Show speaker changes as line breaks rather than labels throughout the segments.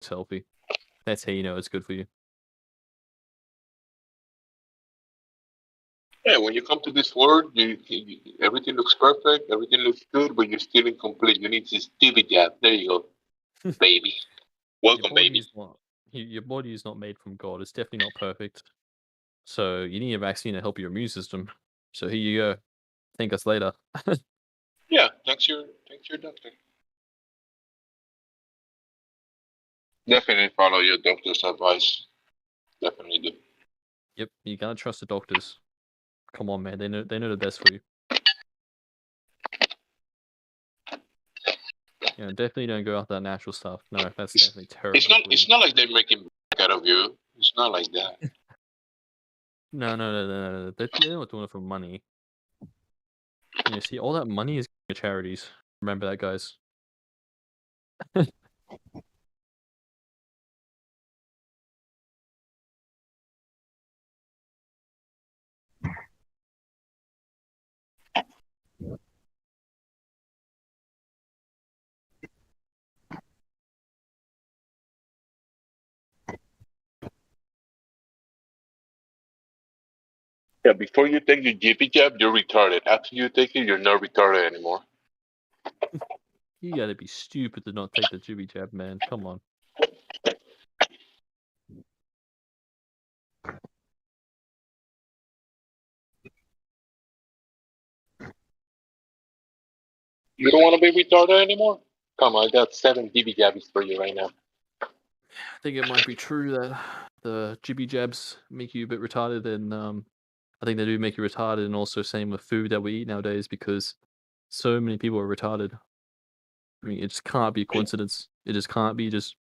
healthy. That's how you know it's good for you.
Yeah, when you come to this world, everything looks perfect, everything looks good, but you're still incomplete. You need this TV jab. There you go, baby.
Your
Welcome,
body
baby.
is not. Your body is not made from God. It's definitely not perfect. So you need a vaccine to help your immune system. So here you go. Thank us later.
Yeah, thanks your doctor. Definitely follow your doctor's advice. Definitely do.
Yep, you gotta trust the doctors. Come on, man. They know the best for you. You know, definitely don't go after that natural stuff. No, that's definitely terrible for you.
It's not like they're making out of you. It's not like that.
No. They're not doing it for money. You see, all that money is going to charities. Remember that, guys.
Yeah, before you take your GP jab, you're retarded. After you take it, you're not retarded anymore.
You gotta be stupid to not take the jibby jab, man. Come on.
You don't want to be retarded anymore? Come on, I got 7 GP jabs for you right now.
I think it might be true that the jibby jabs make you a bit retarded, and I think they do make you retarded, and also same with food that we eat nowadays because so many people are retarded. I mean, it just can't be a coincidence. It just can't be just.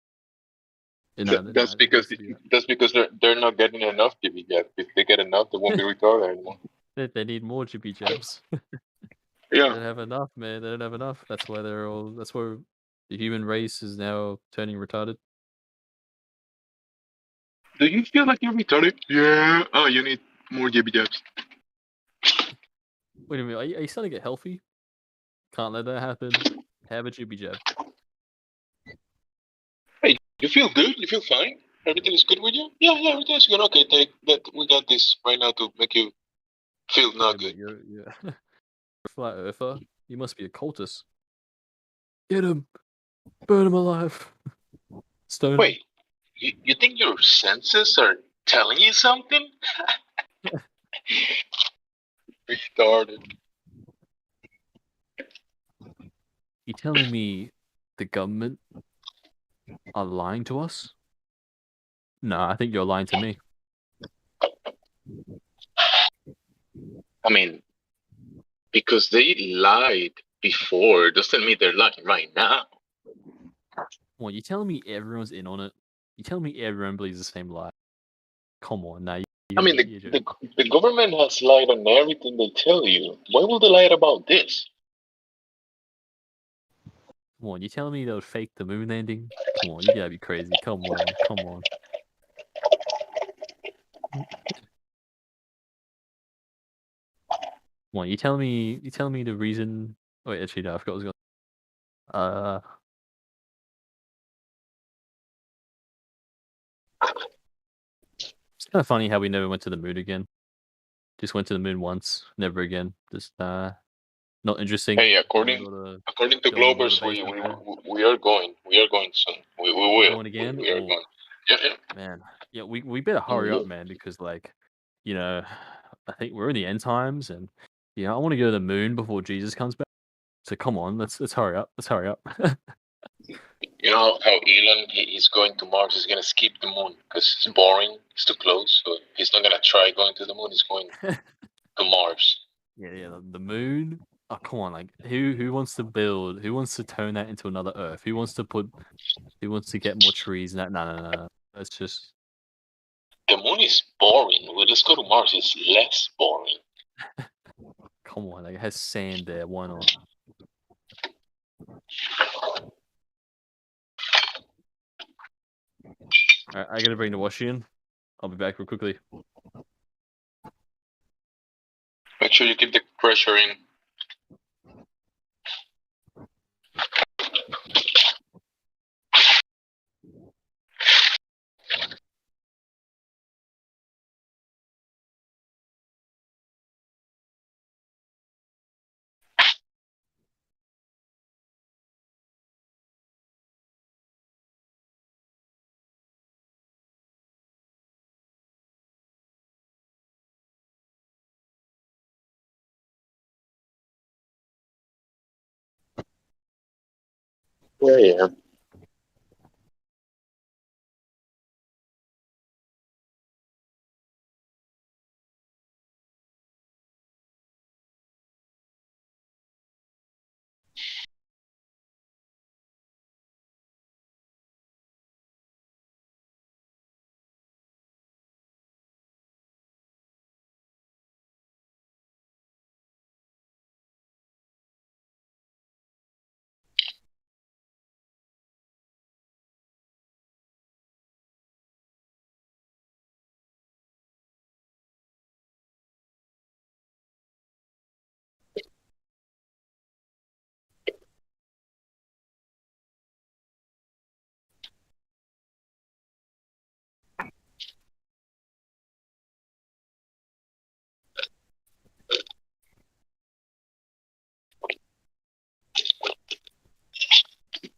That's
It
because
has to be that.
they're not getting enough GP jabs. If they get enough, they won't be retarded anymore.
They need more jibby jabs. They
Yeah.
don't have enough, man. They don't have enough. That's why they're all. That's why the human race is now turning retarded.
Do you feel like you're retarded? Yeah. Oh, you need more GP jabs.
Wait a minute. Are you starting to get healthy? Can't let that happen. Have a jibby jab.
Hey, you feel good? You feel fine? Everything is good with you? Yeah, everything's good. Okay, take that. We got this right now to make you feel
Wait
not
a
good.
minute. You're a flat earther. You must be a cultist. Get him. Burn him alive. Stone him.
Wait, you think your senses are telling you something? Retarded.
You telling me the government are lying to us? No, I think you're lying to me.
I mean, because they lied before doesn't mean they're lying right now.
Well, you telling me everyone's in on it? You telling me everyone believes the same lie? Come on, now
I mean,
you're joking.
the government has lied on everything they tell you. Why will they lie about this?
Come on, you telling me they'll fake the moon landing? Come on, you gotta be crazy. Come on. Come on, you telling me the reason? Wait, actually, no, I forgot what I was going. It's kind of funny how we never went to the moon again. Just went to the moon once, never again. Just not interesting.
Hey, according to
Don't want to build a
Globers,
base up there.
we are going. We are going soon. We
We're
will.
going again.
We are
Oh
going. Yeah.
man, yeah, we better hurry up, man, because like, you know, I think we're in the end times, and I want to go to the moon before Jesus comes back. So come on, let's hurry up. Let's hurry up.
You know how Elon he's going to Mars. He's gonna skip the moon because it's boring. It's too close. So he's not gonna try going to the moon. He's going to Mars.
Yeah, the moon. Oh come on, like who wants to build? Who wants to turn that into another Earth? Who wants to put? Who wants to get more trees? No. That's just.
The moon is boring. Well, let's go to Mars. It's less boring.
Come on, like it has sand there. Why not? Alright, I gotta bring the wash in. I'll be back real quickly.
Make sure you keep the pressure in. Yeah, yeah.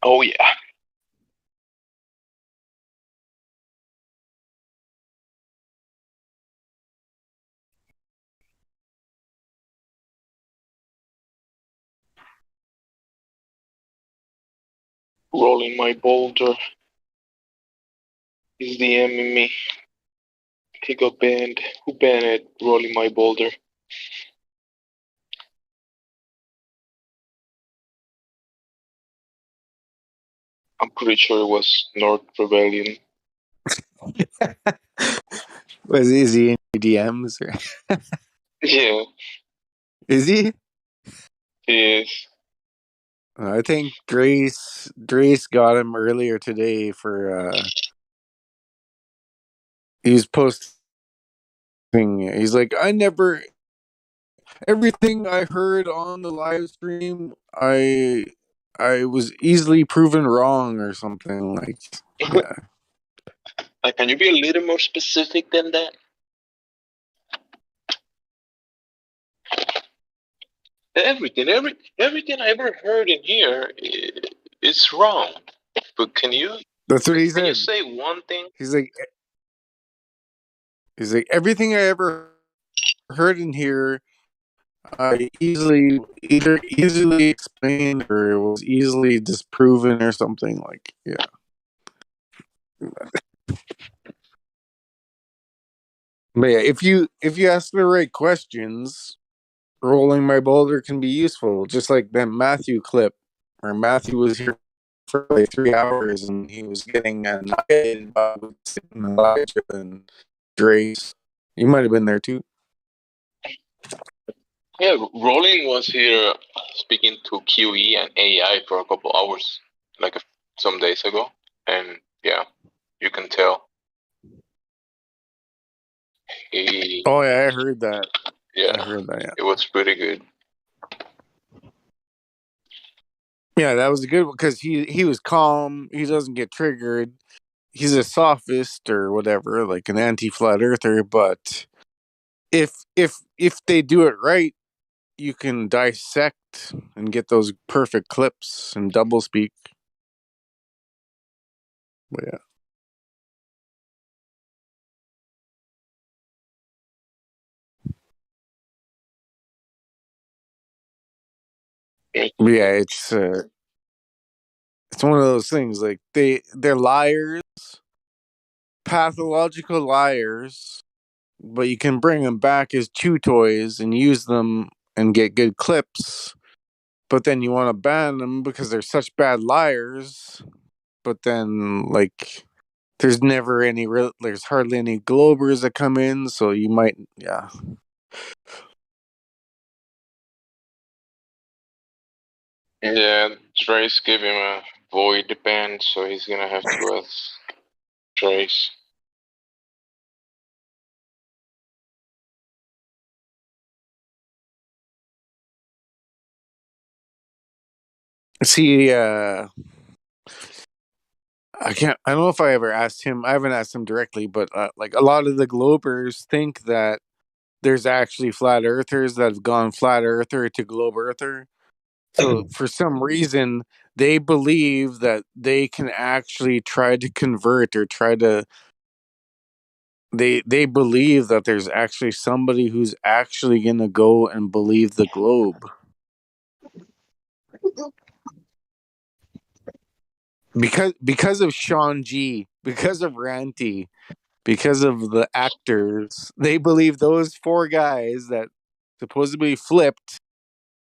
Oh yeah. Rolling my boulder is the enemy. He got banned. Who banned it? Rolling my boulder. I'm pretty sure it was North Rebellion.
Is he in DMs? Or?
Yeah,
Is he?
he is.
I think Drace got him earlier today for he was posting. He's like, I never everything I heard on the live stream, I was easily proven wrong or something like. Yeah.
Like, can you be a little more specific than that? Everything I ever heard in here is wrong. But
That's what he
can you
said.
say one thing?
He's like everything I ever heard in here I easily explained or it was easily disproven or something like yeah. But yeah, if you ask the right questions, rolling my boulder can be useful. Just like that Matthew clip where Matthew was here for like 3 hours and he was getting annihilated by Elijah and Drace. You might have been there too.
Yeah, Rolling was here speaking to QE and AI for a couple hours, like some days ago, and yeah, you can tell. He,
Oh yeah, I heard that.
yeah,
I heard that. Yeah.
it was pretty good.
Yeah, that was a good one because he was calm. He doesn't get triggered. He's a sophist or whatever, like an anti-flat earther. But if they do it right, you can dissect and get those perfect clips and double speak. But yeah, it's one of those things. Like they're liars, pathological liars, but you can bring them back as chew toys and use them and get good clips. But then you want to ban them because they're such bad liars. But then, like, there's hardly any Globers that come in, so you might, yeah.
Yeah, Trace gave him a void ban, so he's gonna have to ask Trace.
See, I don't know if I ever asked him, I haven't asked him directly, but like a lot of the Globers think that there's actually flat earthers that have gone flat earther to globe earther. So for some reason, they believe that they can actually try to convert or try to they believe that there's actually somebody who's actually gonna go and believe the globe. because of Sean G, because of Ranty, because of the actors, they believe those four guys that supposedly flipped.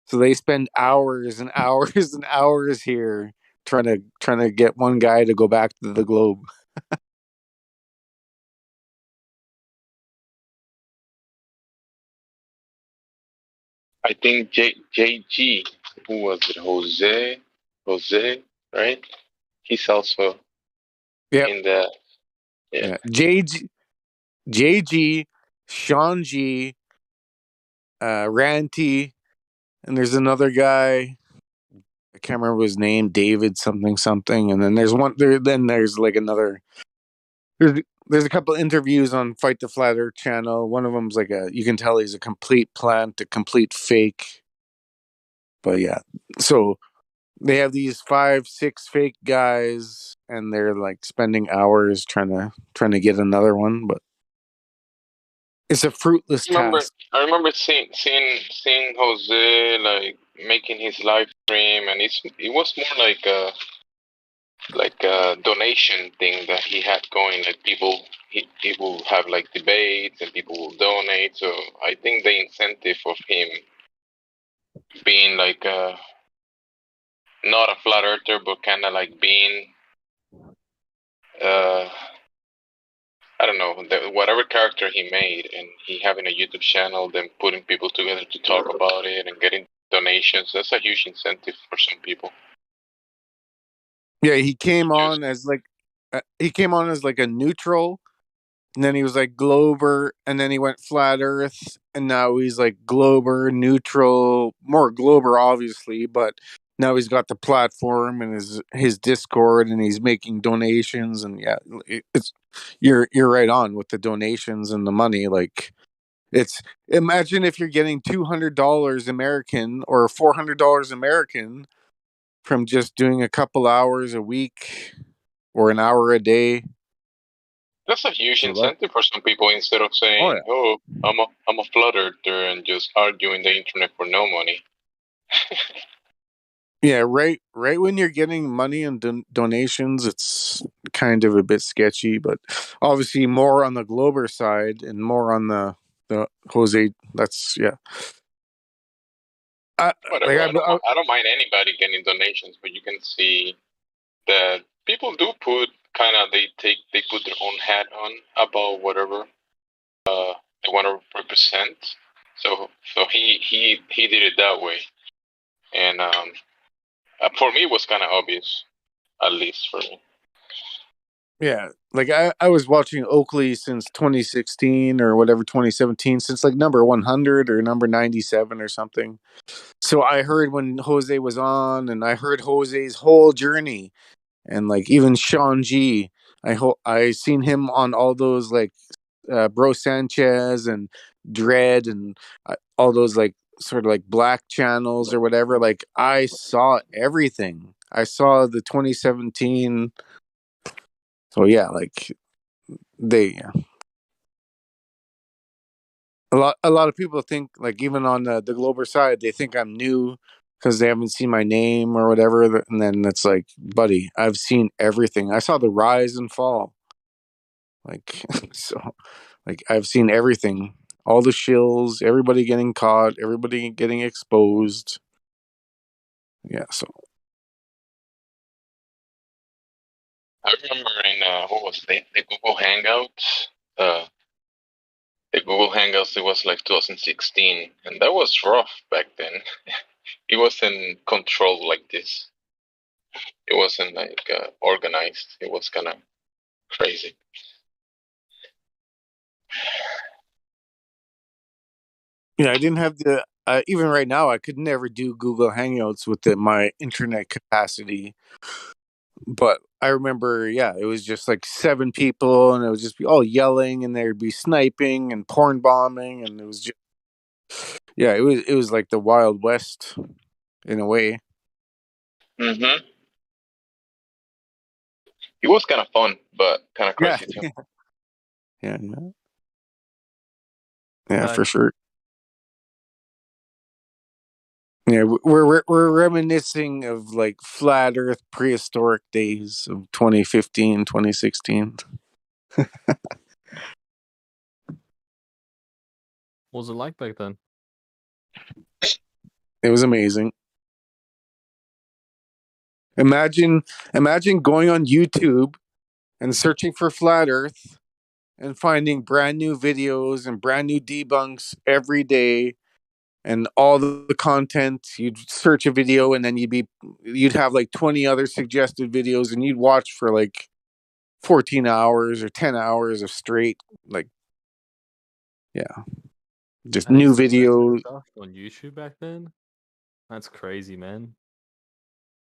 So they spend hours and hours and hours here trying to get one guy to go back to the globe.
I think JG, who was it? Jose, right? He's also
Yep.
in the
Yeah. JG, Sean G, Ranty, and there's another guy. I can't remember his name, David something something. And then there's one there. Then there's like another. There's a couple interviews on Fight the Flat Earth channel. One of them's like you can tell he's a complete plant, a complete fake. But yeah, so they have these 5, 6 fake guys, and they're like spending hours trying to get another one, but it's a fruitless task.
I remember seeing Jose like making his live stream, and it was more like a donation thing that he had going. Like people have like debates and people will donate. So I think the incentive of him being like not a flat earther, but kind of like being uh I don't know, whatever character he made, and he having a YouTube channel, then putting people together to talk about it and getting donations. That's a huge incentive for some people.
Yeah, he came on as like a neutral, and then he was like Glober, and then he went flat Earth, and now he's like Glober neutral, more Glober obviously, but now he's got the platform and his Discord, and he's making donations, and yeah, it's you're right on with the donations and the money. Like it's imagine if you're getting $200 American or $400 American from just doing a couple hours a week or an hour a day.
That's a huge
So that,
incentive for some people instead of
oh
saying,
yeah.
"Oh, I'm a flat earther," and just arguing the internet for no money.
Yeah, right when you're getting money and donations, it's kind of a bit sketchy, but obviously more on the Glober side and more on the Jose. That's yeah.
Whatever.
Like
I don't mind anybody getting donations, but you can see that people do put kind of they put their own hat on about whatever they want to represent. So he did it that way, and for me it was kind of obvious, at least for me.
yeah, like I was watching Oakley since 2016 or whatever 2017, since like number 100 or number 97 or something. So I heard when Jose was on, and I heard Jose's whole journey, and like even Sean G. I seen him on all those like Bro Sanchez and Dread and all those like sort of like black channels or whatever. Like I saw everything. I saw the 2017. So yeah, like they yeah. A lot of people think like even on the Glober side they think I'm new because they haven't seen my name or whatever, and then it's like, buddy, I've seen everything. I saw the rise and fall, like so like I've seen everything, all the shills, everybody getting caught, everybody getting exposed. Yeah, so
I remember in what was the Google Hangouts. The Google Hangouts, it was like 2016, and that was rough back then. It wasn't controlled like this. It wasn't like organized. It was kind of crazy.
yeah, I didn't have the even right now I could never do Google Hangouts with my internet capacity. But I remember, yeah, it was just like 7 people, and it would just be all yelling, and there'd be sniping and porn bombing, and it was just, yeah, it was like the Wild West in a way.
Mm-hmm. It was kind of fun, but kind of
Yeah,
crazy too.
yeah, yeah, for sure. Yeah, we're reminiscing of like flat Earth prehistoric days of 2015, 2016.
What was it like back then?
It was amazing. Imagine going on YouTube and searching for flat Earth and finding brand new videos and brand new debunks every day, and all the content. You'd search a video and then you'd have like 20 other suggested videos, and you'd watch for like 14 hours or 10 hours of straight, like, yeah, just
Having
new
suggested
videos.
stuff on YouTube back then? That's crazy, man.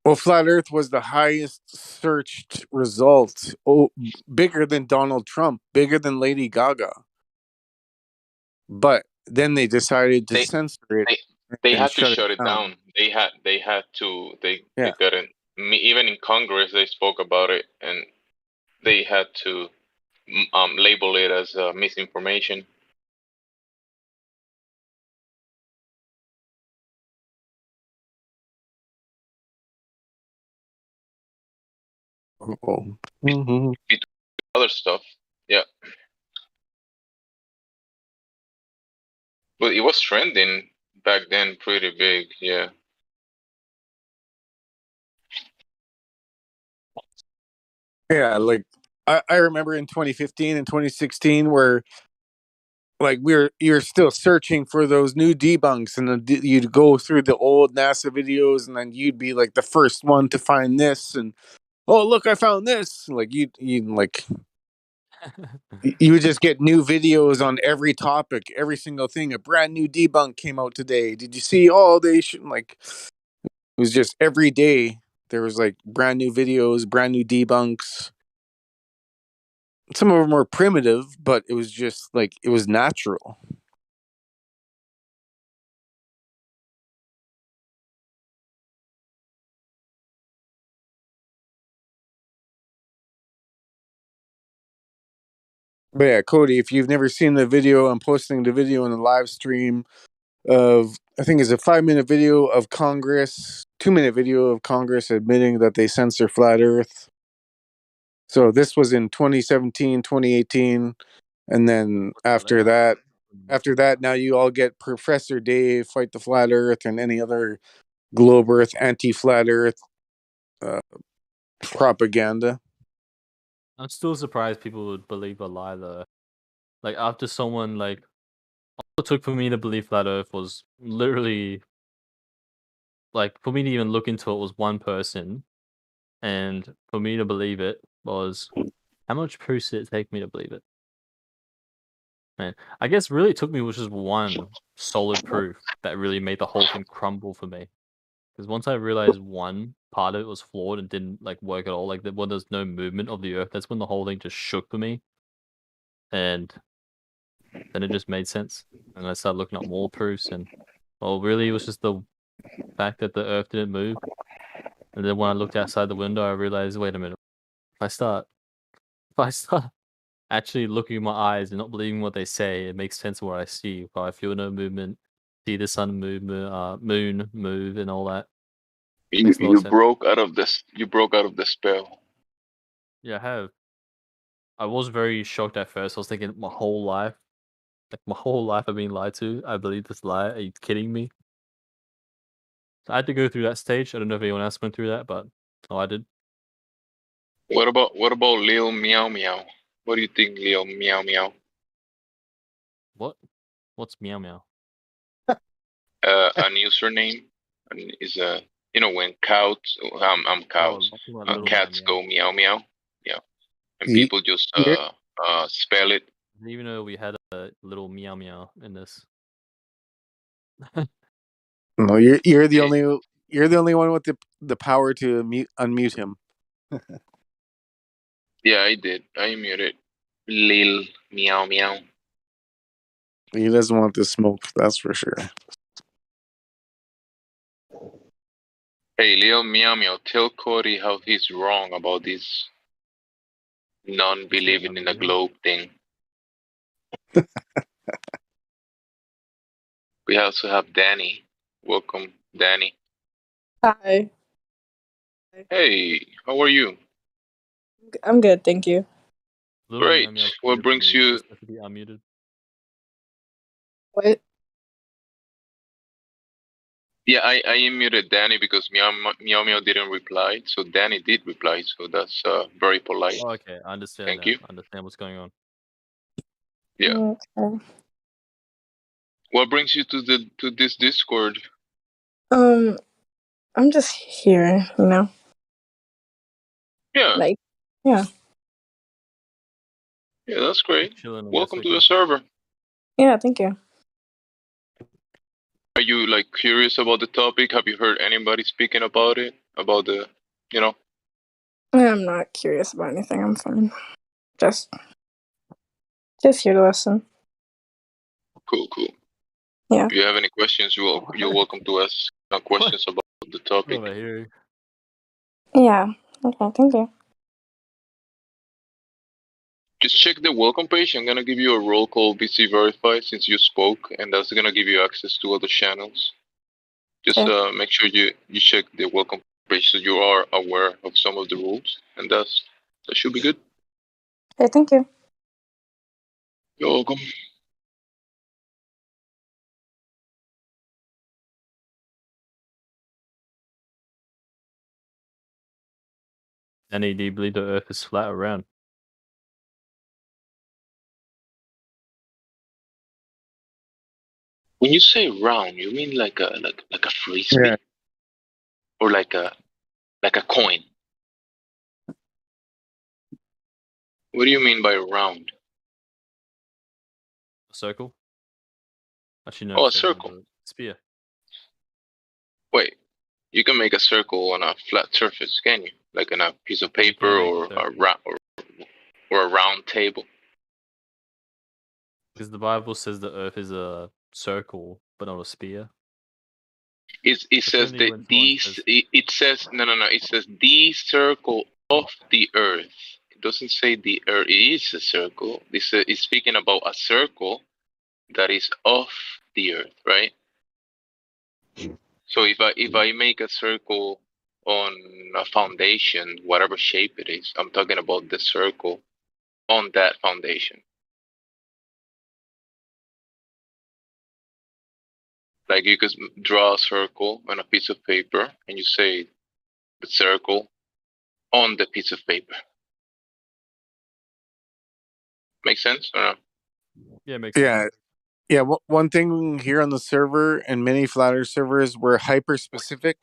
Well, flat Earth was the highest searched result. Oh, bigger than Donald Trump, bigger than Lady Gaga. But then they decided to
They
censor it
they they
and
had to
shut it
shut it
down.
down. They
Yeah.
couldn't. Even in Congress, they spoke about it, and they had to label it as misinformation.
Oh. Mm-hmm.
Other stuff, yeah. But it was trending back then, pretty big, yeah.
Yeah, like I remember in 2015 and 2016 where like you're still searching for those new debunks, and you'd go through the old NASA videos, and then you'd be like the first one to find this, and oh look, I found this. Like you like you would just get new videos on every topic, every single thing. A brand new debunk came out today. Did you see? Oh, they should like. It was just every day there was like brand new videos, brand new debunks. Some of them were primitive, but it was just like it was natural. But yeah, Cody, if you've never seen the video, I'm posting the video in the live stream of, I think it's a 5-minute video of Congress, 2-minute video of Congress admitting that they censor flat Earth. So this was in 2017, 2018, and then after that, now you all get Professor Dave, Fight the Flat Earth, and any other globe Earth, anti-flat Earth uh, propaganda.
I'm still surprised people would believe a lie though. Like after someone like all it took for me to believe flat Earth was literally like for me to even look into it was one person, and for me to believe it was how much proof did it take me to believe it? Man, I guess really it took me was just one solid proof that really made the whole thing crumble for me. Because once I realized one part of it was flawed and didn't like work at all, like when there's no movement of the Earth, that's when the whole thing just shook for me, and then it just made sense. And I started looking up more proofs, and well, really, it was just the fact that the Earth didn't move. And then when I looked outside the window, I realized, wait a minute, if I start actually looking in my eyes and not believing what they say, it makes sense of what I see. If I feel no movement, see the sun move, moon move, and all that.
You
Makes a lot of sense.
you broke out of the spell.
Yeah, I have. I was very shocked at first. I was thinking my whole life, like my whole life I've been lied to. I believe this lie. Are you kidding me? So I had to go through that stage. I don't know if anyone else went through that, but I did.
What about Lil Meow Meow? What do you think, Lil Meow Meow?
What? What's meow meow?
An username and is a when
Oh,
cows,
talking about little meow
cats
meow.
go meow meow, yeah, and
You,
people just
you're,
spell it.
I didn't even know we had a little meow meow in this.
no, you're the
Eh,
only one with the power to unmute him.
Yeah, I did. I muted Lil Meow Meow.
He doesn't want the smoke, that's for sure.
Hey, Lil Meow Meow, tell Cody how he's wrong about this non-believing in the globe thing. We also have Danny. Welcome, Danny.
Hi.
Hey, how are you?
I'm good, thank you.
Hello,
Great.
Meow Meow.
What brings you?
Supposed to be unmuted.
What?
Yeah, I muted Danny because Meow Meow didn't reply, so Danny did reply, so that's very polite.
Oh, okay, I understand
Thank
now.
you.
I understand what's going on.
Yeah.
Okay.
What brings you to this Discord?
I'm just here, you know.
Yeah.
Like, yeah.
Yeah, that's great.
Chilling, I guess,
Welcome to
okay.
the server.
Yeah, thank you.
Are you like curious about the topic? Have you heard anybody speaking about it? About the, you know?
I'm not curious about anything, I'm fine. Just here to listen.
Cool.
Yeah.
If you have any questions, you're welcome to ask questions about the topic.
Over here.
Yeah. Okay, thank you.
Just check the welcome page. I'm gonna give you a role called BC Verify since you spoke, and that's gonna give you access to other channels. Just
Okay.
make sure you check the welcome page so you are aware of some of the rules, and that should be good.
Okay, thank you.
You're welcome.
Danny, do you believe the Earth is flat or round?
When you say round, you mean like a frisbee,
Yeah.
or like a coin? What do you mean by round?
A circle? Actually, no.
Oh, a circle.
But sphere.
Wait, you can make a circle on a flat surface, can you? Like on a piece of
You
paper
can't make
or
a circle.
or a round table.
Because the Bible says the Earth is a circle, but not a sphere.
It says
only
that
when someone
these.
says-
It says no. It says the circle of the earth. It doesn't say the earth is a circle. This is speaking about a circle that is of the earth, right? So if I make a circle on a foundation, whatever shape it is, I'm talking about the circle on that foundation. Like you could draw a circle on a piece of paper and you say the circle on the piece of paper. Make sense or no?
Yeah, it makes sense.
Yeah. One thing here on the server and many flat Earth servers, we're hyper specific.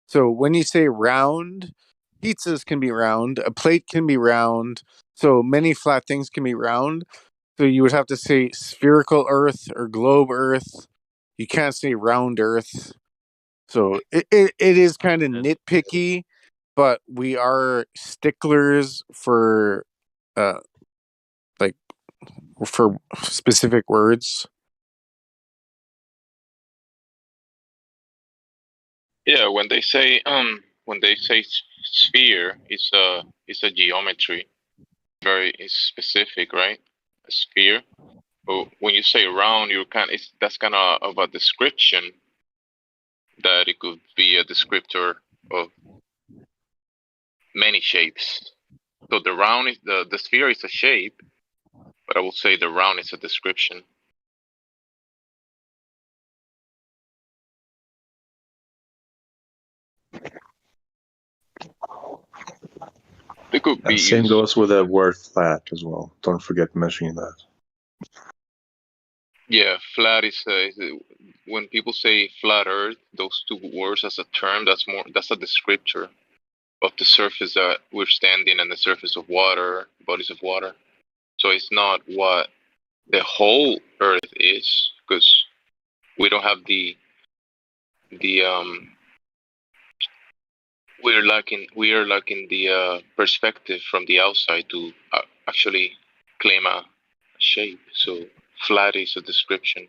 So when you say round, pizzas can be round, a plate can be round. So many flat things can be round. So you would have to say spherical Earth or globe Earth. You can't say round Earth. So it is kind of nitpicky, but we are sticklers for like for specific words.
Yeah, when they say sphere, it's a geometry, very it's specific, right? A sphere. But when you say round, that's kind of a description that it could be a descriptor of many shapes. So the round is the sphere is a shape, but I will say the round is a description. They could be
Same
used.
goes with the word flat as well. Don't forget mentioning that.
Yeah, flat is when people say flat Earth, those two words as a term, that's a descriptor of the surface that we're standing and the surface of water, bodies of water. So it's not what the whole Earth is, because we don't have the we are lacking the perspective from the outside to actually claim a shape. So flat is a description.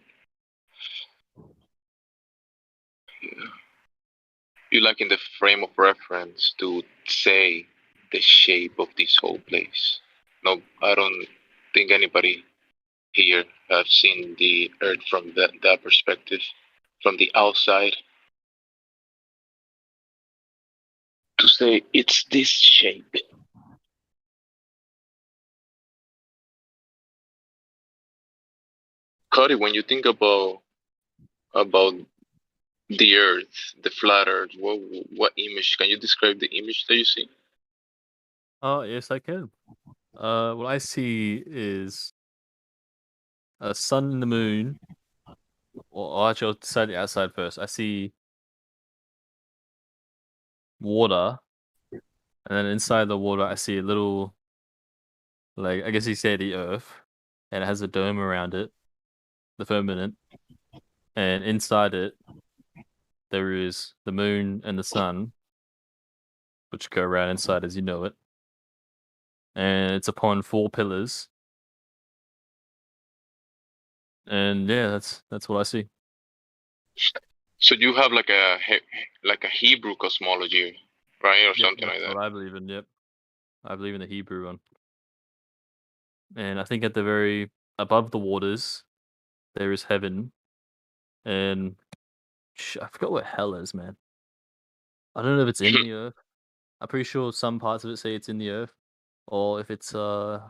You like in the frame of reference to say the shape of this whole place. No, I don't think anybody here have seen the Earth from that perspective, from the outside. to say it's this shape. Cody, when you think about the Earth, the flat Earth, what image can you describe the image that you see?
Oh, yes, I can. What I see is a sun and the moon. Or actually, I'll say the outside first. I see water, and then inside the water, I see a little, like, I guess you say the Earth, and it has a dome around it, the firmament, and inside it, there is the moon and the sun, which go around inside as you know it, and it's upon 4 pillars. And yeah, that's what I see.
So you have like a Hebrew cosmology, right, or
Yep,
something like
that's
that.
what I believe in. Yep, I believe in the Hebrew one. And I think at the very above the waters, there is heaven, and I forgot what hell is, man. I don't know if it's in the earth. I'm pretty sure some parts of it say it's in the earth, or if it's I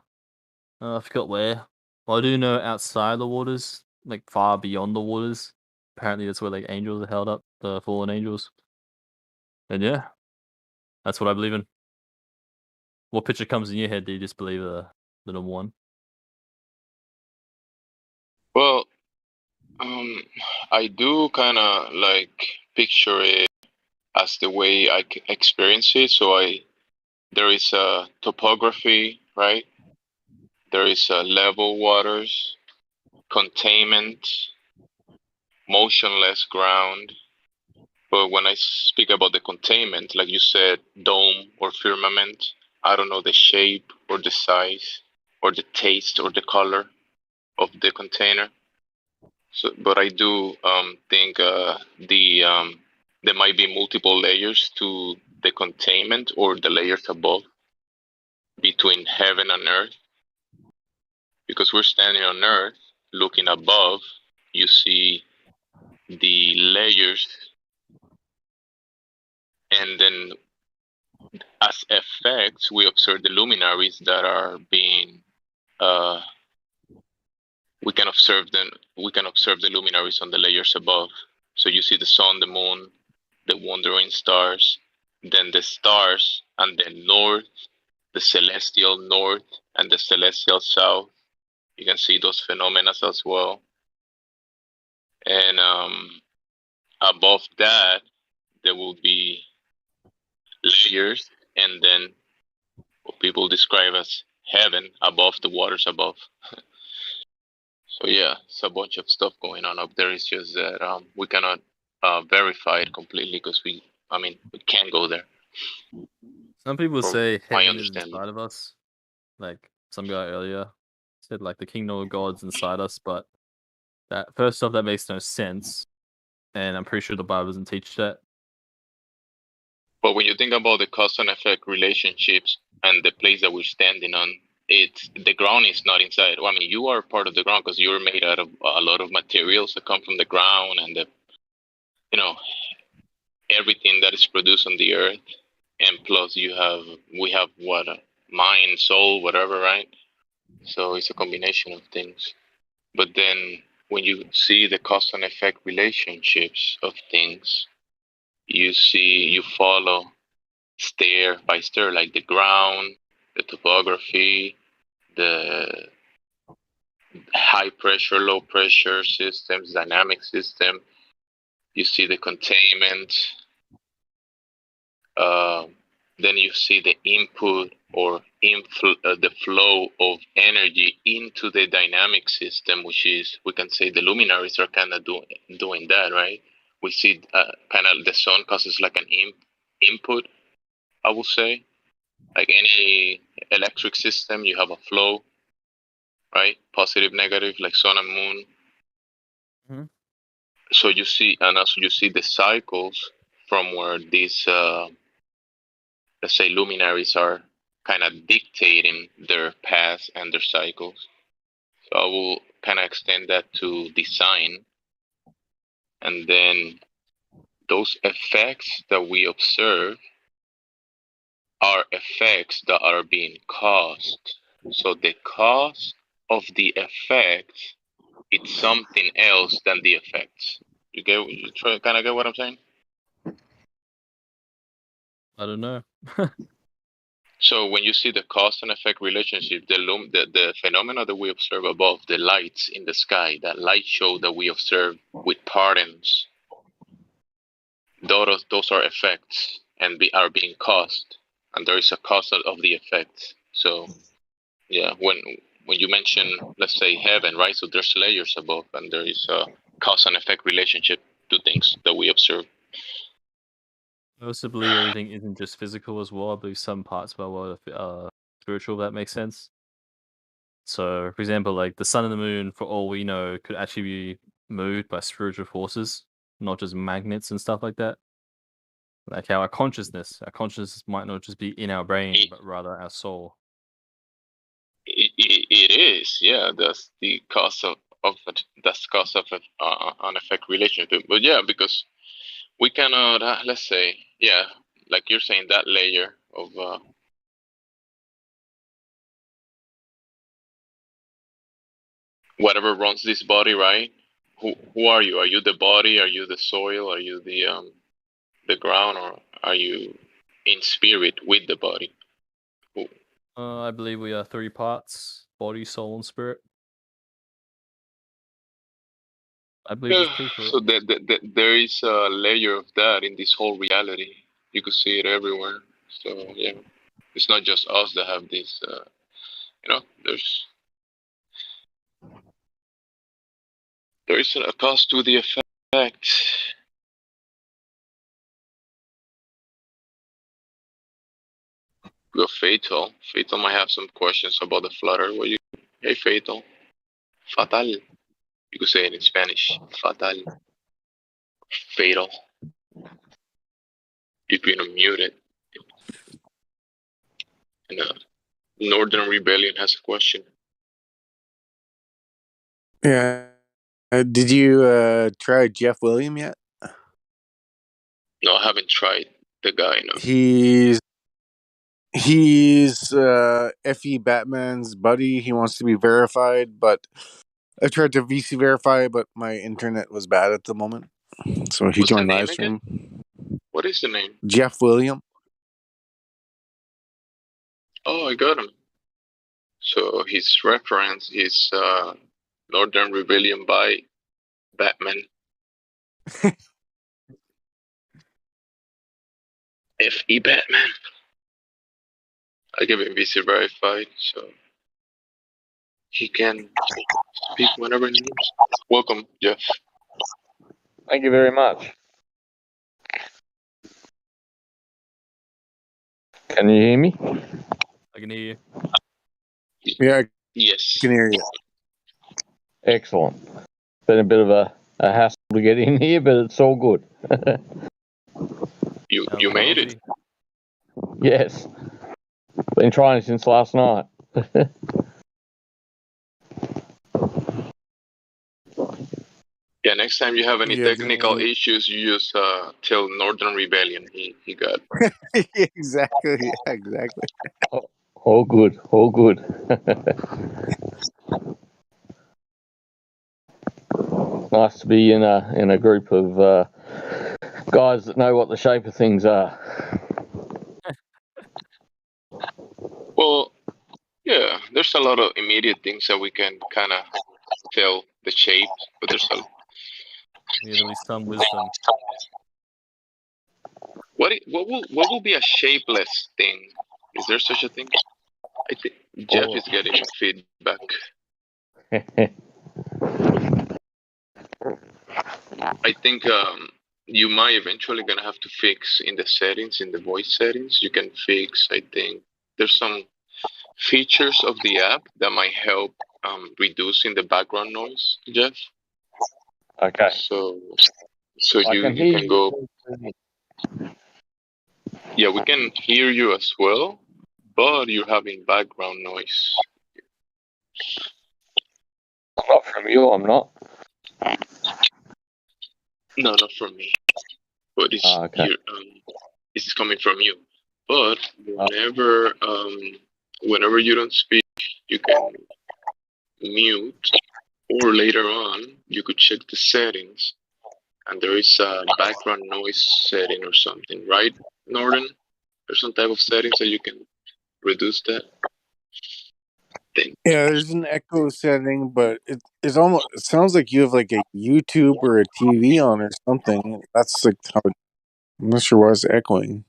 forgot where. Well, I do know outside the waters, like far beyond the waters. Apparently, that's where like angels are held up, the fallen angels. And yeah, that's what I believe in. What picture comes in your head? Do you just believe the number one?
Well, I do kind of like picture it as the way I experience it. So there is a topography, right? There is a level waters, containment, motionless ground. But when I speak about the containment, like you said, dome or firmament, I don't know the shape or the size or the taste or the color of the container. So, but I do think there might be multiple layers to the containment or the layers above between heaven and earth. Because we're standing on earth, looking above, you see the layers, and then as effects, we observe the luminaries that are being. Uh, we can observe them. We can observe the luminaries on the layers above. So you see the sun, the moon, the wandering stars, then the stars, and then north, the celestial north and the celestial south. You can see those phenomena as well. And above that, there will be layers, and then what people describe as heaven above the waters above. So yeah, it's a bunch of stuff going on up there. It's just that we cannot verify it completely because we can't go there.
Some people
From
say
my
heaven is
understanding.
inside of us. Like some guy earlier said, like the kingdom of God's inside us. But that first off, that makes no sense, and I'm pretty sure the Bible doesn't teach that.
But when you think about the cause and effect relationships and the place that we're standing on, it's the ground is not inside. Well, I mean, you are part of the ground because you're made out of a lot of materials that come from the ground and you know, everything that is produced on the earth. And plus, we have what mind, soul, whatever, right? So it's a combination of things. But then when you see the cause and effect relationships of things, you follow stair by stair, like the ground, the topography, the high pressure, low pressure systems, dynamic system. You see the containment. Uh, then you see the input or the flow of energy into the dynamic system, which is, we can say, the luminaries are kind of doing that, right? We see kind of the sun causes like an input, I would say. Like any electric system, you have a flow, right? Positive, negative, like sun and moon.
Mm-hmm.
So you see, and also you see the cycles from where these, let's say, luminaries are kind of dictating their paths and their cycles. So I will kind of extend that to design, and then those effects that we observe are effects that are being caused. So the cause of the effect, it's something else than the effects. You kind of get what I'm saying?
I don't know.
So when you see the cause and effect relationship, the phenomena that we observe above, the lights in the sky, that light show that we observe with patterns, those are effects and are being caused, and there is a cause of the effect. So yeah, when you mention, let's say, heaven, right? So there's layers above, and there is a cause and effect relationship to things that we observe.
I also believe everything isn't just physical as well. I believe some parts of our world are spiritual, if that makes sense. So, for example, like the sun and the moon, for all we know, could actually be moved by spiritual forces, not just magnets and stuff like that. Like how our consciousness might not just be in our brain,
It,
but rather our soul.
it is, yeah. That's the cause of it. That's the cause of an effect relationship. But yeah, because we cannot, let's say, yeah, like you're saying, that layer of whatever runs this body, right? Who are you? Are you the body? Are you the soil? Are you the ground, or are you in spirit with the body? Who-
I believe we are 3 parts: body, soul, and spirit. I believe
Yeah,
it's proof for it.
so there is a layer of that in this whole reality. You could see it everywhere. So yeah, it's not just us that have this. There is a cause to the effect. Go Fatal. Fatal might have some questions about the flutter. Hey Fatal. Fatal. You could say it in Spanish. Fatal. Fatal. You've been unmuted. And Northern Rebellion has a question.
Yeah. Did you try Jeff William yet?
No, I haven't tried the guy. No.
He's FE Batman's buddy. He wants to be verified, but I tried to VC verify, but my internet was bad at the moment. So he
What's the
joined
name again?
Livestream.
What is the name?
Jeff William.
Oh, I got him. So his reference is Northern Rebellion by Batman. FE Batman. I give him VC verified, so he can speak whenever he needs. Welcome, Jeff.
Thank you very much. Can you hear me?
I can hear you.
Yeah, I
Yes.
can hear you.
Excellent. Been a bit of a hassle to get in here, but it's all good.
You made it.
Yes. Been trying since last night.
Yeah, next time you have any
Yeah,
technical issues, you just tell Northern Rebellion. He got.
exactly. Yeah, exactly.
All good. All good. Nice to be in a group of guys that know what the shape of things are.
Well, yeah, there's a lot of immediate things that we can kind of tell the shape, but there's a.
We have at least some wisdom.
What will be a shapeless thing? Is there such a thing? I think Jeff is getting feedback. I think you might eventually gonna have to fix in the settings, in the voice settings. You can fix. I think there's some features of the app that might help reducing the background noise, Jeff.
Okay.
So
I
you
can hear
can
you.
go. Yeah, we can hear you as well, but you're having background noise.
Not from you, I'm not.
No, not from me, but it's
Okay.
here. This is coming from you. But whenever you don't speak, you can mute, or later on, you could check the settings, and there is a background noise setting or something, right, Norton? There's some type of settings that you can reduce that thing.
Yeah, there's an echo setting, but it almost it sounds like you have like a YouTube or a TV on or something. That's like how I'm not sure why it's echoing.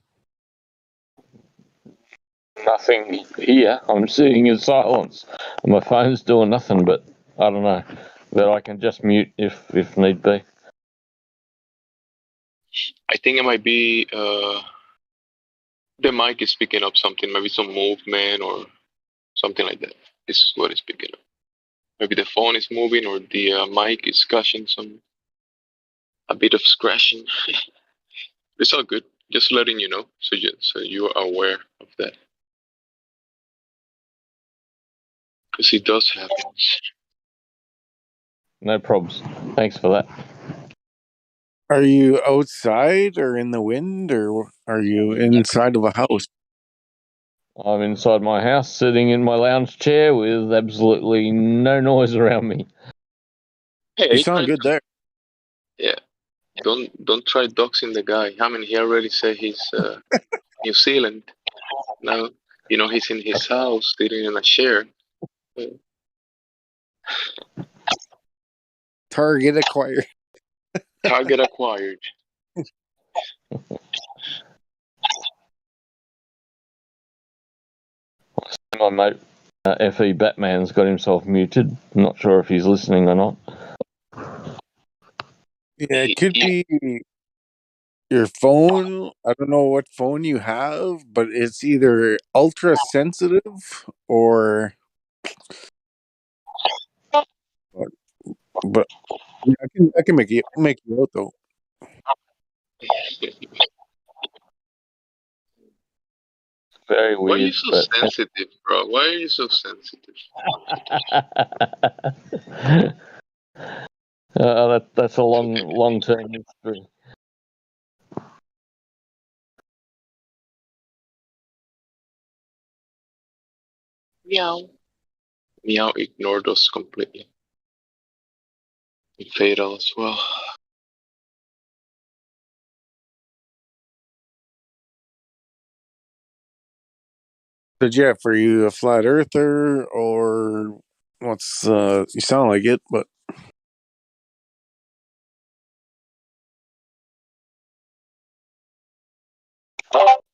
Nothing here. I'm sitting in silence. My phone's doing nothing, but I don't know. But I can just mute if need be.
I think it might be the mic is picking up something, maybe some movement or something like that. This is what it's picking up. Maybe the phone is moving or the mic is catching a bit of scratching. It's all good. Just letting you know, so you are aware of that, because it does happen.
No problems. Thanks for that.
Are you outside or in the wind, or are you inside of a house?
I'm inside my house, sitting in my lounge chair with absolutely no noise around me.
You
Hey,
sound good there.
yeah. Don't try doxing the guy. I mean, he already said he's New Zealand. Now he's in his house, sitting in a chair.
Target acquired.
Target acquired.
My mate FE Batman's got himself muted. I'm not sure if he's listening or not.
Yeah, it could be your phone. I don't know what phone you have, but it's either ultra sensitive or. But I can make you out though.
Very
Why are you
weird.
so
But
sensitive, bro? Why are you so sensitive?
that's a long-term history.
Meow. Meow ignored us completely. And Fatal as well.
So Jeff, are you a flat earther or what's you sound like it, but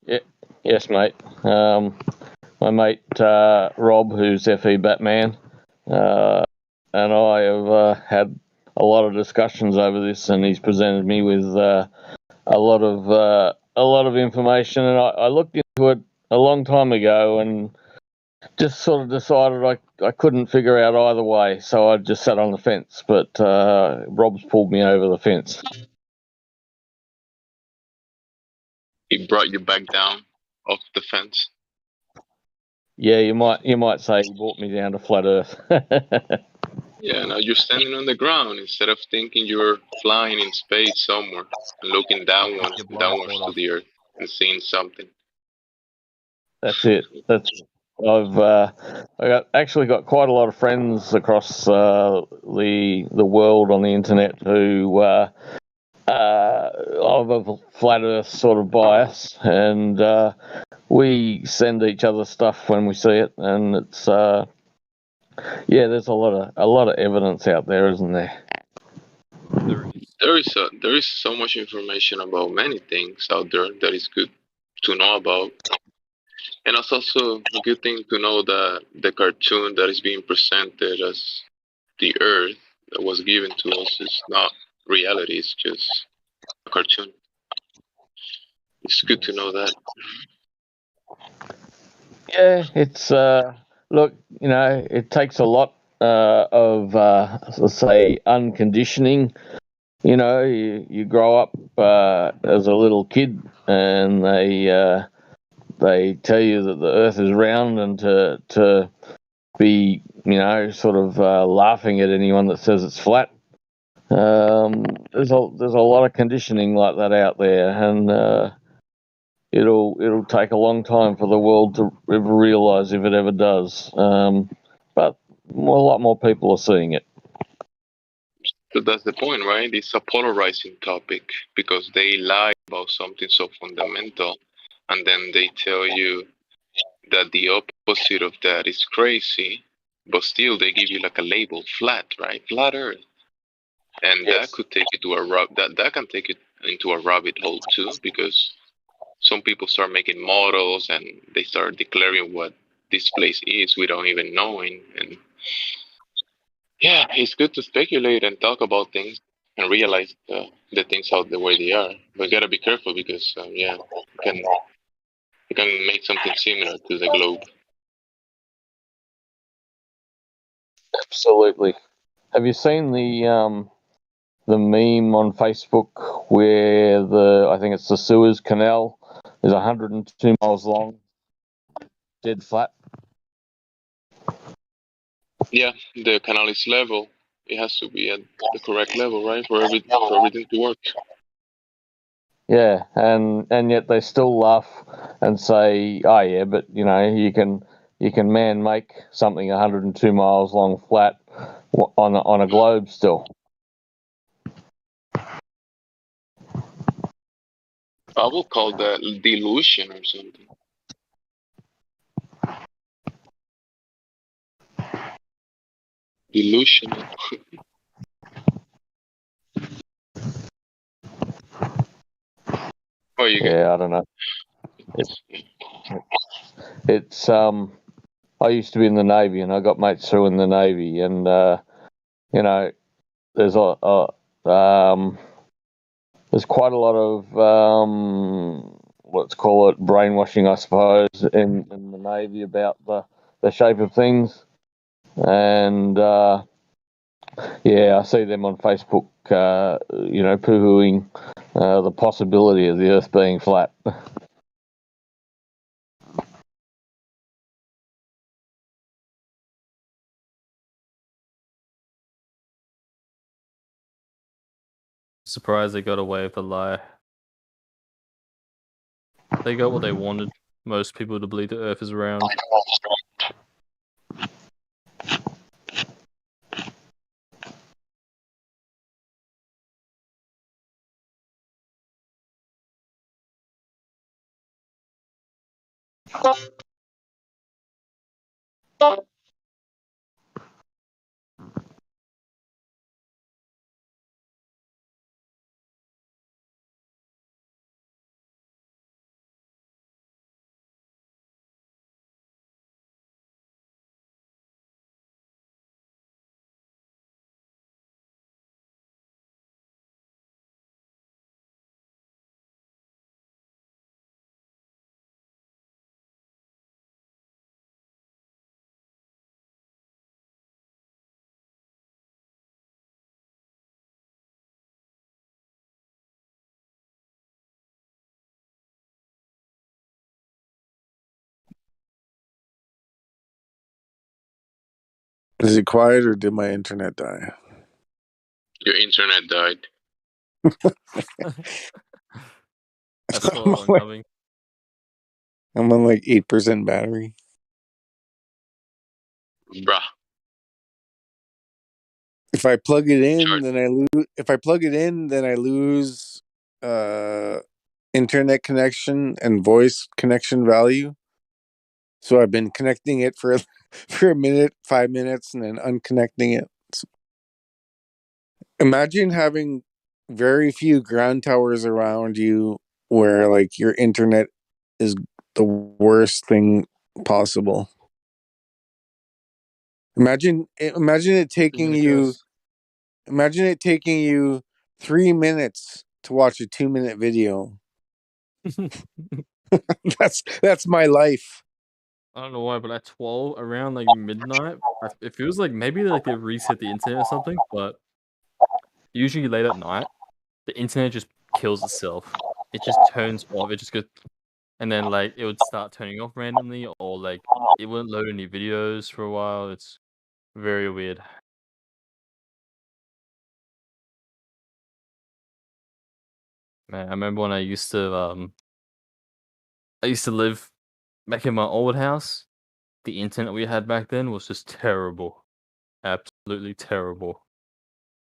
Yeah, yes, mate. My mate Rob, who's FE Batman, and I have had a lot of discussions over this, and he's presented me with a lot of information, and I looked into it a long time ago, and just sort of decided I couldn't figure out either way, so I just sat on the fence. But Rob's pulled me over the fence.
He brought you back down off the fence.
Yeah, you might say he brought me down to flat Earth.
Yeah, now you're standing on the ground instead of thinking you're flying in space somewhere and looking downwards to the earth and seeing something.
That's it. I actually got quite a lot of friends across the world on the internet who of a flat Earth sort of bias, and we send each other stuff when we see it, and it's there's a lot of evidence out there, isn't there?
There is so much information about many things out there that is good to know about. And it's also a good thing to know that the cartoon that is being presented as the Earth that was given to us is not reality, it's just a cartoon. It's good to know that.
Yeah, it's look, it takes a lot of let's say unconditioning. You grow up as a little kid, and they tell you that the Earth is round, and to be sort of laughing at anyone that says it's flat. There's a lot of conditioning like that out there, and it'll take a long time for the world to ever realise, if it ever does. But a lot more people are seeing it.
So that's the point, right? It's a polarizing topic because they lie about something so fundamental, and then they tell you that the opposite of that is crazy, but still they give you like a label, flat, right? Flat Earth, and that could take you to that can take you into a rabbit hole too, because some people start making models and they start declaring what this place is without even knowing. And yeah, it's good to speculate and talk about things and realize the things out the way they are. But gotta be careful because yeah, it can make something similar to the globe.
Absolutely. Have you seen the meme on Facebook where I think it's the Suez Canal is 102 miles long, dead flat?
Yeah, the canal is level. It has to be at the correct level, right, for everything to work.
Yeah, and yet they still laugh and say, "Oh yeah, but you can man make something 102 miles long flat on a globe still."
I will call that delusion or something. Delusional. Oh, you get.
Yeah, I don't know. It's I used to be in the Navy, and I got mates through in the Navy, and there's there's quite a lot of let's call it brainwashing, I suppose, in the Navy about the shape of things, and yeah, I see them on Facebook, poo-hooing the possibility of the Earth being flat.
Surprised they got away with the lie. They got what they wanted. Most people to believe the Earth is round.
Is it quiet or did my internet die?
Your internet died.
I saw it one coming.
I'm on like 8% battery.
Bruh.
If I plug it in,
Charge.
then I lose. If I plug it in, then I lose internet connection and voice connection value. So I've been connecting it for for a minute, 5 minutes, and then unconnecting it. Imagine having very few ground towers around you where like your internet is the worst thing possible. Imagine it taking you
Curse.
imagine it taking you 3 minutes to watch a 2-minute video. That's my life.
I don't know why, but at 12, around like midnight, it feels like maybe like they reset the internet or something. But usually late at night, the internet just kills itself. It just turns off. It just goes, and then like it would start turning off randomly, or like it wouldn't load any videos for a while. It's very weird. Man, I remember when I used to I used to live back in my old house. The internet we had back then was just terrible. Absolutely terrible.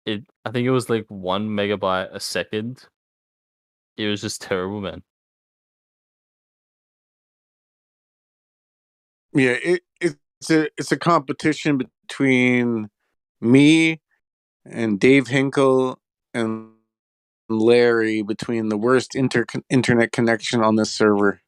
I think it was like 1 megabyte a second. It was just terrible, man.
Yeah, it's a competition between me and Dave Hinkle and Larry between the worst internet connection on this server.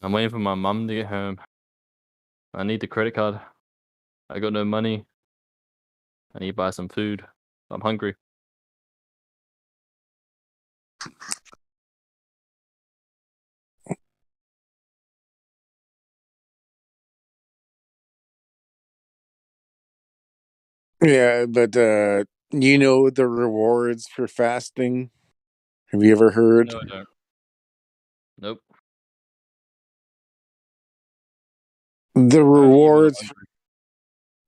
I'm waiting for my mum to get home. I need the credit card. I got no money. I need to buy some food. I'm hungry.
Yeah, but you know the rewards for fasting? Have you ever heard?
No, I don't. Nope.
The
I only eat when I'm
rewards
hungry.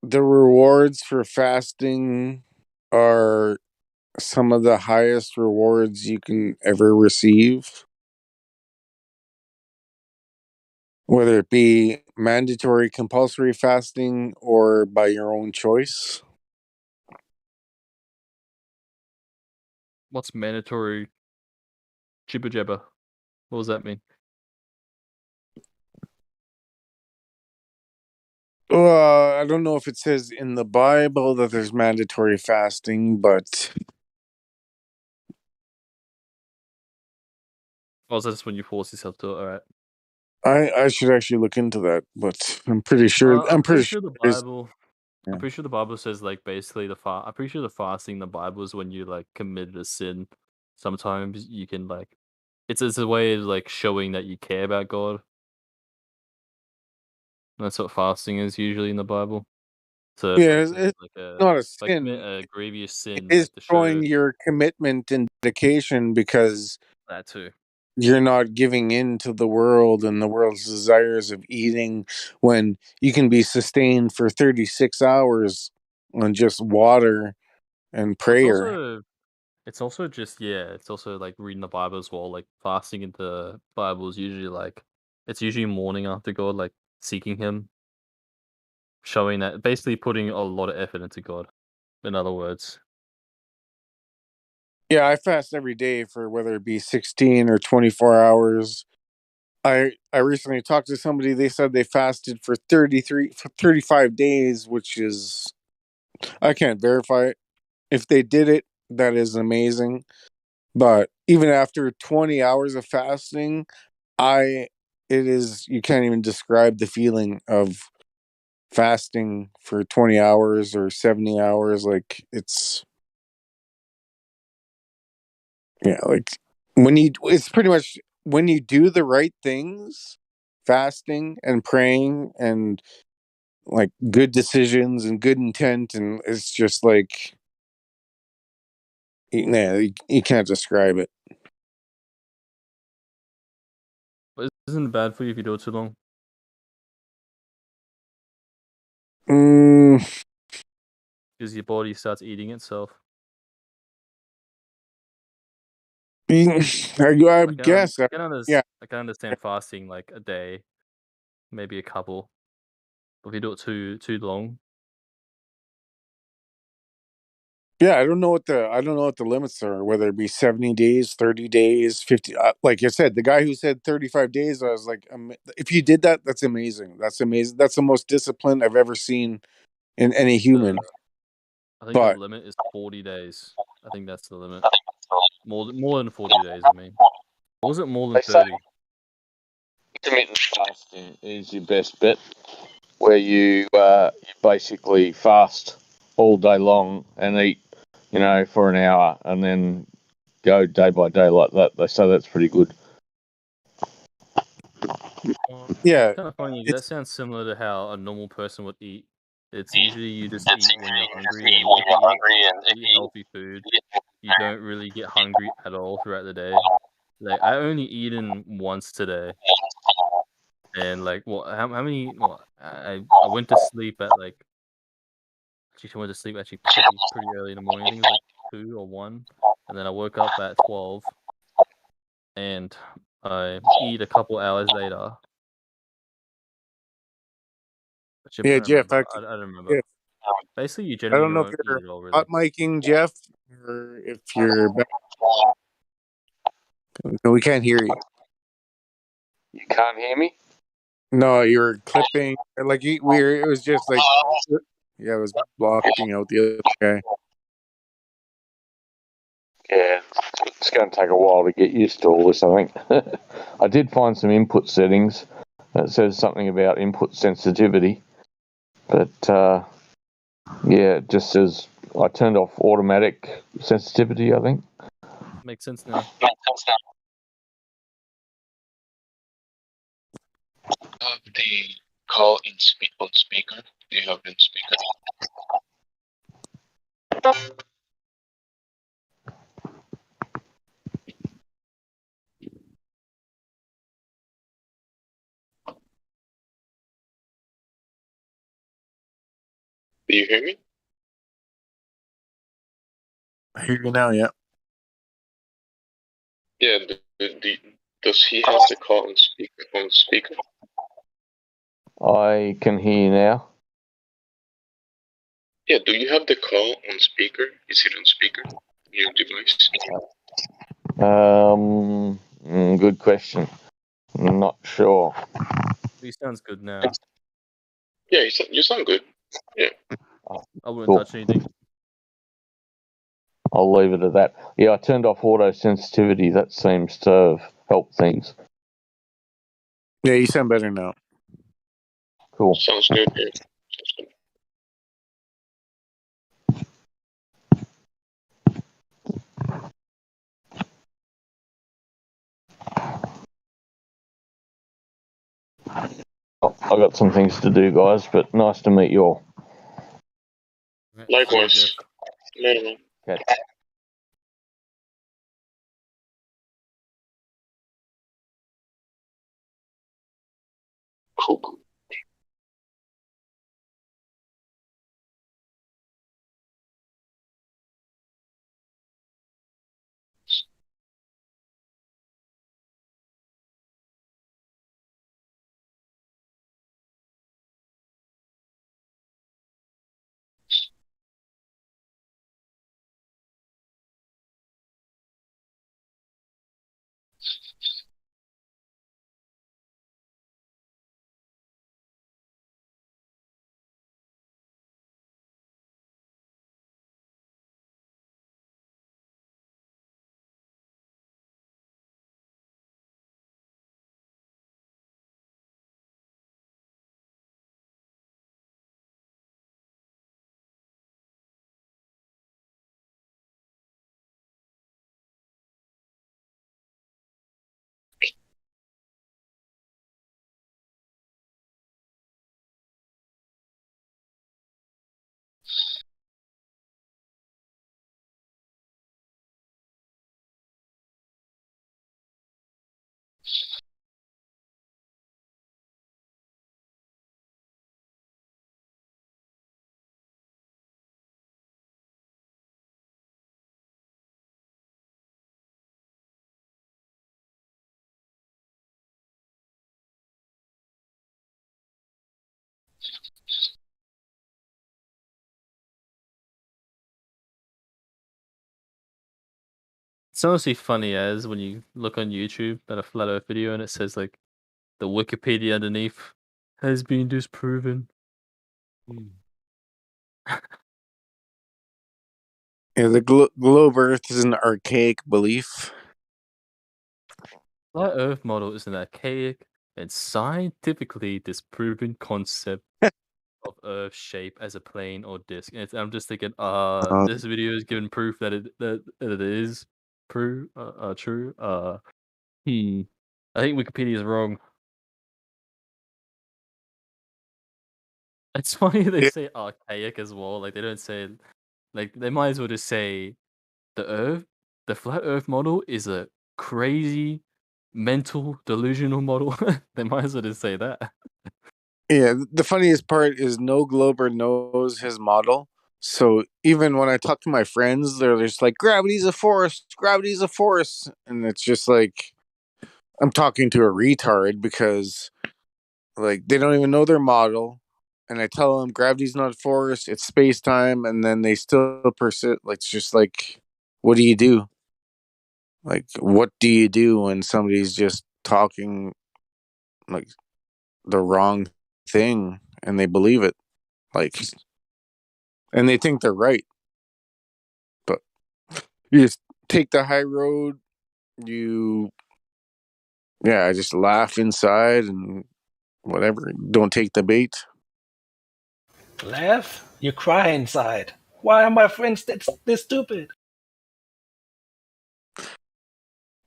the rewards for fasting are some of the highest rewards you can ever receive. Whether it be mandatory compulsory fasting or by your own choice.
What's mandatory jibber jabber? What does that mean?
I don't know if it says in the Bible that there's mandatory fasting, but
Oh, so that's when you force yourself to it. All right.
I should actually look into that. But I'm pretty sure
I'm pretty
sure
sure the
there's
Bible.
yeah.
I'm pretty sure the Bible says like basically I'm pretty sure the fasting in the Bible is when you like committed a sin. Sometimes you can like, it's a way of like showing that you care about God. That's what fasting is usually in the Bible. So, for
Yeah,
example,
it's
like
not a
if I commit
sin.
a grievous
It
sin,
is
like to
showing
show
your commitment and dedication because
that too.
you're not giving in to the world and the world's desires of eating when you can be sustained for 36 hours on just water and
Well,
prayer.
it's also just it's also like reading the Bible as well. Like fasting in the Bible is usually like it's usually morning after God, like seeking Him, showing that basically putting a lot of effort into God. In other words,
Yeah, I fast every day for whether it be 16 or 24 hours. I recently talked to somebody, they said they fasted for 35 days, which is I can't verify it. If they did it, that is amazing. But even after 20 hours of fasting, I it is you can't even describe the feeling of fasting for 20 hours or 70 hours. Like it's yeah, like it's pretty much when you do the right things, fasting and praying and like good decisions and good intent, and it's just like you can't describe it.
but isn't it bad for you if you do it too long?
Mm,
Because your body starts eating itself.
I guess yeah.
I can understand fasting like a day, maybe a couple. But if you do it too long,
Yeah, I don't know what the limits are. Whether it be 70 days, 30 days, 50. Like I said, the guy who said 35 days, I was like, if you did that, that's amazing. That's amazing. That's the most discipline I've ever seen in any human.
I think the
But
limit is 40 days. I think that's the limit. More than 40 days. I mean, or was it more than
They say
30?
intermittent fasting is your best bet, where you basically fast all day long and eat, for an hour, and then go day by day like that. They say that's pretty good.
Well, it's
yeah,
kind of funny. That
it's
sounds similar to how a normal person would eat. It's usually you just eat when you're hungry, and if you eat healthy food, you don't really get hungry at all throughout the day. Like I only eaten once today, and like, well, how many? Well, I went to sleep at like. Actually, I went to sleep actually pretty early in the morning. I think it was like 2 or 1, and then I woke up at 12, and I eat a couple hours later. Actually, I'm
Yeah,
trying to
Jeff.
remember. I don't remember.
Yeah,
Basically, you
I
generally
don't know if
don't eat
you're
it all
hot
really.
micing, Jeff, or if you're back. No, we can't hear you.
You can't hear me?
No, you're clipping. Like it was just like, yeah, it was blocking out the other guy.
Yeah, it's going to take a while to get used to all this, I think. I did find some input settings that says something about input sensitivity, but yeah, it just says I turned off automatic sensitivity, I think.
Makes sense now.
Have the call on speaker. Do you have it on speaker? Do you hear me?
I hear you now. Yeah.
Yeah. Does he have the call on speaker? On speaker?
I can hear you now.
Yeah. Do you have the call on speaker? Is it on speaker? Your device?
Good question. Not sure.
He sounds good now.
Yeah. You sound good. Yeah.
I wouldn't
Cool.
touch anything.
I'll leave it at that. Yeah, I turned off auto sensitivity. That seems to have helped things.
Yeah, you sound better now.
Cool.
Sounds good. Yeah. Sounds good.
I got some things to do, guys, but nice to meet you all.
Likewise. Later, man.
Okay.
Cool.
It's honestly funny as when you look on YouTube at a flat Earth video and it says like the Wikipedia underneath has been disproven.
Yeah, the globe Earth is an archaic belief.
Flat Earth model is an archaic and scientifically disproven concept of Earth's shape as a plane or disc. And I'm just thinking, this video is giving proof that it is true. True. I think Wikipedia is wrong. It's funny they
Yeah.
say archaic as well. Like they don't say, like they might as well just say the flat Earth model is a crazy, mental, delusional model, they might as well just say that.
Yeah, the funniest part is no Glober knows his model. So even when I talk to my friends, they're just like, gravity's a force, gravity's a force. And it's just like, I'm talking to a retard because like they don't even know their model. And I tell them gravity's not a force, it's space time. And then they still persist. Like, it's just like, what do you do? Like, what do you do when somebody's just talking like the wrong thing and they believe it? Like, and they think they're right. But you just take the high road, I just laugh inside and whatever. Don't take the bait.
Laugh? You cry inside. Why are my friends this stupid?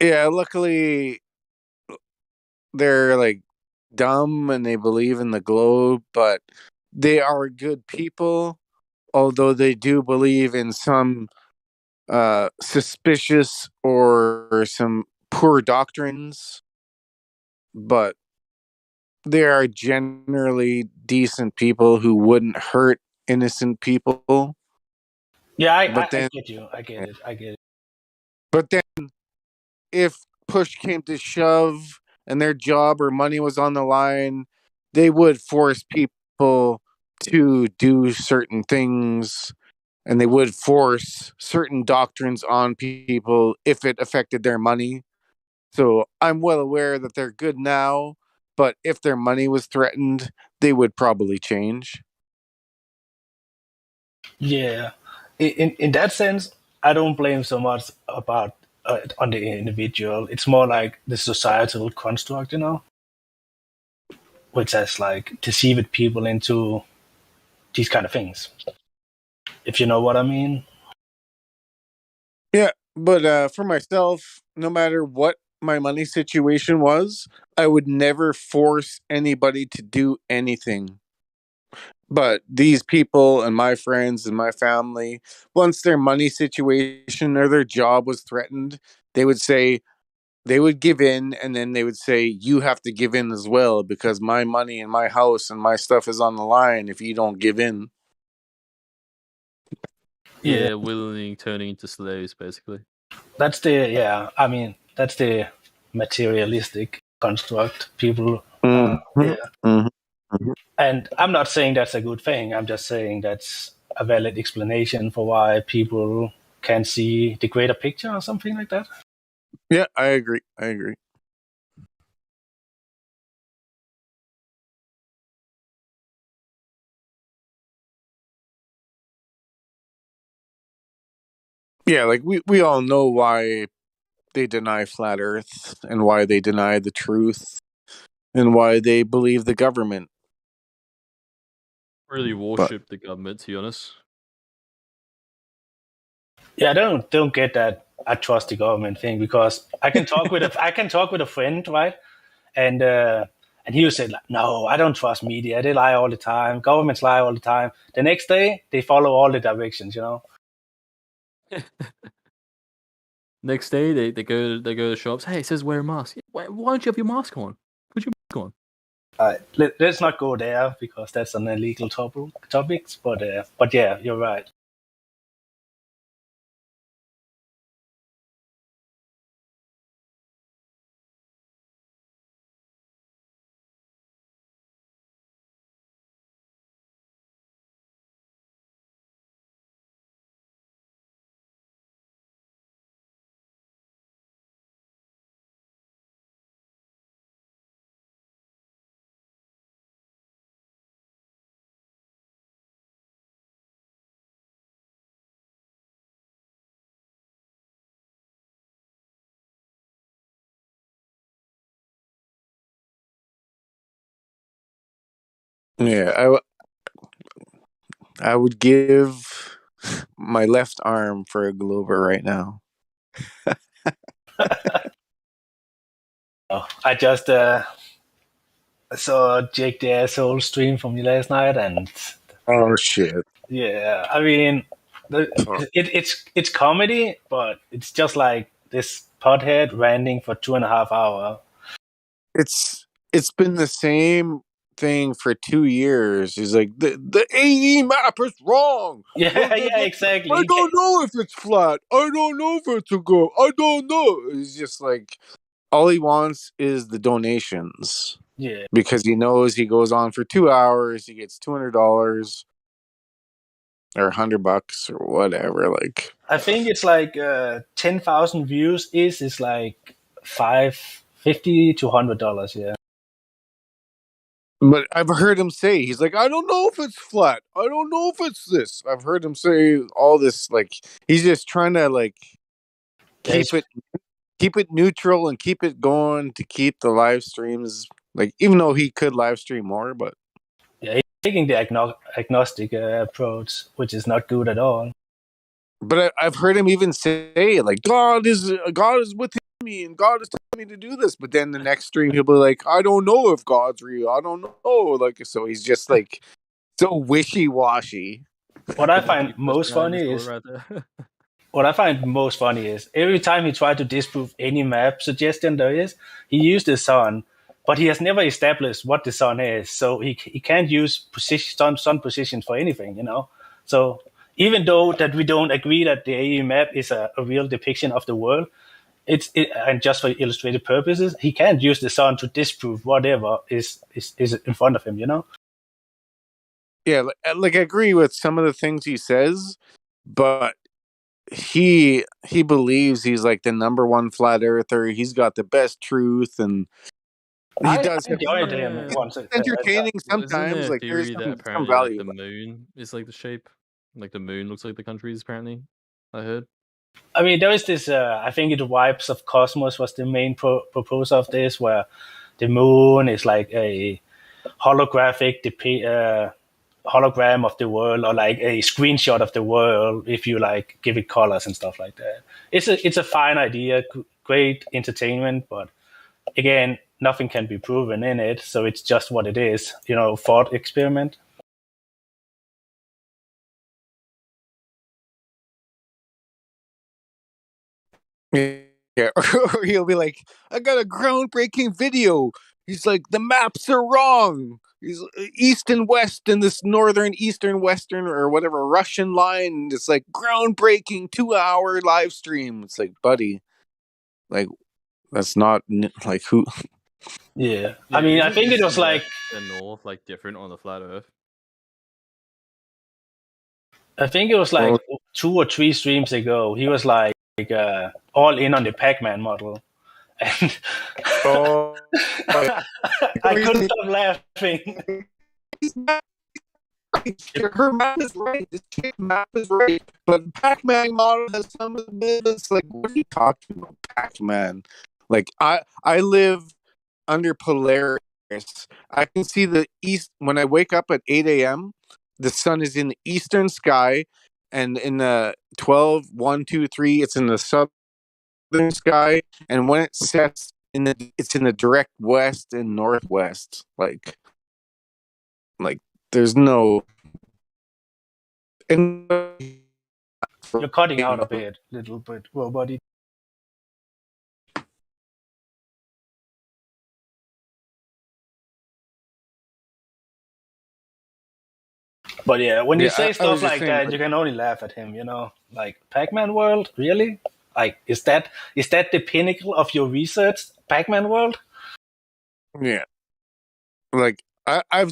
Yeah, luckily they're like dumb and they believe in the globe, but they are good people, although they do believe in some suspicious or some poor doctrines, but they are generally decent people who wouldn't hurt innocent people.
Yeah, I
But then,
get you. I get it.
but then, if push came to shove and their job or money was on the line, they would force people to do certain things, and they would force certain doctrines on people if it affected their money. So I'm well aware that they're good now, but if their money was threatened, they would probably change.
Yeah, in that sense, I don't blame so much about on the individual. It's more like the societal construct, which has like deceived people into these kind of things. If you know what I mean.
Yeah, but for myself, no matter what my money situation was, I would never force anybody to do anything. But these people and my friends and my family, once their money situation or their job was threatened, they would say, they would give in, and then they would say, you have to give in as well because my money and my house and my stuff is on the line if you don't give in.
Yeah,
Yeah, willingly turning into slaves, basically.
that's the materialistic construct. People,
Mm-hmm.
yeah.
Mm-hmm.
And I'm not saying that's a good thing. I'm just saying that's a valid explanation for why people can't see the greater picture or something like that.
Yeah, I agree. Yeah, like we all know why they deny flat earth and why they deny the truth and why they believe the government.
Really worship the government, to be honest.
Yeah, I don't get that I trust the government thing, because I can talk with a friend, right? And he would say like, no, I don't trust media. They lie all the time. Governments lie all the time. The next day they follow all the directions.
Next day, they go to shops. Hey, it says wear a mask. Why don't you have your mask on? Put your mask on.
Let's not go there because that's an illegal topics. But yeah, you're right.
Yeah, I would give my left arm for a Glober right now.
I just saw Jake the Asshole stream from you last night, and
Oh shit!
yeah, I mean,
Oh.
it's comedy, but it's just like this pothead ranting for 2.5 hours.
It's been the same thing for 2 years. He's like, the AE map is wrong.
Yeah, yeah, exactly.
I don't know if it's flat. I don't know if it's a go. I don't know. It's just like all he wants is the donations.
Yeah.
Because he knows he goes on for 2 hours, he gets $200 or $100 or whatever. Like,
I think it's like 10,000 views is like $50 to $100. Yeah.
but I've heard him say, he's like, I don't know if it's flat. I don't know if it's this. I've heard him say all this. Like, he's just trying to like keep it neutral and keep it going to keep the live streams. Like, even though he could live stream more, but
Yeah, he's taking the agnostic approach, which is not good at all.
But I've heard him even say, like, God is with me and God is telling me to do this. But then the next stream, he'll be like, I don't know if God's real. I don't know. Like, so he's just like so wishy-washy.
What I find most funny is every time he tried to disprove any map suggestion there is, he used the sun, but he has never established what the sun is. So he can't use sun positions for anything, you know. So even though that we don't agree that the AE map is a real depiction of the world, and just for illustrative purposes, he can't use the sun to disprove whatever is in front of him, you know?
Yeah, like I agree with some of the things he says, but he believes he's like the number one flat earther. He's got the best truth, and he does have entertaining sometimes. Like, there's
that
some
apparently
value.
like the moon is like the shape, like the moon looks like the countries. Apparently, I heard.
I mean, there is this. I think it Wipes of Cosmos was the main proposer of this, where the moon is like a holographic hologram of the world, or like a screenshot of the world if you like give it colors and stuff like that. It's a fine idea, great entertainment, but again, nothing can be proven in it, so it's just what it is, you know, thought experiment.
Yeah, or he'll be like, I got a groundbreaking video. He's like, the maps are wrong. He's east and west in this northern, eastern, western, or whatever Russian line. It's like groundbreaking 2-hour live stream. It's like, buddy, like, that's not like who.
Yeah, I mean, I think it was like
the north, like different on the flat Earth.
I think it was like 2 or 3 streams ago. He was like all in on the Pac-Man model, and I couldn't stop laughing.
Her map is right. This chick map is right, but Pac-Man model has some of the it's like, what are you talking about, Pac-Man? Like, I live under Polaris. I can see the east when I wake up at 8 a.m. The sun is in the eastern sky, and in the 12, 1, 2, 3, it's in the southern sky, and when it sets it's in the direct west and northwest. Like there's no. And
you're cutting out a little bit, buddy. But yeah, when you say stuff like that, you can only laugh at him, you know? Like, Pac-Man World? Really? Like, is that the pinnacle of your research, Pac-Man World?
Yeah. Like, I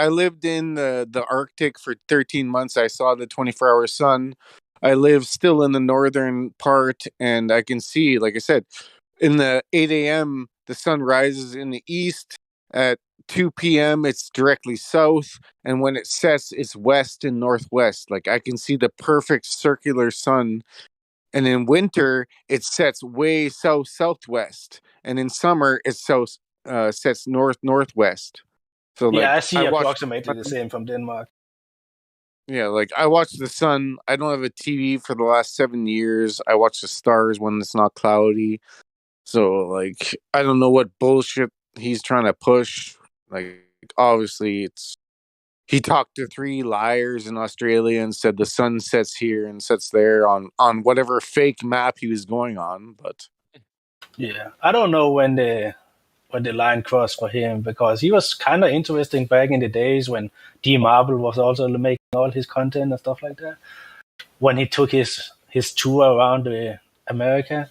lived in the Arctic for 13 months. I saw the 24-hour sun. I live still in the northern part, and I can see, like I said, in the 8 a.m., the sun rises in the east. At 2 p.m., it's directly south, and when it sets, it's west and northwest. Like, I can see the perfect circular sun. And in winter, it sets way southwest, and in summer, it sets northwest. So,
yeah,
like,
I see approximately the same from Denmark.
Yeah, like, I watch the sun. I don't have a TV for the last 7 years. I watch the stars when it's not cloudy. So, like, I don't know what bullshit he's trying to push. Like, obviously, it's he talked to 3 liars in Australia and said the sun sets here and sets there on whatever fake map he was going on. But
Yeah, I don't know when the line crossed for him, because he was kind of interesting back in the days when D Marvel was also making all his content and stuff like that. When he took his tour around America,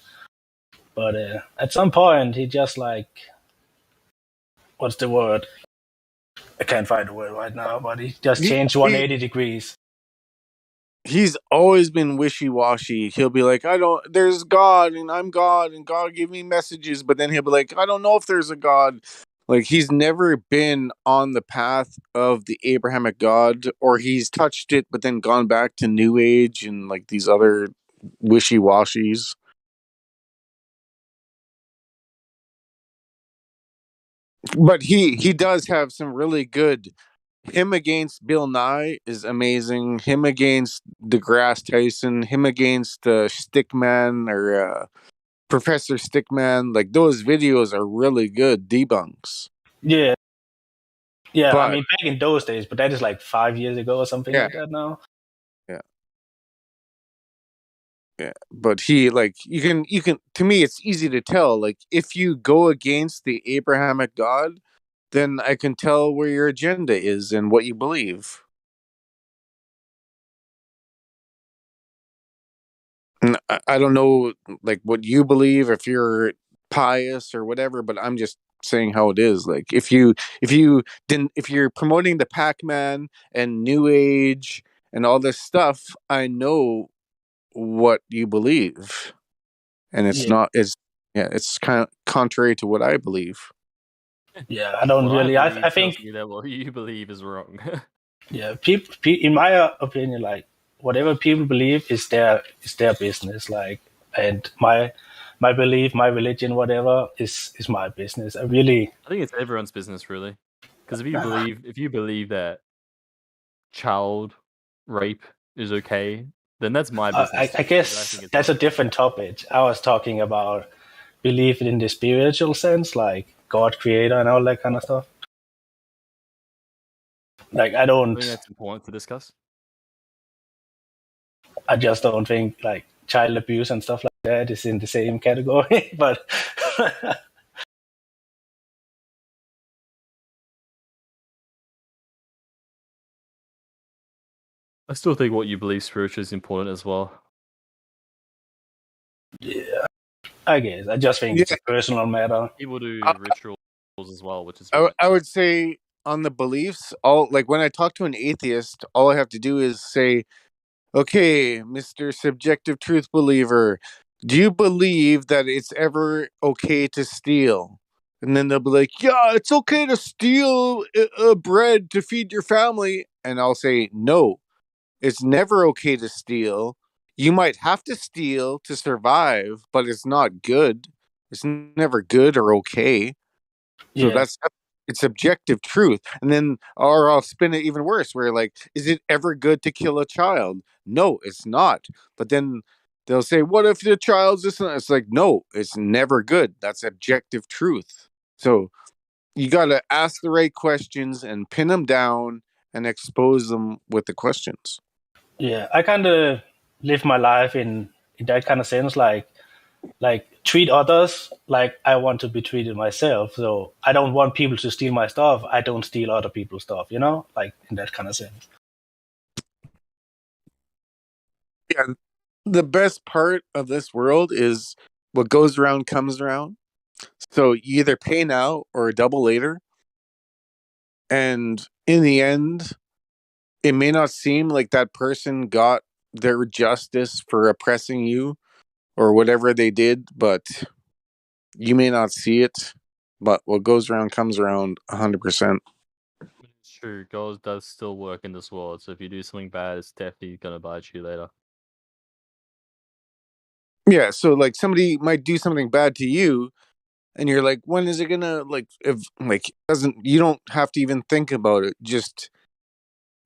but at some point he just like, what's the word? I can't find the word right now, but he just changed 180 degrees.
He's always been wishy-washy. He'll be like, there's God and I'm God and God gave me messages, but then he'll be like, I don't know if there's a God. Like, he's never been on the path of the Abrahamic God, or he's touched it but then gone back to New Age and like these other wishy-washies. But he does have some really good. Him against Bill Nye is amazing. Him against DeGrasse Tyson. Him against Stickman or Professor Stickman. Like, those videos are really good debunks.
Yeah. Yeah, I
But
mean, back in those days, but that is like 5 years ago or something
yeah,
like that now.
yeah. But he, like, you can. To me, it's easy to tell. Like, if you go against the Abrahamic God, then I can tell where your agenda is and what you believe. And I don't know, like, what you believe, if you're pious or whatever, but I'm just saying how it is. Like, if you're promoting the Pac-Man and New Age and all this stuff, I know what you believe, and it's
Yeah,
not. It's kind of contrary to what I believe.
yeah, I don't
What I
really.
believe
I
tells
think,
me that what you believe is wrong.
yeah, people, in my opinion, like whatever people believe is their business. Like, and my belief, my religion, whatever is my business. I really,
I think it's everyone's business, really, because if you believe that child rape is okay, then that's my business
I
too. 'Cause I
guess
think it's
that's a
not.
different topic. I was talking about belief in the spiritual sense, like God creator and all that kind of stuff. Like,
I think that's important to discuss.
I just don't think like child abuse and stuff like that is in the same category. But
I still think what you believe spiritually is important as well.
yeah, I guess I just think it's a personal matter.
People do
I,
rituals as well, which is
I would say on the beliefs, like when I talk to an atheist, all I have to do is say, okay, Mr. Subjective Truth Believer, do you believe that it's ever okay to steal? And then they'll be like, yeah, it's okay to steal bread to feed your family. And I'll say, no, it's never okay to steal. You might have to steal to survive, but it's not good. It's never good or okay. So
Yeah,
it's objective truth. And then, or I'll spin it even worse, where like, is it ever good to kill a child? No, it's not. But then they'll say, what if the child's this? It's like, no, it's never good. That's objective truth. So you got to ask the right questions and pin them down and expose them with the questions.
yeah. I kind of live my life in that kind of sense, like treat others like I want to be treated myself. So I don't want people to steal my stuff. I don't steal other people's stuff. You know, like in that kind of sense.
Yeah. The best part of this world is what goes around comes around. So you either pay now or double later. And in the end, it may not seem like that person got their justice for oppressing you or whatever they did, but you may not see it. But what goes around comes around 100%.
It's true. God does still work in this world, so if you do something bad, it's definitely gonna bite you later.
Yeah, so like somebody might do something bad to you, and you're like, when is it gonna, like, if like doesn't, you don't have to even think about it. Just,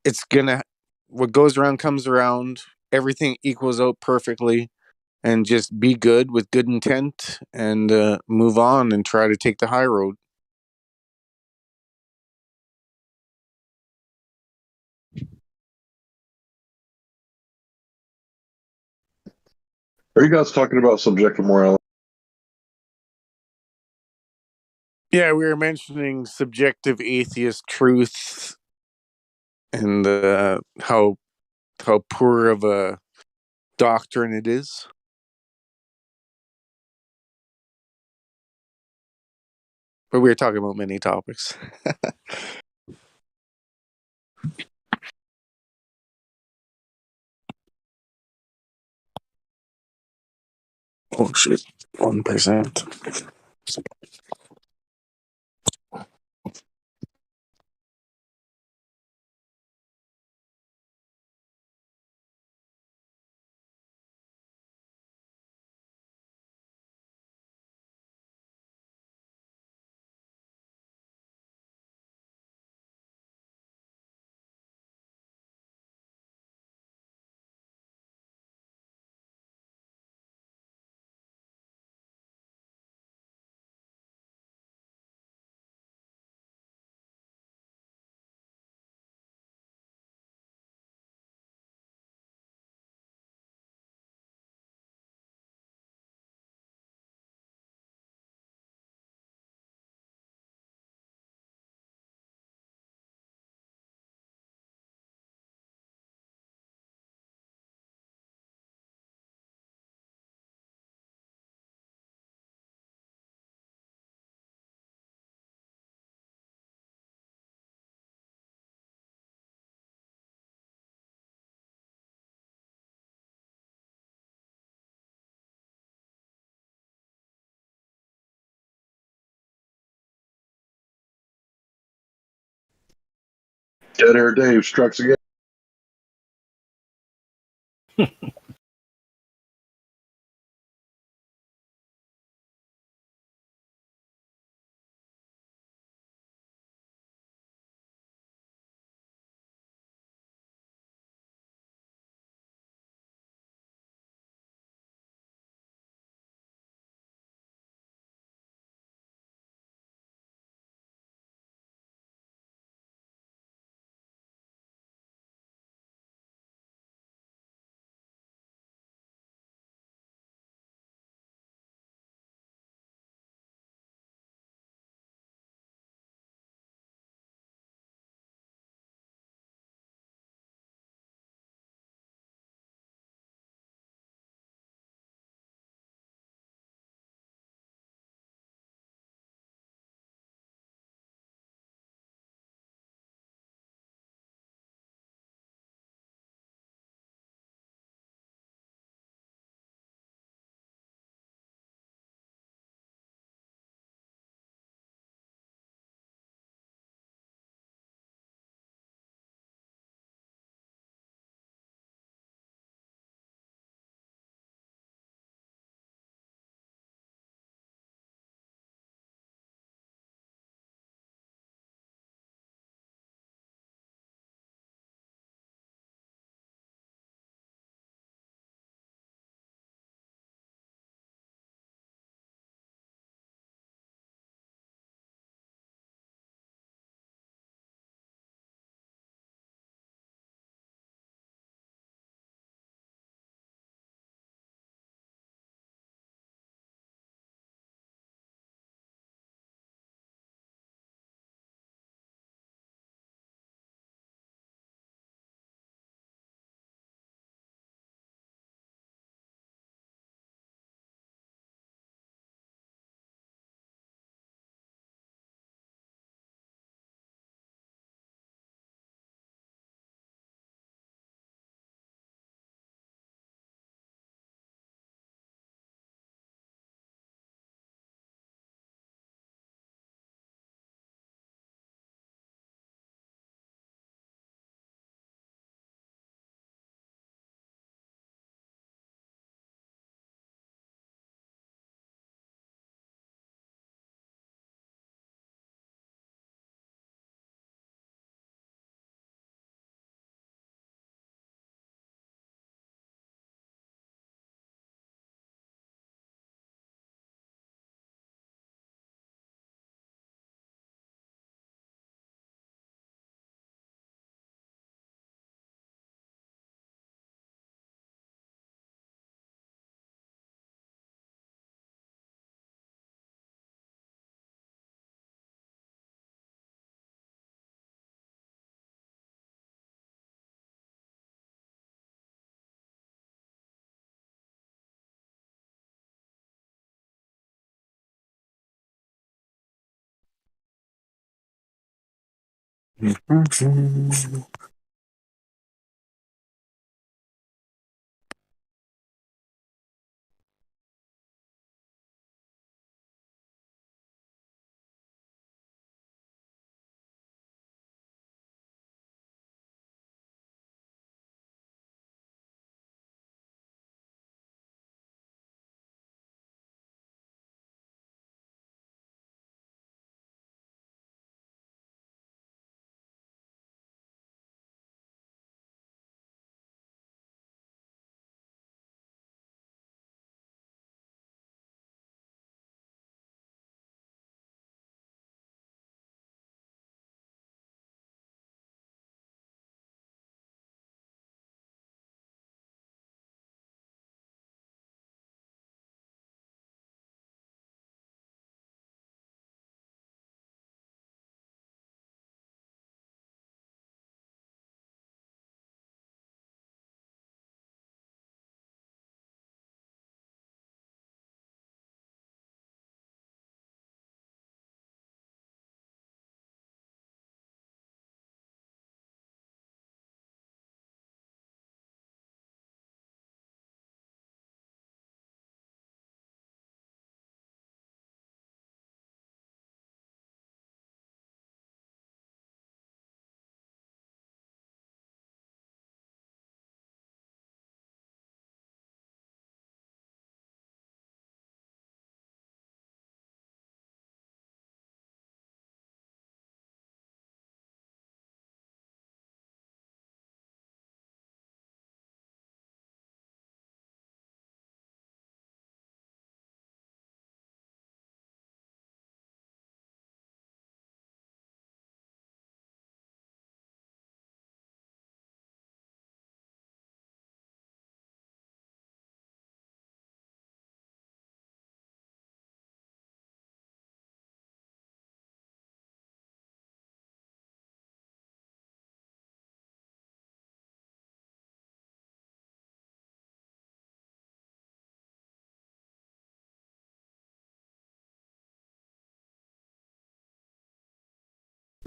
it's gonna, what goes around comes around. Everything equals out perfectly, and just be good with good intent and move on and try to take the high road.
Are you guys talking about subjective morality?
Yeah, we were mentioning subjective atheist truth and how poor of a doctrine it is. But we were talking about many topics. Oh shit, 1%.
Dead Air Dave strikes again.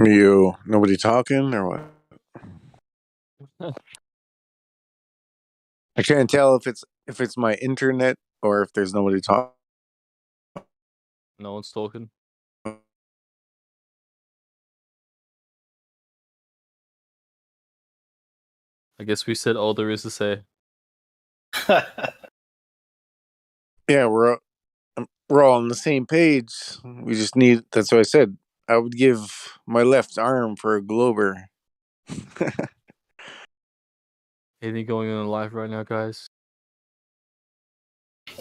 You nobody talking or what? I can't tell if it's my internet or if there's nobody talking.
No one's talking. I guess we said all there is to say.
Yeah, we're all on the same page. We just need. That's what I said. I would give my left arm for a Glober.
Anything going on live right now, guys?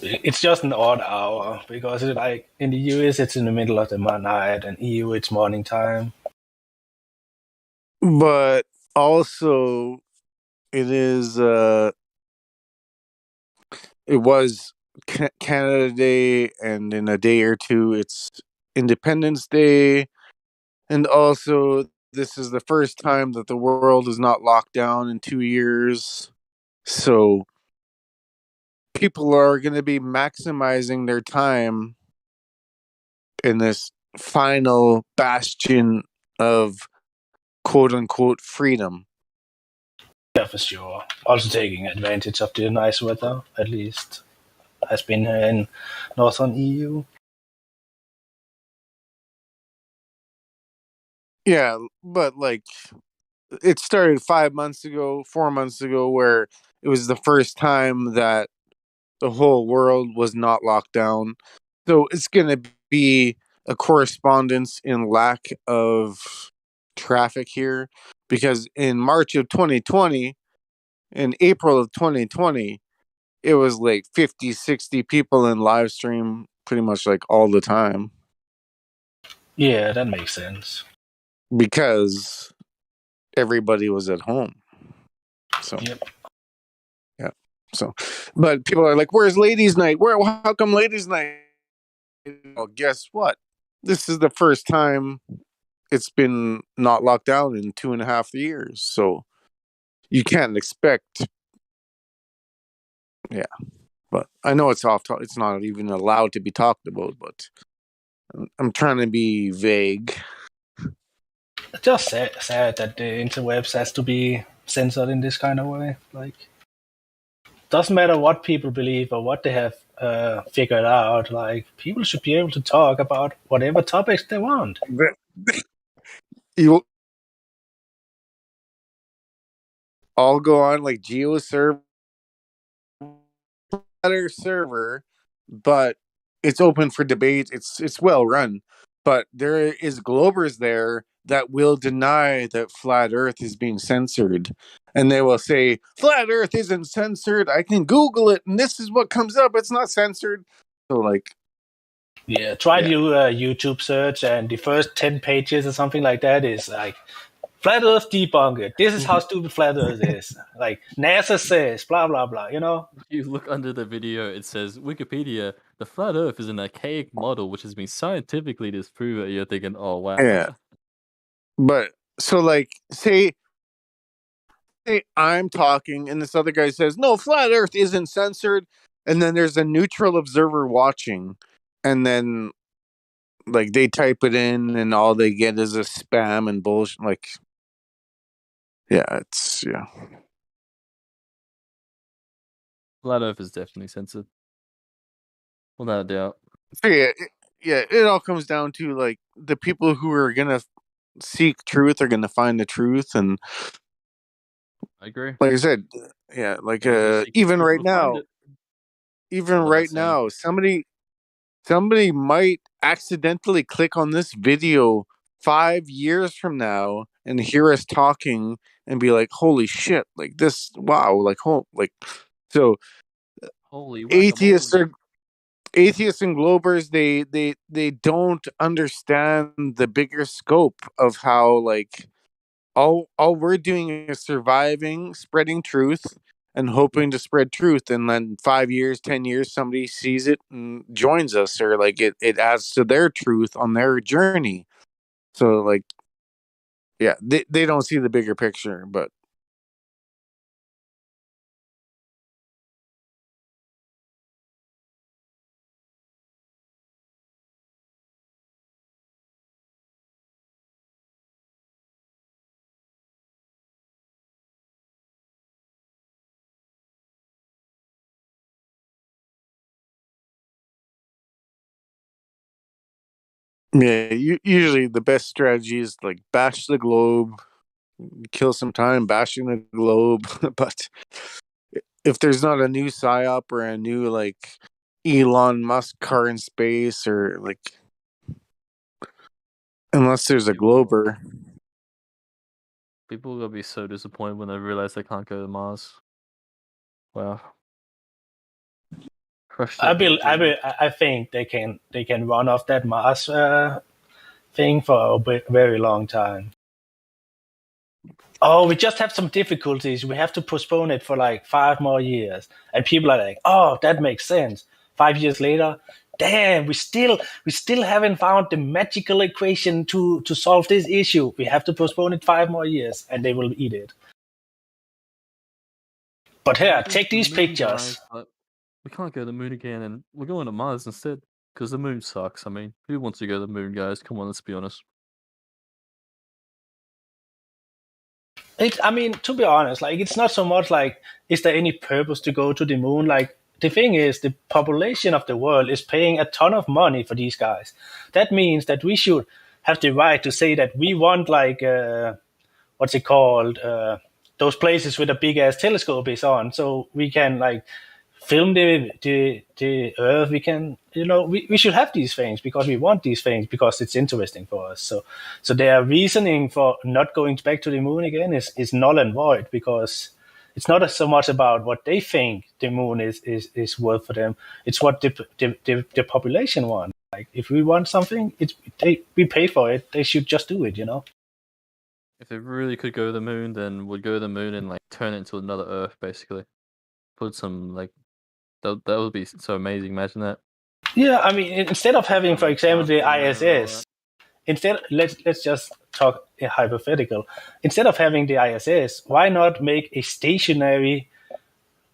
It's just an odd hour because it's like in the US it's in the middle of the night, and EU it's morning time.
But also, it is. It was Canada Day, and in a day or two, it's Independence Day, and also this is the first time that the world is not locked down in 2 years. So people are going to be maximizing their time in this final bastion of quote unquote freedom.
Yeah, for sure. Also taking advantage of the nice weather, at least has been here in northern EU.
Yeah, but like it started 5 months ago, 4 months ago, where it was the first time that the whole world was not locked down. So it's going to be a correspondence in lack of traffic here because in March of 2020, in April of 2020, it was like 50, 60 people in live stream pretty much like all the time
Yeah, that makes sense.
because everybody was at home. So,
Yep.
yeah. So, but people are like, where's ladies' night? How come ladies' night? Well, guess what? This is the first time it's been not locked down in 2.5 years. So you can't expect. Yeah. But I know it's off. It's not even allowed to be talked about, but I'm trying to be vague.
just sad that the interwebs has to be censored in this kind of way. Like, doesn't matter what people believe or what they have figured out. Like, people should be able to talk about whatever topics they want.
You all go on like GeoServer server, but it's open for debate. It's well run, but there is Globers there that will deny that flat Earth is being censored, and they will say flat Earth isn't censored. I can Google it, and this is what comes up. It's not censored. So like,
Yeah, try to do a YouTube search, and the first 10 pages or something like that is like, Flat Earth debunked. This is how stupid Flat Earth is. Like, NASA says, blah, blah, blah, you know?
You look under the video, it says, Wikipedia, the flat earth is an archaic model which has been scientifically disproven. You're thinking, oh, wow.
yeah. But so like, say I'm talking and this other guy says, no, flat Earth isn't censored. And then there's a neutral observer watching. And then like they type it in and all they get is a spam and bullshit. Like, yeah.
Flat earth is definitely censored. Without a doubt.
So it all comes down to like the people who are going to seek truth are going to find the truth. And
I agree.
like I said, yeah, like even right now, somebody might accidentally click on this video 5 years from now and hear us talking and be like, holy shit, like this, wow, like so
Holy
atheists and Globers, they don't understand the bigger scope of how like all we're doing is surviving, spreading truth, and hoping to spread truth. And then 5 years, 10 years, somebody sees it and joins us, or like it adds to their truth on their journey. So like, yeah, they don't see the bigger picture, but yeah, usually the best strategy is like bash the globe, kill some time bashing the globe. But if there's not a new psyop or a new like Elon Musk car in space, or like, unless there's a Glober.
People are gonna be so disappointed when they realize they can't go to Mars. Wow.
I think they can run off that Mars thing for a very long time. Oh, we just have some difficulties. We have to postpone it for like 5 more years. And people are like, oh, that makes sense. 5 years later, damn, we still haven't found the magical equation to solve this issue. We have to postpone it 5 more years, and they will eat it. But here, take these pictures.
Guys, we can't go to the moon again, and we're going to Mars instead. Because the moon sucks. I mean, who wants to go to the moon, guys? Come on, let's be honest.
I mean, to be honest, like, it's not so much like, is there any purpose to go to the moon? Like, the thing is, the population of the world is paying a ton of money for these guys. That means that we should have the right to say that we want, like, what's it called? Those places with a big ass telescope is on, so we can like film the Earth. We can, we should have these things because we want these things because it's interesting for us. So their reasoning for not going back to the moon again is null and void, because it's not so much about what they think the moon is worth for them. It's what the population wants. Like, if we want something, we pay for it. They should just do it,
If they really could go to the moon, then we'd go to the moon and like turn it into another Earth, basically. Put some like that would be so amazing. Imagine that.
Yeah, I mean, instead of having, for example, the ISS, let's just talk hypothetical. Instead of having the ISS, why not make a stationary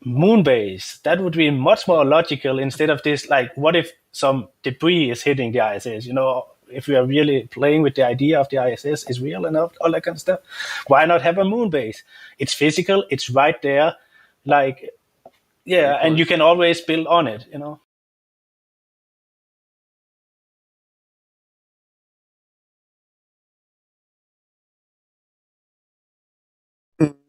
moon base? That would be much more logical instead of this. Like, what if some debris is hitting the ISS? if we are really playing with the idea of the ISS is real and all that kind of stuff, why not have a moon base? It's physical, it's right there, like, yeah, and you can always build on it, you know.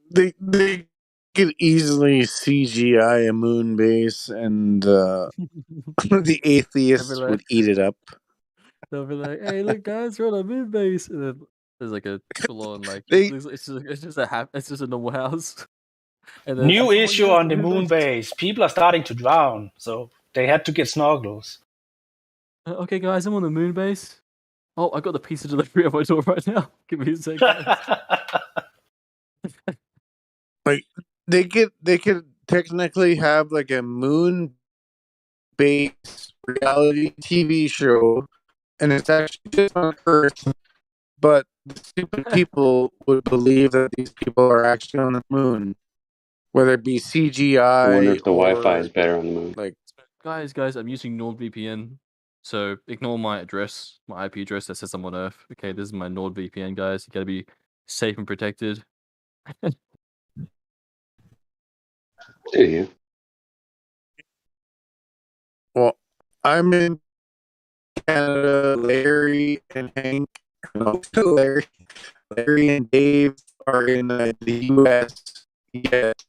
They could easily CGI a moon base, and the atheists would eat it up.
They'll be like, "Hey, look, guys, we're on a moon base," and then there's like a full-on like it's just a normal house. And then
New issue
yes,
on the moon base. People are starting to drown, so they had to get snorkels.
Okay, guys, I'm on the moon base. Oh, I got the pizza delivery at my door right now. Give me a sec, guys.
Like they could technically have like a moon based reality TV show, and it's actually just on Earth, but the stupid people would believe that these people are actually on the moon, whether it be CGI.
I wonder if the
or,
Wi-Fi is better on the moon.
Like,
guys, I'm using NordVPN, so ignore my address, my IP address that says I'm on Earth. Okay, this is my NordVPN, guys. You gotta be safe and protected.
Do you?
well, I'm in Canada. Larry and Hank, no, Larry and Dave are in the US. Yet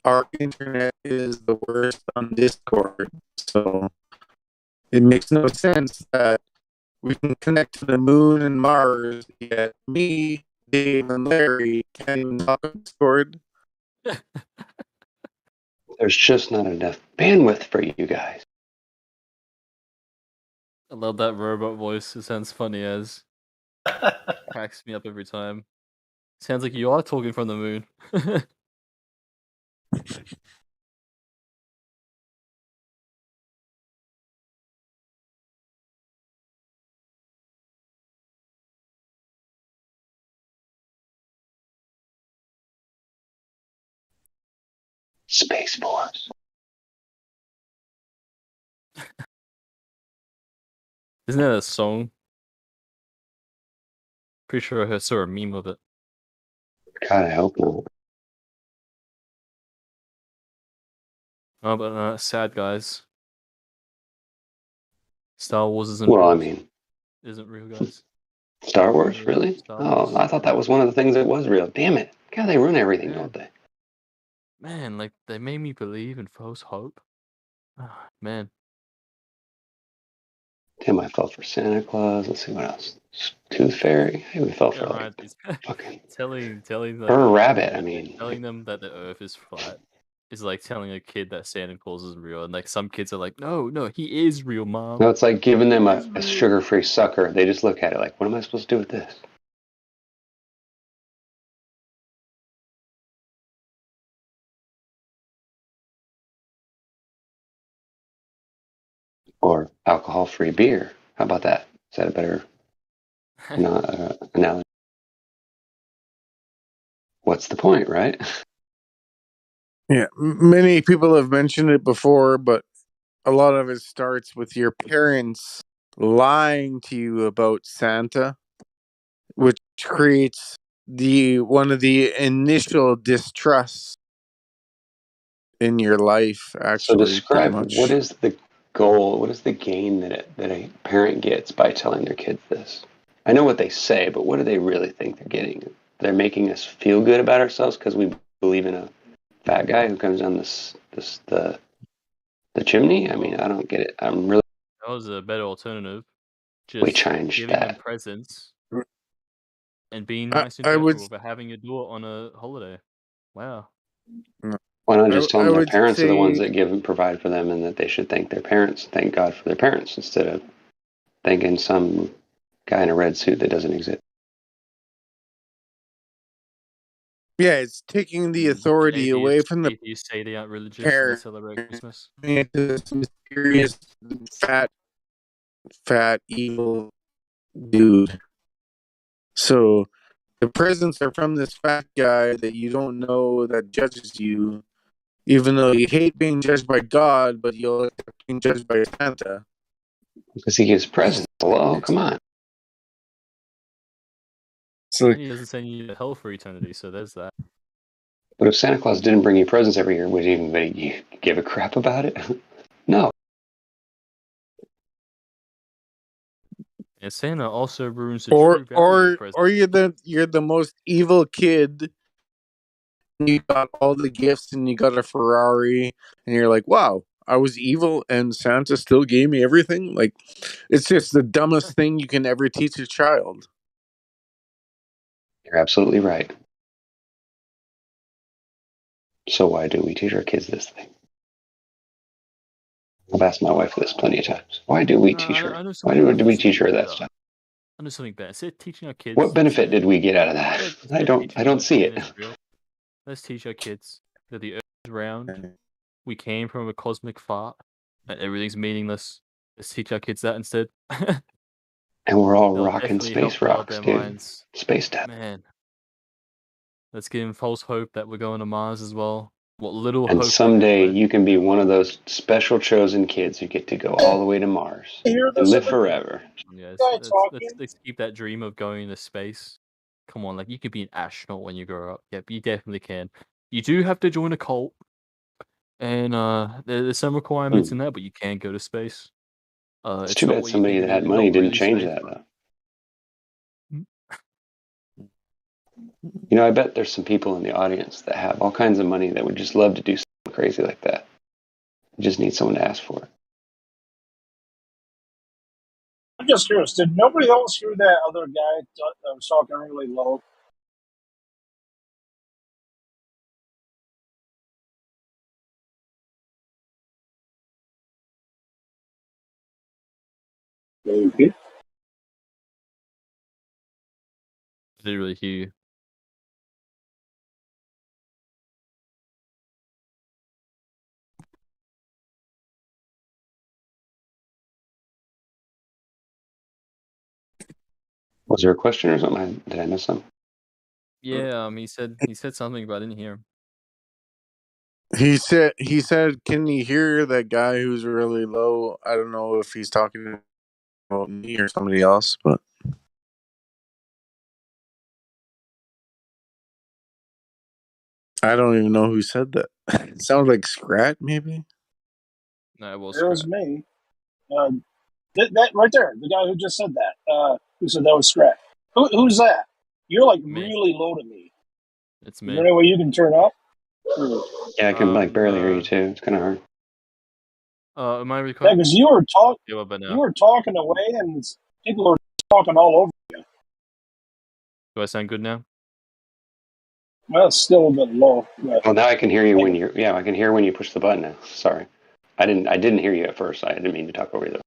our internet is the worst on Discord, so it makes no sense that we can connect to the moon and Mars, yet me, Dave, and Larry can't even talk on Discord.
There's just not enough bandwidth for you guys.
I love that robot voice. It sounds funny as. Cracks me up every time. Sounds like you are talking from the moon.
Space Force.
Isn't that a song? Pretty sure I saw a meme of it.
God, I hope not.
Oh, but sad guys. Star Wars isn't
Well,
real.
I mean,
Isn't real, guys.
Star Wars, really?
Star Wars.
Oh, I thought that was one of the things that was real. Damn it! God, they ruin everything, don't they?
Man, like they made me believe in false hope. Oh, man.
Damn, I fell for Santa Claus. Let's see what else. Tooth Fairy. Hey, we fell for like fucking
telling like,
Burr Rabbit. I mean,
telling them that the Earth is flat is like telling a kid that Santa Claus isn't real, and like some kids are like, no, he is real, Mom.
no, it's like giving them a sugar-free sucker. They just look at it like, what am I supposed to do with this? Or alcohol-free beer. How about that? Is that a better analogy? What's the point, right?
Yeah, many people have mentioned it before, but a lot of it starts with your parents lying to you about Santa, which creates one of the initial distrusts in your life. Actually,
so describe
pretty much.
What is the goal? What is the gain that a parent gets by telling their kids this? I know what they say, but what do they really think they're getting? They're making us feel good about ourselves because we believe in a fat guy who comes down the chimney. I mean, I don't get it. I'm really.
That was a better alternative. Just
we changed
giving
that.
them presents and being nice and gentle about having you do it on a holiday. Wow.
Why not just tell them their parents are the ones that give and provide for them, and that they should thank their parents, thank God for their parents, instead of thanking some guy in a red suit that doesn't exist.
Yeah, it's taking the authority away from the.
You say they aren't religious and they celebrate Christmas.
Into this mysterious, fat, evil dude. So the presents are from this fat guy that you don't know, that judges you, even though you hate being judged by God, but you'll accept being judged by Santa.
Because he gives presents. Hello, come on.
So
And he doesn't send you to hell for eternity, so there's that.
But if Santa Claus didn't bring you presents every year, would you give a crap about it? No.
And Santa also ruins the true value of presents.
or you're the most evil kid. You got all the gifts and you got a Ferrari, and you're like, wow, I was evil and Santa still gave me everything. Like, it's just the dumbest thing you can ever teach a child.
You're absolutely right. So why do we teach our kids this thing? I've asked my wife this plenty of times. Why do we teach her?
I know
Why
something.
do we teach her that
better.
stuff?
I know something better. Instead of teaching our kids.
What benefit did we get out of that?
Instead
I don't see it.
Real, let's teach our kids that the Earth is round. We came from a cosmic fart. And everything's meaningless. Let's teach our kids that instead.
And we're all
They'll
rocking
definitely
space
help
rocks,
their
dude.
minds.
Space stuff.
Man. Let's give them false hope that we're going to Mars as well. What little
And
hope.
someday you can be one of those special chosen kids who get to go all the way to Mars and live forever.
Yes, let's keep that dream of going to space. Come on, like you could be an astronaut when you grow up. Yep, you definitely can. You do have to join a cult, and there's some requirements in that, but you can go to space.
It's
It's
too
not
bad
what you
somebody
think
that
it
had
is.
money
Not
didn't
really
change
safe,
that,
but-
though. You know, I bet there's some people in the audience that have all kinds of money that would just love to do something crazy like that. You just need someone to ask for it.
I'm just curious. Did nobody else hear that other guy that was talking really low? Maybe.
Didn't really hear you.
Was there a question or something? Did I miss something?
Yeah, he said something, but I didn't hear him.
He said, can you hear that guy who's really low? I don't know if he's talking about me or somebody else, but I don't even know who said that. It sounds like Scrat, maybe?
No, it was
It was
Scrat.
me. That right there, the guy who just said that, who said that was Scrat. Who's that? You're like
Me.
really low to me.
It's
Is
me.
there any way you can turn up?
Yeah, I can like barely hear you too. It's kind of hard.
Am I
Yeah,
recording?
because you were
Yeah,
you were talking away, and people were talking all over you.
Do I sound good now?
Well, it's still a bit low. But
Well, now I can hear you when you're. Yeah, I can hear when you push the button now. Sorry, I didn't hear you at first. I didn't mean to talk over you though.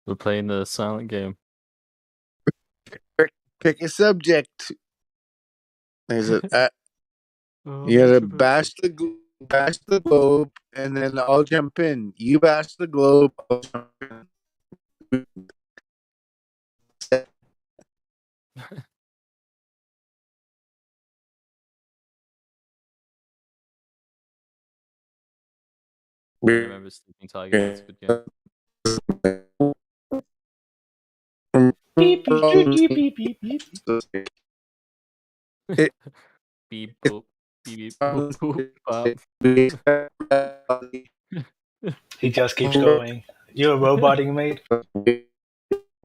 We're playing the silent game.
Pick a subject. Is it?
Oh,
You gotta
introvert.
bash the globe, and then I'll jump in. You bash the globe, I'll jump in.
I remember Sleeping Tiger. That's a good game.
Beep, beep, beep, beep, beep, beep.
Beep boop. Beep boop boop bop.
He just keeps going. You're roboting, mate.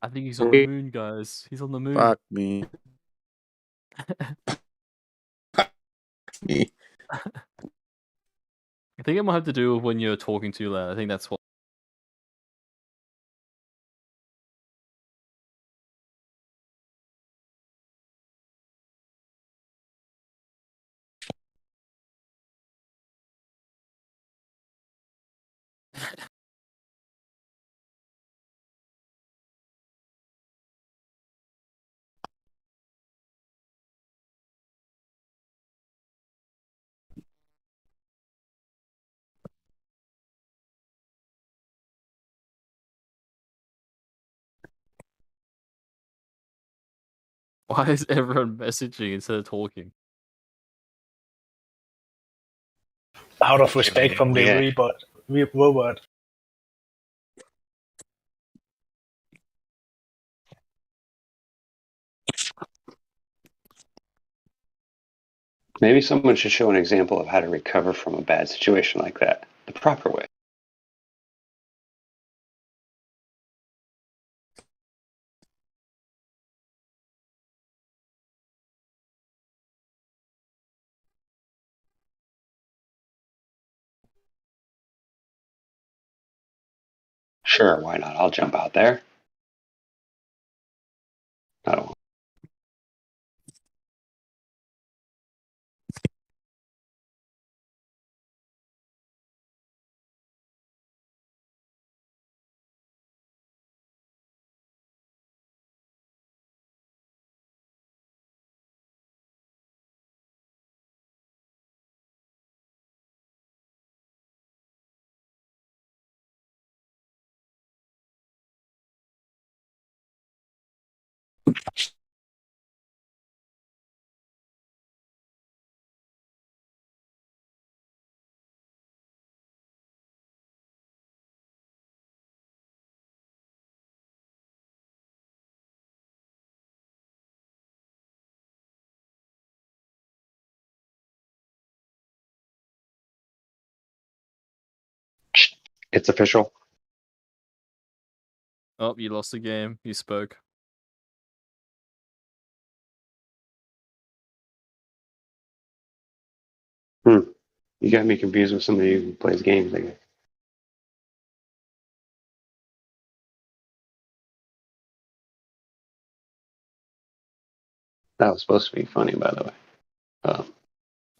I think he's on the moon, guys. He's on the moon.
Fuck me.
I think it might have to do with when you're talking too loud. I think that's what. Why is everyone messaging instead of talking?
Out of respect from the
Yeah.
robot.
Maybe someone should show an example of how to recover from a bad situation like that the proper way. Sure, why not? I'll jump out there. I don't. It's official.
Oh, you lost the game. You spoke.
You got me confused with somebody who plays games, I guess. That was supposed to be funny, by the way.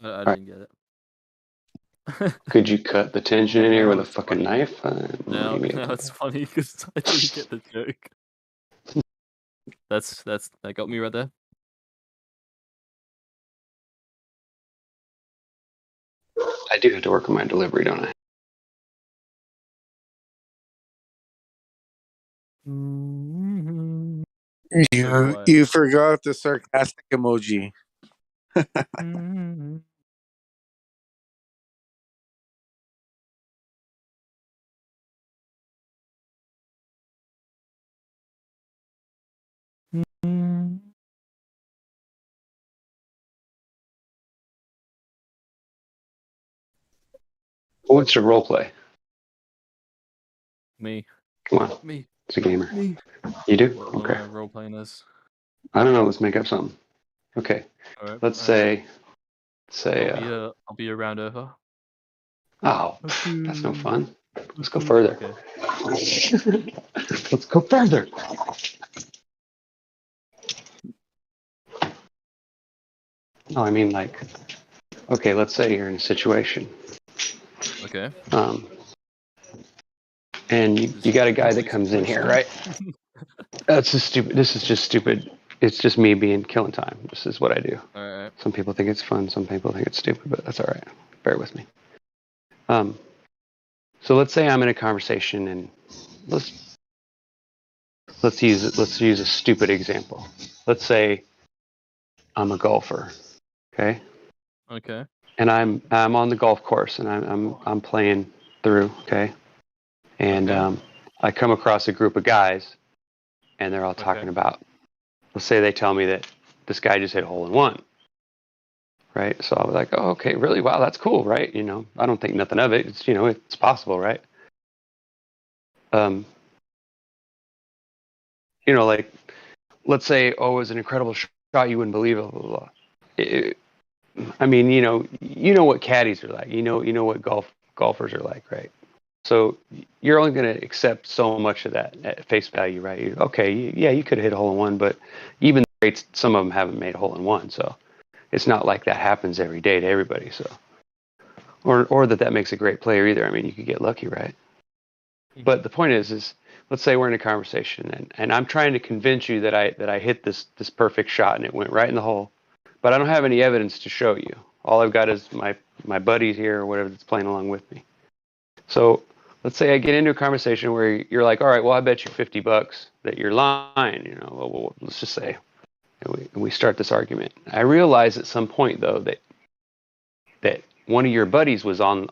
I didn't get it.
Could you cut the tension in here with a
it's
fucking
funny.
knife?
Now it's funny because I didn't get the joke. That got me right there.
I do have to work on my delivery, don't I?
You forgot the sarcastic emoji.
Who wants to role play?
Me.
Come on.
Me.
It's a gamer.
Me.
You do?
What
Okay.
am I role playing as?
I don't know. Let's make up something. Okay.
All right.
Let's say.
I'll be a round over.
Oh, that's no fun. Let's go
Okay.
further. Let's go further. No, I mean like. Okay, let's say you're in a situation.
Okay.
And you got a guy that comes in here, right? That's just stupid. This is just stupid. It's just me killing time. This is what I do.
All right.
Some people think it's fun. Some people think it's stupid, but that's all right. Bear with me. So let's say I'm in a conversation, and let's use a stupid example. Let's say I'm a golfer, okay?
Okay.
And I'm on the golf course, and I'm playing through, okay? And
Okay.
I come across a group of guys, and they're all talking
Okay.
about. Let's say they tell me that this guy just hit hole in one, right? So I was like, oh, okay, really? Wow, that's cool, right? You know, I don't think nothing of it. It's it's possible, right? Like, let's say, oh, it was an incredible shot, you wouldn't believe it, blah, blah, blah. I mean, you know what caddies are like. You know what golfers are like, right? So you're only going to accept so much of that at face value, right? Okay, yeah, you could have hit a hole in one, but even the greats, some of them haven't made a hole in one, so it's not like that happens every day to everybody. So, or that makes a great player either. I mean, you could get lucky, right? But the point is let's say we're in a conversation and I'm trying to convince you that I hit this perfect shot and it went right in the hole, but I don't have any evidence to show you. All I've got is my buddies here or whatever that's playing along with me. So let's say I get into a conversation where you're like, all right, well, I bet you $50 that you're lying. Well, let's just say we start this argument. I realize at some point though that one of your buddies was on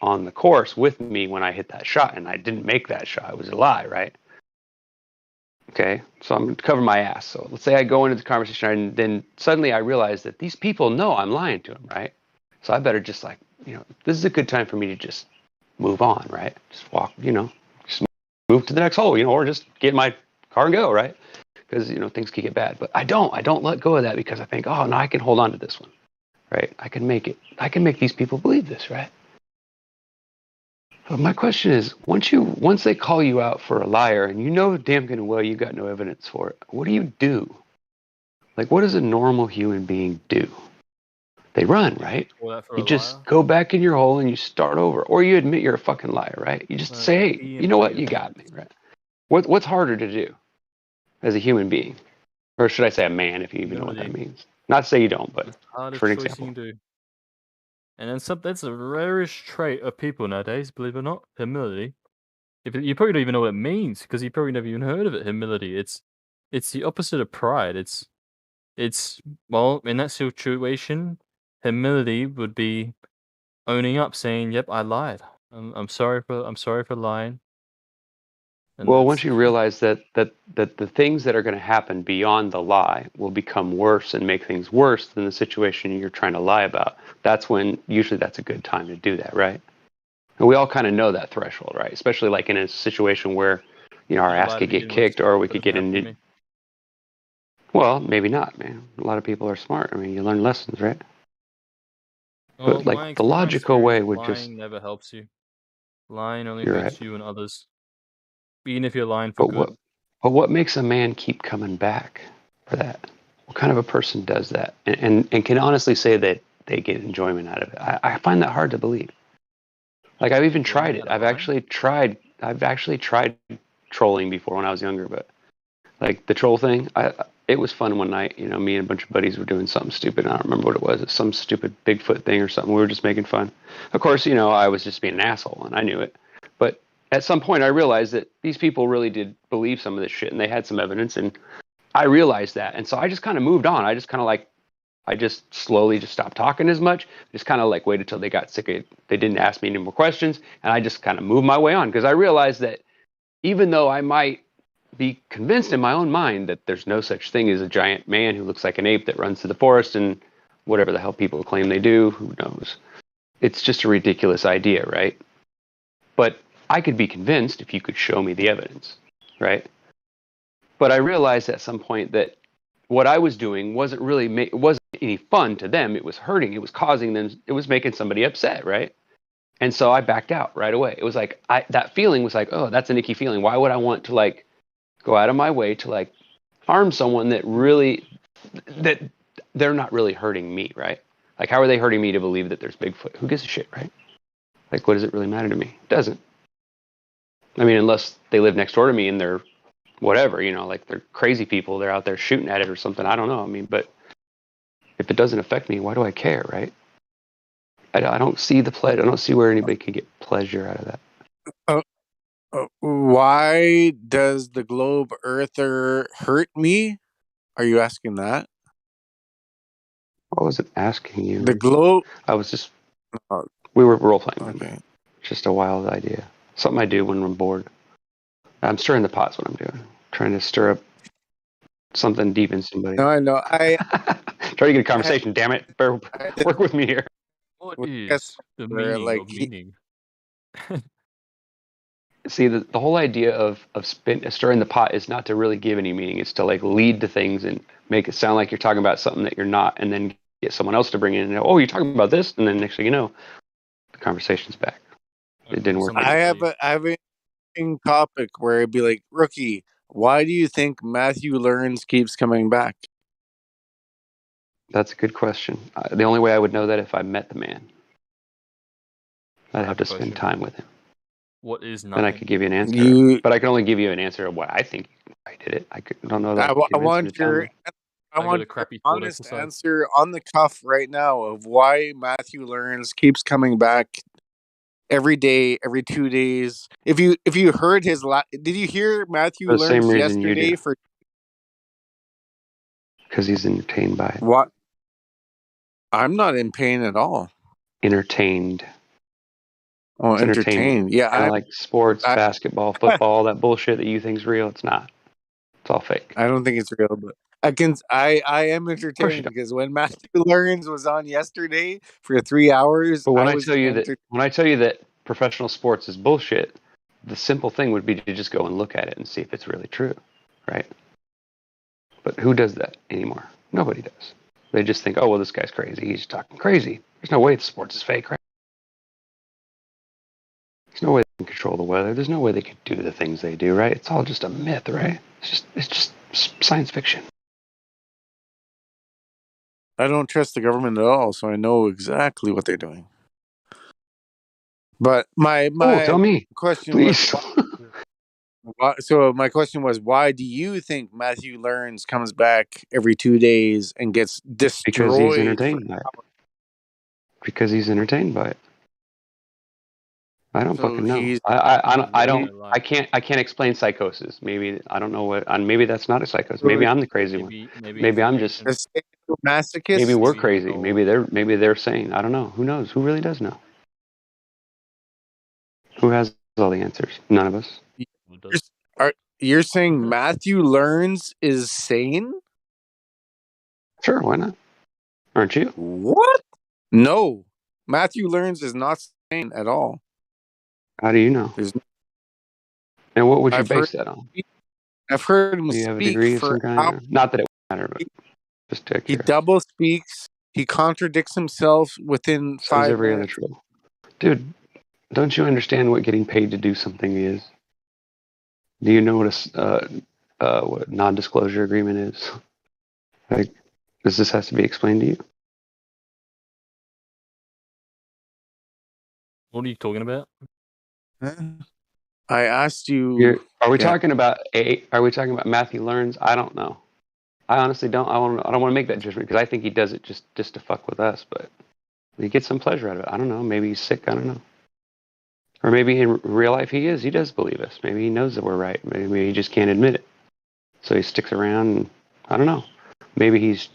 the course with me when I hit that shot, and I didn't make that shot. It was a lie, right? Okay, so I'm going to cover my ass. So let's say I go into the conversation, and then suddenly I realize that these people know I'm lying to them, right? So I better just this is a good time for me to just move on, right? Just walk, just move to the next hole, or just get in my car and go, right? Because, things can get bad. But I don't let go of that because I think, oh, no, I can hold on to this one, right? I can make these people believe this, right? But my question is, once they call you out for a liar and you know damn good and well you got no evidence for it, what do you do? Like, what does a normal human being do? They run, right? You just go back in your hole and you start over, or you admit you're a fucking liar, right? You just say, hey, you know what, you got me, right? What's harder to do as a human being, or should I say a man, if you even know what that means? Not to say you don't, but for an example.
And then that's a rarest trait of people nowadays, believe it or not, humility. You probably don't even know what it means because you probably never even heard of it. Humility. It's the opposite of pride. Well, in that situation, humility would be owning up, saying, "Yep, I lied. I'm sorry for lying." And
Well, once you realize that the things that are going to happen beyond the lie will become worse and make things worse than the situation you're trying to lie about, that's when usually that's a good time to do that, right? And we all kind of know that threshold, right? Especially like in a situation where, our ass could get kicked or we could get into. Well, maybe not, man. A lot of people are smart. I mean, you learn lessons, right?
Well,
But like the logical way would just.
Lying never helps you. Lying only
You're
hurts
right.
you and others. Even if you're lying for good.
But what makes a man keep coming back for that? What kind of a person does that and can honestly say that they get enjoyment out of it? I find that hard to believe. Like I've even tried it. I've actually tried trolling before when I was younger, but like the troll thing, it was fun one night. Me and a bunch of buddies were doing something stupid. I don't remember what it was. It's some stupid Bigfoot thing or something. We were just making fun. Of course, I was just being an asshole and I knew it. But at some point I realized that these people really did believe some of this shit and they had some evidence, and I realized that. And so I just kind of moved on. I just slowly just stopped talking as much, just kind of like waited till they got sick of it. They didn't ask me any more questions, and I just kind of moved my way on because I realized that even though I might be convinced in my own mind that there's no such thing as a giant man who looks like an ape that runs through the forest and whatever the hell people claim they do, who knows? It's just a ridiculous idea, right? But I could be convinced if you could show me the evidence, right? But I realized at some point that what I was doing wasn't any fun to them. It was hurting. It was causing them. It was making somebody upset, right? And so I backed out right away. It was like that feeling was like, oh, that's an icky feeling. Why would I want to like go out of my way to like harm someone that they're not really hurting me, right? Like, how are they hurting me to believe that there's Bigfoot? Who gives a shit, right? Like, what does it really matter to me? It doesn't. I mean, unless they live next door to me and they're whatever, like they're crazy people. They're out there shooting at it or something. I don't know. I mean, but if it doesn't affect me, why do I care, right? I don't see the I don't see where anybody can get pleasure out of that.
Why does the globe earther hurt me? Are you asking that?
I wasn't asking you.
The globe.
I was just. We were role playing.
Okay.
Just a wild idea. Something I do when I'm bored. I'm stirring the pot's what I'm doing. Trying to stir up something deep in somebody.
No, I know.
Try to get a conversation. Damn it! Work with me here.
What is the meaning of meaning?
See, the whole idea of stirring the pot is not to really give any meaning. It's to like lead to things and make it sound like you're talking about something that you're not, and then get someone else to bring in. And, oh, you're talking about this, and then next thing you know, the conversation's back. It didn't work.
I have an interesting topic where it'd be like, Rookie, why do you think Matthew Learns keeps coming back?
That's a good question. The only way I would know that if I met the man. I'd have to spend time with him.
What is nothing?
Then I could give you an answer. But I can only give you an answer of what I think I did it. I don't know that
I want your honest answer on the cuff right now of why Matthew Learns keeps coming back every day, every 2 days. If you heard his did you hear Matthew
For the same
Learns
reason you
yesterday?
do. Because he's entertained by it.
What? I'm not in pain at all.
Entertained.
Oh,
It's
entertained. Yeah,
I like sports, basketball, football, all that bullshit that you think's real. It's not. It's all fake.
I don't think it's real, but I am entertained because when Matthew Learns was on yesterday for 3 hours,
but when I tell you that professional sports is bullshit, the simple thing would be to just go and look at it and see if it's really true, right? But who does that anymore? Nobody does. They just think, oh well, this guy's crazy. He's talking crazy. There's no way the sports is fake, right? There's no way they can control the weather. There's no way they could do the things they do, right? It's all just a myth, right? It's just science fiction.
I don't trust the government at all, so I know exactly what they're doing. But my
tell me,
question
please.
So my question was, why do you think Matthew Learns comes back every 2 days and gets destroyed?
Because he's entertained by it. Because he's entertained by it. I don't fucking know. I can't explain psychosis. Maybe I don't know what. Maybe that's not a psychosis. Maybe I'm the crazy one. Maybe I'm just
masochist.
Maybe we're crazy. Maybe they're sane. I don't know. Who knows? Who really does know? Who has all the answers? None of us.
You're saying Matthew Learns is sane?
Sure, why not? Aren't you?
What? No, Matthew Learns is not sane at all.
How do you know? And what would you base that on?
I've heard him
do you have a
speak
degree of
for
some kind? Not that it would matter, but just to
he double speaks. He contradicts himself within 5 minutes.
Every other troll. Dude, don't you understand what getting paid to do something is? Do you know what what non-disclosure agreement is? Like, does this have to be explained to you?
What are you talking about?
I asked you.
Are we talking about Matthew Learns? I don't know. I honestly don't. I don't want to make that judgment because I think he does it just to fuck with us. But he gets some pleasure out of it. I don't know. Maybe he's sick. I don't know. Or maybe in real life he is. He does believe us. Maybe he knows that we're right. Maybe he just can't admit it. So he sticks around. And, I don't know. Maybe he's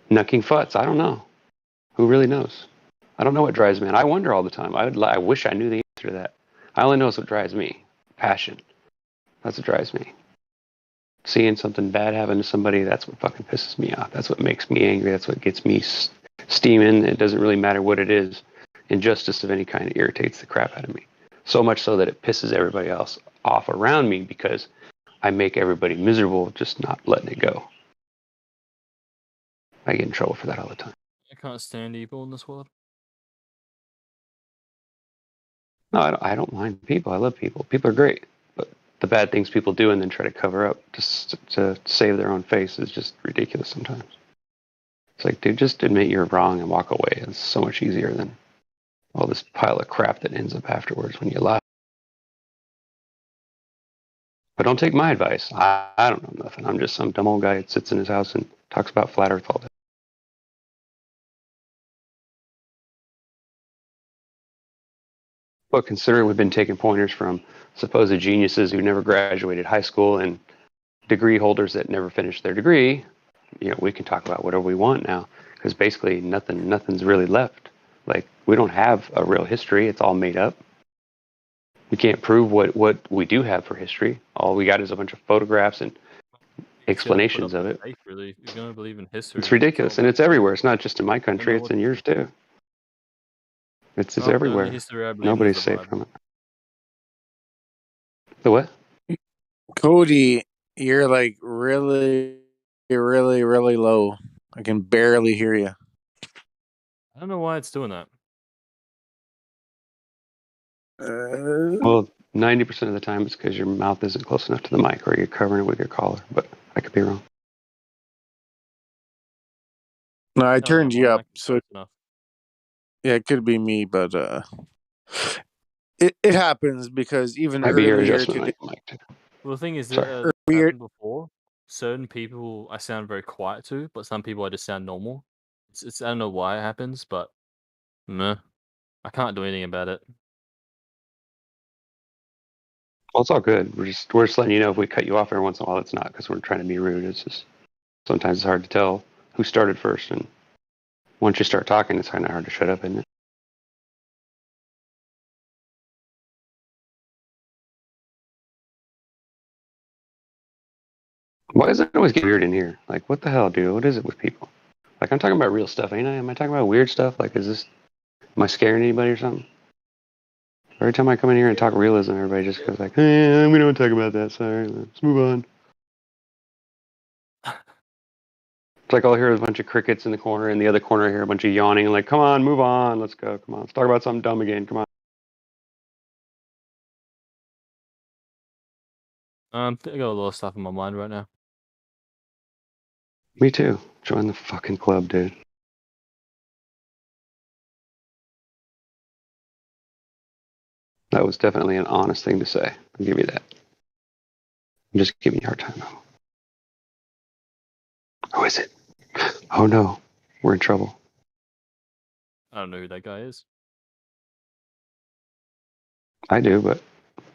knucking futs. I don't know. Who really knows? I don't know what drives me. And I wonder all the time. I wish I knew the answer to that. I only know what drives me. Passion. That's what drives me. Seeing something bad happen to somebody, that's what fucking pisses me off. That's what makes me angry. That's what gets me steaming. It doesn't really matter what it is. Injustice of any kind irritates the crap out of me. So much so that it pisses everybody else off around me because I make everybody miserable just not letting it go. I get in trouble for that all the time.
I can't stand evil in this world.
No, I don't mind people. I love people. People are great. But the bad things people do and then try to cover up just to save their own face is just ridiculous sometimes. It's like, dude, just admit you're wrong and walk away. It's so much easier than all this pile of crap that ends up afterwards when you lie. But don't take my advice. I don't know nothing. I'm just some dumb old guy that sits in his house and talks about flat earth all day. But considering we've been taking pointers from supposed geniuses who never graduated high school and degree holders that never finished their degree, we can talk about whatever we want now because basically nothing's really left. Like, we don't have a real history. It's all made up. We can't prove what we do have for history. All we got is a bunch of photographs and explanations of it.
Faith, really. If you're going to believe in history.
It's ridiculous, and it's everywhere. It's not just in my country. It's in yours too. It's everywhere. Nobody's safe from it. The what?
Cody, you're like really, really, really low. I can barely hear you.
I don't know why it's doing that.
Well, 90% of the time it's because your mouth isn't close enough to the mic, or you're covering it with your collar. But I could be wrong.
No, I
I don't know,
turned you
my
up,
mic is
so
close enough.
yeah, it could be me, but it happens because even
Might be your
earlier
adjustment on
today,
your mic too.
Well, the thing is,
Sorry.
it's
earlier
happened before. Certain people I sound very quiet to, but some people I just sound normal. It's I don't know why it happens, but meh, I can't do anything about it.
Well, it's all good. We're just letting you know if we cut you off every once in a while, it's not because we're trying to be rude. It's just sometimes it's hard to tell who started first, and once you start talking, it's kind of hard to shut up, isn't it? Why does it always get weird in here? Like, what the hell, dude? What is it with people? Like, I'm talking about real stuff, ain't I? Am I talking about weird stuff? Like, am I scaring anybody or something? Every time I come in here and talk realism, everybody just goes like, "Hey, we don't talk about that. Sorry, let's move on." It's like I'll hear a bunch of crickets in the corner, and the other corner I hear a bunch of yawning. Like, come on, move on, let's go. Come on, let's talk about something dumb again. Come on.
I got a lot of stuff in my mind right now.
Me too. Join the fucking club, dude. That was definitely an honest thing to say. I'll give you that. I'm just giving you a hard time, though. Who is it? Oh no, we're in trouble.
I don't know who that guy is.
I do, but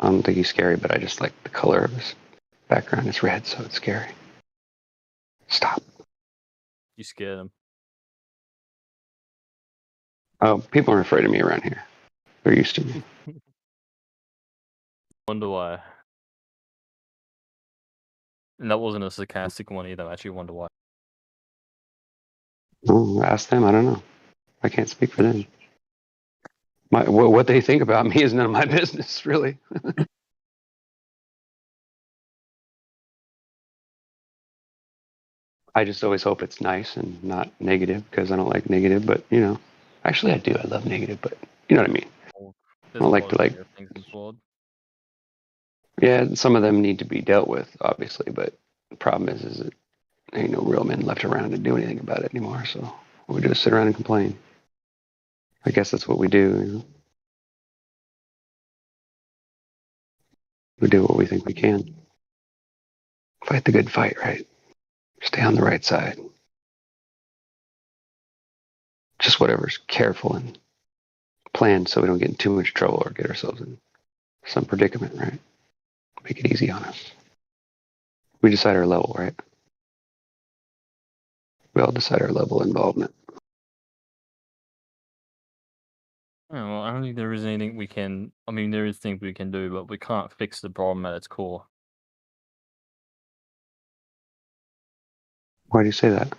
I don't think he's scary, but I just like the color of his background. It's red, so it's scary. Stop.
You scared him.
Oh, people aren't afraid of me around here. They're used to me.
Wonder why. And that wasn't a sarcastic one either. I actually wonder why.
Oh, ask them. I don't know. I can't speak for them. What they think about me is none of my business, really. I just always hope it's nice and not negative because I don't like negative. But actually, I do. I love negative, but you know what I mean. I
There's a
don't
lot
like to
of negative things in this world.
Yeah, some of them need to be dealt with, obviously. But the problem is that ain't no real men left around to do anything about it anymore. So we just sit around and complain. I guess that's what we do. We do what we think we can. Fight the good fight, right? Stay on the right side. Just whatever's careful and planned so we don't get in too much trouble or get ourselves in some predicament, right? Make it easy on us. We decide our level, right? We all decide our level of involvement.
Yeah, well, I don't think there is anything we can. I mean, there is things we can do, but we can't fix the problem at its core.
Why do you say that?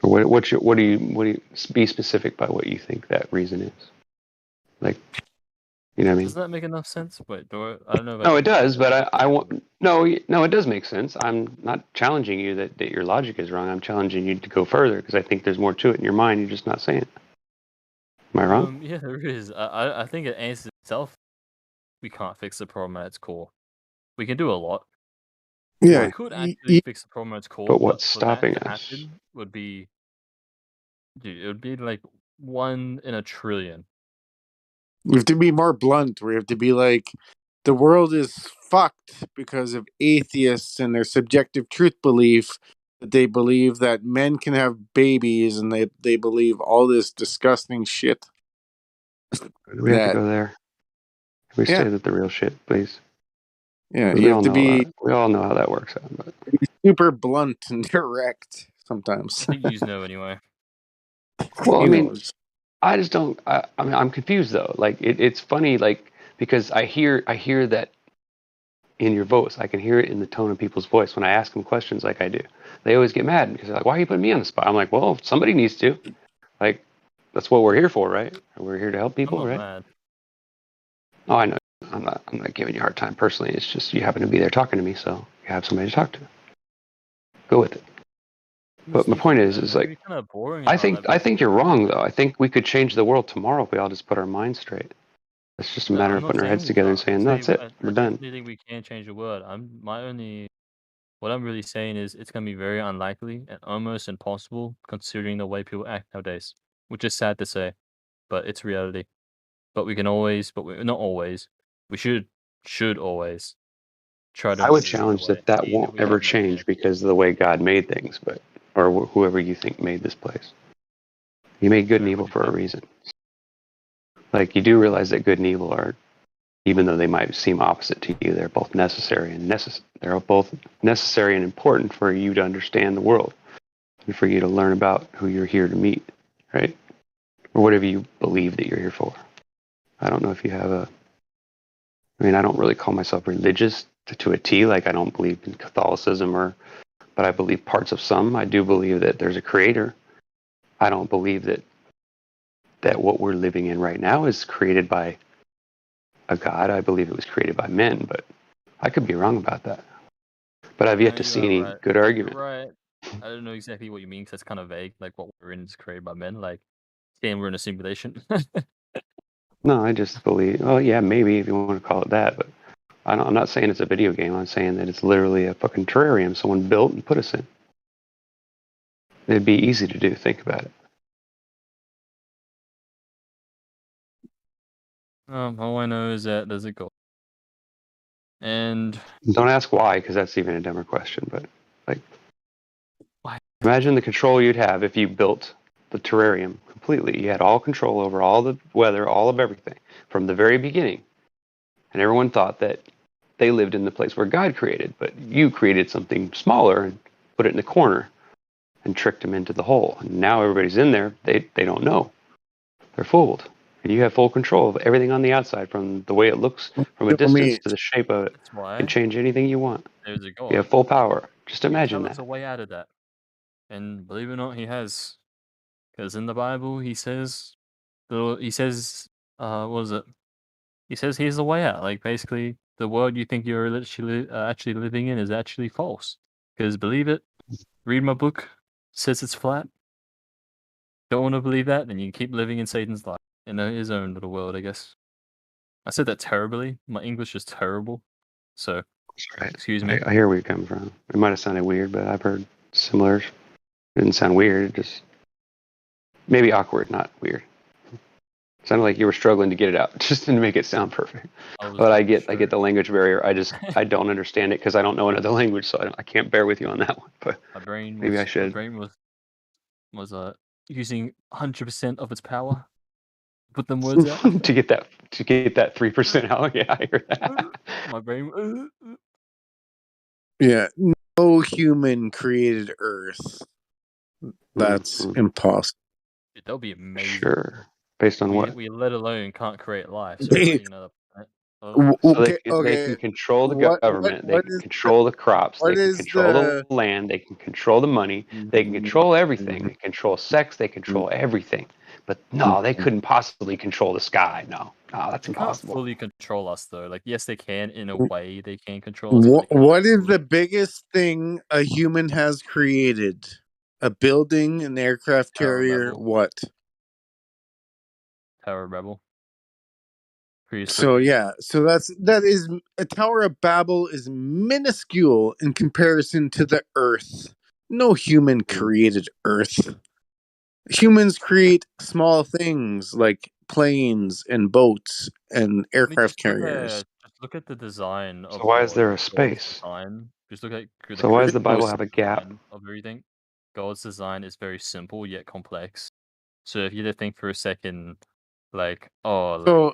Or what do you be specific by what you think that reason is? Like, you know what I mean?
Does that make enough sense? Wait, I don't know if I
No,
got
it does, but I want no, it does make sense. I'm not challenging you that your logic is wrong. I'm challenging you to go further because I think there's more to it in your mind. You're just not saying it. Am I wrong?
Yeah, there is. I think it answers itself. We can't fix the problem at its core. We can do a lot.
yeah,
We could actually fix the problem at its core,
But
but
what's
for that
stopping
to
us?
happen would be, dude, it would be like 1 in a trillion.
we have to be more blunt. We have to be like, the world is fucked because of atheists and their subjective truth belief that they believe that men can have babies and they believe all this disgusting shit.
Do we have to
That
go there? Can we
yeah,
stay with the real shit, please?
yeah,
Because
you have to be
we all know how that works out. But
super blunt and direct sometimes.
I think you know anyway.
well, I
You
mean,
know,
I just don't. I mean, I'm confused though. Like it's funny, like because I hear that in your voice. I can hear it in the tone of people's voice when I ask them questions like I do. They always get mad because they're like, "Why are you putting me on the spot?" I'm like, "Well, somebody needs to. Like, that's what we're here for, right? We're here to help
I'm
people,
not
right?"
mad.
Oh, I know. I'm not giving you a hard time personally. It's just you happen to be there talking to me, so you have somebody to talk to. Go with it. But my point is like,
kind of boring.
I think you're wrong though. I think we could change the world tomorrow if we all just put our minds straight. It's just a matter
I'm
of
not
putting our
saying
heads
we
together and
can't.
saying, no, that's it, we're
I
done.
definitely think we can change the world. What I'm really saying is it's gonna be very unlikely and almost impossible considering the way people act nowadays, which is sad to say, but it's reality. But we can always, not always. We should always try to
I would
improve the
challenge
way,
that
even if
won't
we
ever
don't make
change
change.
because of the way God made things, or whoever you think made this place. He made good and
Sorry,
evil
what'd you
for a
say?
reason. Like, you do realize that good and evil are, even though they might seem opposite to you, they're both necessary and they're both necessary and important for you to understand the world and for you to learn about who you're here to meet, right? Or whatever you believe that you're here for. I don't know if you have I don't really call myself religious to a T. Like, I don't believe in Catholicism but I believe parts of some. I do believe that there's a creator. I don't believe that what we're living in right now is created by a god. I believe it was created by men, but I could be wrong about that. But I've yet to
You
see
are
any
right.
good argument.
You're right. I don't know exactly what you mean because that's kind of vague. Like what we're in is created by men. Like saying we're in a simulation.
No, I just believe. Oh yeah, maybe if you want to call it that, but I'm not saying it's a video game. I'm saying that it's literally a fucking terrarium someone built and put us in. It'd be easy to do. Think about it.
All I know is that there's a goal. And
Don't ask why, because that's even a dumber question. But like,
why?
imagine the control you'd have if you built the terrarium completely. You had all control over all the weather, all of everything from the very beginning, and everyone thought that they lived in the place where God created, but you created something smaller and put it in the corner and tricked them into the hole. And now everybody's in there. They don't know. They're fooled. And you have full control of everything on the outside, from the way it looks from a
Show
distance
me.
to the shape of it.
That's
You can
why
change anything you want.
there's a
You
God.
have full power. Just
He can
imagine
tell us
that.
a way out of that. And believe it or not, he has. Because in the Bible, he says, what was it? He says here's the way out. Like basically, the world you think you're actually living in is actually false. Because believe it, read my book, says it's flat. Don't want to believe that, then you keep living in Satan's life in his own little world, I guess. I said that terribly. My English is terrible, so
Right.
excuse me.
I hear where you come from. It might have sounded weird, but I've heard similar. It didn't sound weird. Just maybe awkward, not weird. It sounded like you were struggling to get it out. Just didn't make it sound perfect. But I get the language barrier. I don't understand it because I don't know another language, so I can't bear with you on that one. But maybe I should.
My brain was using 100% of its power. Put them words out
to get that 3% out. Yeah, I hear that.
My brain.
Yeah, no human created Earth. That's impossible.
That'll be amazing.
Sure. Based on what?
We let alone can't create life. So creating another planet.
So they can control the government. They can control the crops. They can control the land. They can control the money. They can control everything. They control sex. They control everything. But no, they couldn't possibly control the sky. No, that's impossible.
They can't fully control us though. Like yes, they can in a way. They can control us.
What is the biggest thing a human has created? A building, an aircraft carrier, what?
Tower Rebel.
So yeah, that is a Tower of Babel is minuscule in comparison to the Earth. No human created Earth. Humans create small things like planes and boats and aircraft carriers.
Just look at the design of.
So why is there a space?
Just look at.
So why does the Bible have a gap?
Of everything, God's design is very simple yet complex. So if you to think for a second, like,
all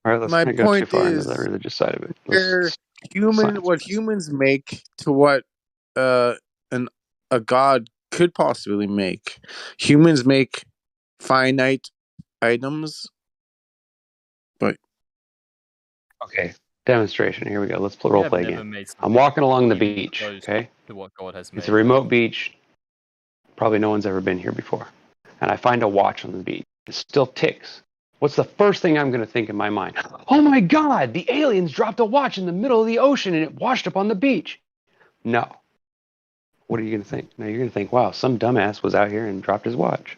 right, let's not go too far into the religious side of it.
What humans make to what a god could possibly make. Humans make finite items, but
okay. Demonstration. Here we go. Let's role play again. I'm walking along the beach. Okay.
To what God has made.
It's a remote beach. Probably no one's ever been here before. And I find a watch on the beach. It still ticks. What's the first thing I'm going to think in my mind? Oh my God, the aliens dropped a watch in the middle of the ocean and it washed up on the beach. No. what are you going to think? Now you're going to think, wow, some dumbass was out here and dropped his watch.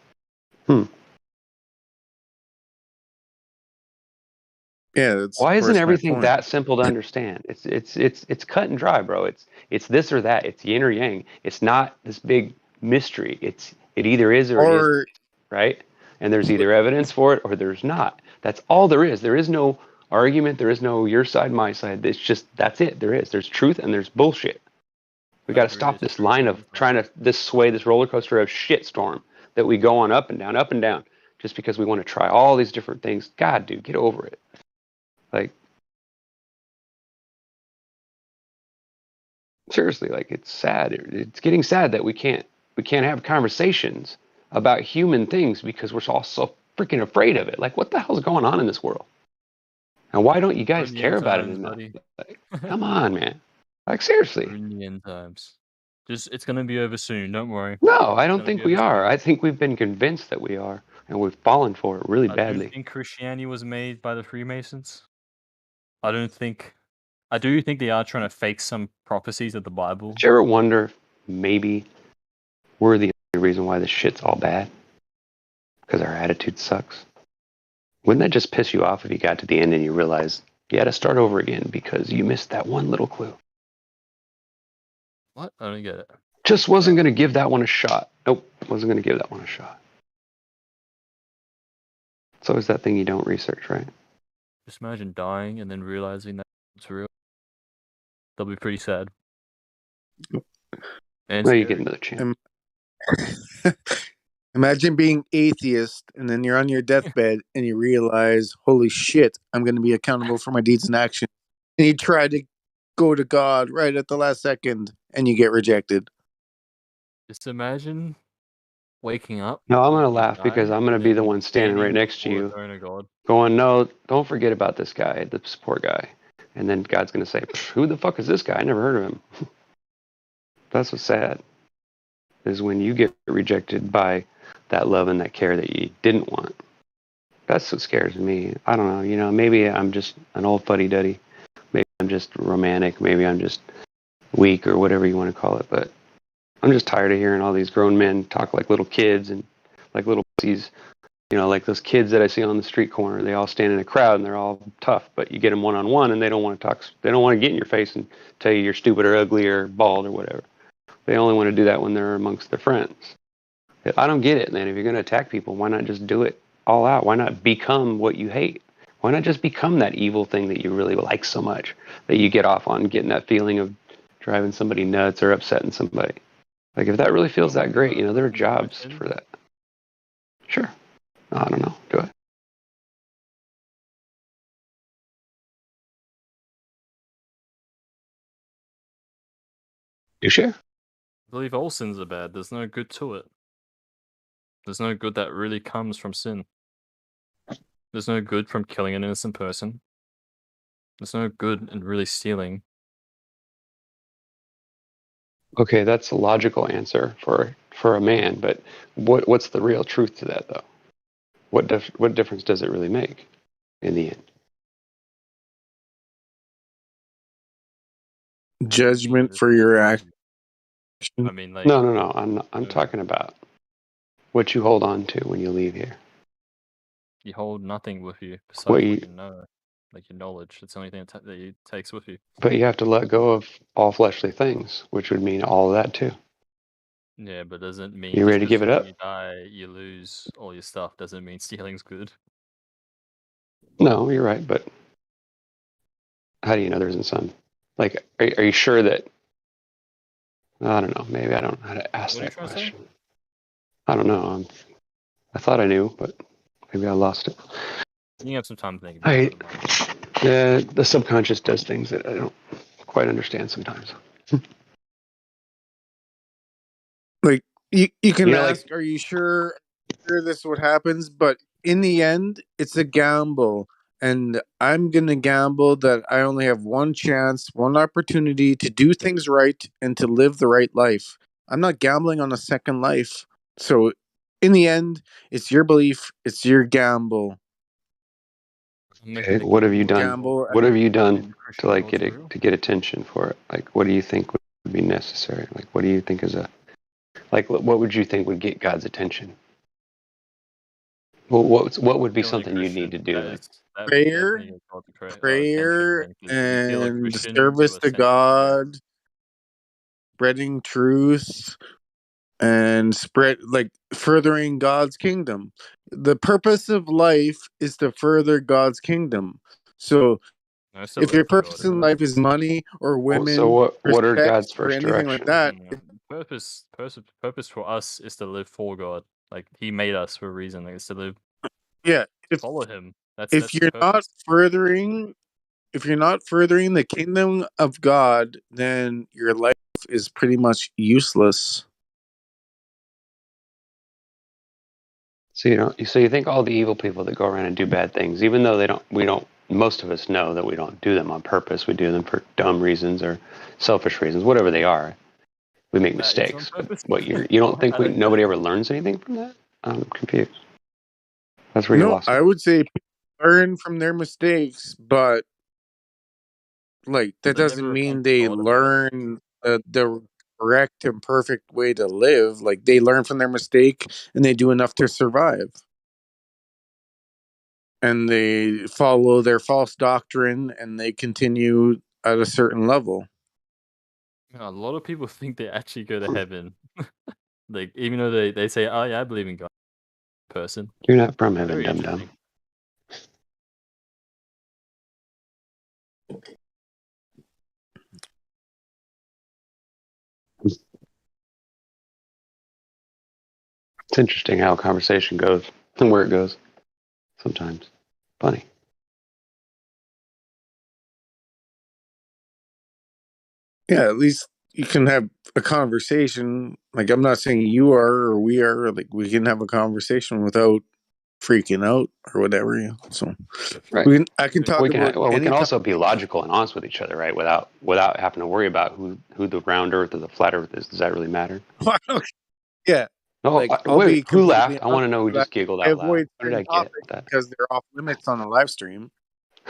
Yeah, that's
Why
of
isn't
course my
everything
point.
that simple to understand? It's cut and dry, bro. It's this or that. It's yin or yang. It's not this big mystery. It either is or it isn't,
Or
right? And there's either evidence for it or there's not. That's all there is. There is no argument. There is no your side, my side. It's just that's it. There's truth and there's bullshit. We
I
got to
agree,
stop
there's
this
truth
line
on
of
both
trying
sides.
to sway this roller coaster of shitstorm that we go on up and down, just because we want to try all these different things. God, dude, get over it. Like, seriously, like it's sad. It's getting sad that we can't have conversations about human things because we're all so freaking afraid of it. Like, what the hell's going on in this world? And why don't you
We're
guys
in the
care
end
about it
times,
enough?
buddy.
Like, come on, man. Like,
We're
seriously.
in the end times. It's gonna be over soon. Don't worry.
No, I
It's
don't
gonna
think
be
we
over
are.
soon.
I think we've been convinced that we are, and we've fallen for it really
I do
badly.
think Christianity was made by the Freemasons. I do think they are trying to fake some prophecies of the Bible.
Did you ever wonder if maybe we're the only reason why this shit's all bad? Because our attitude sucks. Wouldn't that just piss you off if you got to the end and you realized you had to start over again because you missed that one little clue?
What? I don't get it.
Just wasn't going to give that one a shot. Nope, wasn't going to give that one a shot. It's always that thing you don't research, right?
Just imagine dying and then realizing that it's real. That'll be pretty sad. And
Well, you
scary.
get another chance.
Imagine being atheist and then you're on your deathbed and you realize, holy shit, I'm going to be accountable for my deeds and actions. And you try to go to God right at the last second and you get rejected.
Just imagine waking up.
No, I'm going to
you
laugh
die,
because I'm going to
and
be the
then
one standing right next to
before the
you
throne of God.
going, no, don't forget about this guy, the support guy. And then God's going to say, who the fuck is this guy? I never heard of him. That's what's sad, is when you get rejected by that love and that care that you didn't want. That's what scares me. I don't know. You know, maybe I'm just an old fuddy-duddy. Maybe I'm just romantic. Maybe I'm just weak or whatever you want to call it. But I'm just tired of hearing all these grown men talk like little kids and like little pussies. You know, like those kids that I see on the street corner. They all stand in a crowd and they're all tough, but you get them one-on-one and they don't want to talk. They don't want to get in your face and tell you you're stupid or ugly or bald or whatever. They only want to do that when they're amongst their friends. I don't get it, man. If you're going to attack people, why not just do it all out? Why not become what you hate? Why not just become that evil thing that you really like so much that you get off on getting that feeling of driving somebody nuts or upsetting somebody? Like, if that really feels that great, you know, there are jobs for that. Sure. I don't know. Do I? You sure?
I believe all sins are bad. There's no good to it. There's no good that really comes from sin. There's no good from killing an innocent person. There's no good in really stealing.
Okay, that's a logical answer for a man, but what's the real truth to that, though? What difference does it really make in the end?
Judgment for your action.
I mean, like,
No. I'm talking about what you hold on to when you leave here.
you hold nothing with you besides
What
what
you-
you know, like your knowledge. It's the only thing that you takes with you.
But you have to let go of all fleshly things, which would mean all of that too.
Yeah, but doesn't mean
You ready to give it
when
up?
you die, you lose all your stuff. Doesn't mean stealing's good.
No, you're right, but how do you know there isn't some? Like, are you sure that? I don't know. Maybe I don't know how to ask
What are you
that
trying to say?
question. I don't know. I thought I knew, but maybe I lost it.
You have some time to think about it.
The subconscious does things that I don't quite understand sometimes.
Like you can
You know,
ask,
like,
are you sure this is what happens? But in the end, it's a gamble. And I'm going to gamble that I only have one chance, one opportunity to do things right and to live the right life. I'm not gambling on a second life. So in the end, it's your belief, it's your gamble.
okay, what have you done?
Gamble.
What have you done
Christian
to like
God's real?
get attention for it? Like, what do you think would be necessary? Like, what do you think is what would you think would get God's attention? Well, what would be
Killing a
something you'd need to
Christian,
do?
that
Like,
is that would
Prayer,
definitely get God's attention
prayer,
then, because if you kill a
and
Christian, you
service
are
to
sent to hell.
God, spreading truth, and furthering God's kingdom. The purpose of life is to further God's kingdom. So
No, it's to
if
live
your
for God,
purpose in
isn't it?
life is money or
so
women or
what are
sex
God's
or
first
anything like
directions?
that,
Purpose for us is to live for God. Like He made us for a reason. Like, it's to live
yeah,
to follow Him.
if
That's the
you're not
purpose.
furthering if you're not furthering the kingdom of God, then your life is pretty much useless.
So you think all the evil people that go around and do bad things, even though most of us know that we don't do them on purpose. We do them for dumb reasons or selfish reasons, whatever they are. We make
That is on
mistakes, but
purpose.
you don't think
I don't know.
nobody ever learns anything from that? I'm confused. That's where you
No,
lost
I
me.
would say people learn from their mistakes, but that
They never
doesn't
repent
mean
to
they
God about it.
learn the correct and perfect way to live. Like they learn from their mistake and they do enough to survive. And they follow their false doctrine and they continue at a certain level.
A lot of people think they actually go to heaven. Like, even though they say, "Oh yeah, I believe in God." Person,
You're not from heaven,
very
dum dum.
interesting.
It's interesting how a conversation goes and where it goes. Sometimes funny.
Yeah, at least you can have a conversation. Like I'm not saying you are or we are. Like we can have a conversation without freaking out or whatever. So
Right.
I can talk
We can
about
we
any
can
topic.
also be logical and honest with each other, right? Without having to worry about who the round Earth or the flat Earth is. Does that really matter?
Yeah,
No.
like I'll
Wait.
be
Who
completely
laughed? I want
honest,
to know who
but
just giggled
I
out loud.
avoid
What did
certain
I get
topics
with that?
because they're off limits on the live stream.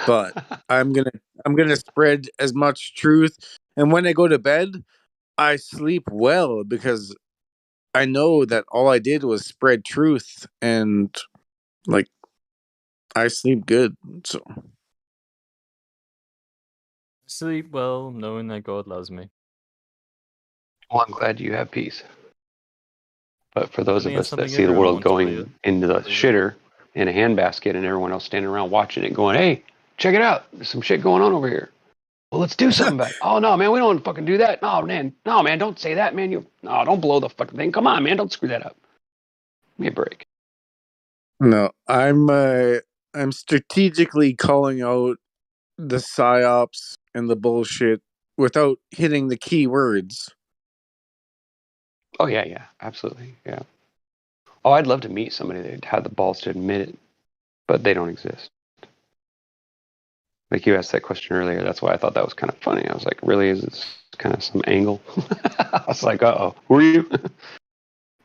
But I'm gonna spread as much truth, and when I go to bed, I sleep well because I know that all I did was spread truth, and like I sleep good. So
Sleep well, knowing that God loves me.
Well, I'm glad you have peace. But for
I
those
think
of
that's
us that
something
see the
everyone
world
wants, believe it.
going into the
Believe in
shitter in a handbasket and everyone else standing around watching it going, hey, check it out. There's some shit going on over here. Well, let's do something about it. Oh, no, man, we don't fucking do that. No, man, don't say that, man. No, don't blow the fucking thing. Come on, man, don't screw that up. Give me a break.
no, I'm strategically calling out the psyops and the bullshit without hitting the key words.
Oh, yeah, absolutely, yeah. Oh, I'd love to meet somebody that had the balls to admit it, but they don't exist. Like you asked that question earlier, that's why I thought that was kind of funny. I was like, really, is this kind of some angle? I was like, uh-oh, who are you?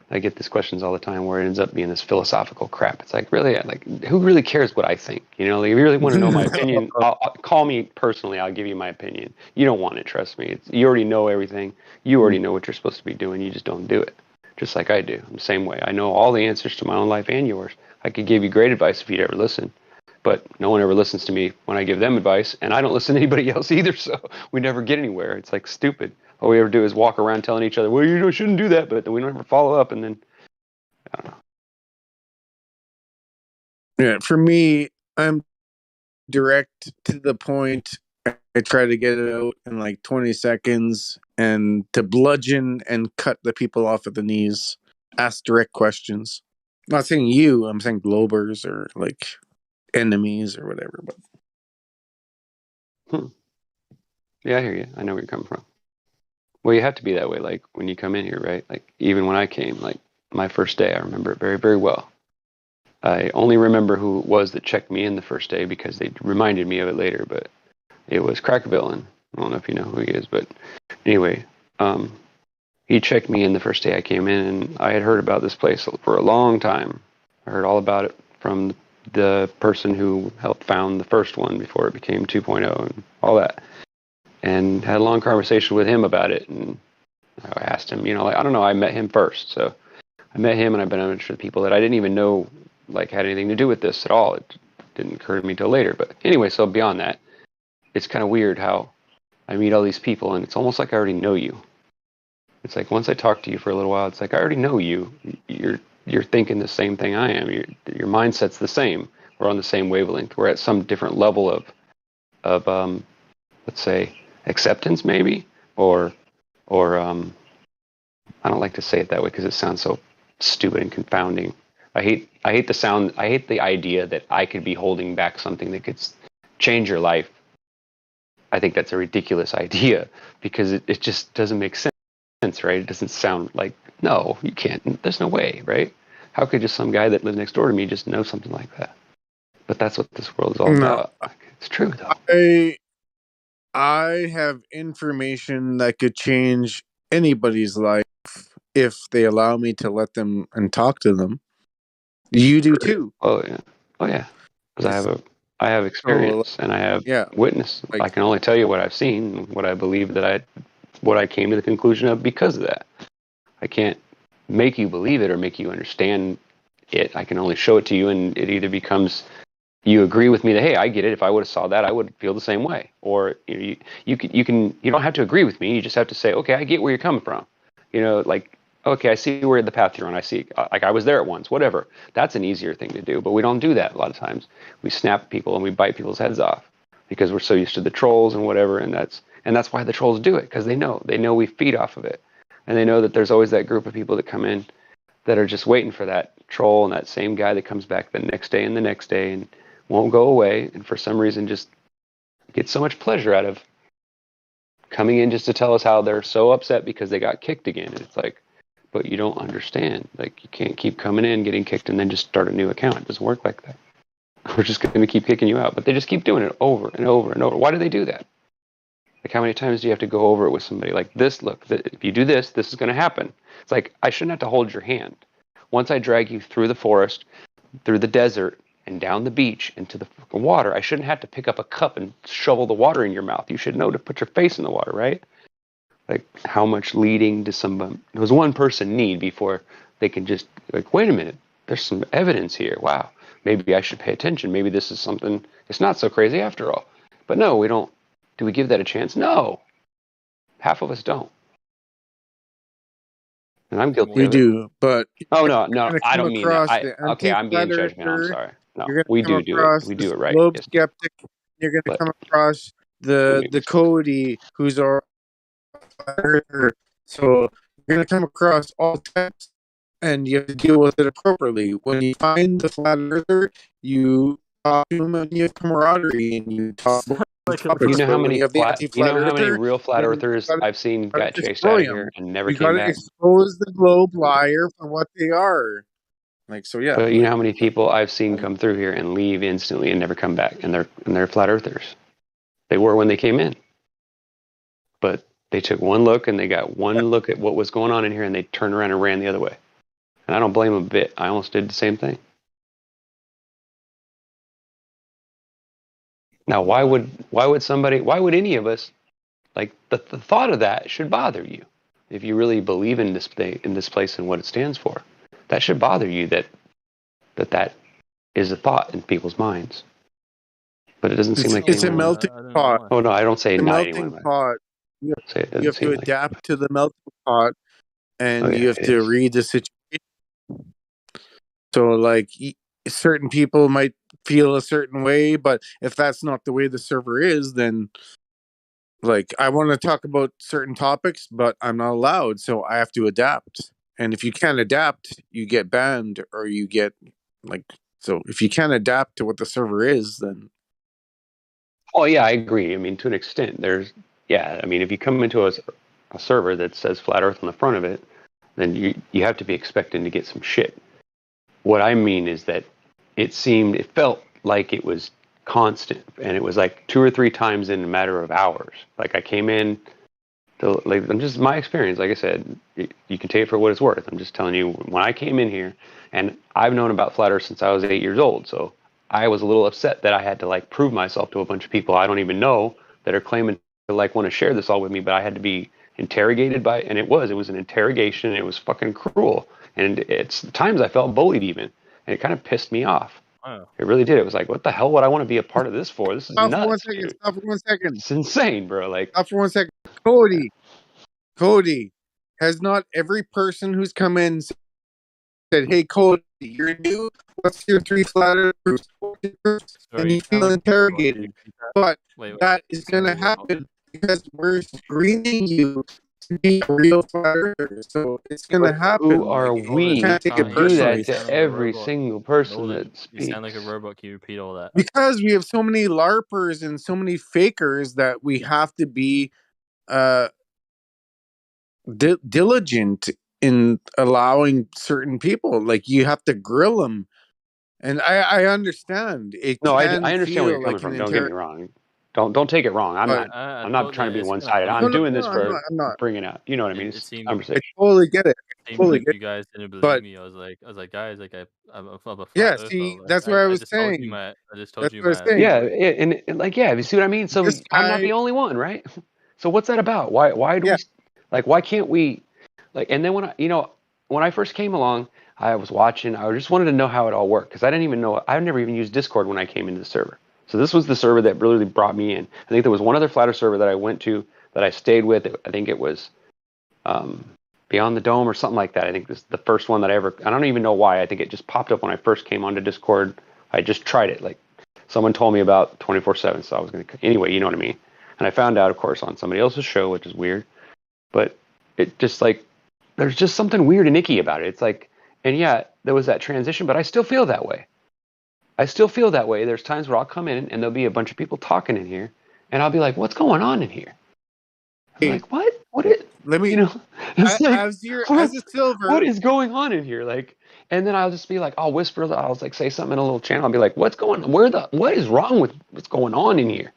I get these questions all the time where it ends up being this philosophical crap. It's like, really, like, who really cares what I think? You know, like, if you really want to know my opinion, I'll call me personally. I'll give you my opinion. You don't want it, trust me. You already know everything. You already know what you're supposed to be doing. You just don't do it, just like I do. I'm the same way. I know all the answers to my own life and yours. I could give you great advice if you'd ever listen. But no one ever listens to me when I give them advice, and I don't listen to anybody else either, so we never get anywhere. It's like stupid. All we ever do is walk around telling each other, well, you shouldn't do that, but then we don't ever follow up, and then, I don't know.
Yeah, for me, I'm direct to the point. I try to get it out in like 20 seconds and to bludgeon and cut the people off at the knees. Ask direct questions. I'm not saying you, I'm saying globers or like enemies or whatever. But
Yeah, I hear you. I know where you're coming from. Well, you have to be that way, like, when you come in here, right? Like, even when I came, like, my first day, I remember it very, very well. I only remember who it was that checked me in the first day because they reminded me of it later, but it was Crackvillain. I don't know if you know who he is, but anyway, he checked me in the first day I came in, and I had heard about this place for a long time. I heard all about it from the person who helped found the first one before it became 2.0 and all that. and had a long conversation with him about it. And I asked him, like, I don't know, I met him first. So I met him, and I've been on with people that I didn't even know like had anything to do with this at all. It didn't occur to me till later. But anyway, so beyond that, it's kind of weird how I meet all these people, and it's almost like I already know you. It's like once I talk to you for a little while, it's like I already know you. You're thinking the same thing I am. Your mindset's the same. We're on the same wavelength. We're at some different level of let's say acceptance, maybe, or I don't like to say it that way because it sounds so stupid and confounding. I hate the sound. I hate the idea that I could be holding back something that could change your life. I think that's a ridiculous idea because it just doesn't make sense, right? It doesn't sound like, no, you can't. There's no way, right? How could just some guy that lives next door to me just know something like that? But that's what this world is all
No,
about. It's true, though.
I have information that could change anybody's life if they allow me to let them and talk to them. You do too.
Oh yeah. Because I have experience and I have witness. I can only tell you what I've seen, what I believe what I came to the conclusion of because of that. I can't make you believe it or make you understand it. I can only show it to you, and it either becomes you agree with me that, hey, I get it. If I would have saw that, I would feel the same way. Or you don't have to agree with me. You just have to say, okay, I get where you're coming from. Like, okay, I see where the path you're on. I see, like I was there at once, whatever. That's an easier thing to do, but we don't do that a lot of times. We snap people and we bite people's heads off because we're so used to the trolls and whatever. And that's why the trolls do it, because they know we feed off of it. And they know that there's always that group of people that come in that are just waiting for that troll and that same guy that comes back the next day and the next day and won't go away, and for some reason just get so much pleasure out of coming in just to tell us how they're so upset because they got kicked again. And it's like, but you don't understand. Like, you can't keep coming in, getting kicked, and then just start a new account. It doesn't work like that. We're just going to keep kicking you out. But they just keep doing it over and over and over. Why do they do that? Like, how many times do you have to go over it with somebody? Like, look, if you do this, this is going to happen. It's like, I shouldn't have to hold your hand. Once I drag you through the forest, through the desert, and down the beach into the water, I shouldn't have to pick up a cup and shovel the water in your mouth. You should know to put your face in the water, right? Like, how much leading does one person need before they can just, like, wait a minute, there's some evidence here. Wow, maybe I should pay attention. Maybe this is something, it's not so crazy after all. But no, we don't. Do we give that a chance? No. Half of us don't. And I'm guilty
We
of it.
do, but
no, I don't mean that.
Okay,
I'm being judgmental. I'm sorry. No,
you're
we
going to come
do it.
across
We
the
do it right.
globe
Yes.
skeptic. You're going to come across the Cody, who's our earther. So you're going to come across all types, and you have to deal with it appropriately. When you find the flat earther, you talk to him, and you have camaraderie, and you talk about topics.
You know how many
earther,
real flat earthers I've seen got chased out of here and never came back?
Expose the globe liar for what they are. Like, so yeah.
But you know how many people I've seen come through here and leave instantly and never come back, and they're flat earthers. They were when they came in, but they took one look and they got one look at what was going on in here, and they turned around and ran the other way. And I don't blame them a bit. I almost did the same thing. Now, why would any of us, like, the thought of that should bother you if you really believe in this place and what it stands for. That should bother you that is a thought in people's minds. But it doesn't seem like
it's a melting pot.
Oh no, I don't say
a
not
melting
anyone.
pot. You have to adapt to the melting pot, and you have to read the situation. So, like, certain people might feel a certain way, but if that's not the way the server is, then, like, I want to talk about certain topics, but I'm not allowed, so I have to adapt. And if you can't adapt, you get banned, or you get, like, so if you can't adapt to what the server is, then.
Oh yeah, I agree. I mean, to an extent, I mean, if you come into a server that says flat Earth on the front of it, then you have to be expecting to get some shit. What I mean is that it felt like it was constant, and it was like 2 or 3 times in a matter of hours. Like, I came in, I'm just my experience. Like I said, you can take it for what it's worth. I'm just telling you, when I came in here, and I've known about flat Earth since I was 8 years old, so I was a little upset that I had to, like, prove myself to a bunch of people I don't even know that are claiming like want to share this all with me, but I had to be interrogated by, and it was an interrogation. And it was fucking cruel, and it's times I felt bullied even, and it kind of pissed me off.
Wow.
It really did. It was like, what the hell would I want to be a part of this for? This is
Stop for
nuts.
1 second.
Dude.
Stop for 1 second.
It's insane, bro. Like,
Stop for 1 second. Cody, has not every person who's come in said, "Hey, Cody, you're new. What's your 3 flat earth proofs?" And you feel interrogated. But that is going to happen because we're screening you to be a real flat earther. So it's going to happen.
Who are we
can't take it
to do
personally.
that to every single person that speaks?
You sound like a robot. Can you repeat all that?
Because we have so many LARPers and so many fakers that we have to be diligent in allowing certain people. Like, you have to grill them. And I understand. It
No, I
can
understand where
feel
you're coming
like
from.
an
Don't get me wrong. Don't take it wrong. I'm not trying to be one sided. I'm doing this for bringing out. You know what I mean?
It
It's
seemed,
conversation.
I totally get it.
It seemed like you guys didn't believe me. I was like, guys, like I'm a flat
Yeah,
earther.
see,
Like,
that's what I was
just
saying.
Told you my, I just told
That's
you
what I was
my.
saying.
Yeah, and like, yeah, you see what I mean? So I'm not the only one, right? So what's that about? Why do we, like, why can't we, like, and then when I first came along, I was watching, I just wanted to know how it all worked, because I didn't even know, I never even used Discord when I came into the server. So this was the server that really brought me in. I think there was one other flatter server that I went to that I stayed with. I think it was Beyond the Dome or something like that. I think this is the first one that I don't even know why. I think it just popped up when I first came onto Discord. I just tried it. Like, someone told me about 24/7, so I was going to, anyway, you know what I mean? And I found out, of course, on somebody else's show, which is weird. But it just, like, there's just something weird and icky about it. It's like, and yeah, there was that transition, but I still feel that way. There's times where I'll come in and there'll be a bunch of people talking in here, and I'll be like, what's going on in here? I'm like, what? What is,
let me,
it's like,
as a silver,
what is going on in here? Like, and then I'll just be like, I'll whisper, I'll like say something in a little channel. I'll be like, what's going on? What is wrong with what's going on in here?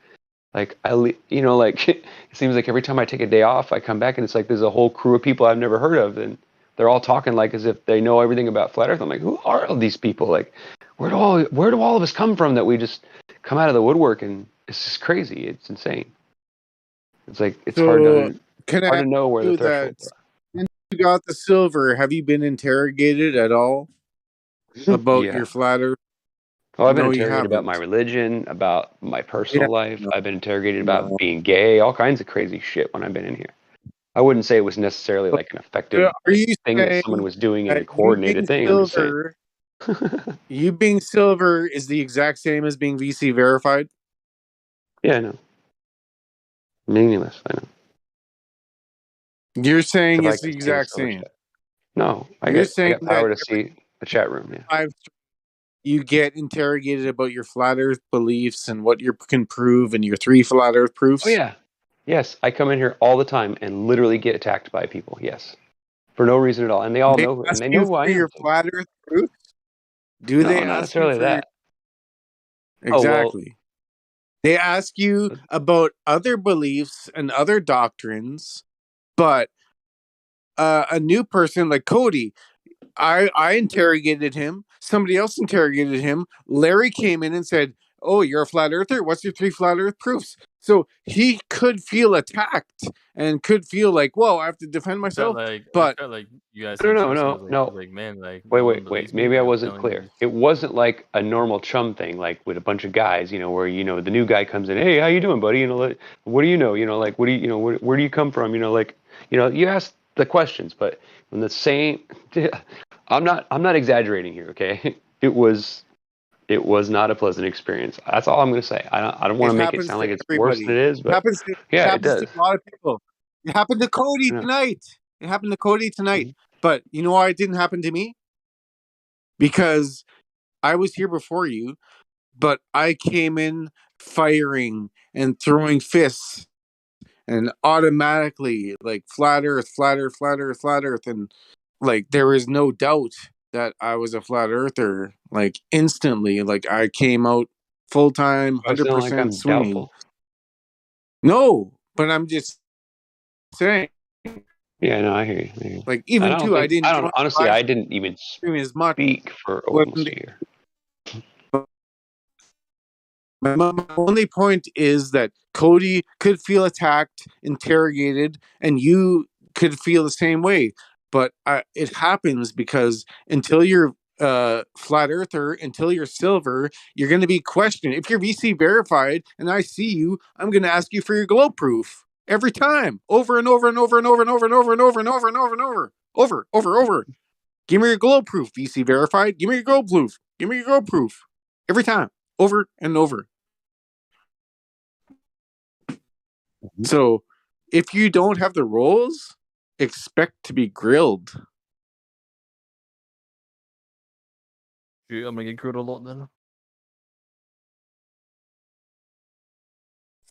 Like, like, it seems like every time I take a day off, I come back and it's like there's a whole crew of people I've never heard of, and they're all talking like as if they know everything about flat Earth. I'm like, who are all these people? Like, where do all of us come from that we just come out of the woodwork? And it's just crazy. It's insane. It's like, it's hard to know where the thresholds are.
Since you got the silver, have you been interrogated at all about your flat Earth?
Oh, I've been interrogated about my religion, about my personal life. I've been interrogated about being gay, all kinds of crazy shit when I've been in here. I wouldn't say it was necessarily like an effective thing that someone was doing in a coordinated thing. I'm just saying.
You being silver is the exact same as being VC verified?
Yeah, I know. Meaningless, I know.
You're saying it's the exact same?
No, I got power to see the chat room, yeah.
You get interrogated about your flat Earth beliefs and what you can prove and your 3 flat Earth proofs?
Oh, yeah. Yes, I come in here all the time and literally get attacked by people, yes. For no reason at all. And they all know, and they know who I am.
Your flat Earth proofs? Do they
not
ask you for
that?
Exactly. They ask you about other beliefs and other doctrines, but a new person like Cody, I interrogated him. Somebody else interrogated him. Larry came in and said, "Oh, you're a flat earther? What's your 3 flat earth proofs?" So he could feel attacked and could feel like, "Whoa, I have to defend myself." But
like you guys.
No.
Like, man, like,
wait. Maybe I wasn't clear. It wasn't like a normal chum thing, like with a bunch of guys, where the new guy comes in, "Hey, how you doing, buddy? Like, what do you know? Like, what do you where do you come from? Like, you ask the questions, but when the same, I'm not exaggerating here, okay? It was not a pleasant experience. That's all I'm going to say. I don't want to make it sound like it's worse than it is, but it does.
To a lot of people. It happened to Cody tonight. It happened to Cody tonight. But you know why it didn't happen to me? Because I was here before you, but I came in firing and throwing fists and automatically like flat earth, and like there was no doubt that I was a flat earther. Like instantly, like I came out full time, 100% swinging. Doubtful. No, but I'm just saying.
Yeah, no, I hear you.
Like even I didn't.
Honestly, I didn't even
as much.
Speak for almost a year.
My only point is that Cody could feel attacked, interrogated, and you could feel the same way. But it happens because until you're flat earther, until you're silver, you're going to be questioned. If you're VC verified and I see you, I'm going to ask you for your glow proof every time, over and over and over and over and over and over and over and over and over and over. Give me your glow proof, VC verified. Give me your glow proof. Give me your glow proof every time, over and over. So if you don't have the roles, expect to be grilled.
I'm gonna get grilled a lot then.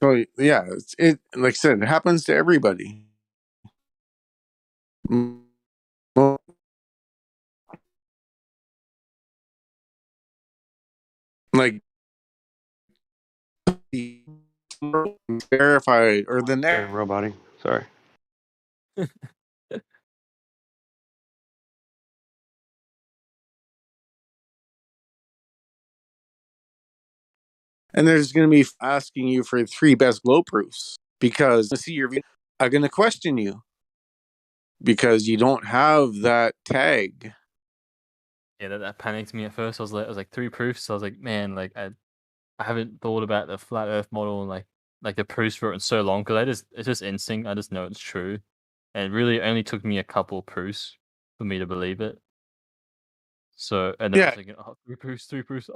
So yeah, it like I said, it happens to everybody. Like verified or the next
Roboting. Sorry.
and there's going to be asking you for 3 best glow proofs because see your are going to question you because you don't have that tag.
Yeah, that panicked me at first. I was like 3 proofs. So I was like, man, like I haven't thought about the flat Earth model and like the proofs for it in so long because it's just instinct. I just know it's true, and it really only took me a couple of proofs for me to believe it. So and then I was thinking, oh, 3 proofs.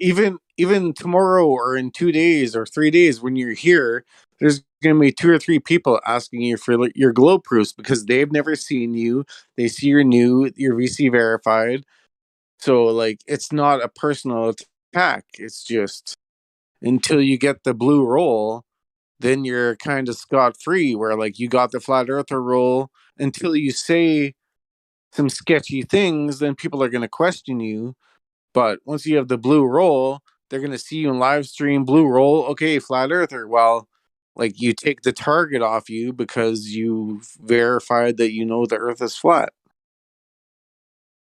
Even tomorrow or in 2 days or 3 days when you're here, there's going to be 2 or 3 people asking you for your glow proofs because they've never seen you. They see you're new, you're VC verified. So like it's not a personal attack. It's just until you get the blue roll, then you're kind of scot free where like you got the flat earther roll until you say some sketchy things, then people are going to question you. But once you have the blue roll, they're going to see you in live stream, blue roll. Okay, flat earther. Well, like you take the target off you because you verified that you know the earth is flat.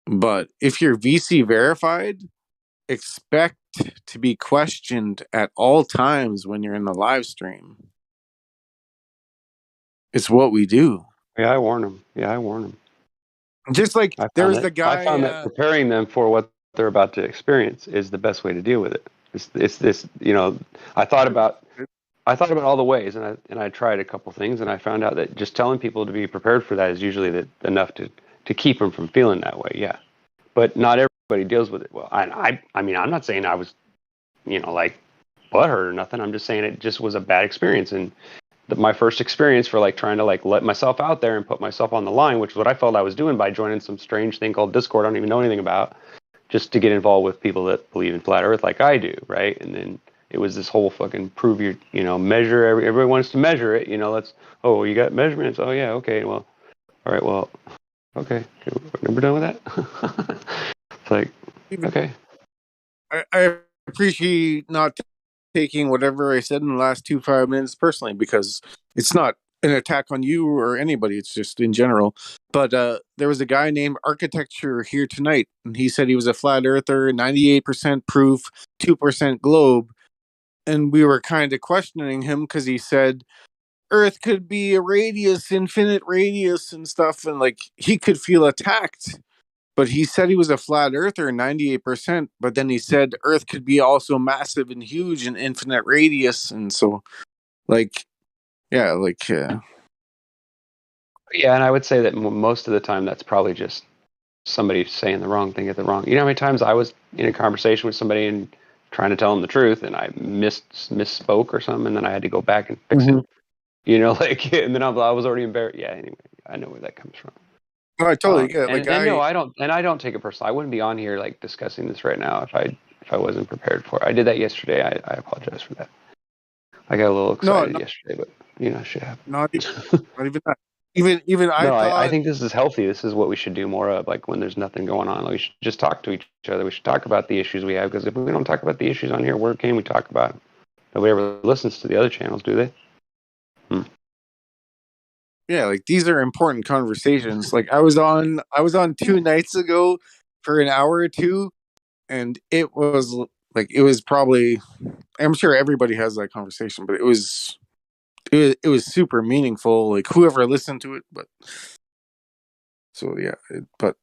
But if you're VC verified, expect to be questioned at all times when you're in the live stream. It's what we do.
Yeah, I warn them.
Just like there was the guy.
I found that preparing them for what they're about to experience is the best way to deal with it. It's this, you know, I thought about all the ways, and I tried a couple things, and I found out that just telling people to be prepared for that is usually enough to keep them from feeling that way. Yeah, but not everybody deals with it well. I mean, I'm not saying I was, you know, like butthurt or nothing. I'm just saying it just was a bad experience, and my first experience for like trying to like let myself out there and put myself on the line, which is what I felt I was doing by joining some strange thing called Discord. I don't even know anything about, just to get involved with people that believe in flat Earth like I do, right? And then it was this whole fucking prove your, you know, measure. Everybody wants to measure it, you know. You got measurements. Oh yeah, okay, well, all right, well, okay, we're done with that. It's like, okay.
I appreciate not taking whatever I said in the last 5 minutes personally because it's not an attack on you or anybody. It's just in general. But there was a guy named Architecture here tonight, and he said he was a flat earther, 98% proof, 2% globe. And we were kind of questioning him because he said Earth could be a radius, infinite radius and stuff. And like he could feel attacked. But he said he was a flat earther, 98%. But then he said Earth could be also massive and huge and infinite radius. And so, like, yeah, like,
yeah, and I would say that most of the time that's probably just somebody saying the wrong thing at the wrong. You know how many times I was in a conversation with somebody and trying to tell them the truth, and I misspoke or something, and then I had to go back and fix it. You know, like, and then I was already embarrassed. Yeah, anyway, I know where that comes from.
Oh, I totally get it.
No, I don't take it personal. I wouldn't be on here like discussing this right now if I wasn't prepared for it. I did that yesterday. I apologize for that. I got a little excited yesterday, but you know, shit happens.
Not even that. Even I thought.
I think this is healthy. This is what we should do more of. Like when there's nothing going on, like, we should just talk to each other. We should talk about the issues we have, because if we don't talk about the issues on here, where can we talk about them? Nobody ever listens to the other channels, do they?
Yeah, like these are important conversations. Like I was on 2 nights ago for an hour or two, and it was like it was probably, I'm sure everybody has that conversation, but it was super meaningful. Like whoever listened to it, but so yeah, but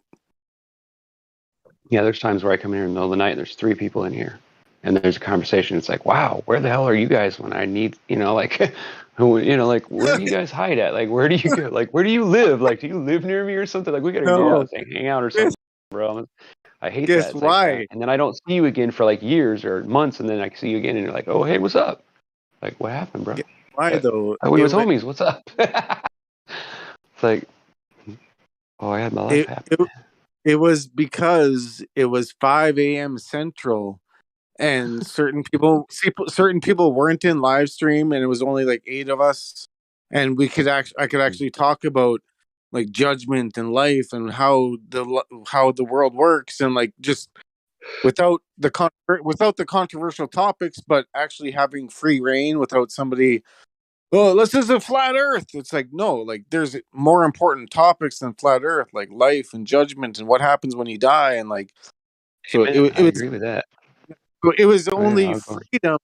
Yeah, there's times where I come in here in the middle of the night and there's 3 people in here and there's a conversation. It's like, wow, where the hell are you guys when I need, like, like, where do you guys hide at? Like, where do you go? Like, where do you live? Like, do you live near me or something? Like, we got to get out and hang out or something, bro. I hate that.
Guess
It's
why?
like, and then I don't see you again for like years or months, and then I see you again, and you're like, "Oh, hey, what's up?" Like, what happened, bro?
Guess why though?
We was homies. What's up? It's like, oh, I had my life happen.
It was because it was 5 a.m. Central, and certain people weren't in live stream, and it was only like 8 of us, and I could actually talk about like judgment and life and how the world works, and like just without the controversial topics, but actually having free reign without somebody. Oh, this is a flat Earth. It's like no, like there's more important topics than flat Earth, like life and judgment and what happens when you die, and like so
Amen. I agree with that.
it was
Oh, yeah,
only
I'll go.
freedom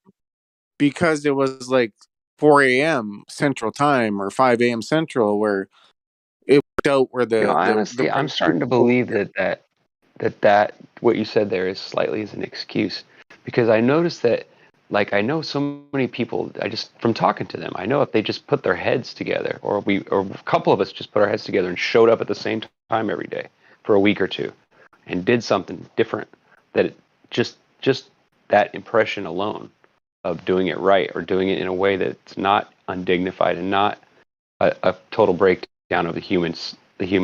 because it was like 4 a.m. Central Time or 5 a.m. Central, where it worked out where
Honestly, I'm starting to believe that what you said there is slightly as an excuse, because I noticed that, like, I know so many people, I just, from talking to them, I know if they just put their heads together, or a couple of us just put our heads together and showed up at the same time every day for a week or two and did something different, that it just that impression alone of doing it right or doing it in a way that's not undignified and not a total breakdown of the human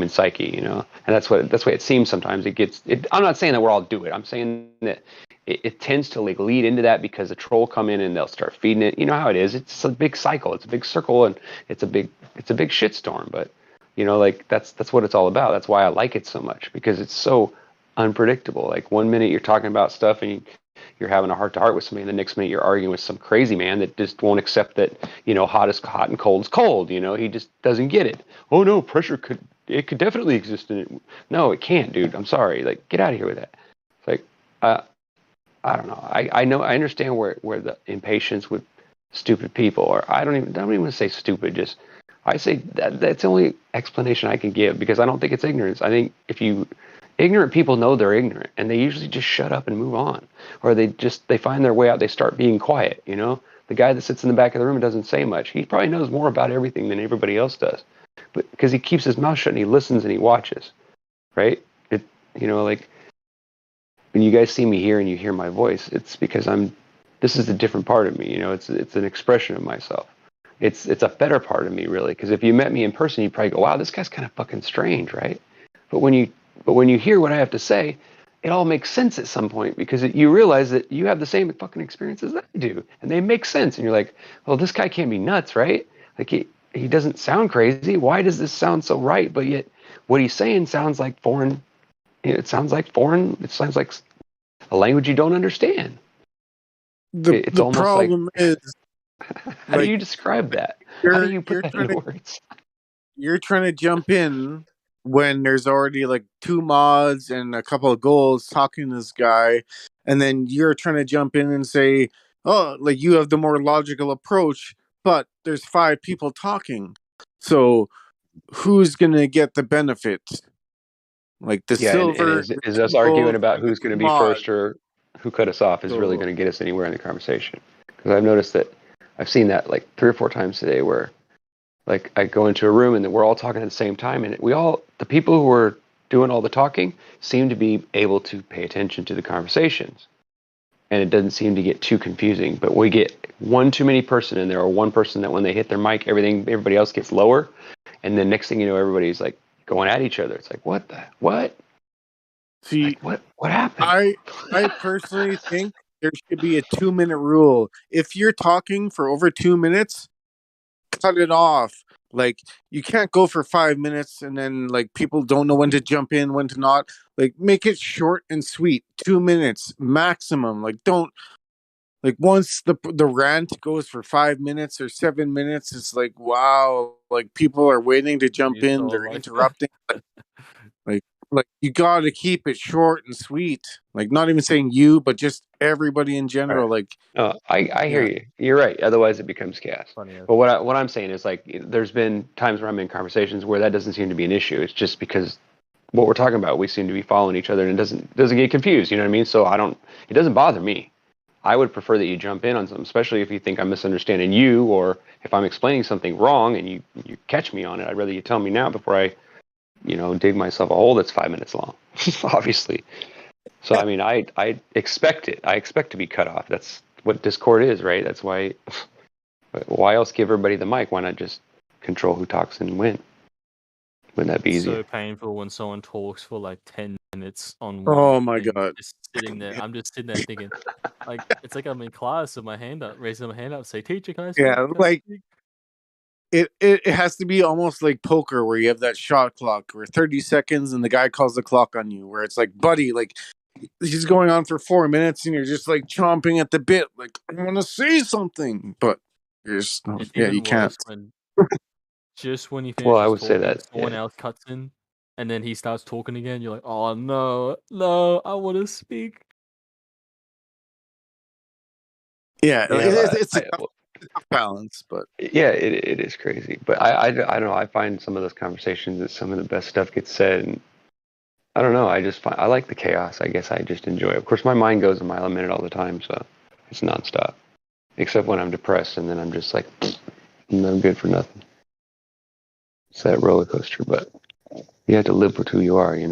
psyche, and that's the way it seems sometimes. I'm not saying that we're all do it. I'm saying that it tends to like lead into that because the troll come in and they'll start feeding it. You know how it is. It's a big cycle. It's a big circle, and it's a big shitstorm. But like that's what it's all about. That's why I like it so much, because it's so unpredictable. Like one minute you're talking about stuff and you're having a heart to heart with somebody, and the next minute you're arguing with some crazy man that just won't accept that, hot is hot and cold is cold. He just doesn't get it. Oh no, pressure could definitely exist in it. No, it can't, dude. I'm sorry. Like, get out of here with that. It's like, I don't know. I know, I understand where the impatience with stupid people, or I don't even want to say stupid. Just, I say that's the only explanation I can give, because I don't think it's ignorance. I think ignorant people know they're ignorant, and they usually just shut up and move on, or they find their way out. They start being quiet. The guy that sits in the back of the room and doesn't say much, he probably knows more about everything than everybody else does, but because he keeps his mouth shut and he listens and he watches, right? Like when you guys see me here and you hear my voice, it's because this is a different part of me. It's an expression of myself. It's a better part of me, really, because if you met me in person, you'd probably go, wow, this guy's kind of fucking strange, right? But when you hear what I have to say, it all makes sense at some point, because you realize that you have the same fucking experiences that I do, and they make sense. And you're like, well, this guy can't be nuts, right? Like he doesn't sound crazy. Why does this sound so right? But yet what he's saying sounds like foreign. It sounds like foreign. It sounds like a language you don't understand. It's
the
almost
problem
like,
is,
how do you describe that? How do you put that into words?
You're trying to jump in when there's already like 2 mods and a couple of goals talking to this guy, and then you're trying to jump in and say, oh, like you have the more logical approach, but there's 5 people talking, so who's gonna get the benefit? Like the silver,
and
the
is us arguing
gold,
about
or the
who's going to be
mod.
first or who cut us off is really
So
going to get us anywhere in the conversation. Because I've noticed that I've seen that like 3 or 4 times today, where like I go into a room and we're all talking at the same time, and the people who are doing all the talking seem to be able to pay attention to the conversations, and it doesn't seem to get too confusing. But we get one too many person in there, or one person that when they hit their mic, everybody else gets lower, and then next thing you know, everybody's like going at each other. It's like, what?
see,
Like, what happened?
I personally think there should be a 2-minute rule. If you're talking for over 2 minutes, cut it off. Like you can't go for 5 minutes and then like people don't know when to jump in, when to not. Like make it short and sweet. 2 minutes maximum. Like don't, like once the rant goes for 5 minutes or 7 minutes, it's like wow, like people are waiting to jump
You
in,
so
they're
like
interrupting. Like Like, you got to keep it short and sweet. Like, not even saying you, but just everybody in general.
Right.
Like,
I hear
yeah.
you. You're right. Otherwise, it becomes chaos.
Funny as
But what I'm saying is, like, there's been times where I'm in conversations where that doesn't seem to be an issue. It's just because what we're talking about, we seem to be following each other, and it doesn't get confused. You know what I mean? So it doesn't bother me. I would prefer that you jump in on something, especially if you think I'm misunderstanding you, or if I'm explaining something wrong and you catch me on it. I'd rather you tell me now before I, dig myself a hole that's 5 minutes long. Obviously. So I mean, I expect it. I expect to be cut off. That's what Discord is, right? That's why. Why else give everybody the mic? Why not just control who talks and win? Wouldn't that be
it's
easier?
so painful when someone talks for like 10 minutes on one
Oh my
thing.
God.
Just sitting there. I'm just sitting there thinking, like, it's like I'm in class with my hand up, raising my hand up, say, "Teacher, can I speak?
Yeah,
Can I
like,
speak?"
it has to be almost like poker where you have that shot clock where 30 seconds and the guy calls the clock on you, where it's like, buddy, like, he's going on for 4 minutes and you're just like chomping at the bit, like, I want to say something, but you're just,
It's
yeah, you
even
can't.
worse when just when he
Well, I
finishes
would say
talking,
that,
someone
yeah.
else cuts in, and then he starts talking again. You're like, "Oh no, no, I want to speak."
Yeah,
Yeah,
it's a tough balance, but
yeah, it is crazy. But I don't know. I find some of those conversations that some of the best stuff gets said, and I don't know. I like the chaos. I guess I just enjoy it. Of course, my mind goes a mile a minute all the time, so it's nonstop. Except when I'm depressed, and then I'm just like, I'm good for nothing. It's that roller coaster, but you have to live with who you are. You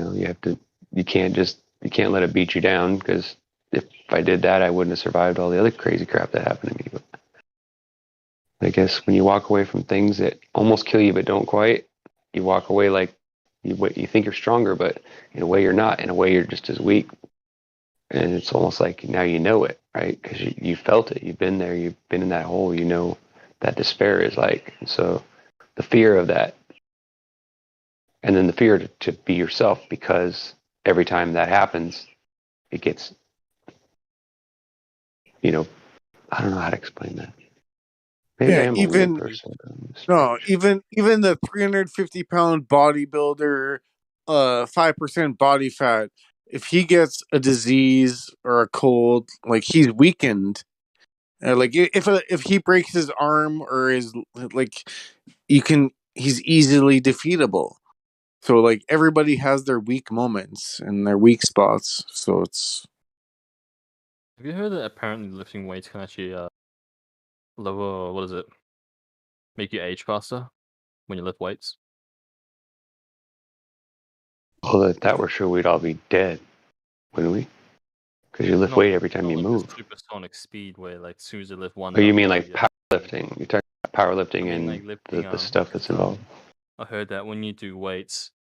can't let it beat you down, because if I did that, I wouldn't have survived all the other crazy crap that happened to me. But I guess when you walk away from things that almost kill you but don't quite, you walk away like you think you're stronger, but in a way you're not. In a way you're just as weak, and it's almost like now you know it, right? Because you felt it. You've been there. You've been in that hole. You know that despair is like. And so the fear of that, and then the fear to be yourself, because every time that happens, it gets, I don't know how to explain that. Maybe I
yeah,
am a weird
even
person.
no, even the 350-pound bodybuilder, 5% body fat, if he gets a disease or a cold, like, he's weakened. Like, if he breaks his arm or his, like, he's easily defeatable. So, like, everybody has their weak moments and their weak spots. So it's
Have you heard that apparently lifting weights can actually lower, what is it? Make you age faster when you lift weights?
Well, if that were true, we'd all be dead, wouldn't we? Because you lift
Not
weight every time you
like the
move.
supersonic speed where, like, as soon as you lift one
Oh, you mean
dumbbell,
like powerlifting? You're talking about
I
powerlifting
mean,
and
like lifting
the stuff that's
'cause,
involved.
I heard that when you do weights,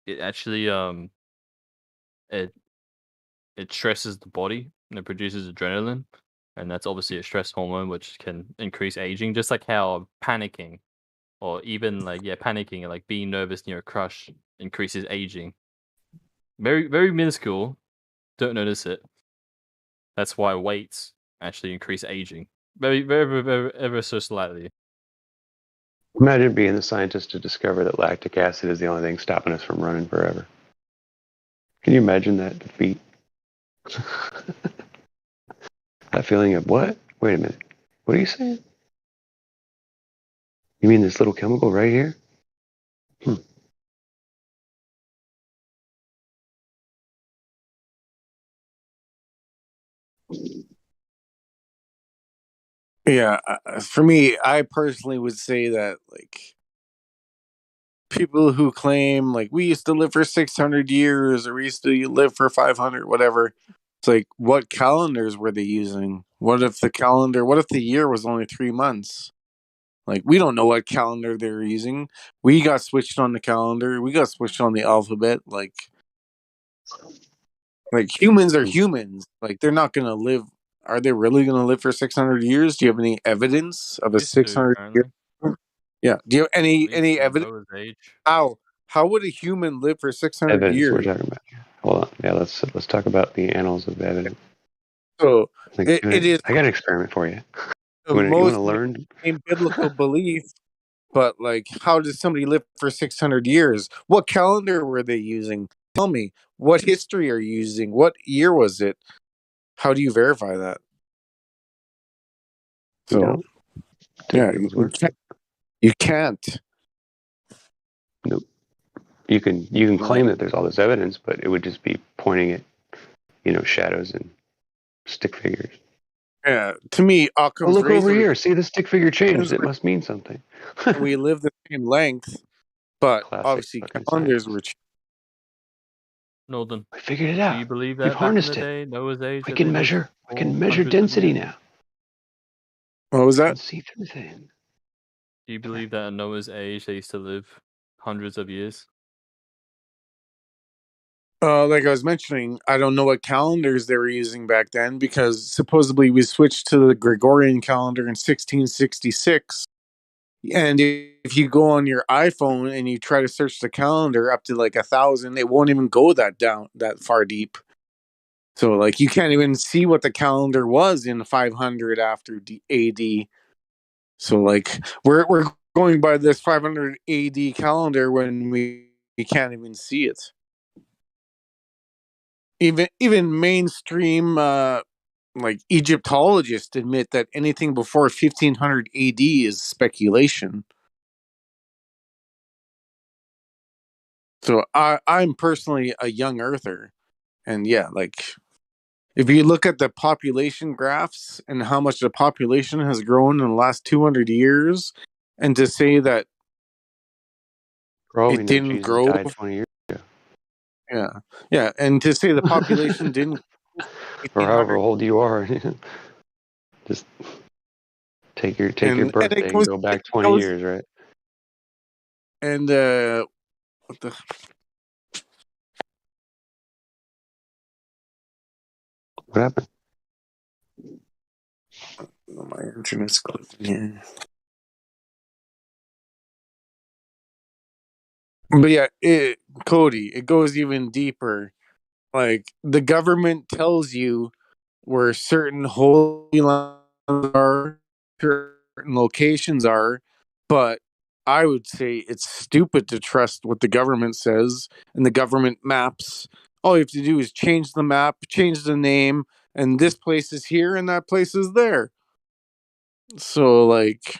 it actually it it stresses the body and it produces adrenaline, and that's obviously a stress hormone which can increase aging, just like how panicking or even like panicking and like being nervous near a crush increases aging. Very very minuscule, don't notice it. That's why weights actually increase aging. Very very very, very ever so slightly.
Imagine being the scientist to discover that lactic acid is the only thing stopping us from running forever. Can you imagine that defeat? That feeling of what? Wait a minute. What are you saying? You mean this little chemical right here?
yeah. For me, I personally would say that, like, people who claim, like, we used to live for 600 years or we used to live for 500, whatever. It's like, what calendars were they using? What if the year was only 3 months? Like, we don't know what calendar they were using. We got switched on the calendar. We got switched on the alphabet. Like, humans are humans. Like, they're not going to live. Are they really going to live for 600 years? Do you have any evidence of a
Used to
600 year?
apparently.
Yeah. Do you have
At least
any
in
evidence?
Noah's age.
How would a human live for 600
Evidence we're
years?
talking about. Hold on. Yeah, let's talk about the annals of evidence.
So
Like,
it is
I got an experiment for you.
the
You want
most
to learn?
mainstream biblical belief But like, how did somebody live for 600 years? What calendar were they using? Tell me. What history are you using? What year was it? How do you verify that?
You
So
don't take
yeah,
people's word.
you can't.
Nope. You can claim that there's all this evidence, but it would just be pointing at, shadows and stick figures.
Yeah, to me,
Oh,
Occam's
look over
razor
here. See the stick figure changed.
ends
It
with
must mean something.
we live the same length, but
Classic
obviously
fucking
calendars
science.
were
Northern,
We figured it
do
out.
you believe
We've
that back in the
harnessed it.
day, Noah's age,
We
that they
can
lived
measure. We
for
can measure
hundreds of
density
years?
now.
What was
We
that?
can see through things.
Do you believe that in Noah's age they used to live hundreds of years?
Like I was mentioning, I don't know what calendars they were using back then because supposedly we switched to the Gregorian calendar in 1666. And if you go on your iPhone and you try to search the calendar up to like 1,000, it won't even go that far deep. So like you can't even see what the calendar was in 500 after AD. So like we're going by this 500 AD calendar when we can't even see it. Even mainstream like Egyptologists admit that anything before 1500 AD is speculation. So I'm personally a young earther, and yeah, like if you look at the population graphs and how much the population has grown in the last 200 years, and to say that
For all we
it
know,
didn't
Jesus
grow,
died 20 years ago.
yeah, and to say the population didn't grow
Or however
1800,
old you are. Just take your
and
birthday and go back 20 years, right?
and what the
What happened?
my internet's clicking here. But yeah, Cody, it goes even deeper. Like the government tells you where certain holy lands are, certain locations are, but I would say it's stupid to trust what the government says and the government maps. All you have to do is change the map, change the name, and this place is here and that place is there. So, like,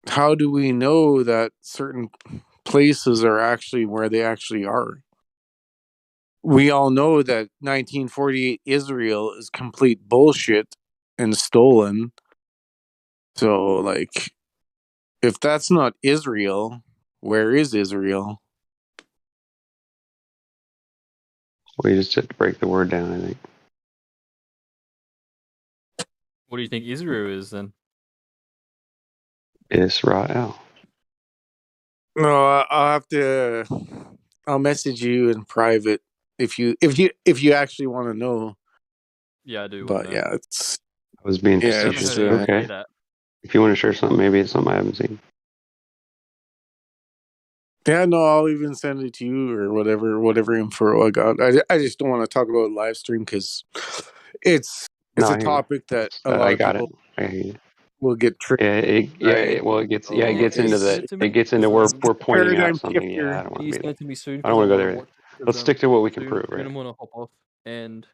how do we know that certain places are actually where they actually are? We all know that 1948 Israel is complete bullshit and stolen. So, like, if that's not Israel, where is Israel?
We just have to break the word down, I think.
What do you think Israel is then?
Israel.
No, I'll have to. I'll message you in private if you actually want to know.
Yeah, I do want to
But
know.
yeah, it's
I was being
yeah,
I haven't
facetious.
heard anyone say
Okay.
that.
If you want to share something, maybe it's something I haven't seen.
yeah. No, I'll even send it to you or whatever info I got. I just don't want to talk about live stream because it's
No,
a
I hear you.
topic that a lot
I
of
got it.
people
I hear you.
will get tricked. Right?
Well, it gets
So
it gets into
Send
the
it to
it
me,
gets into
because
we're pointing out
paradigm
something. Yeah, I
shifter.
don't
can
want
you
to be
send
there.
it to me soon?
I don't
Because I
want to go
want to
there.
watch it. Because
Let's stick to what we can
soon
prove, right?
I'm gonna hop off and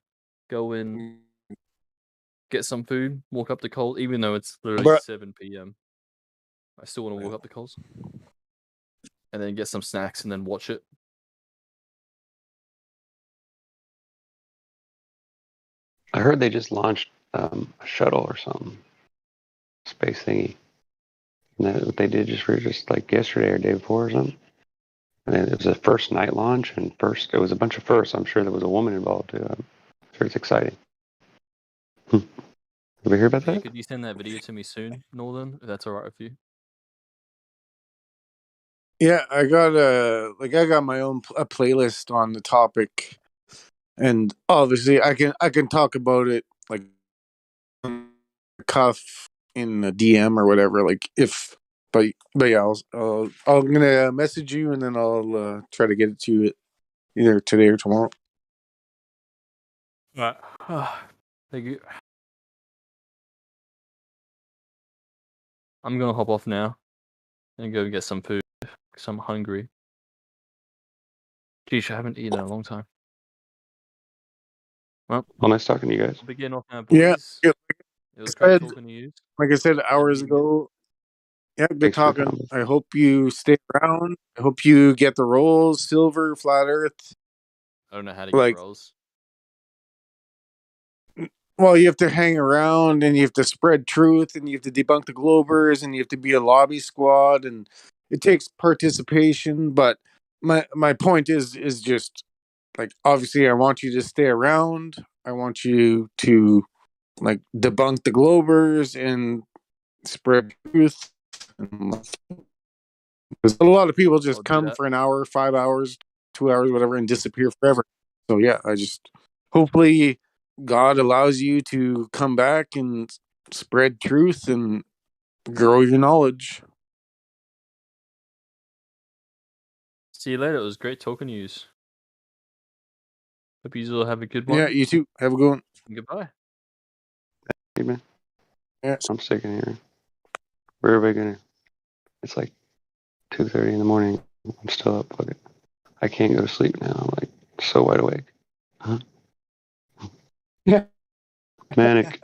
go and get some food, walk up to Coles, even though it's literally
But
7 p.m. I still want to walk up to Coles and then get some snacks and then watch it.
I heard they just launched a shuttle or something, space thingy. And that what they did just like yesterday or day before or something. And then it was a first night launch, and it was a bunch of firsts. I'm sure there was a woman involved too. I'm sure it's exciting. Ever hear about
Yeah,
that?
could you send that video to me soon, Northern? If that's alright with you.
yeah, I got my own a playlist on the topic, and obviously I can talk about it like cuff in a DM or whatever. Like if, but yeah, I'm gonna message you and then I'll try to get it to you either today or tomorrow.
Right. Thank you. I'm gonna hop off now. and go get some food because I'm hungry. Geez, I haven't eaten in a long time. Well,
nice talking to you guys.
I'll begin off now,
Yeah,
boys.
yeah,
It was great talking to you.
like I said hours
And,
ago. Yeah, good
Thanks for
talking.
coming.
I hope you stay around. I hope you get the roles, silver, flat Earth.
I don't know how to
Like-
get rolls.
Well, you have to hang around and you have to spread truth and you have to debunk the Globers and you have to be a lobby squad and it takes participation. But my point is just like obviously I want you to stay around. I want you to like debunk the Globers and spread truth. Because a lot of people
I'll
just
do
come
that.
for an hour, 5 hours, 2 hours, whatever, and disappear forever. So yeah, I just hopefully God allows you to come back and spread truth and grow your knowledge.
See you later. It was great talking to you. Hope you all have a good one.
Yeah, you too. Have a good one.
Goodbye.
Hey, man.
Yeah.
I'm sick in here. Where are we gonna? It's like 2:30 in the morning. I'm still up. Fuck it. I can't go to sleep now. I'm like so wide awake. Huh?
Yeah.
Manic.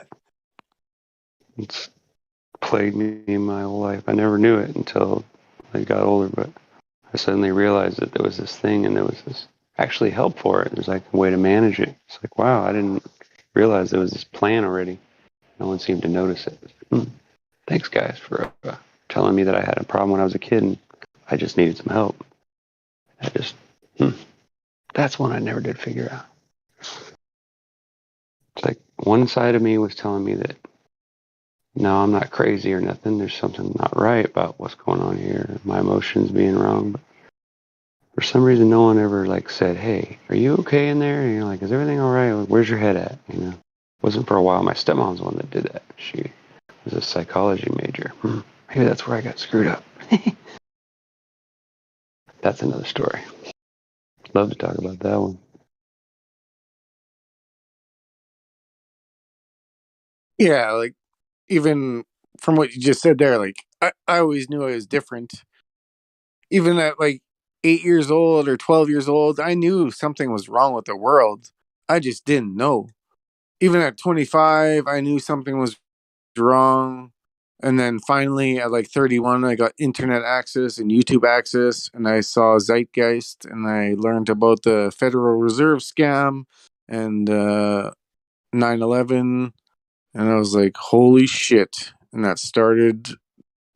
It's plagued me my whole life. I never knew it until I got older, but I suddenly realized that there was this thing and there was this actually help for it. There's like a way to manage it. It's like, wow, I didn't realize there was this plan already. No one seemed to notice it. Thanks, guys, for telling me that I had a problem when I was a kid and I just needed some help. That's one I never did figure out. It's like one side of me was telling me that, no, I'm not crazy or nothing. There's something not right about what's going on here. My emotions being wrong. But for some reason, no one ever like said, "Hey, are you okay in there?" You know, like, is everything all right? Where's your head at? You know, it wasn't for a while. My stepmom's the one that did that. She was a psychology major. Maybe that's where I got screwed up. That's another story. Love to talk about that one.
Yeah, like even from what you just said there, like I always knew I was different. Even at like 8 years old or 12 years old, I knew something was wrong with the world. I just didn't know. Even at 25, I knew something was wrong. And then finally at like 31, I got internet access and YouTube access and I saw Zeitgeist and I learned about the Federal Reserve scam and 9/11 and I was like, holy shit. And that started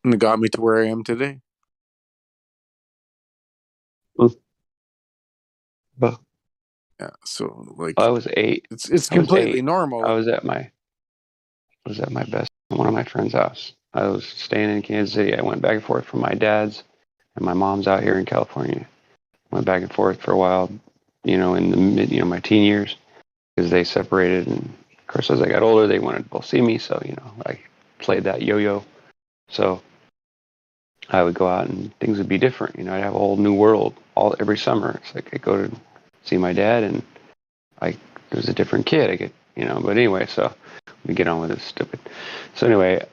and it got me to where I am today.
Well,
Yeah, so like
I was 8.
it's
I was
completely
8.
normal.
I was at my one of my friend's house. I was staying in Kansas City. I went back and forth from my dad's, and my mom's out here in California. Went back and forth for a while, in the my teen years, because they separated. And of course, as I got older, they wanted to both see me. So I played that yo-yo. So I would go out and things would be different. I'd have a whole new world every summer. It's like I go to see my dad, and I was a different kid. I get but anyway, so we get on with this stupid. So anyway,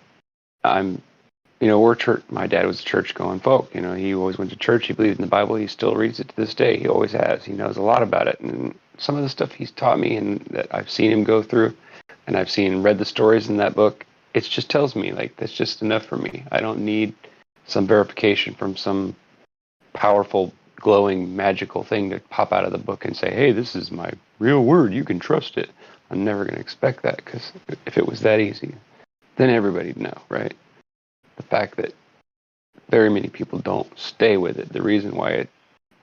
we're church. My dad was a church-going folk. He always went to church. He believed in the Bible. He still reads it to this day. He always has. He knows a lot about it. And some of the stuff he's taught me and that I've seen him go through, and I've read the stories in that book, it just tells me, like, that's just enough for me. I don't need some verification from some powerful, glowing, magical thing to pop out of the book and say, hey, this is my real word. You can trust it. I'm never going to expect that, because if it was that easy, then everybody'd know, right? The fact that very many people don't stay with it, the reason why it's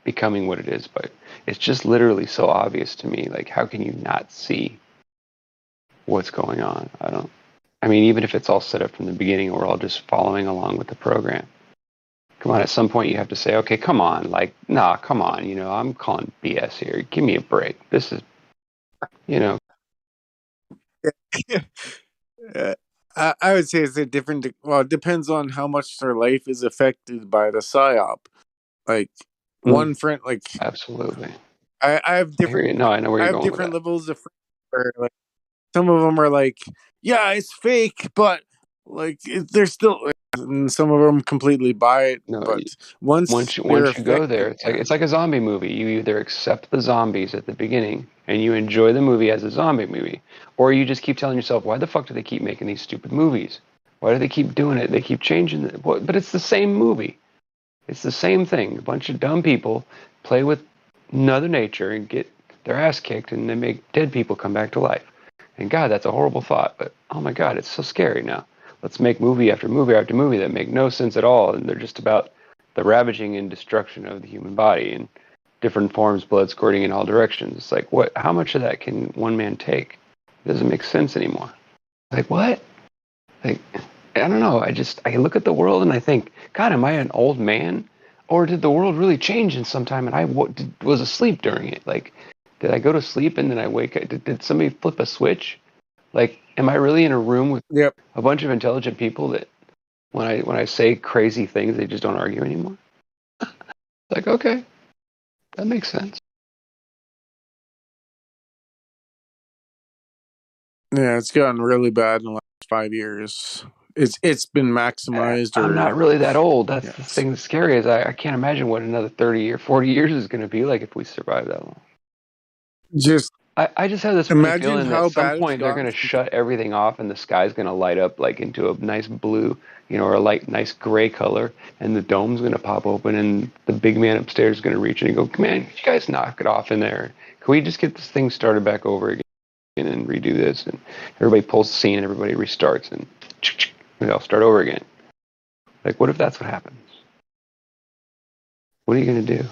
becoming what it is, but it's just literally so obvious to me. Like, how can you not see what's going on? Even if it's all set up from the beginning and we're all just following along with the program. Come on, at some point you have to say, okay, come on, come on, I'm calling BS here. Give me a break. This is,
I would say it's a different. Well, it depends on how much their life is affected by the psyop. Like one friend, like
absolutely.
I have
I hear
different.
you. No, I know where
I
you're
have
going with
different
that.
levels of friends where, like, some of them are like, yeah, it's fake, but like they're still and some of them completely buy it.
No,
But once they're
once you go there,
affected,
it's like a zombie movie. You either accept the zombies at the beginning and you enjoy the movie as a zombie movie, or you just keep telling yourself, why the fuck do they keep making these stupid movies? Why do they keep doing it? They keep changing it. But it's the same movie. It's the same thing. A bunch of dumb people play with Mother Nature and get their ass kicked, and they make dead people come back to life. And God, that's a horrible thought. But oh my God, it's so scary now. Let's make movie after movie after movie that make no sense at all, and they're just about the ravaging and destruction of the human body in different forms, blood squirting in all directions. It's like, what? How much of that can one man take? It doesn't make sense anymore. Like what? Like I don't know. I look at the world and I think, God, am I an old man, or did the world really change in some time and I was asleep during it? Like, did I go to sleep and then I wake up? Did somebody flip a switch? Like, am I really in a room with
yep,
a bunch of intelligent people that when I say crazy things, they just don't argue anymore? Like, okay, that makes sense.
yeah, it's gotten really bad in the last 5 years. It's been maximized,
I'm
or
not really that old. That's the
yes,
thing that's scary is I can't imagine what another 30 or 40 years is going to be like if we survive that long.
just
I just have this funny
imagine
feeling that at
how
some
bad it's
point they're going
gotten.
to shut everything off and the sky's going to light up like into a nice blue, or a nice gray color, and the dome's going to pop open, and the big man upstairs is going to reach in and go, "Man, you guys knock it off in there. Can we just get this thing started back over again and redo this?" And everybody pulls the scene, and everybody restarts, and we all start over again. Like, what if that's what happens? What are you going to do?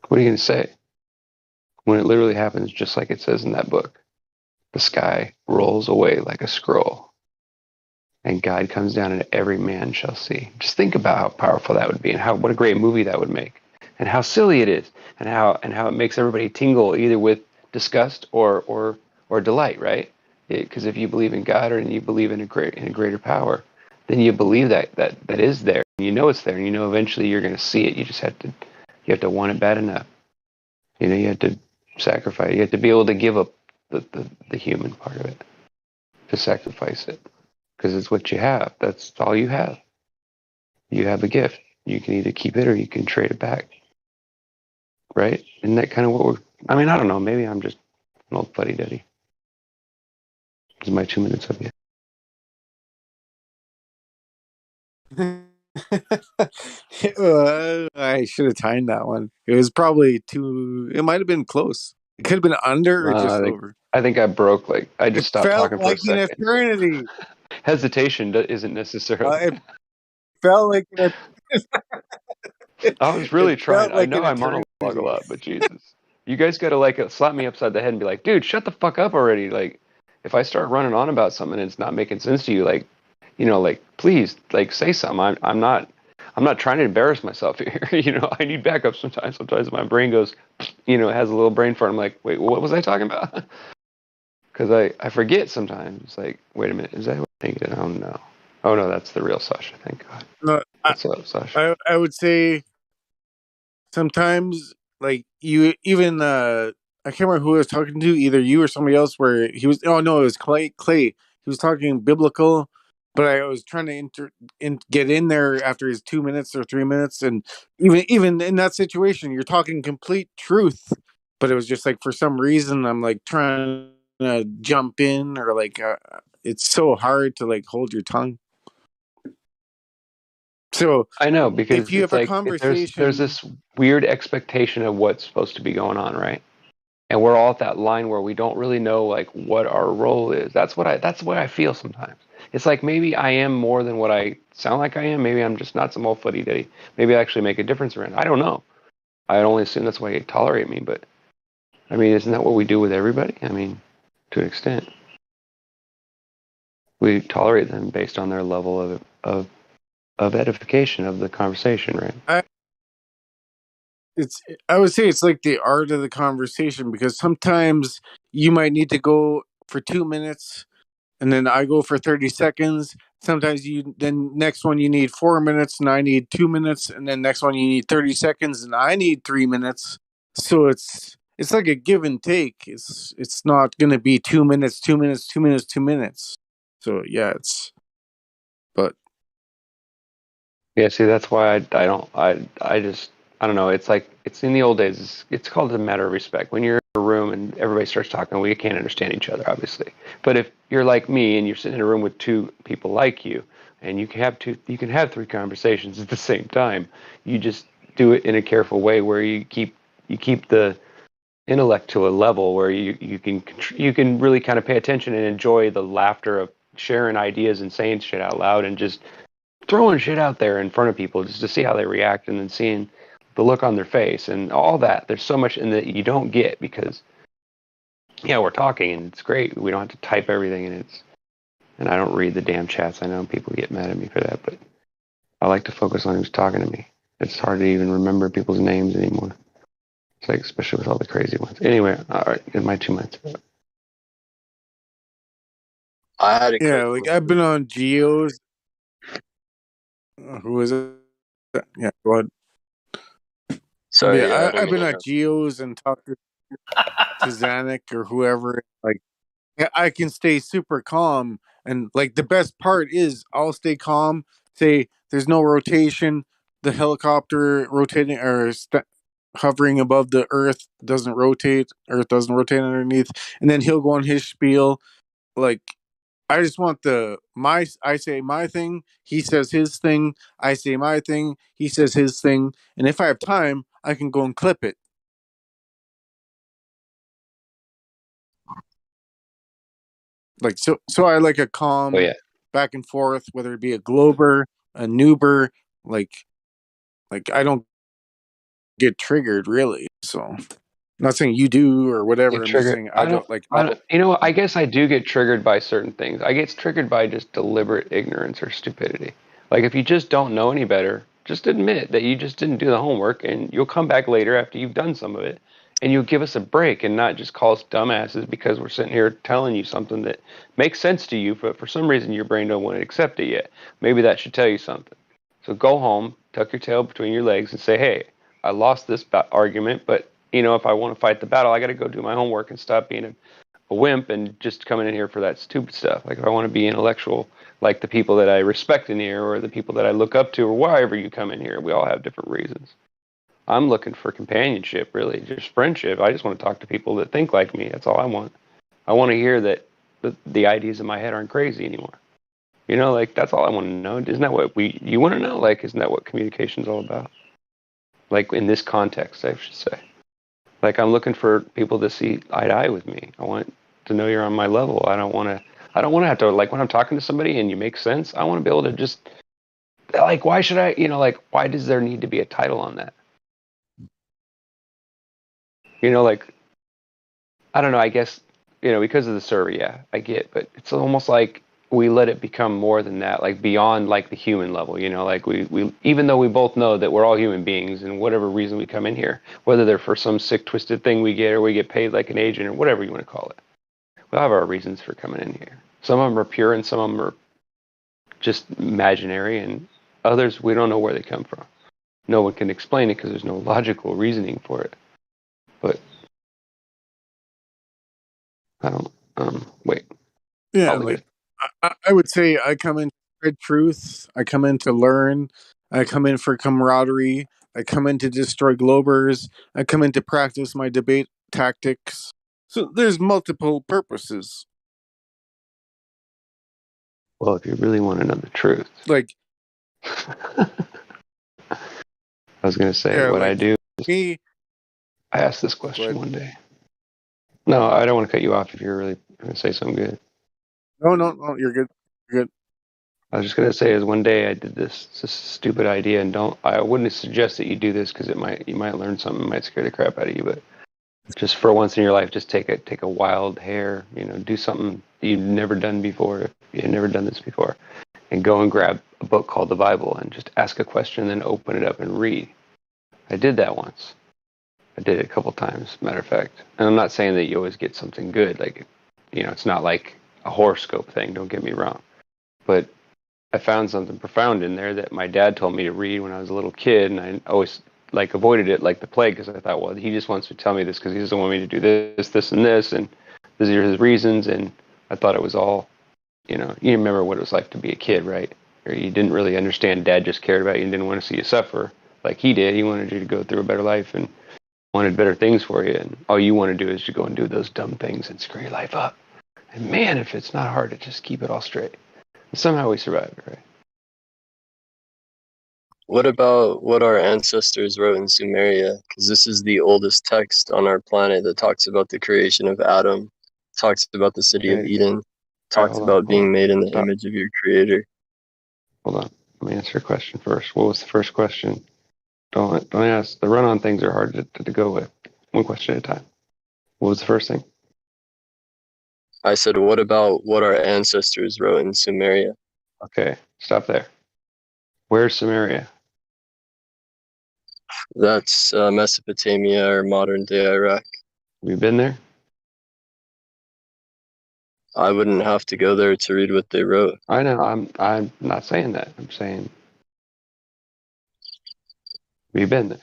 What are you going to say when it literally happens just like it says in that book? The sky rolls away like a scroll, and God comes down, and every man shall see. Just think about how powerful that would be, and what a great movie that would make, and how silly it is, and how it makes everybody tingle either with disgust or delight, right? Because if you believe in God or you believe in a greater power, then you believe that is there. And you know it's there, and you know eventually you're going to see it. You just have to want it bad enough. You have to sacrifice. You have to be able to give up the human part of it, to sacrifice it, because it's what you have. That's all you have. You have a gift. You can either keep it or you can trade it back. Right? Isn't that kind of what I mean, I don't know. Maybe I'm just an old fuddy duddy. This is my 2 minutes of you.
I should have timed that one. It was probably too. It might have been close. It could have been under or just over.
I think I broke. Like I
It
just stopped
felt
talking for a
like an
second.
eternity.
Hesitation isn't necessarily.
It felt like
I was
it
really trying.
felt
I
like
know
an
I monologue a
eternity.
lot, but Jesus, you guys got to slap me upside the head and be like, dude, shut the fuck up already. Like, if I start running on about something and it's not making sense to you, like, please, like, say something. I'm not trying to embarrass myself here. I need backup sometimes. Sometimes my brain goes, it has a little brain fart. I'm like, wait, what was I talking about? Because I forget sometimes. It's like, wait a minute, is that what I'm thinking? Oh no. Oh no, that's the real Sasha. Thank God.
No,
What's up, Sasha?
I would say sometimes, like, you even I can't remember who I was talking to, either you or somebody else, where he was. Oh no, it was Clay. He was talking biblical, but I was trying to get in there after his 2 minutes or 3 minutes, and even in that situation, you're talking complete truth, but it was just like for some reason I'm like trying to jump in, or like it's so hard to like hold your tongue. So
I know,
if
because
you
it's
have a
like there's
conversation,
this weird expectation of what's supposed to be going on, right? And we're all at that line where we don't really know like what our role is. That's what I feel sometimes. It's like maybe I am more than what I sound like I am. Maybe I'm just not some old fuddy duddy. Maybe I actually make a difference around. I don't know. I only assume that's why you tolerate me, but I mean, isn't that what we do with everybody? I mean, to an extent, we tolerate them based on their level of edification of the conversation, right?
I would say it's like the art of the conversation, because sometimes you might need to go for 2 minutes and then I go for 30 seconds. Sometimes then next one you need 4 minutes and I need 2 minutes, and then next one you need 30 seconds and I need 3 minutes. So it's like a give and take. It's not gonna be 2 minutes, 2 minutes, 2 minutes, 2 minutes. So yeah, but
Yeah, see, that's why I just I don't know. It's like it's in the old days. It's called a matter of respect. When you're in a room and everybody starts talking, we can't understand each other, obviously. But if you're like me and you're sitting in a room with two people like you, and you can have three conversations at the same time. You just do it in a careful way where you keep the intellect to a level where you can really kind of pay attention and enjoy the laughter of sharing ideas and saying shit out loud and just throwing shit out there in front of people just to see how they react and then seeing the look on their face and all that. There's so much in that you don't get because yeah, we're talking and it's great. We don't have to type everything and I don't read the damn chats. I know people get mad at me for that, but I like to focus on who's talking to me. It's hard to even remember people's names anymore. It's like especially with all the crazy ones. Anyway, all right, in my 2 minutes.
I had a
Yeah,
quick
like I've been on Geos. Who is it? Yeah, go ahead.
Sorry, I
I've
didn't
been
mean to
at
interrupt.
Geos and talked to Zanuck or whoever. Like I can stay super calm, and like the best part is I'll stay calm. Say there's no rotation. The helicopter rotating or hovering above the Earth doesn't rotate. Earth doesn't rotate underneath, and then he'll go on his spiel. Like I just want I say my thing, he says his thing, I say my thing, he says his thing, and if I have time, I can go and clip it. Like so I like a
Oh
calm
yeah,
back and forth, whether it be a Glober, a Nuber, like I don't get triggered really. So I'm not saying you do or whatever.
get
I'm just
triggered.
saying I don't like
I don't. You know, I guess I do get triggered by certain things. I get triggered by just deliberate ignorance or stupidity. Like if you just don't know any better, just admit that you just didn't do the homework, and you'll come back later after you've done some of it, and you'll give us a break and not just call us dumbasses because we're sitting here telling you something that makes sense to you, but for some reason your brain don't want to accept it yet. Maybe that should tell you something. So go home, tuck your tail between your legs, and say, "Hey, I lost this argument, but you know, if I want to fight the battle, I got to go do my homework and stop being a wimp and just coming in here for that stupid stuff. Like if I want to be intellectual, like the people that I respect in here or the people that I look up to or wherever you come in here, we all have different reasons. I'm looking for companionship, really, just friendship. I just want to talk to people that think like me. That's all I want. I want to hear that the ideas in my head aren't crazy anymore. You know, like that's all I want to know. Isn't that what you want to know? Like, isn't that what communication's all about? Like in this context, I should say. Like I'm looking for people to see eye to eye with me. I want to know you're on my level. I don't want to have to like when I'm talking to somebody and you make sense. I want to be able to just like why should I, you know, like why does there need to be a title on that? You know, like I don't know, I guess, you know, because of the server, yeah, I get, but it's almost like we let it become more than that, like beyond like the human level, you know, like we even though we both know that we're all human beings and whatever reason we come in here, whether they're for some sick twisted thing we get or we get paid like an agent or whatever you want to call it. We'll have our reasons for coming in here. Some of them are pure and some of them are just imaginary and others we don't know where they come from. No one can explain it because there's no logical reasoning for it. But I don't wait.
yeah,
I'll leave
like
it.
I would say I come in to spread truth. I come in to learn. I come in for camaraderie. I come in to destroy Globers. I come in to practice my debate tactics. So there's multiple purposes.
Well, if you really want to know the truth,
Like
I was going to say
yeah,
what I
like
do.
me.
I asked this
Go
question
ahead.
one day. No, I don't want to cut you off if you're really going to say something good.
No, you're good. You're good.
I was just going to say is one day I did this stupid idea and I wouldn't suggest that you do this because you might learn something, it might scare the crap out of you, but just for once in your life, just take a wild hair, you know, do something you've never done before, if you had never done this before, and go and grab a book called the Bible and just ask a question and then open it up and read. I did that once. I did it a couple times, matter of fact. And I'm not saying that you always get something good. Like, you know, it's not like a horoscope thing, don't get me wrong. But I found something profound in there that my dad told me to read when I was a little kid, and I always like avoided it like the plague because I thought, well, he just wants to tell me this because he doesn't want me to do this, and this, and these are his reasons. And I thought it was all, you know, you remember what it was like to be a kid, right? or you didn't really understand Dad just cared about you and didn't want to see you suffer like he did. He wanted you to go through a better life and wanted better things for you. And all you want to do is to go and do those dumb things and screw your life up. And man, if it's not hard to just keep it all straight. And somehow we survived, right?
What about what our ancestors wrote in Sumeria? Because this is the oldest text on our planet that talks about the creation of Adam, talks about the city of
Okay.
Eden,
All right,
talks about being made in the image of your creator.
Hold on. Let me answer your question first. What was the first question? Don't ask. The run-on things are hard to go with. One question at a time. What was the first thing?
I said, what about what our ancestors wrote in Sumeria?
Okay, stop there. Where's Samaria?
That's Mesopotamia or modern day Iraq.
Have you been there?
I wouldn't have to go there to read what they wrote.
I know. I'm not saying that. I'm saying, have you been there?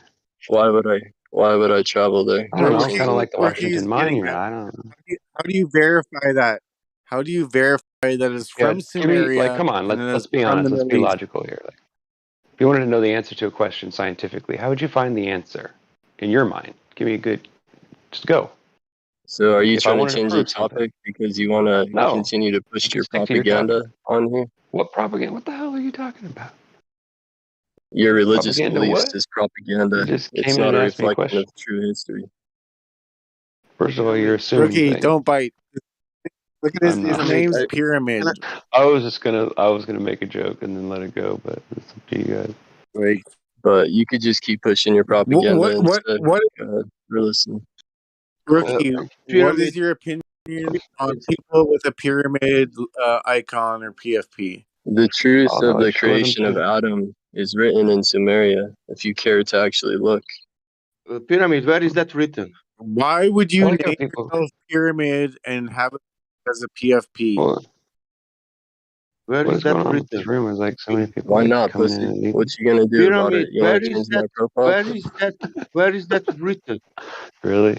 Why would I travel there?
I don't know.
Rookie,
Kind of like the
Rookie's
Washington
getting
Monument.
that.
I don't know.
How do you verify that? How do you verify that it's
Yeah,
from
give me like.
Sumeria
Come on.
and then
Let's
it's
be
from the
honest. Let's be
Middle East?
logical here. Like, if you wanted to know the answer to a question scientifically, how would you find the answer in your mind? Give me a good. Just go.
So are you
If I
trying to
wanted to
change the
prove something.
topic because you want to
No.
continue to push your
Just stick to your topic.
propaganda on here?
What propaganda? What the hell are you talking about?
Your religious
Propaganda
beliefs
what?
is propaganda.
You just
It's
came in
not
and
a
asked me a
reflection
question.
of true history.
First of all, you're assuming
Rookie,
things.
don't bite. Look at
I'm
his
not.
name's Pyramid.
I was gonna make a joke and then let it go, but it's up to you guys.
Like,
But you could just keep pushing your propaganda instead. Go ahead. We're listening.
Rookie, what is your opinion on people with a pyramid icon or PFP?
The truth
Oh
of
no,
the
screw them
creation of
too.
Adam is written in Sumeria, if you care to actually look.
Pyramid, where is that written?
Why would you
I like how
name
people.
yourself Pyramid and have it as a PFP?
Hold on.
Where
What
is
is going
that
on with this
written?
room? Is like so many people
Why
like
not,
coming in
pussy?
and leaving.
What you gonna do about
Pyramid,
it? You wanna change my profile?
where is that written?
Really?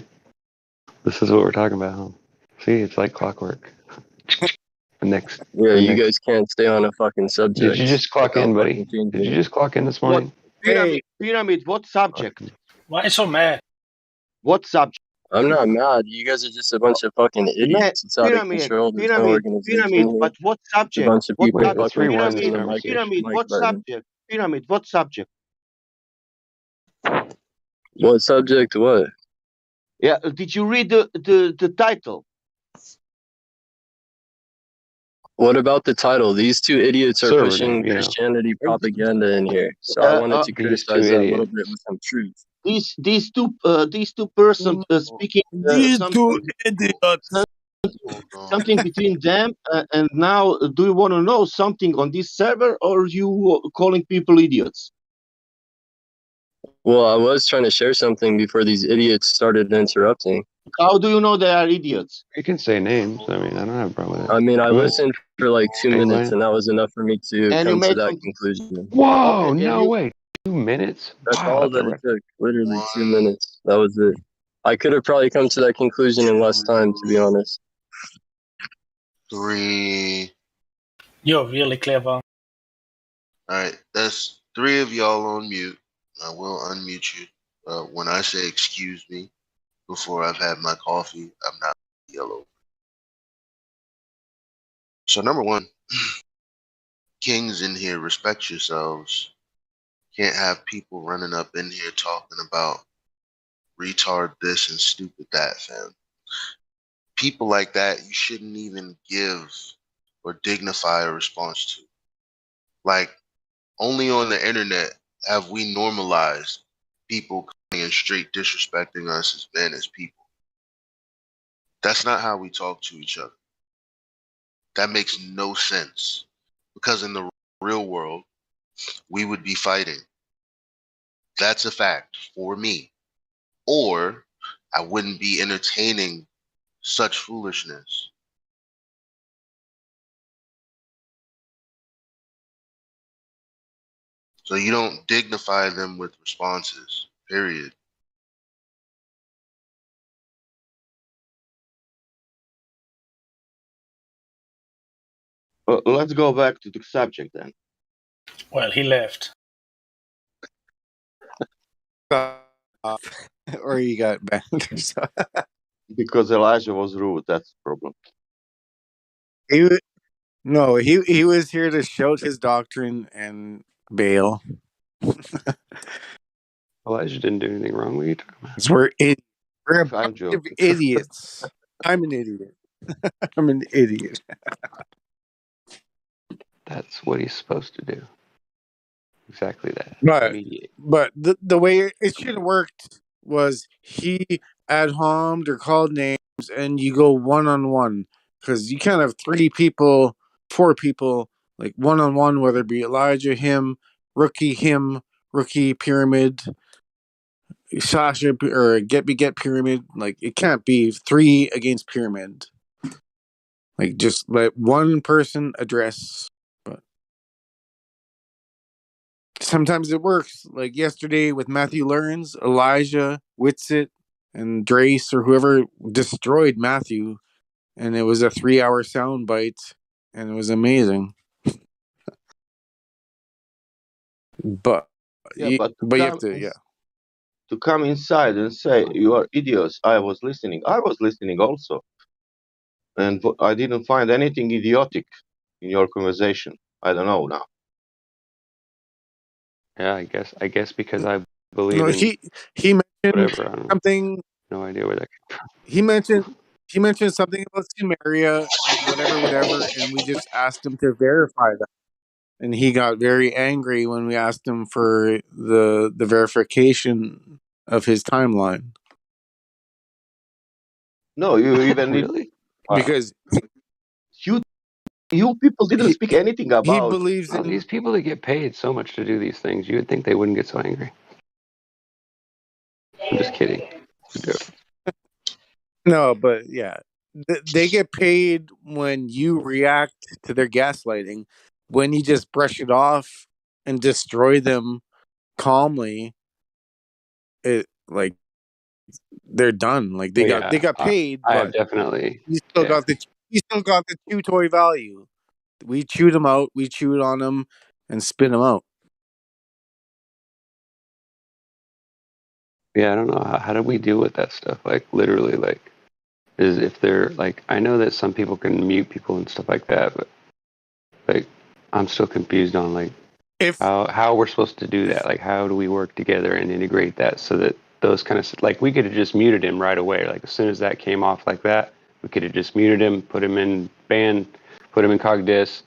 This is what we're talking about, huh? See, it's like clockwork. The next.
Yeah,
The
you
next.
guys can't stay on a fucking subject
Did you just clock
without
in, buddy?
fucking changing
Did you
it.
just clock in this morning?
What pyramid? What subject?
Why are you so mad?
What subject?
I'm not mad. You guys are just a bunch of fucking idiots. It's out of control. There's no organization here.
But what
It's a
subject?
bunch of
What
people
Wait, let's
fucking
rewind this
pushing the
conversation.
mic
what
button.
subject? Pyramid, what subject?
What subject? What?
Yeah, did you read the title?
What about the title? These two idiots are
Server
pushing
name, you know.
Christianity propaganda in here. So I wanted to
These
criticize
two
that a little
idiots.
bit with some truth.
These two persons speaking
These two idiots.
something between them, and now do you want to know something on this server, or you calling people idiots?
Well, I was trying to share something before these idiots started interrupting.
How do you know they are idiots?
You can say names. I mean, I don't have a problem with it.
I mean, I
Go ahead.
listened for like 2 minutes, and that was enough for me to
And you
come to
made
that
some.
conclusion.
Whoa!
Okay,
No way. 2 minutes?
That's
Wow,
all
that's a
that it
record.
took. Literally 2 minutes. That was it. I could have probably come to that conclusion in less time, to be honest.
3.
You're really clever.
All right, that's 3 of y'all on mute. I will unmute you when I say excuse me before I've had my coffee. I'm not yellow. So number 1, kings in here, respect yourselves. Can't have people running up in here talking about retard this and stupid that, fam. People like that you shouldn't even give or dignify a response to. Like, only on the internet have we normalized people coming and straight disrespecting us as men, as people. That's not how we talk to each other. That makes no sense. Because in the real world, we would be fighting. That's a fact for me. Or I wouldn't be entertaining such foolishness. So you don't dignify them with responses, period.
Let's go back to the subject then.
Well, he left.
Or you got banned or something.
Because Elijah was rude. That's the problem.
He was here to shout his doctrine and bail.
Elijah didn't do anything wrong. What are you talking about?
We're a
I'm
bunch of
joking.
idiots. I'm an idiot. I'm an idiot.
That's what he's supposed to do. Exactly that.
But
Mediate.
the way it should have worked was he ad homed or called names and you go one-on-one, because you can't have 4 people like one-on-one, whether it be Elijah, him, rookie pyramid, Sasha, or get pyramid. Like, it can't be 3 against pyramid. Like, just let one person address. But sometimes it works. Like yesterday with Matthew Lawrence, Elijah, Whitsitt, and Drace, or whoever, destroyed Matthew, and it was a 3-hour sound bite, and it was amazing. But
Yeah,
you
but
have to,
to come inside and say you are idiots. I was listening. I was listening also, and I didn't find anything idiotic in your conversation. I don't know now.
Yeah, I guess because I believe
No,
in
he mentioned
whatever. I don't know.
something.
No idea where that came from.
He mentioned something about Sumeria and whatever, and we just asked him to verify that. And he got very angry when we asked him for the verification of his timeline.
No, you even did.
Really?
Because
you people didn't speak anything
he
about.
believes in
these people that get paid so much to do these things. You would think they wouldn't get so angry. I'm just kidding.
No, but yeah, they get paid when you react to their gaslighting. When you just brush it off and destroy them calmly, it, like, they're done. Like, they got paid,
I have
but
definitely.
you still got the chew toy value. We chewed them out. We chewed on them and spit them out.
Yeah, I don't know. How do we deal with that stuff? Like, literally, like, is if they're like, I know that some people can mute people and stuff like that, but like, I'm still confused on like how we're supposed to do that. Like, how do we work together and integrate that so that those kind of, like, we could have just muted him right away. Like, as soon as that came off like that, we could have just muted him, put him in ban, put him in cog dis,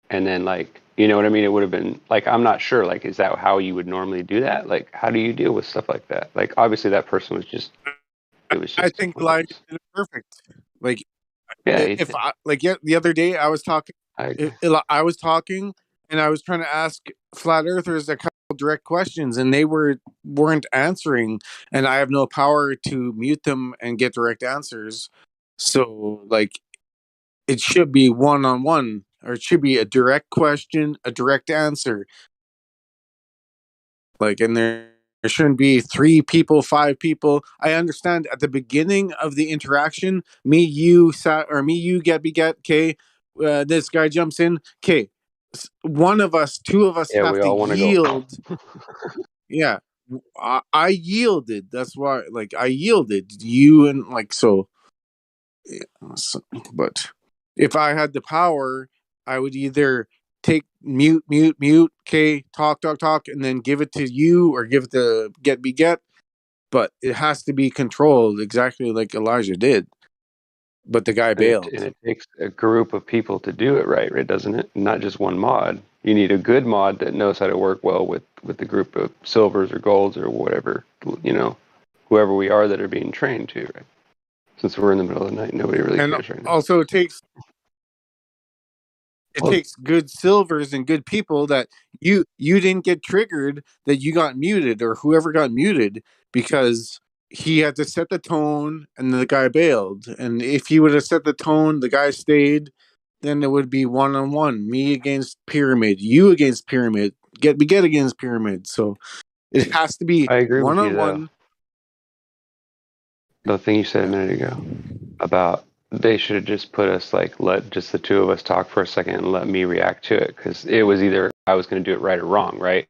and then, like, you know what I mean? It would have been like, I'm not sure. Like, is that how you would normally do that? Like, how do you deal with stuff like that? Like, obviously that person was just, it was just.
I think Elijah did it perfect. Like,
yeah,
if I, like, the other day I was talking, I was talking, and I was trying to ask flat earthers a couple direct questions, and they weren't answering, and I have no power to mute them and get direct answers. So, like, it should be one-on-one, or it should be a direct question, a direct answer. Like, and there shouldn't be 3 people, 5 people. I understand at the beginning of the interaction, me, you, get, okay, this guy jumps in, okay, one of us, 2 of us
Yeah,
have
we
to
all wanna go.
yield. Yeah, I yielded. That's why, like, I yielded. You and, like, so, but if I had the power, I would either take mute, okay, talk, and then give it to you, or give it to get. But it has to be controlled exactly like Elijah did. But the guy bailed.
And it takes a group of people to do it right, doesn't it? Not just one mod. You need a good mod that knows how to work well with the group of silvers or golds or whatever, you know, whoever we are that are being trained to, right? Since we're in the middle of the night, nobody really cares right now.
Also, it takes good silvers and good people that you didn't get triggered, that you got muted, or whoever got muted, because he had to set the tone and the guy bailed. And if he would have set the tone, the guy stayed, then it would be one-on-one, me against pyramid, you against pyramid, get against pyramid. So it has to be
I agree with you,
one-on-one.
The thing you said a minute ago about they should have just put us, like, let just the 2 of us talk for a second and let me react to it, because it was either I was going to do it right or wrong, right?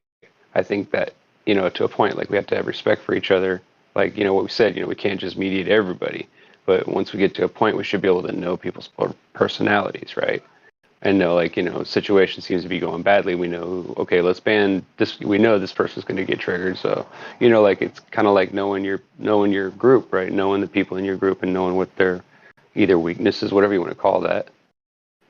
I think that, to a point, like we have to have respect for each other. Like, what we said, we can't just mediate everybody. But once we get to a point, we should be able to know people's personalities, right? And know, like, situation seems to be going badly. We know, okay, let's ban this. We know this person's going to get triggered. So, like it's kind of like knowing your group, right? Knowing the people in your group and knowing what their either weaknesses, whatever you want to call that,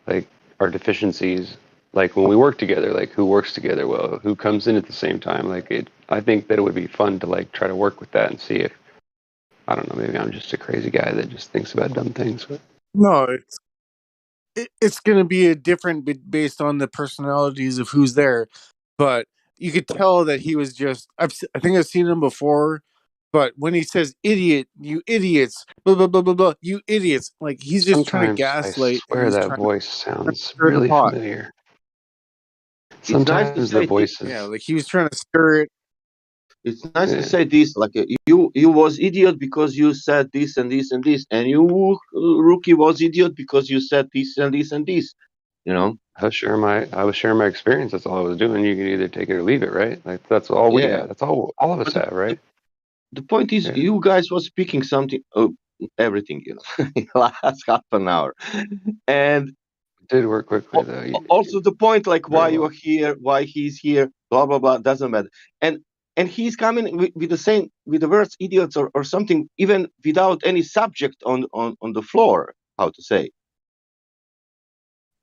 like our deficiencies. Like when we work together, like who works together well, who comes in at the same time. I think that it would be fun to like try to work with that and see if, I don't know, maybe I'm just a crazy guy that just thinks about dumb things. But.
No, it's going to be a different based on the personalities of who's there, but you could tell that he was just. I think I've seen him before, but when he says "idiot," you idiots, blah blah blah blah blah, you idiots, like he's just trying to
Sometimes I
gaslight and
swear
he's
that
trying to
voice sounds
stir the
really
pot.
familiar.
It's nice to
Sometimes the
say this.
voices.
Yeah, like he was trying to stir it.
It's nice to say this, like you was idiot because you said this and this and this, and you rookie was idiot because you said this and this and this.
I was sharing my experience. That's all I was doing. You can either take it or leave it, right? Like that's all we
Yeah.
have. That's all of us
But
have, right?
the point is,
Yeah.
you guys was speaking something, everything, last half an hour, and
It did work quickly though.
also the point, like why
Very well.
you're here, why he's here, blah blah blah, doesn't matter. And he's coming with the same, with the words idiots or something, even without any subject on the floor, how to say.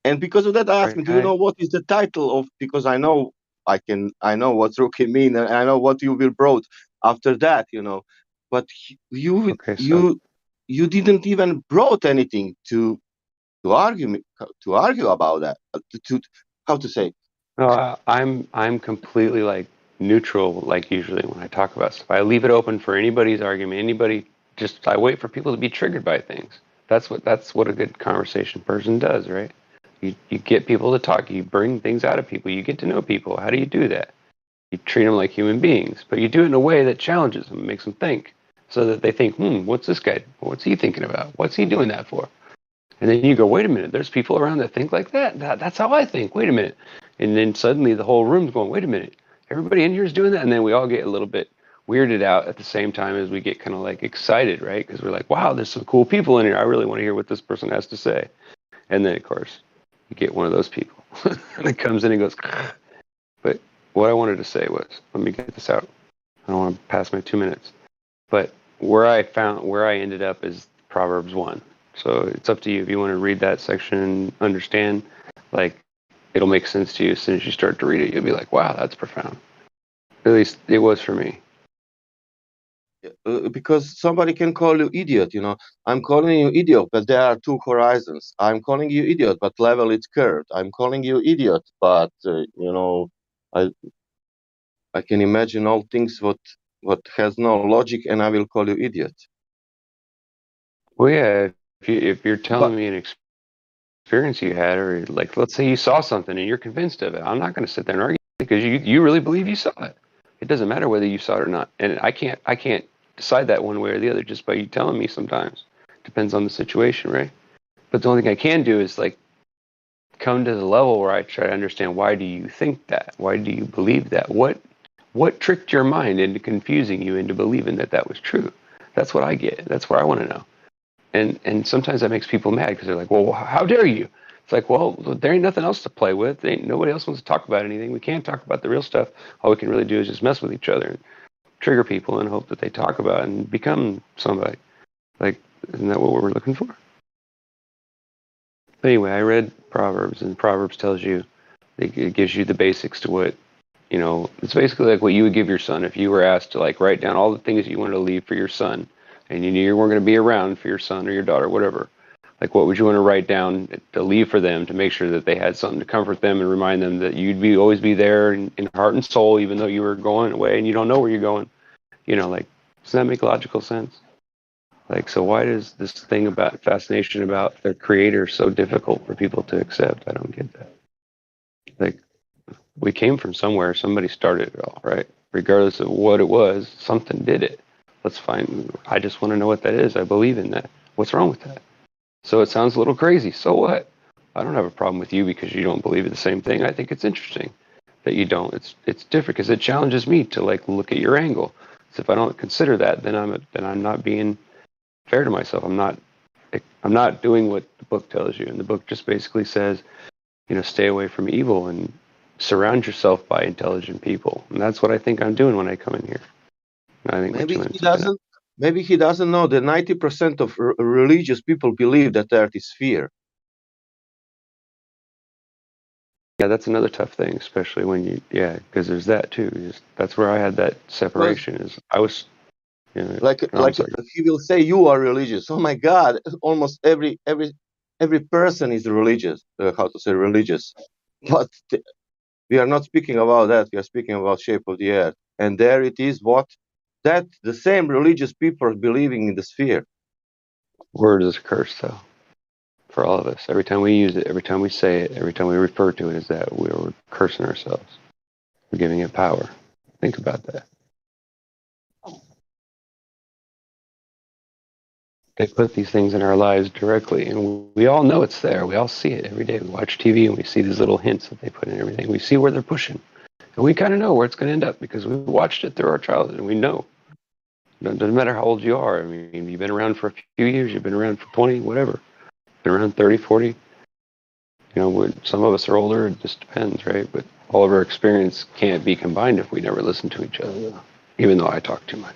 And because of that, I asked him, "Do you know what is the title of?" Because I know what rookie mean, and I know what you will brought after that, But you didn't even brought anything to argue about that. To how to say?
No, I'm completely like neutral. Like usually when I talk about stuff, I leave it open for anybody's argument. I wait for people to be triggered by things. That's what a good conversation person does, right? You get people to talk. You bring things out of people. You get to know people. How do you do that? You treat them like human beings, but you do it in a way that challenges them, makes them think, so that they think, what's this guy? What's he thinking about? What's he doing that for? And then you go, wait a minute, there's people around that think like that. That's how I think. Wait a minute. And then suddenly the whole room's going, wait a minute, everybody in here is doing that? And then we all get a little bit weirded out at the same time as we get kind of like excited, right? Because we're like, wow, there's some cool people in here. I really want to hear what this person has to say. And then, of course, you get one of those people that comes in and goes, but what I wanted to say was, let me get this out. I don't want to pass my 2 minutes. But where I ended up is Proverbs 1. So it's up to you if you want to read that section and understand. Like, it'll make sense to you as soon as you start to read it. You'll be like, wow, that's profound. At least it was for me.
Because somebody can call you idiot, I'm calling you idiot, but there are two horizons. I'm calling you idiot, but level is curved. I'm calling you idiot, but I can imagine all things what has no logic, and I will call you idiot.
Well, yeah, if you're telling me an experience you had, or like, let's say you saw something and you're convinced of it, I'm not going to sit there and argue because you really believe you saw it. It doesn't matter whether you saw it or not, and I can't decide that one way or the other just by you telling me. Sometimes depends on the situation, right? But the only thing I can do is like come to the level where I try to understand, why do you think that? Why do you believe that? What tricked your mind into confusing you into believing that was true? That's what I get. That's what I want to know. And sometimes that makes people mad because they're like, well, how dare you? It's like, well, there ain't nothing else to play with. Nobody else wants to talk about anything. We can't talk about the real stuff. All we can really do is just mess with each other and trigger people and hope that they talk about it and become somebody. Like, isn't that what we're looking for? But anyway, I read Proverbs, and Proverbs tells you, it gives you the basics to what, it's basically like what you would give your son if you were asked to like write down all the things you wanted to leave for your son, and you knew you weren't going to be around for your son or your daughter, whatever. Like, what would you want to write down to leave for them to make sure that they had something to comfort them and remind them that you'd always be there in heart and soul, even though you were going away and you don't know where you're going? Like, does that make logical sense? Like, so why is this thing about fascination about their creator so difficult for people to accept? I don't get that. Like, we came from somewhere. Somebody started it all, right? Regardless of what it was, something did it. Let's find. I just want to know what that is. I believe in that. What's wrong with that? So it sounds a little crazy. So what? I don't have a problem with you because you don't believe in the same thing. I think it's interesting. that you don't. It's different because it challenges me to like look at your angle. So if I don't consider that, then I'm not being fair to myself. I'm not doing what the book tells you, and the book just basically says, stay away from evil and surround yourself by intelligent people. And that's what I think I'm doing when I come in here. And I think
Maybe
what you
he
meant
doesn't. Maybe he doesn't know that 90% of religious people believe that Earth is sphere.
yeah, that's another tough thing, especially when because there's that too. That's where I had that separation. Is I was,
Like
I'm sorry.
he will say you are religious. Oh my God! Almost every person is religious. How to say religious? But we are not speaking about that. We are speaking about shape of the earth, and there it is. What that the same religious people are believing in the sphere.
Word is a curse, though, for all of us. Every time we use it, every time we say it, every time we refer to it, is that we're cursing ourselves. We're giving it power. Think about that. They put these things in our lives directly, and we all know it's there. We all see it every day. We watch TV and we see these little hints that they put in everything. We see where they're pushing, and we kind of know where it's going to end up because we watched it through our childhood, and we know. It doesn't matter how old you are. I mean, you've been around for a few years, you've been around for 20, whatever. Been around 30, 40. Some of us are older, it just depends, right? But all of our experience can't be combined if we never listen to each other, even though I talk too much.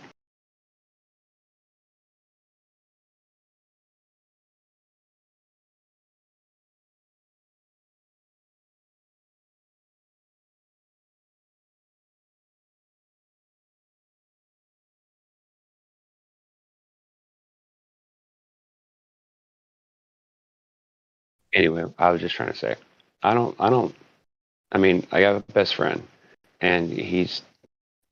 Anyway, I was just trying to say, I mean, I got a best friend, and he's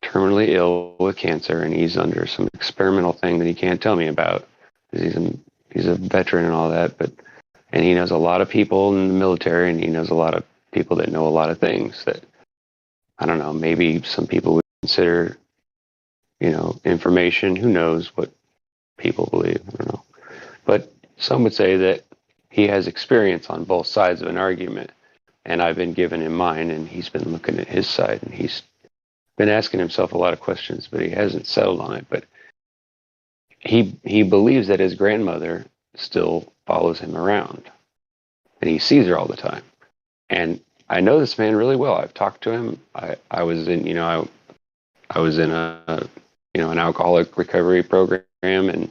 terminally ill with cancer, and he's under some experimental thing that he can't tell me about, because he's a veteran and all that, and he knows a lot of people in the military, and he knows a lot of people that know a lot of things that, I don't know, maybe some people would consider, information. Who knows what people believe? I don't know. But some would say that he has experience on both sides of an argument, and I've been giving him mine, and he's been looking at his side, and he's been asking himself a lot of questions, but he hasn't settled on it. But he believes that his grandmother still follows him around, and he sees her all the time. And I know this man really well. I've talked to him. I was in I was in a an alcoholic recovery program and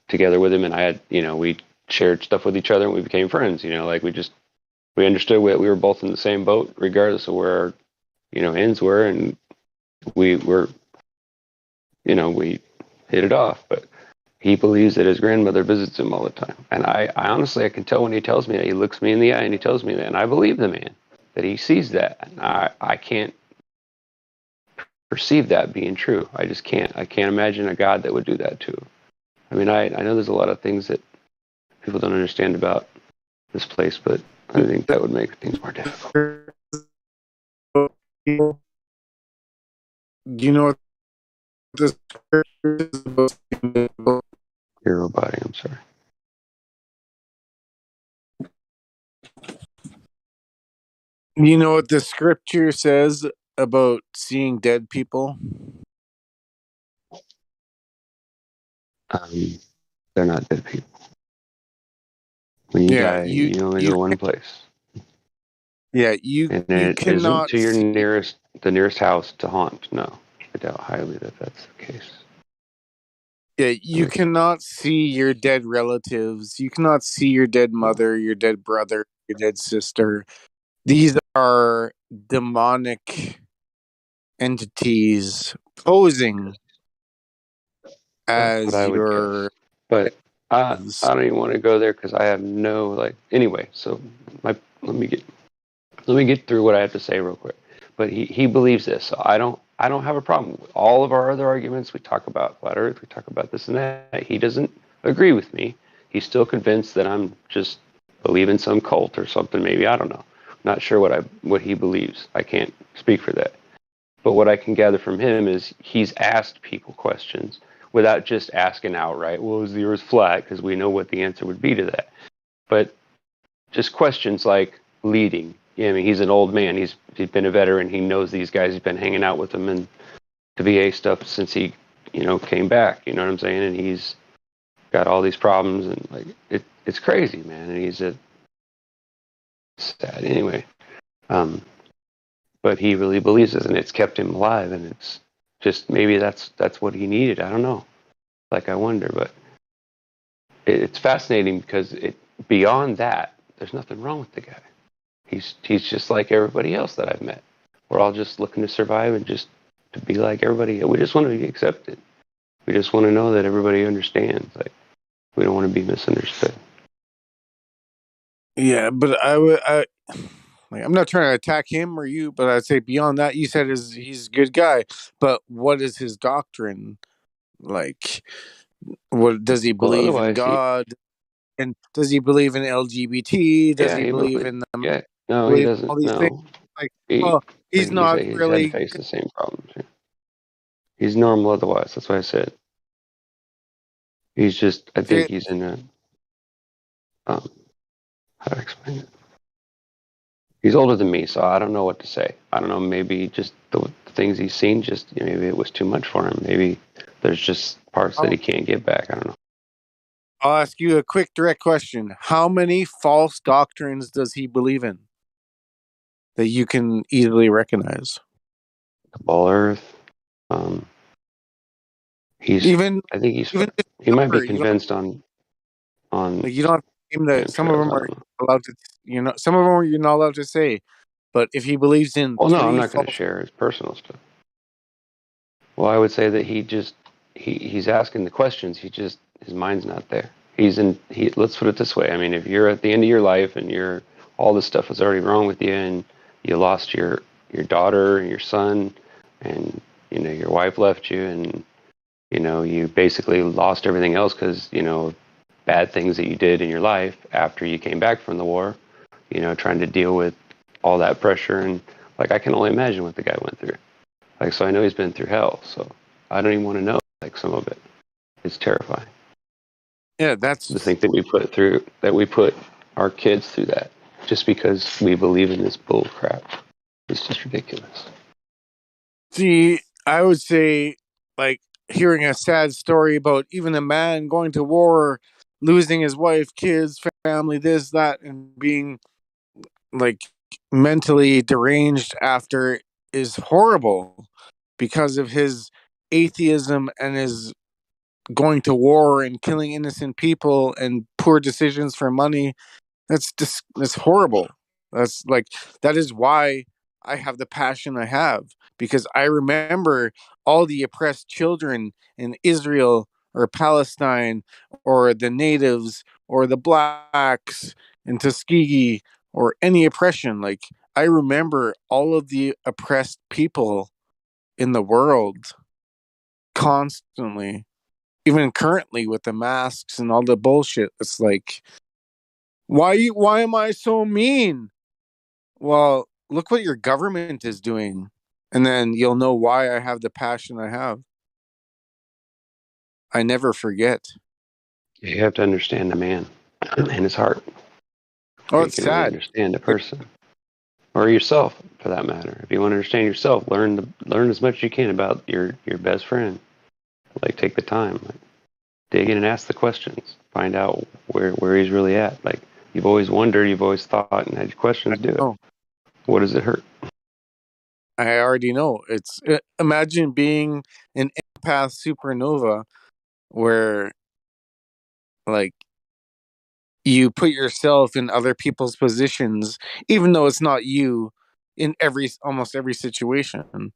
together with him, and I had we shared stuff with each other, and we became friends. Like we understood we were both in the same boat, regardless of where our ends were, and we were we hit it off. But he believes that his grandmother visits him all the time, and I honestly I can tell when he tells me that. He looks me in the eye and he tells me that, and I believe the man that he sees that. And I can't perceive that being true. I just can't. I can't imagine a God that would do that to him. I mean, I know there's a lot of things that people don't understand about this place, but I think that would make things more difficult.
Do you know what this is about?
Hero body, I'm sorry.
You know what the scripture says about seeing dead people?
They're not dead people. When you die, you only go one place.
Yeah, you
And
you
it isn't
cannot
to your
see.
the nearest house to haunt. No, I doubt highly that that's the case.
Yeah, you cannot see your dead relatives. You cannot see your dead mother, your dead brother, your dead sister. These are demonic entities posing
That's what
as
I would
your.
guess. But I don't even want to go there because I have no anyway. So let me get through what I have to say real quick. But he believes this, so I don't have a problem with all of our other arguments. We talk about flat Earth, we talk about this and that. He doesn't agree with me. He's still convinced that I'm just believing some cult or something. Maybe I don't know. Not sure what he believes. I can't speak for that. But what I can gather from him is he's asked people questions without just asking outright, well, is the Earth flat? Because we know what the answer would be to that. But just questions like leading, yeah, I mean, he's an old man. He's been a veteran. He knows these guys. He's been hanging out with them and the VA stuff since he, came back. You know what I'm saying? And he's got all these problems, and like it's crazy, man. And he's sad anyway. But he really believes this, and it's kept him alive. And it's just maybe that's what he needed. I don't know. Like I wonder, but it's fascinating because beyond that, there's nothing wrong with the guy. He's just like everybody else that I've met. We're all just looking to survive and just to be like everybody. We just want to be accepted. We just want to know that everybody understands. Like we don't want to be misunderstood.
Yeah, but I'm not trying to attack him or you, but I'd say beyond that, you said he's a good guy. But what is his doctrine? Like, what does he
Well,
believe in
otherwise,
God? And does he believe in LGBT? Does he
he
believe
believes.
in them?
Yeah, no, he
Believe in all
doesn't.
these things?
No,
Like,
he
well,
like
he's not
he's had to
really.
face the same problems. Yeah. He's normal otherwise. That's why I said he's just. I think he's in a. How to explain it? He's older than me, so I don't know what to say. I don't know. Maybe just the things he's seen. Just maybe it was too much for him. Maybe there's just parts that he can't get back. I don't know.
I'll ask you a quick, direct question. How many false doctrines does he believe in that you can easily recognize?
Ball Earth. He's.
Even
I think he's.
just
He might be
number, you don't
convinced on
you don't have to name that. Some of
chemtrails.
them
I
are
don't know.
allowed to, some of them you're not allowed to say. But if he believes in
Well, no, I'm
three
not going to
false,
share his personal stuff. Well, I would say that he's asking the questions. His mind's not there. Let's put it this way. I mean, if you're at the end of your life and all this stuff is already wrong with you, and you lost your daughter and your son, and your wife left you, and you basically lost everything else because bad things that you did in your life after you came back from the war, trying to deal with all that pressure, and like I can only imagine what the guy went through. Like, so I know he's been through hell, so I don't even want to know like some of it. It's terrifying
yeah,
to think that we put our kids through that just because we believe in this bull crap. It's just ridiculous.
see, I would say, like, hearing a sad story about even a man going to war, losing his wife, kids, family, this, that, and being like mentally deranged after is horrible because of his atheism and his going to war and killing innocent people and poor decisions for money. That's horrible. That is why I have the passion I have, because I remember all the oppressed children in Israel or Palestine or the natives or the blacks in Tuskegee or any oppression. Like, I remember all of the oppressed people in the world constantly, even currently with the masks and all the bullshit. It's like, why am I so mean? Well, look what your government is doing, and then you'll know why I have the passion I have. I never forget.
You have to understand a man and his heart.
Oh,
You
it's
can really
sad.
understand a person or yourself, for that matter. If you want to understand yourself, learn as much as you can about your best friend. Like, take the time, like, dig in and ask the questions. Find out where he's really at. Like, you've always wondered, you've always thought, and had questions. Do it.
Oh,
What does it hurt?
I already know. It's imagine being an empath supernova where, like, you put yourself in other people's positions, even though it's not you, in almost every situation,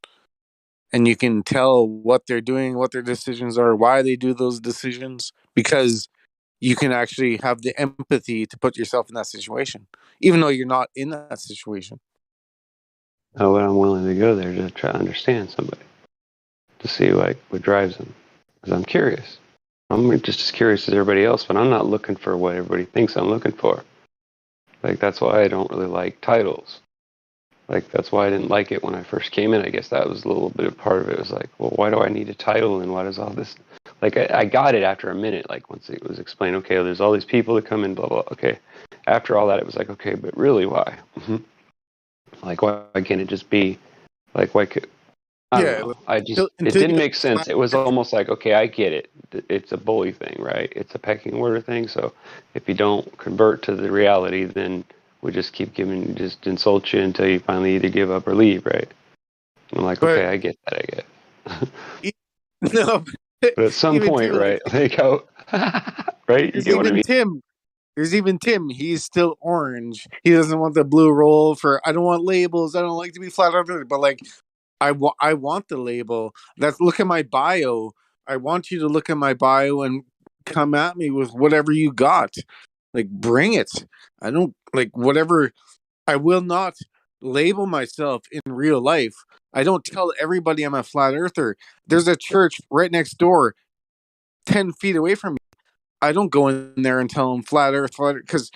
and you can tell what they're doing, what their decisions are, why they do those decisions, because you can actually have the empathy to put yourself in that situation, even though you're not in that situation.
Oh, but I'm willing to go there to try to understand somebody, to see like what drives them, because I'm curious. I'm just as curious as everybody else, but I'm not looking for what everybody thinks I'm looking for. Like, that's why I don't really like titles. Like, that's why I didn't like it when I first came in. I guess that was a little bit of part of it. It was like, well, why do I need a title, and why does all this? Like, I got it after a minute. Like, once it was explained, okay, well, there's all these people that come in, blah blah. Okay, after all that, it was like, okay, but really, why? Like, why can't it just be like, why could, I don't
Yeah,
know.
like,
It
until you
didn't
get
make sense. It was almost like, okay, I get it. It's a bully thing, right? It's a pecking order thing. So if you don't convert to the reality, then we just keep just insult you until you finally either give up or leave, right? And I'm like,
but
okay, I get that, I get.
no,
But at some
even
point,
too, like
right? Like how, right? You
there's
get what I
even
mean?
Tim. There's even Tim. He's still orange. He doesn't want the blue roll for. I don't want labels. I don't like to be flat earther. But like, I want the label. That's look at my bio. I want you to look at my bio and come at me with whatever you got. Like, bring it. I don't like whatever. I will not label myself in real life. I don't tell everybody I'm a flat earther. There's a church right next door, 10 feet away from me. I don't go in there and tell them flat earth, because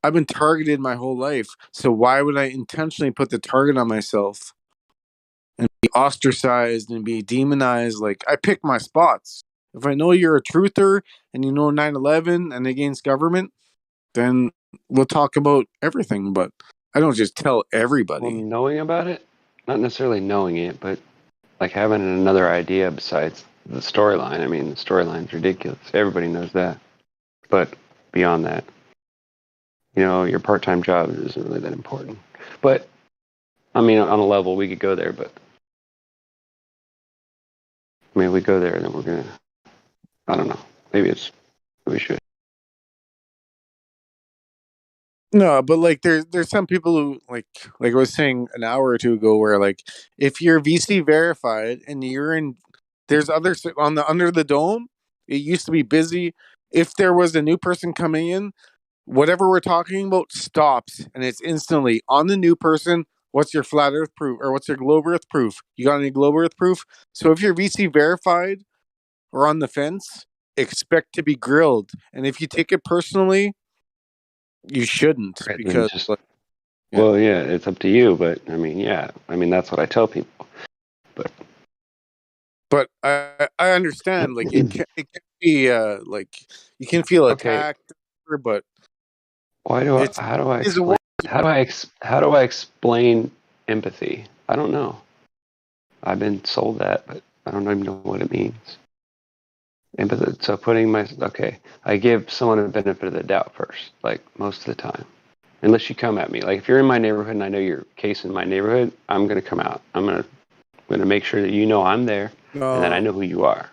I've been targeted my whole life. So why would I intentionally put the target on myself and be ostracized and be demonized? Like, I pick my spots. If I know you're a truther and you know 9/11 and against government, then we'll talk about everything. But I don't just tell
Well,
everybody.
knowing about it, not necessarily knowing it, but like having another idea besides the storyline. I mean, the storyline's ridiculous. Everybody knows that. But beyond that, your part-time job isn't really that important. But I mean, on a level, we could go there. But I mean, we go there, and then we're gonna. I don't know. Maybe we should.
No, but like there's some people who like I was saying an hour or two ago where like if you're VC verified and you're in there's others on the under the dome, it used to be busy. If there was a new person coming in, whatever we're talking about stops and it's instantly on the new person. What's your flat earth proof or what's your globe earth proof? You got any globe earth proof? So if you're VC verified or on the fence, expect to be grilled. And if you take it personally, you shouldn't
Right, then
because
just
like, yeah.
well, yeah, it's up to you. But I mean, yeah, I mean that's what I tell people. But
But I understand like it can be like you can feel
okay,
attacked, but
why do I?
it's
How do I
is a
explain? How do I explain empathy? I don't know. I've been sold that, but I don't even know what it means. Empathy. So I give someone a benefit of the doubt first, like most of the time. Unless you come at me, like if you're in my neighborhood and I know your case in my neighborhood, I'm gonna come out. I'm gonna make sure that you know I'm there and that I
no
know who you are.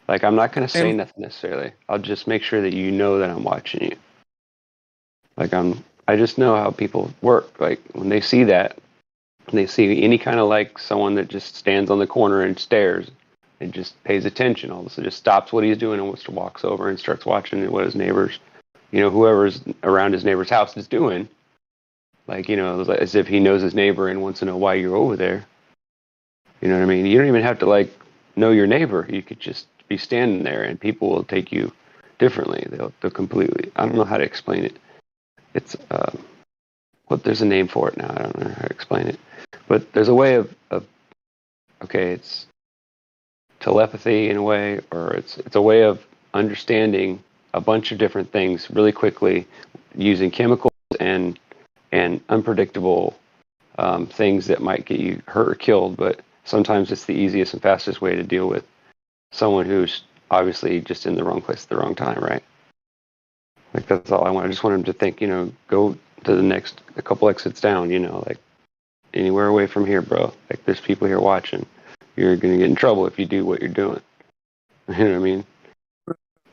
Like I'm not gonna say
and
nothing necessarily. I'll just make sure that you know that I'm watching you. Like I just know how people work. Like when they see that, when they see any kind of like someone that just stands on the corner and stares and just pays attention, all of a sudden just stops what he's doing and walks over and starts watching what his neighbors, whoever's around his neighbor's house is doing. Like, as if he knows his neighbor and wants to know why you're over there. You know what I mean? You don't even have to like know your neighbor. You could just be standing there and people will take you differently. They'll completely, I don't know how to explain it. It's, there's a name for it now. I don't know how to explain it. But there's a way of okay, it's telepathy in a way, or it's a way of understanding a bunch of different things really quickly using chemicals and unpredictable things that might get you hurt or killed. But sometimes it's the easiest and fastest way to deal with someone who's obviously just in the wrong place at the wrong time, right? Like that's all I want. I just want him to think, go to the next a couple exits down, like anywhere away from here, bro. Like there's people here watching. You're gonna get in trouble if you do what you're doing. You know what I mean?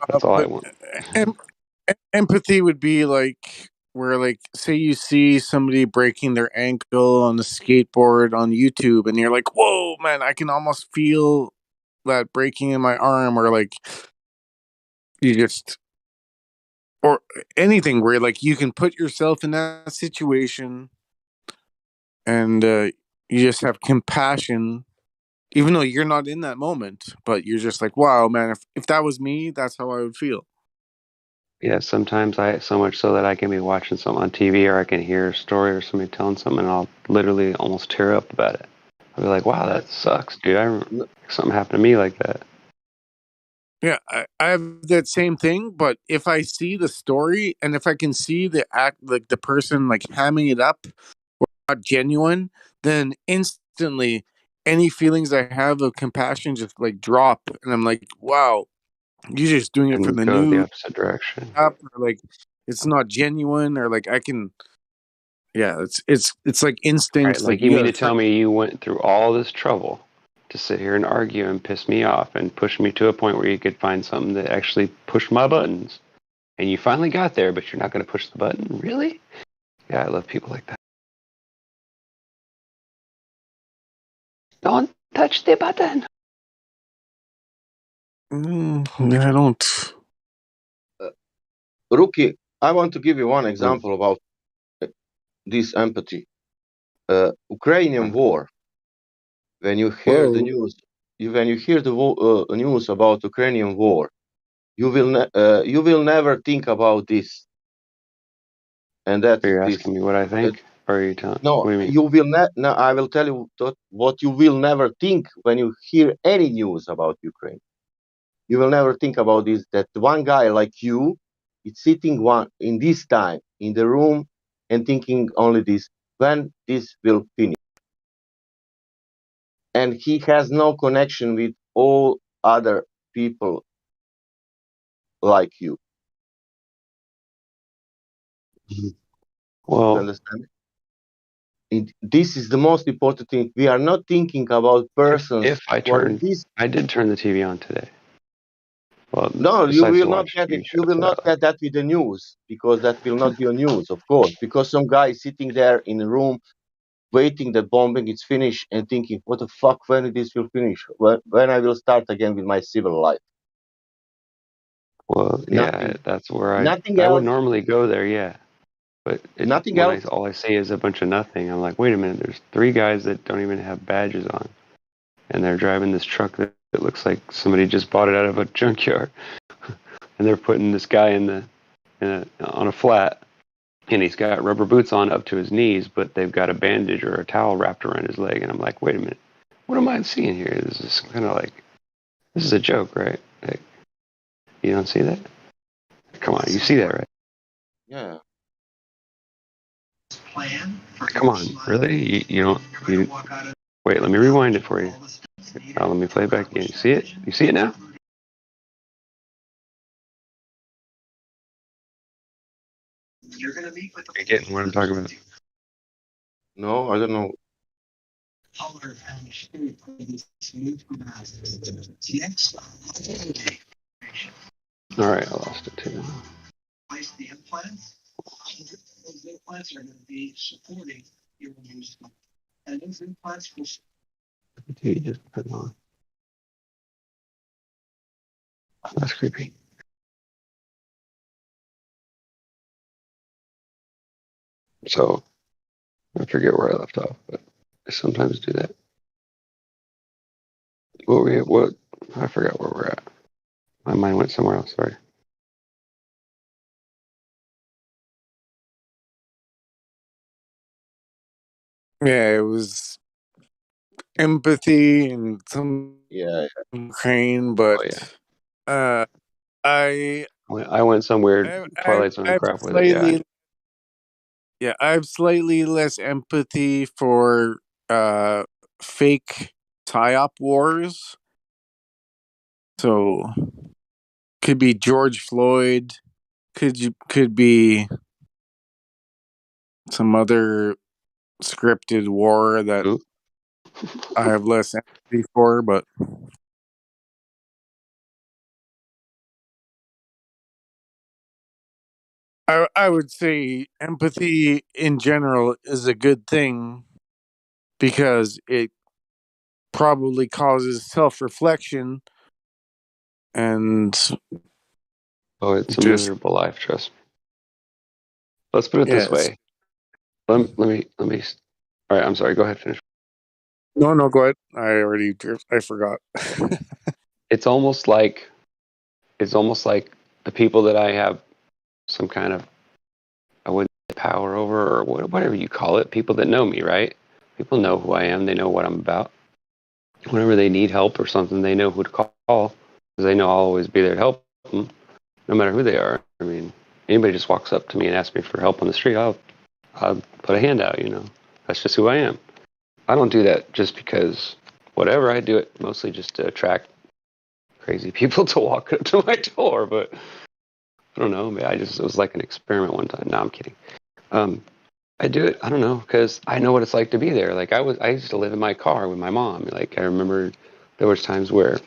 That's all I
but
want.
em- empathy would be like where like say you see somebody breaking their ankle on a skateboard on YouTube and you're like, whoa man, I can almost feel that breaking in my arm, or like you just or anything where like you can put yourself in that situation and you just have compassion even though you're not in that moment, but you're just like, wow man, if that was me, that's how I would feel.
Yeah, sometimes so much so that I can be watching something on TV or I can hear a story or somebody telling something and I'll literally almost tear up about it. I'll be like, wow, that sucks, dude. Something happened to me like that.
Yeah, I have that same thing, but if I see the story and if I can see the act, like the person like hamming it up, not genuine, then instantly any feelings I have of compassion just like drop, and I'm like, wow, you're just doing it for
And
the
go the
news,
opposite direction.
or like it's not genuine, or like I can, yeah, it's like
Right?
instincts.
Like
Like
you
you
mean
gotta
to tell me you went through all this trouble to sit here and argue and piss me off and push me to a point where you could find something that actually pushed my buttons, and you finally got there, but you're not going to push the button? Really? Yeah, I love people like that. Don't touch the button.
I don't.
Rookie, I want to give you one example about this empathy. Ukrainian war. When you hear the
Whoa.
news, when you hear the news about Ukrainian war, you will never think about this. And that
Are
is
you
this.
asking me what I think? Or are you telling?
No,
What do you mean?
you will not. No, I will tell you what you will never think when you hear any news about Ukraine. You will never think about this. That one guy like you is sitting one in this time in the room and thinking only this: when this will finish. And he has no connection with all other people like you. You
Well,
understand? This is the most important thing. We are not thinking about persons
if I
who are in
turn,
this.
I did turn the TV on today. Well,
No, you
besides
will
to
not
watch
get it.
TV
You
shows
will
that
not
I like.
get that with the news, because that will not be a news, of course. Because some guy is sitting there in a room waiting that bombing is finished and thinking, what the fuck, when this will finish? When I will start again with my civil life?
Well, yeah,
Nothing.
that's where
Nothing
I would
else.
normally go there, yeah. But
Nothing
when
else.
all I see is a bunch of nothing, I'm like, wait a minute, there's 3 guys that don't even have badges on, and they're driving this truck that looks like somebody just bought it out of a junkyard, and they're putting this guy on a flat, and he's got rubber boots on up to his knees, but they've got a bandage or a towel wrapped around his leg, and I'm like, wait a minute, what am I seeing here? This is kind of like, this is a joke, right? Like, you don't see that? Come on, you see that, right?
Yeah.
Come on, really? You don't? Wait, let me rewind it for you. Let me play it back again. You see it? You see it now? You're getting what I'm talking about.
No, I don't know.
All right, I lost it too. You just put it on. That's creepy. So I forget where I left off, but I sometimes do that. What? I forgot where we're at. My mind went somewhere else. Sorry.
Yeah, it was empathy and some
Yeah.
Ukraine,
Oh
but
yeah.
uh, I
I went somewhere Twilight Zone
I've
crap with it.
slightly, yeah, I have slightly less empathy for fake psyop wars. So could be George Floyd, could be some other scripted war that
Ooh.
I have less empathy for, but I would say empathy in general is a good thing because it probably causes self-reflection and
Oh, it's a
just,
miserable life. Trust me. Let's put it this
yes.
way. Let me. All right, I'm sorry. Go ahead. Finish.
No, go ahead. I forgot.
It's almost like the people that I have some kind of, I wouldn't say power over, or whatever you call it. People that know me, right? People know who I am. They know what I'm about. Whenever they need help or something, they know who to call because they know I'll always be there to help them, no matter who they are. I mean, anybody just walks up to me and asks me for help on the street, I'll put a hand out. That's just who I am. I don't do that just because whatever. I do it mostly just to attract crazy people to walk up to my door. But I don't know. It was like an experiment one time. No, I'm kidding. I do it. I don't know, because I know what it's like to be there. Like I used to live in my car with my mom. Like I remember there was times where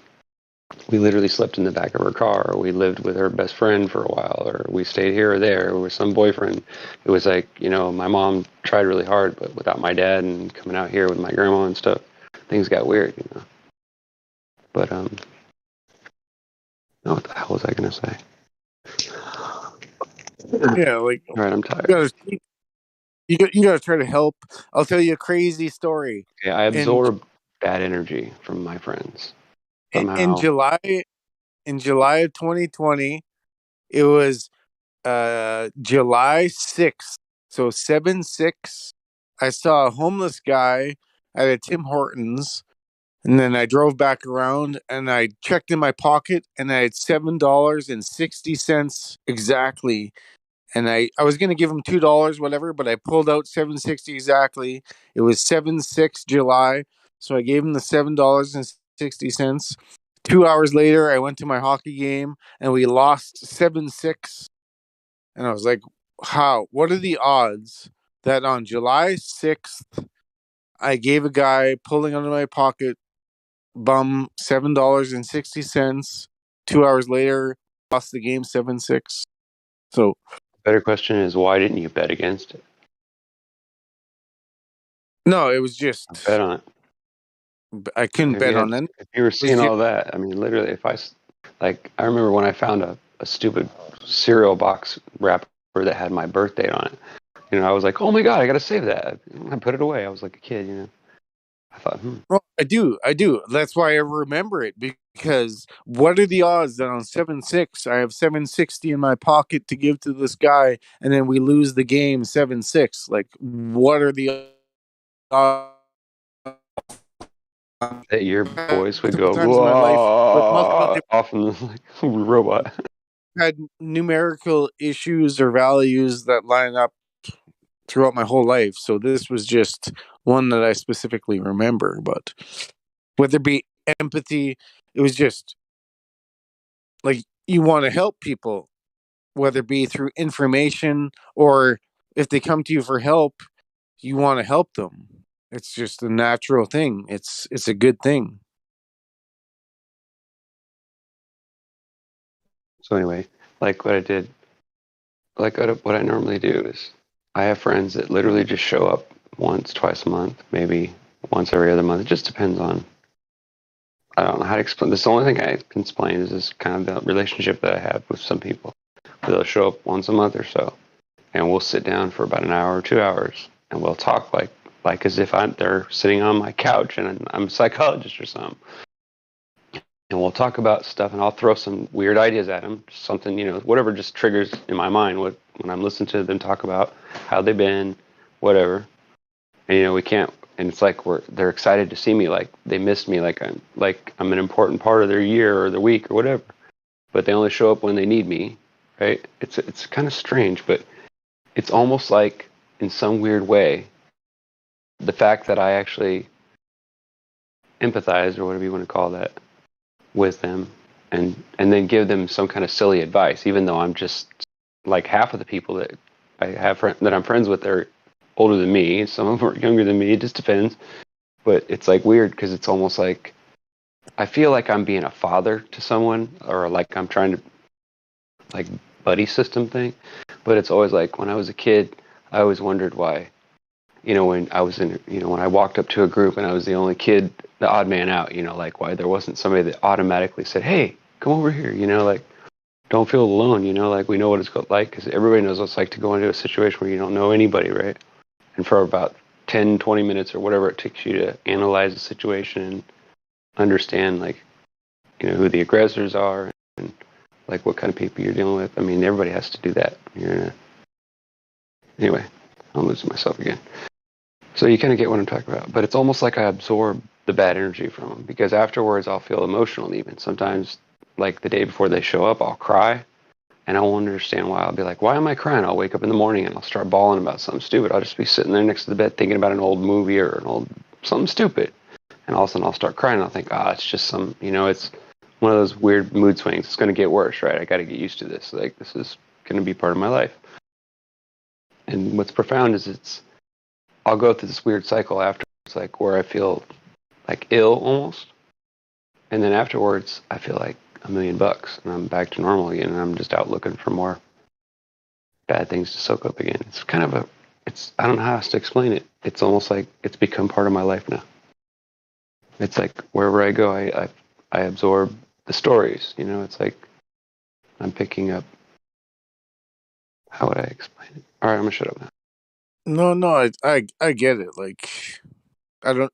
we literally slept in the back of her car, or we lived with her best friend for a while, or we stayed here or there, or with some boyfriend. It was like, my mom tried really hard, but without my dad and coming out here with my grandma and stuff, things got weird. But no, what the hell was I gonna say?
Yeah, like
All right, I'm tired.
you gotta try to help. I'll tell you a crazy story.
Yeah, I
In
absorb bad energy from my friends
in
somehow.
July of 2020, it was July 6th. So 7/6. I saw a homeless guy at a Tim Hortons, and then I drove back around and I checked in my pocket and I had $7.60 exactly. And I was gonna give him $2, whatever, but I pulled out $7.60 exactly. It was 7/6 July. So I gave him the $7.60. 2 hours later I went to my hockey game and we lost 7/6. And I was like, what are the odds that on July 6th I gave a guy pulling out of my pocket bum $7.60. 2 hours later, lost the game 7/6. So
Better question is, why didn't you bet against it?
no, it was just
Bet on it.
I couldn't bet on it.
If you were
It was
seeing
just,
all that, I mean, literally, I remember when I found a stupid cereal box wrapper that had my birth date on it. I was like, oh my God, I got to save that. I put it away. I was like a kid. I thought,
well, I do. That's why I remember it, because what are the odds that on 7/6 I have 760 in my pocket to give to this guy, and then we lose the game 7/6? Like, what are the odds?
that your voice would
Multiple
go,
times in my life with multiple
whoa,
different
off in the robot.
had numerical issues or values that line up throughout my whole life. So this was just one that I specifically remember. But whether it be empathy, it was just like you want to help people, whether it be through information or if they come to you for help, you want to help them. It's just a natural thing. It's a good thing.
So anyway, like what I did, what I normally do is I have friends that literally just show up once, twice a month, maybe once every other month. It just depends on, I don't know how to explain. This, the only thing I can explain is this kind of the relationship that I have with some people. They'll show up once a month or so, and we'll sit down for about an hour or 2 hours, and we'll talk like as if they're sitting on my couch and I'm a psychologist or something. And we'll talk about stuff, and I'll throw some weird ideas at them, something, whatever just triggers in my mind when I'm listening to them talk about how they've been, whatever. And we can't, and it's like they're excited to see me, like they missed me, like I'm an important part of their year or their week or whatever. But they only show up when they need me, right? It's kind of strange, but it's almost like in some weird way, the fact that I actually empathize, or whatever you want to call that, with them, and then give them some kind of silly advice, even though I'm just like half of the people that I have that I'm friends with are older than me. Some of them are younger than me. It just depends. But it's like weird because it's almost like I feel like I'm being a father to someone, or like I'm trying to like buddy system thing. But it's always like when I was a kid, I always wondered why. When I was when I walked up to a group and I was the only kid, the odd man out, like why there wasn't somebody that automatically said, hey, come over here, like don't feel alone, like we know what it's like, because everybody knows what it's like to go into a situation where you don't know anybody, right? And for about 10, 20 minutes or whatever it takes you to analyze the situation and understand, like, who the aggressors are and like what kind of people you're dealing with. I mean, everybody has to do that. Anyway, I'm losing myself again. So you kind of get what I'm talking about. But it's almost like I absorb the bad energy from them, because afterwards I'll feel emotional even. Sometimes, like the day before they show up, I'll cry. and I won't understand why. I'll be like, why am I crying? I'll wake up in the morning and I'll start bawling about something stupid. I'll just be sitting there next to the bed thinking about an old movie or something stupid. And all of a sudden I'll start crying and I'll think, it's just some, it's one of those weird mood swings. It's going to get worse, right? I got to get used to this. Like, this is going to be part of my life. And what's profound is I'll go through this weird cycle afterwards, like where I feel like ill almost. And then afterwards I feel like $1 million and I'm back to normal again. And I'm just out looking for more bad things to soak up again. It's kind of I don't know how else to explain it. It's almost like it's become part of my life now. It's like wherever I go, I absorb the stories. It's like I'm picking up. How would I explain it? All right, I'm gonna shut up now.
No, I get it. Like, I don't.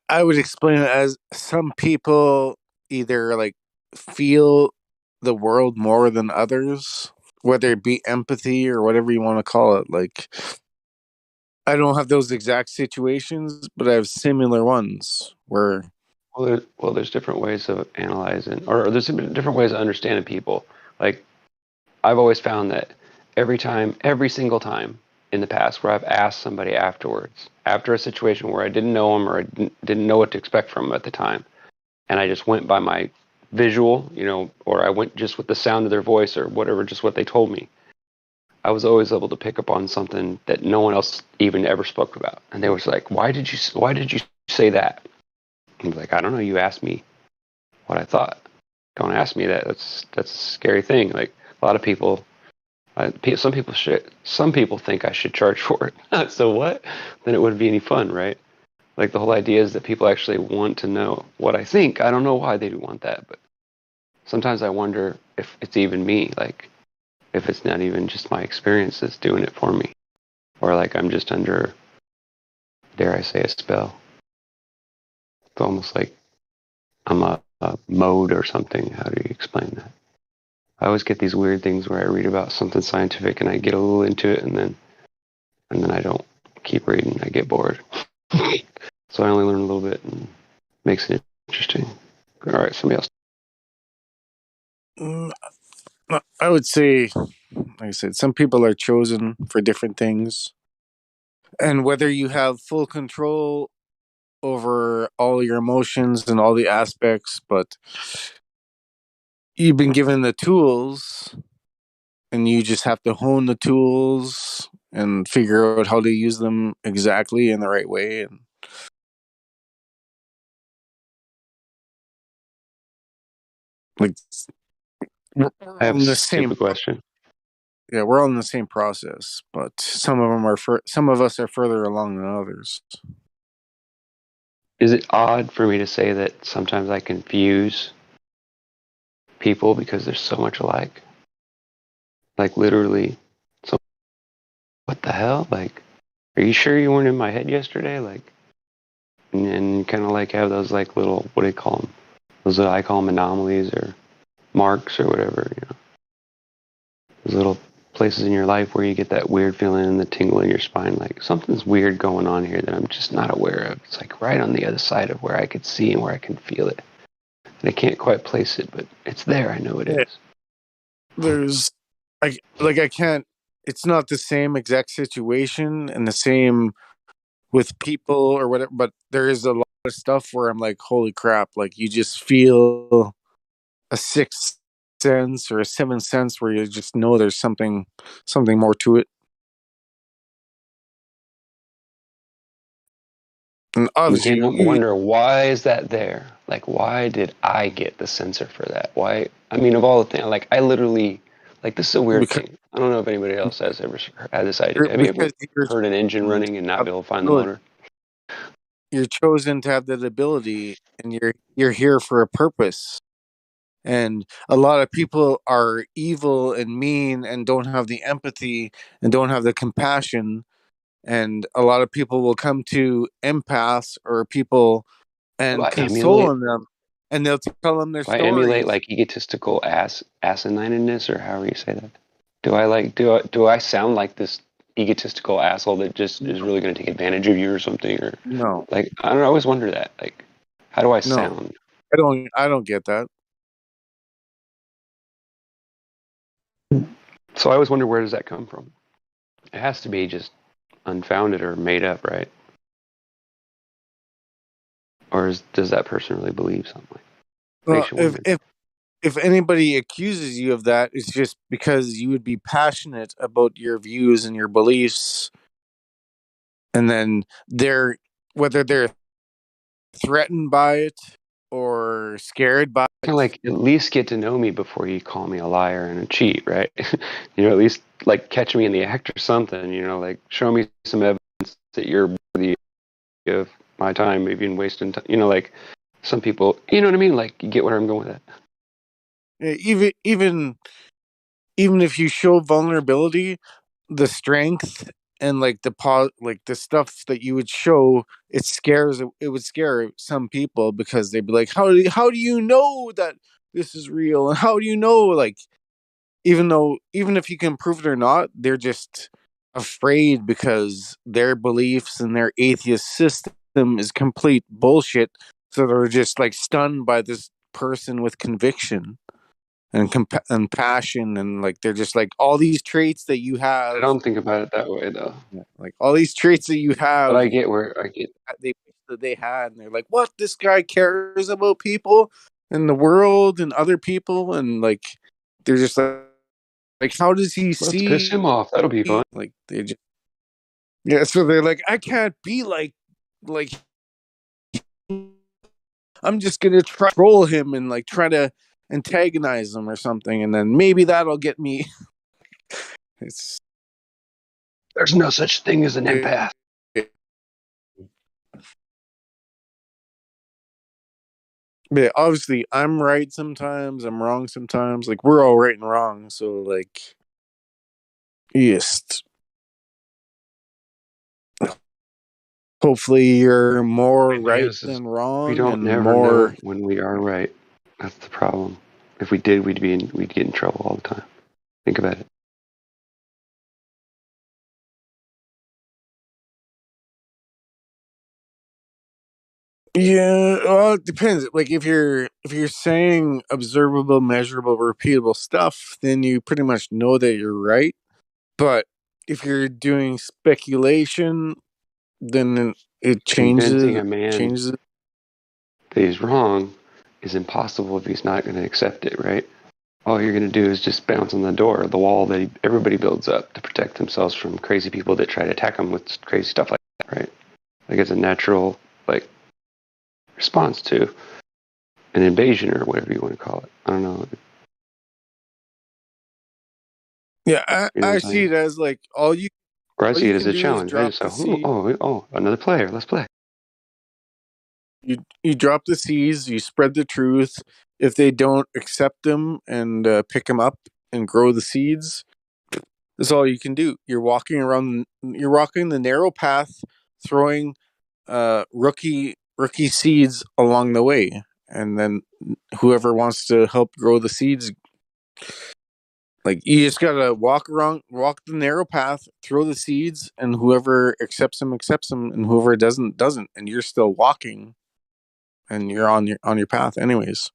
I would explain it as some people either like feel the world more than others, whether it be empathy or whatever you want to call it. Like, I don't have those exact situations, but I have similar ones where.
Well, there's different ways of analyzing, or there's different ways of understanding people. Like, I've always found that every single time in the past where I've asked somebody afterwards, after a situation where I didn't know them or I didn't know what to expect from them at the time, and I just went by my visual, or I went just with the sound of their voice or whatever, just what they told me, I was always able to pick up on something that no one else even ever spoke about. And they was like, why did you say that? I was like, I don't know. You asked me what I thought. Don't ask me that. That's a scary thing. Like, a lot of people, some people think I should charge for it. So what? Then it wouldn't be any fun, right? Like, the whole idea is that people actually want to know what I think. I don't know why they want that, but sometimes I wonder if it's even me. Like, if it's not even just my experiences doing it for me, or like I'm just under, dare I say, a spell. It's almost like I'm a mode or something. How do you explain that? I always get these weird things where I read about something scientific and I get a little into it, and then I don't keep reading. I get bored. So I only learn a little bit, and makes it interesting. All right, somebody else.
I would say, like I said, some people are chosen for different things, and whether you have full control over all your emotions and all the aspects, but you've been given the tools and you just have to hone the tools and figure out how to use them exactly in the right way. And like, we're
I have
all
a
in the same.
stupid question.
Yeah, we're all in the same process, but some of us are further along than others.
Is it odd for me to say that sometimes I confuse people because they're so much alike? Like, literally, so what the hell? Like, are you sure you weren't in my head yesterday? Like, and kind of like have those like little, what do you call them? Those I call them anomalies or marks or whatever, Those little places in your life where you get that weird feeling and the tingle in your spine, like something's weird going on here that I'm just not aware of. It's like right on the other side of where I could see and where I can feel it. And I can't quite place it, but it's there. I know it is.
There's, I can't. It's not the same exact situation and the same with people or whatever, but there is a lot of stuff where I'm like, holy crap! Like, you just feel a sixth sense or a seventh sense where you just know there's something more to it. And
You
obviously,
can't wonder, why is that there? Like, why did I get the sensor for that? Why? I mean, of all the things, like, I literally, like, this is a weird
because
thing. I don't know if anybody else has ever had this idea. Have you ever
you're
heard an engine running and not be able to find the
ability.
motor?
You're chosen to have that ability, and you're here for a purpose. And a lot of people are evil and mean and don't have the empathy and don't have the compassion. And a lot of people will come to empaths or people
Do
and
I
console
emulate?
on them, and they'll tell them their
Do I emulate
stories.
like egotistical asinineness, or however you say that? Do I sound like this egotistical asshole that just is really going to take advantage of you or something? Or
No,
like, I don't know, I always wonder that. Like, how do I
no,
sound?
I don't get that.
So I always wonder, where does that come from? It has to be just unfounded or made up, right? Or does that person really believe something?
Well,
Makes you wonder.
if anybody accuses you of that, it's just because you would be passionate about your views and your beliefs, and then whether they're threatened by it or scared by
Kind of like, at least get to know me before you call me a liar and a cheat, right? At least like catch me in the act or something. Like show me some evidence that you're worthy of my time, maybe in wasting time. Like some people, you know what I mean? Like, you get where I'm going with that.
even if you show vulnerability, the strength and like the stuff that you would show, it would scare some people, because they'd be like, how do you know that this is real, and how do you know, like, even if you can prove it or not, they're just afraid because their beliefs and their atheist system is complete bullshit, so they're just like stunned by this person with conviction and passion, and like they're just like, all these traits that you
I
have,
don't think about it that way though.
like all these traits that you
But
have,
I get
they wish that they had, and they're like, what, this guy cares about people and the world and other people, and like they're just like how does he
let's piss him
see,
off. That'll be fun.
like they just, yeah, so they're like, I can't be like I'm just gonna try to troll him and like try to antagonize him or something, and then maybe that'll get me.
There's no such thing as an
It,
empath.
yeah, obviously I'm right sometimes, I'm wrong sometimes, like we're all right and wrong, so like, yes, hopefully you're more
The
right
news is
than
we
wrong
don't
and
never know
more.
when we are right. That's the problem. If we did, we'd get in trouble all the time. Think about it.
Yeah, well, it depends. Like if you're saying observable, measurable, repeatable stuff, then you pretty much know that you're right. But if you're doing speculation, then it
Convincing
changes
a man
changes.
that he's wrong is impossible if he's not going to accept it, right? All you're going to do is just bounce on the door, the wall that everybody builds up to protect themselves from crazy people that try to attack them with crazy stuff like that, right? Like, it's a natural, like, response to an invasion or whatever you want to call it. I don't know.
Yeah,
You know
I
what I'm
see
saying?
it as like
Or I
all
see
you
it as
can
a
do is
challenge. I
drop
just
the
say,
seed.
another player. Let's play.
You drop the seeds, you spread the truth. If they don't accept them and pick them up and grow the seeds, that's all you can do. You're walking the narrow path, throwing rookie seeds along the way, and then whoever wants to help grow the seeds, like, you just gotta walk the narrow path, throw the seeds, and whoever accepts them, and whoever doesn't, and you're still walking, and you're on your path anyways.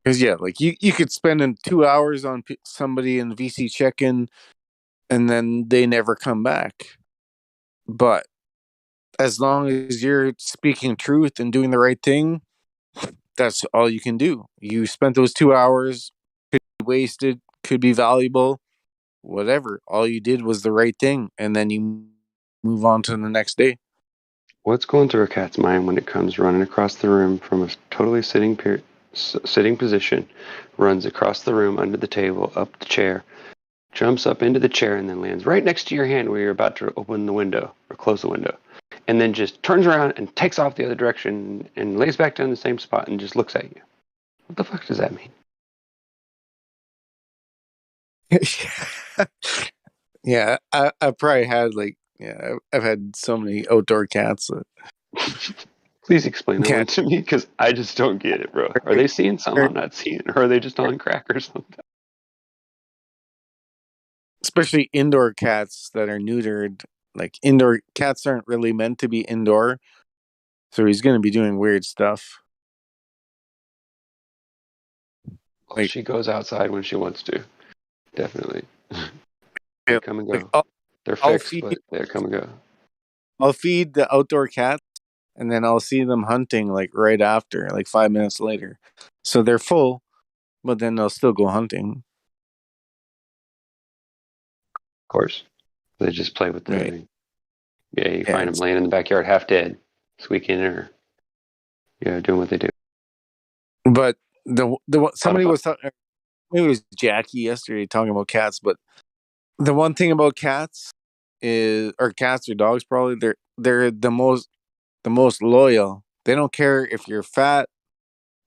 Because yeah, like you could spend 2 hours on somebody in VC check-in, and then they never come back. But as long as you're speaking truth and doing the right thing, that's all you can do. You spent those 2 hours, could be wasted, could be valuable, whatever. All you did was the right thing, and then you move on to the next day.
What's going through a cat's mind when it comes running across the room from a totally sitting position, runs across the room, under the table, up the chair, jumps up into the chair, and then lands right next to your hand where you're about to open the window or close the window, and then just turns around and takes off the other direction and lays back down in the same spot and just looks at you? What the fuck does that mean?
Yeah, I've probably had I've had so many outdoor cats that
Please explain that one
can't.
to me, because I just don't get it, bro. Are they seeing something I'm not seeing, or are they just on crack or something?
especially indoor cats that are neutered. Like indoor cats aren't really meant to be indoor, so he's going to be doing weird stuff.
Well,
Like
she goes outside when she wants to. Definitely. They
yeah,
come and
like
go. They're
I'll
fixed,
feed
but they come and go.
I'll feed the outdoor cats, and then I'll see them hunting like right after, like 5 minutes later. So they're full, but then they'll still go hunting.
Of course. They just play with
Right?
the. Yeah, you
Yeah.
find them laying in the backyard half dead, squeaking or doing what they do.
But
A lot of
somebody
fun.
was talking. Maybe it was Jackie yesterday talking about cats, but the one thing about cats is, or cats or dogs, probably they're the most loyal. They don't care if you're fat.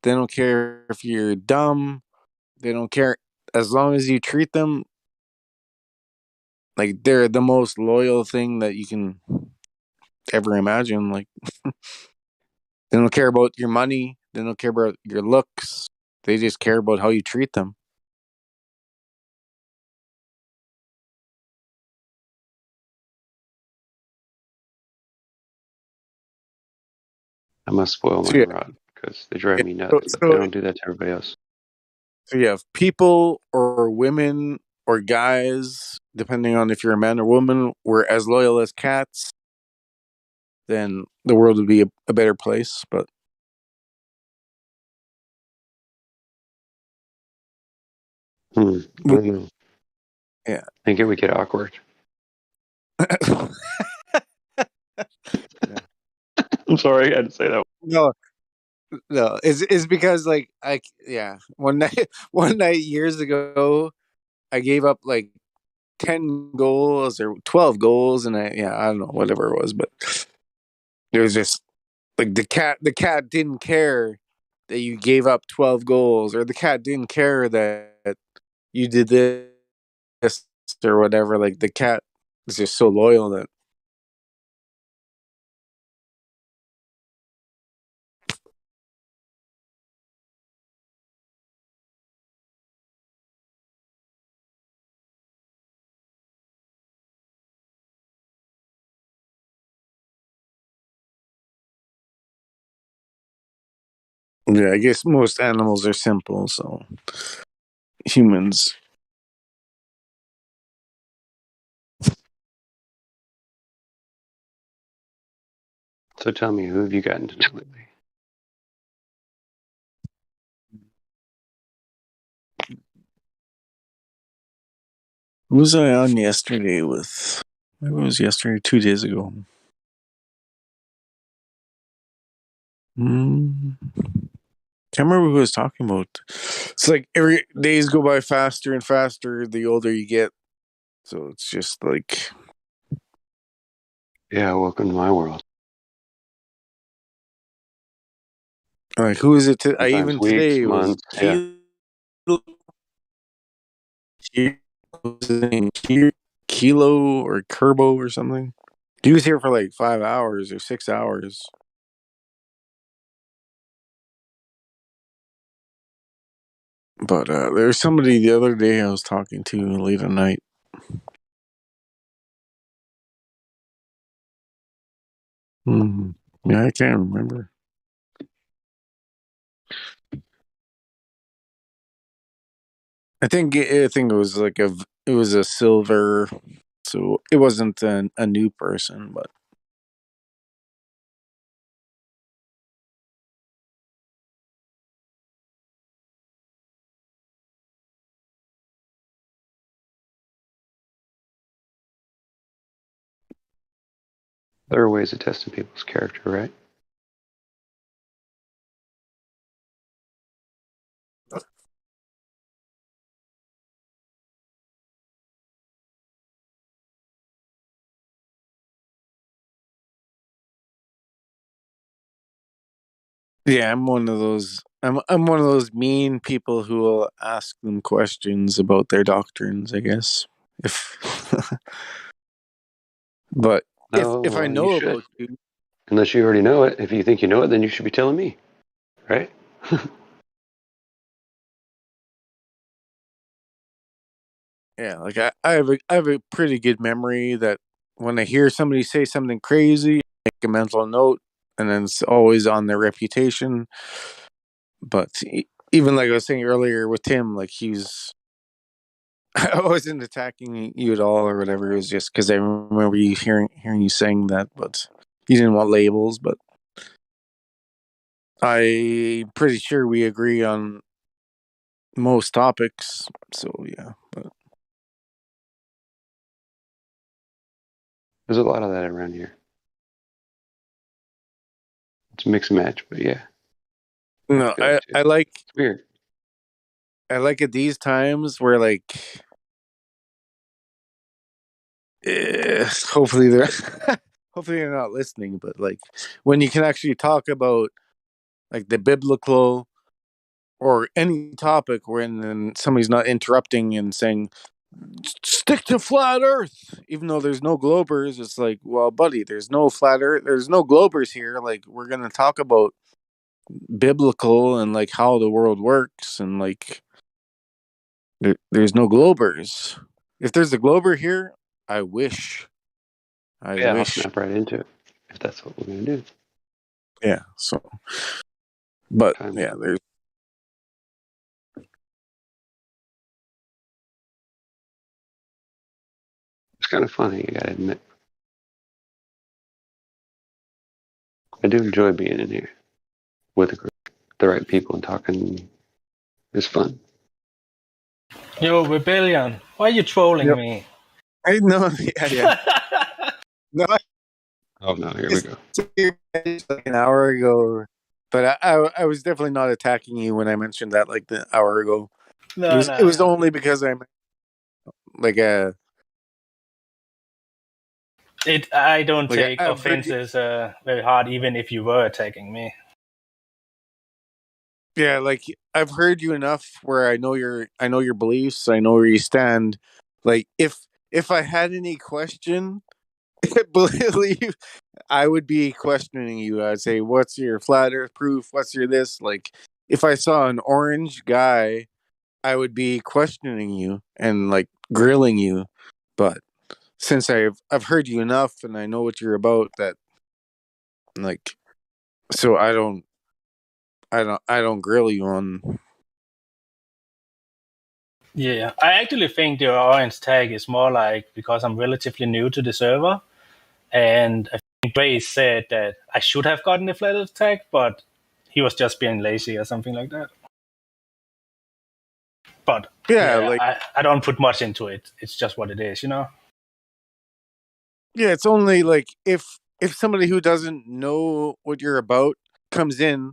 They don't care if you're dumb. They don't care as long as you treat them like they're the most loyal thing that you can ever imagine. Like they don't care about your money. They don't care about your looks. They just care about how you treat them.
I must spoil
So
my
yeah,
rod because they drive
yeah.
me
So,
nuts, but they
so,
don't do that to everybody else.
so yeah, if people or women or guys, depending on if you're a man or woman, were as loyal as cats, then the world would be a better place. But
I don't know.
yeah.
I think it would get awkward.
Yeah.
I'm sorry, I had to say that.
No, no, it's because like one night one night years ago I gave up like 10 goals or 12 goals, and I don't know, whatever it was, but it was just like the cat didn't care that you gave up 12 goals, or the cat didn't care that you did this or whatever. Like the cat is just so loyal that yeah, I guess most animals are simple, so humans.
So tell me, who have you gotten to know lately?
Who was I on yesterday with? Maybe it was yesterday, 2 days ago. Can't remember who I was talking about. It's like every days go by faster and faster the older you get. So it's just like,
Yeah, welcome to my world.
who is it?
Sometimes
Even
weeks,
today it was
months. Yeah.
Kilo or Kerbo or something. He was here for like 5 hours or 6 hours. But there's somebody the other day I was talking to late at night. Yeah, I can't remember. I think it was like it was a silver, so it wasn't a new person, but
There are ways of testing people's character, right?
yeah, I'm one of those. I'm one of those mean people who will ask them questions about their doctrines, I guess. If but
No,
if I
well, you
know
should.
about you,
Unless you already know it. If you think you know it, then you should be telling me, right?
Yeah, like I have a pretty good memory that when I hear somebody say something crazy, I make a mental note, and then it's always on their reputation. But even like I was saying earlier with Tim, like I wasn't attacking you at all or whatever. It was just because I remember you hearing you saying that, but you didn't want labels. But I'm pretty sure we agree on most topics. So yeah, but
There's a lot of that around here. It's a mix and match, but yeah.
no,
Feel it too.
I like
It's weird.
at these times where like hopefully they're hopefully they're not listening, but like when you can actually talk about like the biblical or any topic when then somebody's not interrupting and saying stick to flat earth even though there's no globers. It's like, well buddy, there's no flat earth, there's no globers here. Like we're gonna talk about biblical and like how the world works, and like there's no globers. If there's a glober here, I wish
Yeah, I'll snap right into it if that's what we're gonna do.
Yeah, so but
Time.
yeah, there's
It's kind of funny, I gotta admit. I do enjoy being in here with the right people and talking. It's fun.
Yo, Rebellion, why are you trolling
Yep.
me?
I know. Yeah. No,
Oh no, here we go.
like an hour ago, but I was definitely not attacking you when I mentioned that like the hour ago.
No,
It was only because I'm like
I don't
like
take
I've heard you,
offenses very hard, even if you were attacking me.
yeah, like I've heard you enough where I know your beliefs, I know where you stand. Like if I had any question, believe I would be questioning you. I'd say, "What's your flat Earth proof? What's your this?" Like, if I saw an orange guy, I would be questioning you and like grilling you. But since I've heard you enough and I know what you're about, that like, so I don't grill you on.
Yeah, I actually think the orange tag is more like because I'm relatively new to the server, and I think Ray said that I should have gotten the flat Earth tag, but he was just being lazy or something like that. But
Yeah,
yeah,
like
I don't put much into it. It's just what it is, you know?
yeah, it's only like if somebody who doesn't know what you're about comes in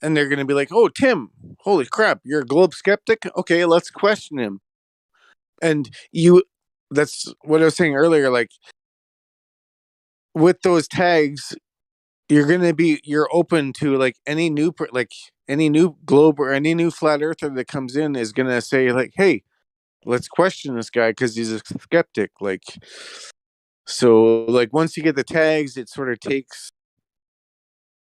and they're going to be like, "Oh, Tim, holy crap, you're a globe skeptic? Okay, let's question him." And that's what I was saying earlier, like with those tags, you're open to like any new any new globe or any new flat earther that comes in is going to say like, "Hey, let's question this guy cuz he's a skeptic." Like so like once you get the tags, it sort of takes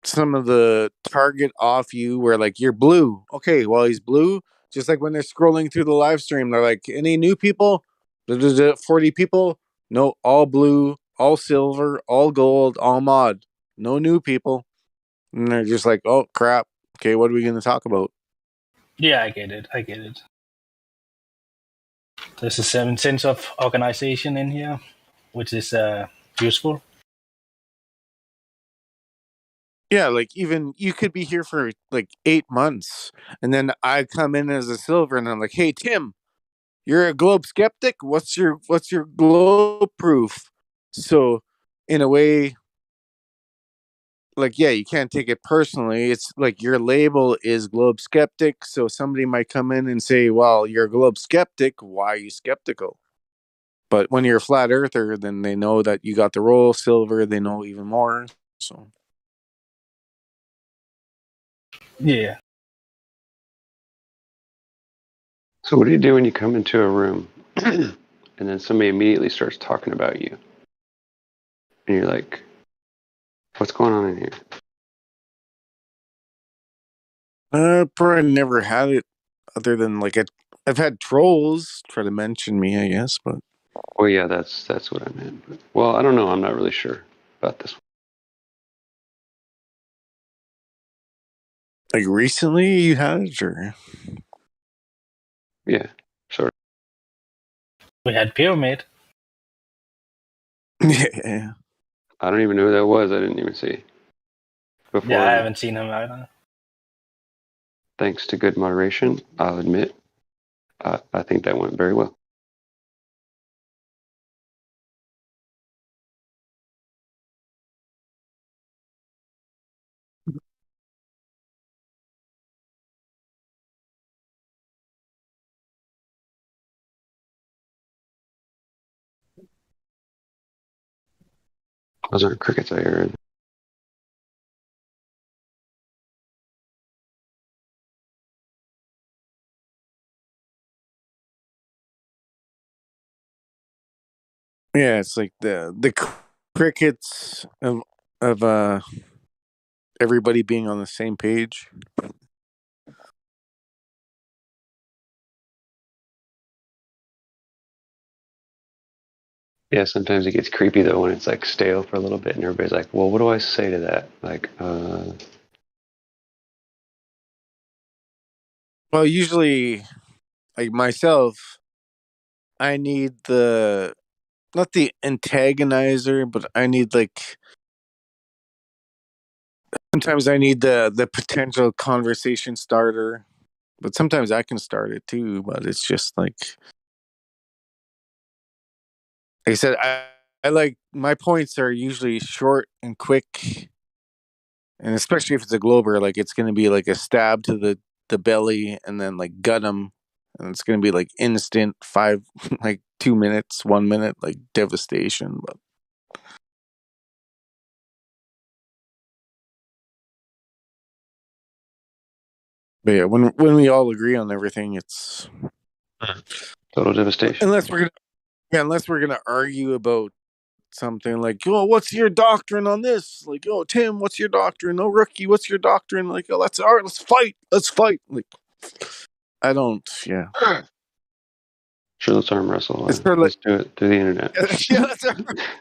some of the target off you where like you're blue. Okay, well he's blue. Just like when they're scrolling through the live stream, they're like, any new people? 40 people? No, all blue, all silver, all gold, all mod. No new people. And they're just like, oh crap. Okay, what are we gonna talk about?
Yeah, I get it. There's a certain sense of organization in here, which is useful.
Yeah, like even you could be here for like 8 months, and then I come in as a silver, and I'm like, "Hey, Tim, you're a globe skeptic. What's your globe proof?" So, in a way, like yeah, you can't take it personally. It's like your label is globe skeptic. So somebody might come in and say, "Well, you're a globe skeptic. Why are you skeptical?" But when you're a flat earther, then they know that you got the roll silver. They know even more. So.
Yeah.
So what do you do when you come into a room and then somebody immediately starts talking about you? And you're like, what's going on in here?
Probably never had it other than like a I've had trolls try to mention me, I guess, but
Well, yeah, that's what I meant. But, well, I don't know. I'm not really sure about this one.
like recently you had it, or
Yeah, sort of.
We had Pyramid.
yeah.
I don't even know who that was. I didn't even see. Before,
Yeah, I haven't seen him either.
thanks to good moderation, I'll admit, I think that went very well. Those aren't crickets, I heard.
Yeah, it's like the crickets of everybody being on the same page.
Yeah, sometimes it gets creepy though when it's like stale for a little bit and everybody's like, well, what do I say to that? Like,
Well, usually, like myself, I need the not the antagonizer, but I need like sometimes I need the potential conversation starter. But sometimes I can start it too. But it's just like I said, I like my points are usually short and quick, and especially if it's a glober, like it's going to be like a stab to the belly and then like gut him, and it's going to be like instant 5 like 2 minutes, 1 minute, like devastation. But yeah, when we all agree on everything, it's
total devastation.
unless we're gonna argue about something like, oh, what's your doctrine on this? Like, oh, Tim, what's your doctrine? Oh, Rookie, what's your doctrine? Like, oh, that's all right. Let's fight. Like, I don't. Yeah,
Sure, let's arm wrestle.
it's sort of
Let's do it through the internet.
like yeah, that's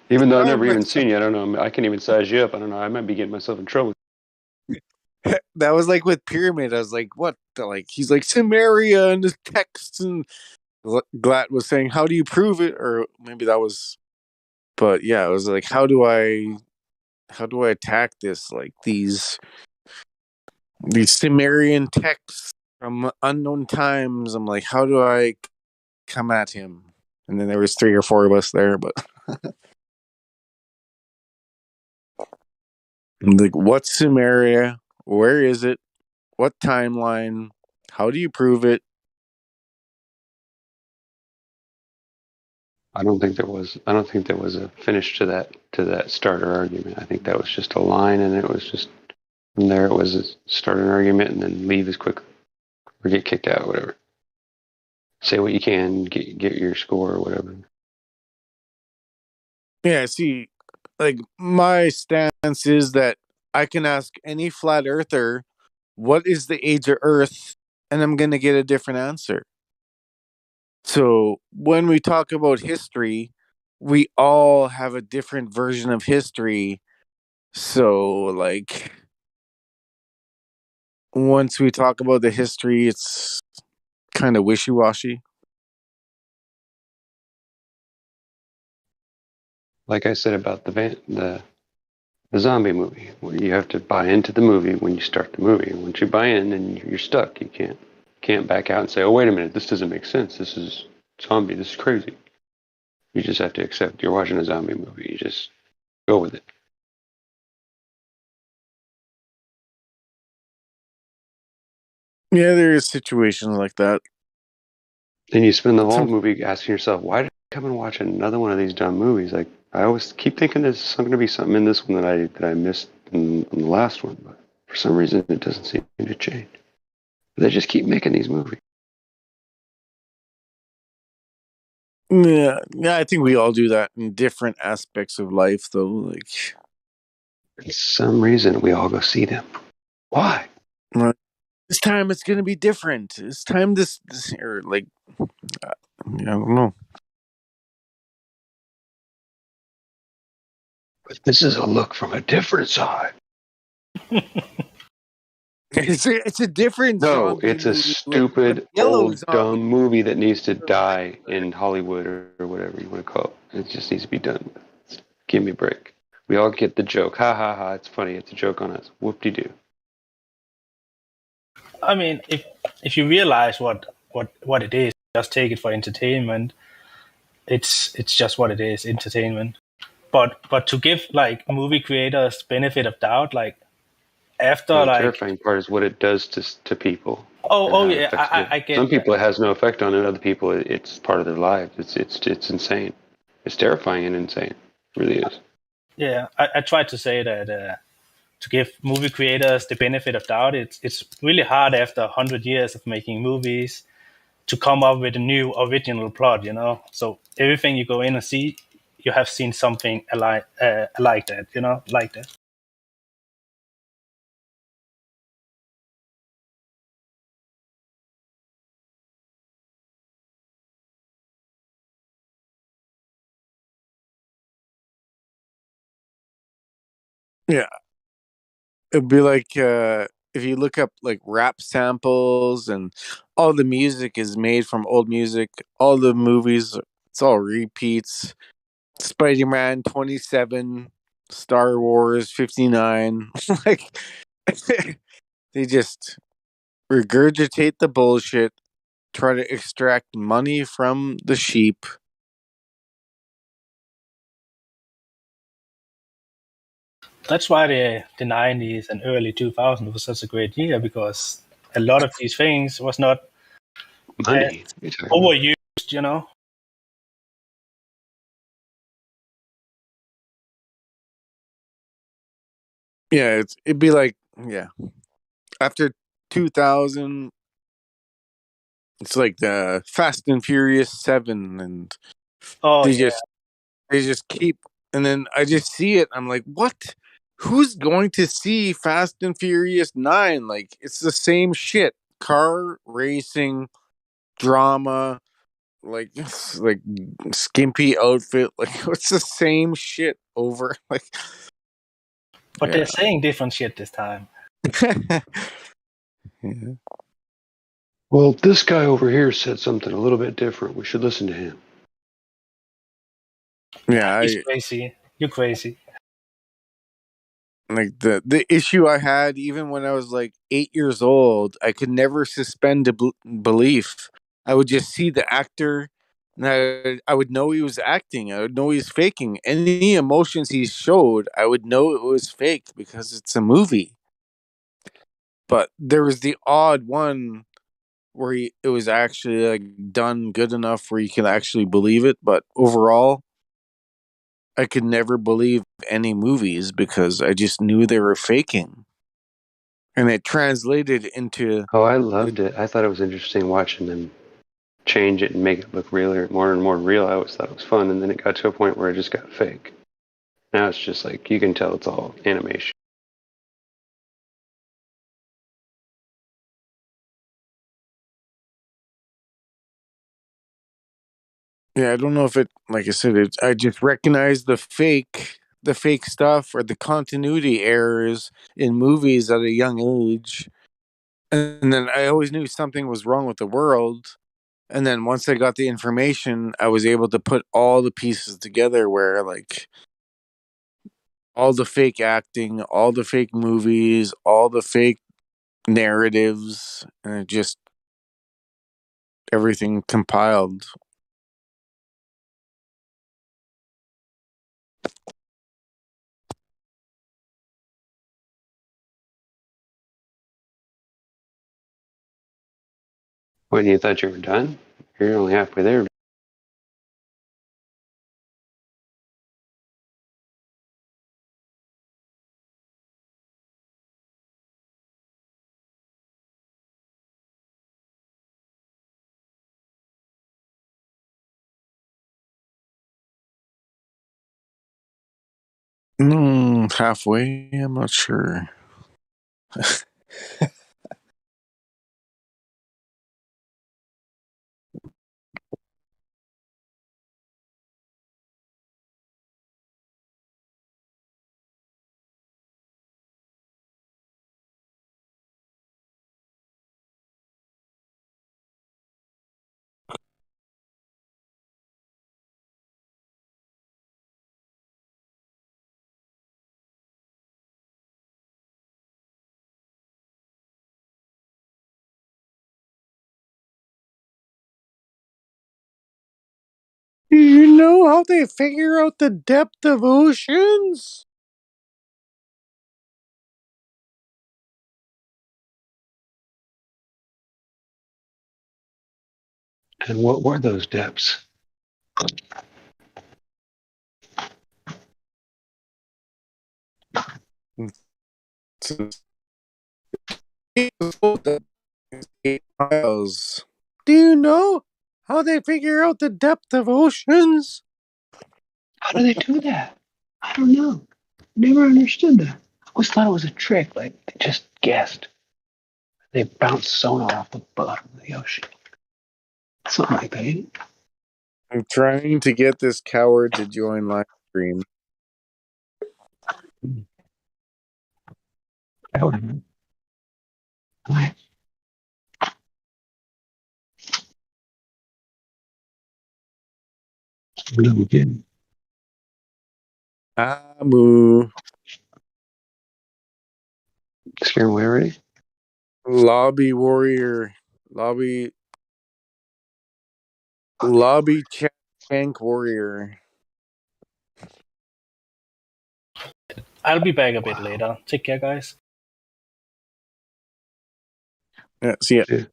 Even though I've
arm
never even
wrestle.
seen you, I don't know. I can't even size you up. I don't know. I might be getting myself in trouble.
That was like with Pyramid. I was like, what? Like, he's like Samaria and the texts, and Glatt was saying, how do you prove it? Or maybe that was. But yeah, it was like, how do I attack this? Like these Sumerian texts from unknown times. I'm like, how do I come at him? And then there was 3 or 4 of us there, but I'm like, what's Sumeria? Where is it? What timeline? How do you prove it?
I don't think there was a finish to that starter argument. I think that was just a line, and it was just from there. It was a start an argument and then leave as quick or get kicked out, whatever. Say what you can, get your score or whatever.
Yeah, see, like my stance is that I can ask any flat earther, what is the age of Earth? And I'm going to get a different answer. So when we talk about history, we all have a different version of history. So, like, once we talk about the history, it's kind of wishy washy.
Like I said about the zombie movie, where you have to buy into the movie when you start the movie. And once you buy in, then you're stuck. You can't back out and say, "Oh, wait a minute, this doesn't make sense. This is zombie. This is crazy." You just have to accept you're watching a zombie movie. You just go with it.
Yeah, there is situations like that.
Then you spend the whole movie asking yourself, "Why did I come and watch another one of these dumb movies?" Like I always keep thinking there's going to be something in this one that I missed in the last one, but for some reason it doesn't seem to change. They just keep making these movies.
Yeah, I think we all do that in different aspects of life, though. Like,
For some reason we all go see them. Why?
This time it's gonna be different. This time this or like I don't know.
But this is a look from a different side.
It's a different
No,
zombie
it's a
movie with
stupid,
yellow
old,
zombie.
dumb movie that needs to die in Hollywood or whatever you want to call it. It just needs to be done. Give me a break. We all get the joke. Ha ha ha! It's funny. It's a joke on us. Whoop-de-doo.
I mean, if you realize what it is, just take it for entertainment. It's just what it is, entertainment. But to give like movie creators benefit of doubt, like after
No, the
like
terrifying part is what it does to people and
oh
how it
yeah,
affects them.
I get
Some
that.
people it has no effect on, and other people it's part of their lives. It's insane. It's terrifying and insane. It really is.
Yeah, I tried to say that to give movie creators the benefit of doubt, it's really hard after 100 years of making movies to come up with a new original plot, you know. So everything you go in and see, you have seen something like that, you know, like that.
Yeah. It'd be like if you look up like rap samples and all the music is made from old music, all the movies, it's all repeats. Spider-Man 27, Star Wars 59. Like they just regurgitate the bullshit, try to extract money from the sheep.
That's why the 90s and early 2000s was such a great year, because a lot of these things was not
Money. What are you talking about?
overused, you know.
Yeah, it'd be like after 2000, it's like the Fast and Furious 7, and
Oh
they
yeah,
just they just keep, and then I just see it, I'm like, what? Who's going to see Fast and Furious 9? Like, it's the same shit. Car racing, drama, like like skimpy outfit, like it's the same shit over. Like,
but they're
yeah.
saying different shit this time.
Yeah.
Well, this guy over here said something a little bit different. We should listen to him.
Yeah,
He's crazy. You're crazy.
like the issue I had even when I was like 8 years old, I could never suspend belief. I would just see the actor, and I would know he was acting. I would know he was faking. Any emotions he showed, I would know it was fake because it's a movie. But there was the odd one where it was actually like done good enough where you can actually believe it. But overall, I could never believe any movies because I just knew they were faking. And it translated into
Oh, I loved it. I thought it was interesting watching them change it and make it look realer, more and more real. I always thought it was fun, and then it got to a point where it just got fake. Now it's just like you can tell it's all animation.
yeah, I don't know if it, like I said, I just recognized the fake stuff or the continuity errors in movies at a young age. And then I always knew something was wrong with the world. And then once I got the information, I was able to put all the pieces together where like all the fake acting, all the fake movies, all the fake narratives, and it just everything compiled.
When you thought you were done, you're only halfway there.
Halfway, I'm not sure. Do you know how they figure out the depth of oceans?
And what were those depths?
Miles. Do you know how they figure out the depth of oceans?
How do they do that? I don't know. Never understood that. I always thought it was a trick, like they just guessed. They bounced sonar off the bottom of the ocean. Something like that. Ain't it?
I'm trying to get this coward to join Livestream.
I don't know. Right. No, we didn't.
Amu.
Scared away already?
Lobby warrior. Lobby tank warrior.
I'll be back a bit later. Take care, guys.
Yeah, see ya.
Yeah.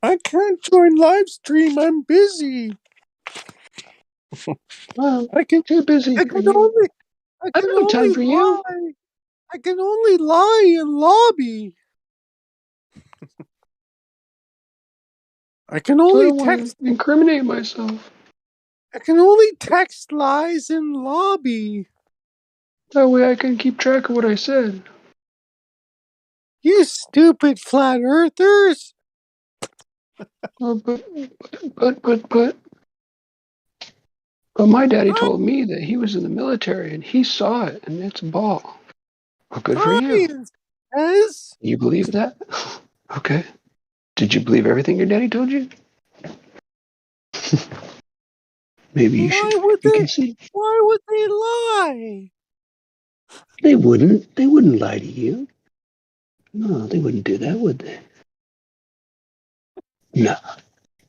I can't join Livestream. I'm busy.
Well,
I can
too busy
I
for
can
you.
only
I don't have time for you.
lie. I can only lie in lobby. I can
I
only
don't want
text
to incriminate myself.
I can only text lies in lobby.
That way I can keep track of what I said.
You stupid flat earthers.
Oh, but my daddy told me that he was in the military and he saw it and it's a ball. Well, good for you.
Science says.
You believe that? Okay. Did you believe everything your daddy told you? Maybe you should. You can see.
Why would they lie?
They wouldn't. They wouldn't lie to you. No, they wouldn't do that, would they? No.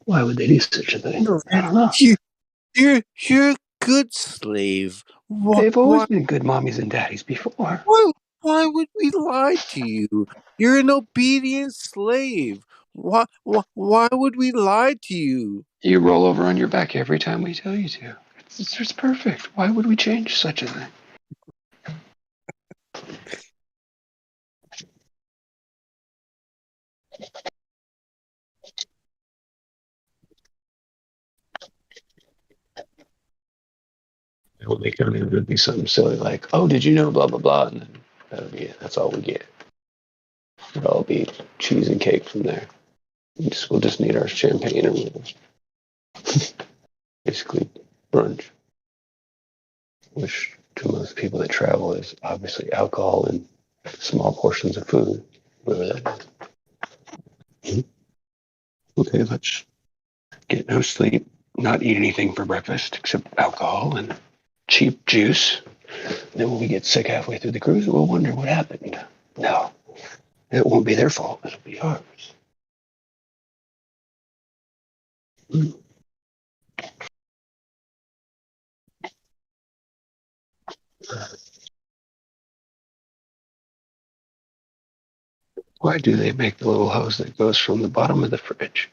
Why would they do such a thing?
No,
I don't know.
you're a good slave.
They've always
Why
been good mommies and daddies before.
why would we lie to you? You're an obedient slave. Why would we lie to you?
You roll over on your back every time we tell you to. It's perfect. Why would we change such a thing? It will make it would be something silly like, "Oh, did you know?" Blah blah blah, and then that'll be it. That's all we get. It'll all be cheese and cake from there. We'll just need our champagne and we'll basically brunch, which to most people that travel is obviously alcohol and small portions of food, whatever that is. Okay, let's get no sleep, not eat anything for breakfast except alcohol and cheap juice. Then when we get sick halfway through the cruise, we'll wonder what happened. No, it won't be their fault. It'll be ours. Why do they make the little hose that goes from the bottom of the fridge?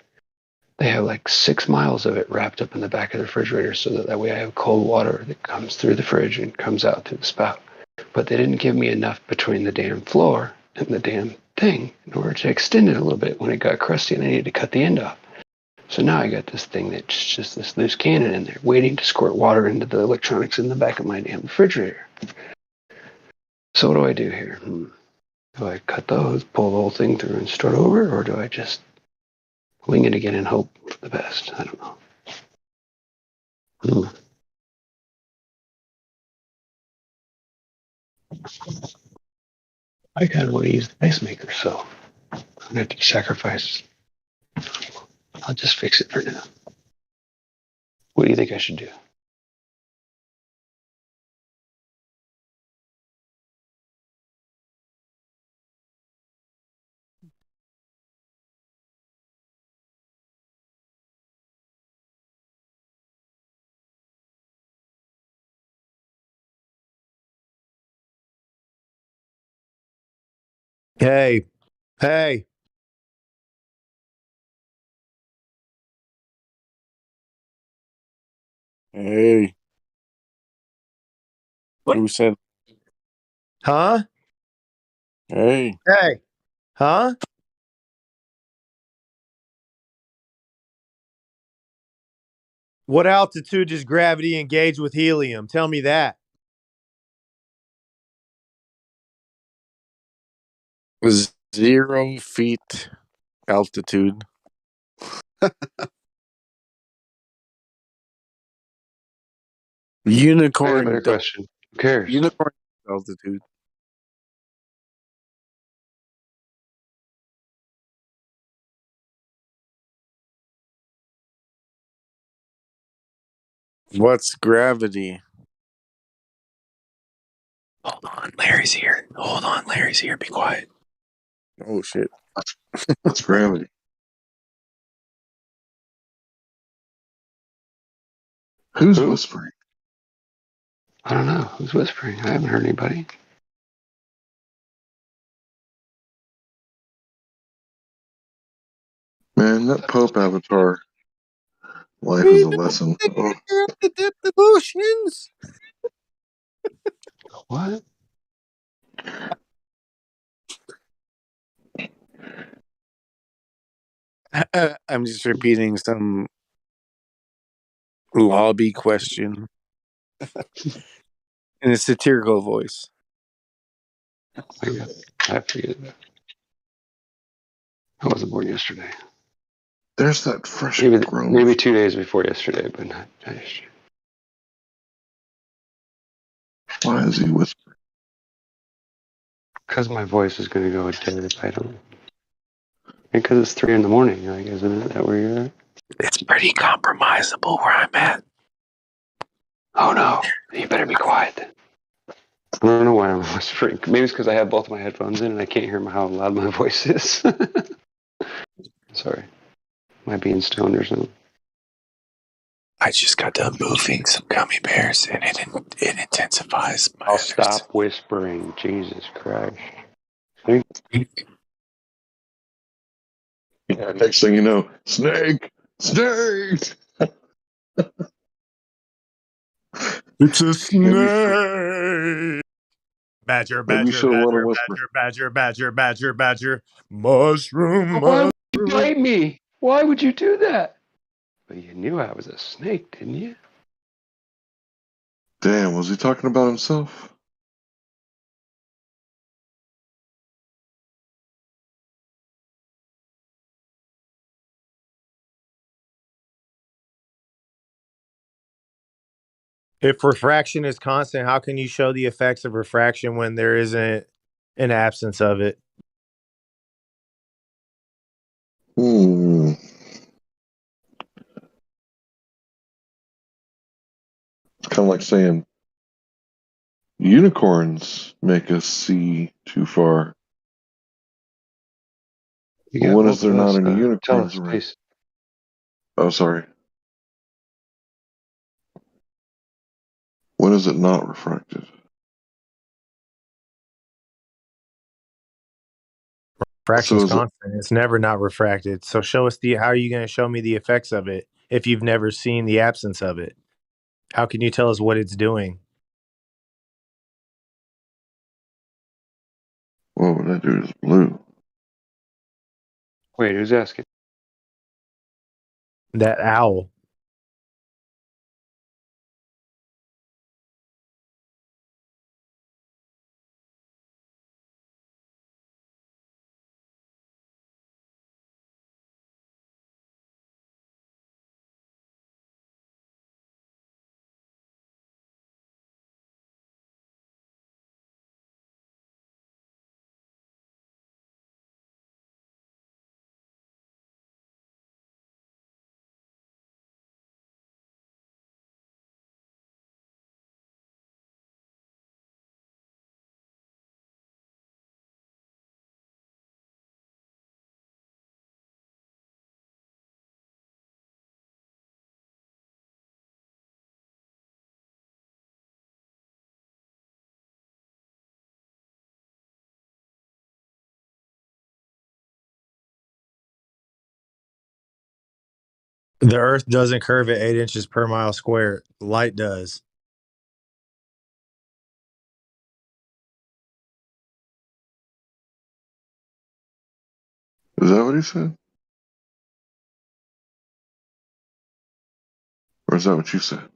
They have like 6 miles of it wrapped up in the back of the refrigerator so that way I have cold water that comes through the fridge and comes out through the spout. But they didn't give me enough between the damn floor and the damn thing in order to extend it a little bit when it got crusty and I needed to cut the end off. So now I got this thing that's just this loose cannon in there waiting to squirt water into the electronics in the back of my damn refrigerator. So what do I do here? Do I cut the hose, pull the whole thing through and start over, or do I just wing it again and hope for the best? I don't know. I kind of want to use the ice maker, so I'm going to have to sacrifice. I'll just fix it for now. What do you think I should do?
Hey, hey.
Hey, who said?
Huh?
Hey,
Hey. Huh? What altitude does gravity engage with helium? Tell me that.
0 feet altitude.
I have a
Unicorn.
better question. Who cares?
Unicorn altitude. What's gravity?
Hold on, Larry's here. Hold on, Larry's here. Be quiet.
Oh shit!
What's gravity? Who's
Who?
whispering?
I don't know. Who's whispering? I haven't heard anybody.
Man, that Pope avatar. Life is a lesson. Oh,
The devotions.
What?
I'm just repeating some lobby question in a satirical voice.
I forget. I wasn't born yesterday.
there's that fresh growth.
Maybe 2 days before yesterday, but not yesterday.
Why is he whispering?
Because my voice is going to go dead if I don't. Because it's 3 in the morning, like, isn't it that where you're at?
It's pretty compromisable where I'm at.
Oh no, you better be quiet. I don't know why I'm whispering. Maybe it's because I have both my headphones in and I can't hear how loud my voice is. Sorry. Am I being stoned or something?
I just got done moving some gummy bears, and it intensifies my
I'll stop whispering. Jesus Christ.
Yeah, next thing you know, snake, snake.
It's a
Maybe
snake. Badger,
maybe you
badger,
should have let him
badger,
whisper.
badger, badger, badger, badger, badger. Mushroom,
Why would you
mushroom.
bite me? Why would you do that? But you knew I was a snake, didn't you?
Damn, was he talking about himself?
If refraction is constant, how can you show the effects of refraction when there isn't an absence of it?
Hmm. It's kind of like saying unicorns make us see too far.
You
Well,
got
when is
both
there
of
not
us.
any
Tell
unicorns
us,
around?
please.
Oh, sorry. When is it not refracted?
Fraction's
So is it?
constant. It's never not refracted. So show us how are you going to show me the effects of it if you've never seen the absence of it? How can you tell us what it's doing?
What would I do? Is blue?
Wait, who's asking?
That owl. The Earth doesn't curve at 8 inches per mile square. Light does.
Is that what he said? Or is that what you said?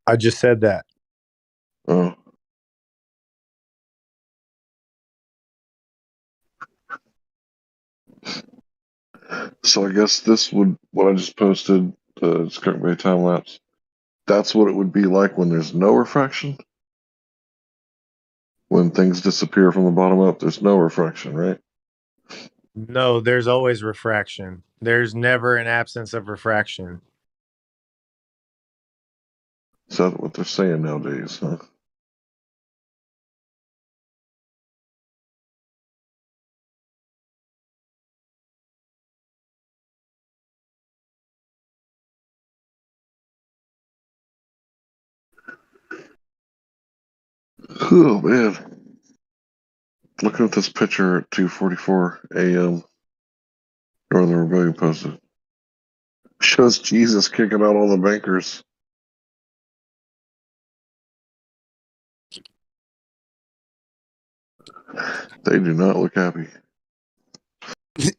I just said that.
Oh. So I guess this would, what I just posted, the Skirk Bay time lapse, that's what it would be like when there's no refraction? When things disappear from the bottom up, there's no refraction, right?
No, there's always refraction. There's never an absence of refraction.
Is that what they're saying nowadays, huh? Oh, man. Looking at this picture at 2:44 a.m. Northern Rebellion posted. Shows Jesus kicking out all the bankers. They do not look happy.
If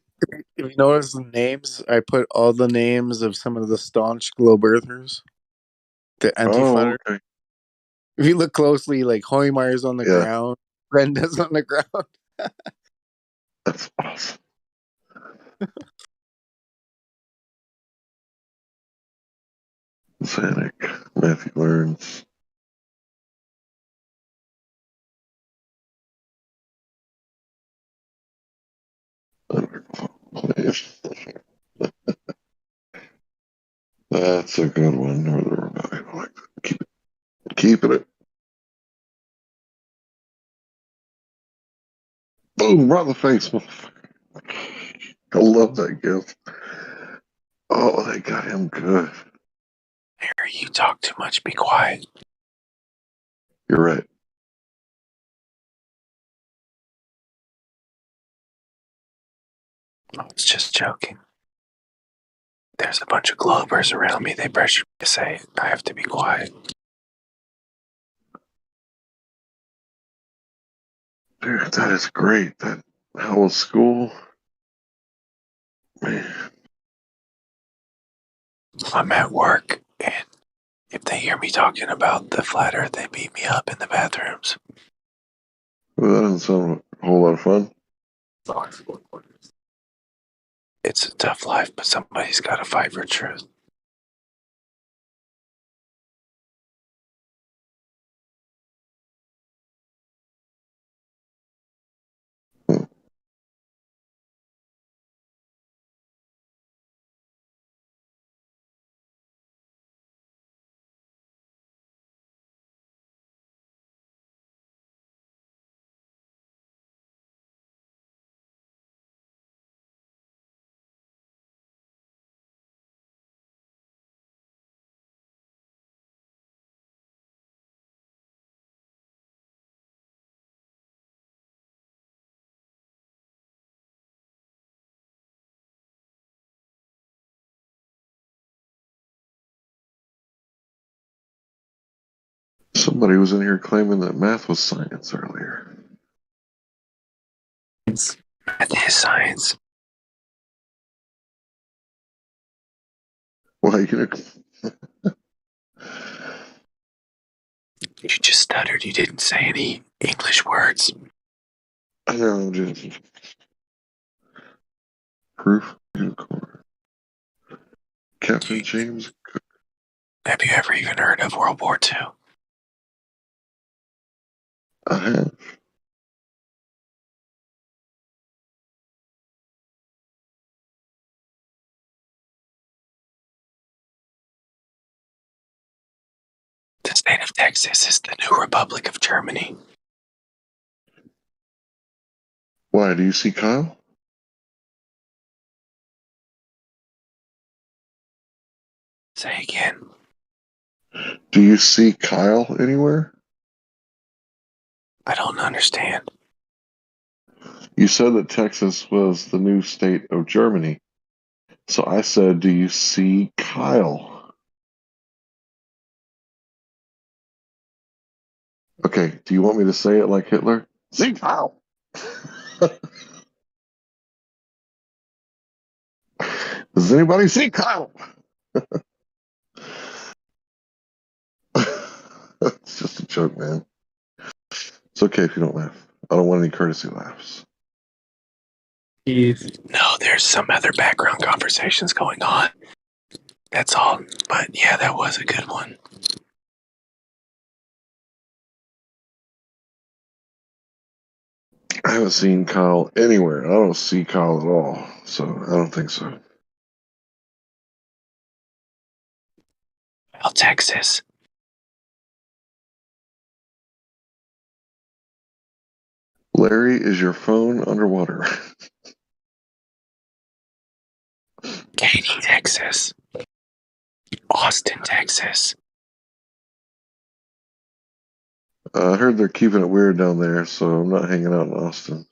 you notice the names, I put all the names of some of the staunch globe earthers, the
Oh,
anti-flatter.
okay.
If you look closely, like Hoymeier's on the
Yeah,
ground, Brenda's on the ground.
that's awesome. Zanuck, Matthew Learns. That's a good one. Northern Rebellion. I like that. Keeping it. Boom, right in the face. I love that gift. Oh, they got him good.
Harry, you talk too much. Be quiet.
You're right.
I was just joking. There's a bunch of globers around me. They pressure me to say it. I have to be quiet.
Dude, that is great. That hell of school. Man.
I'm at work, and if they hear me talking about the flat earth, they beat me up in the bathrooms.
Well, that doesn't sound a whole lot of fun.
It's a tough life, but somebody's got to fight for truth.
Somebody was in here claiming that math was science earlier.
Math is science.
Why, you know?
You just stuttered. You didn't say any English words.
I know, just proof. Captain James Cook.
Have you ever even heard of World War II?
I have.
The state of Texas is the new Republic of Germany.
Why, do you see Kyle?
Say again.
Do you see Kyle anywhere?
I don't understand.
You said that Texas was the new state of Germany. So I said, do you see Kyle? Okay, do you want me to say it like Hitler? See Kyle! Does anybody see Kyle? It's just a joke, man. It's okay if you don't laugh. I don't want any courtesy laughs.
No, there's some other background conversations going on. That's all. But yeah, that was a good one.
I haven't seen Kyle anywhere. I don't see Kyle at all, so I don't think so.
Well, Texas.
Larry, is your phone underwater?
Katy, Texas. Austin, Texas.
I heard they're keeping it weird down there, so I'm not hanging out in Austin.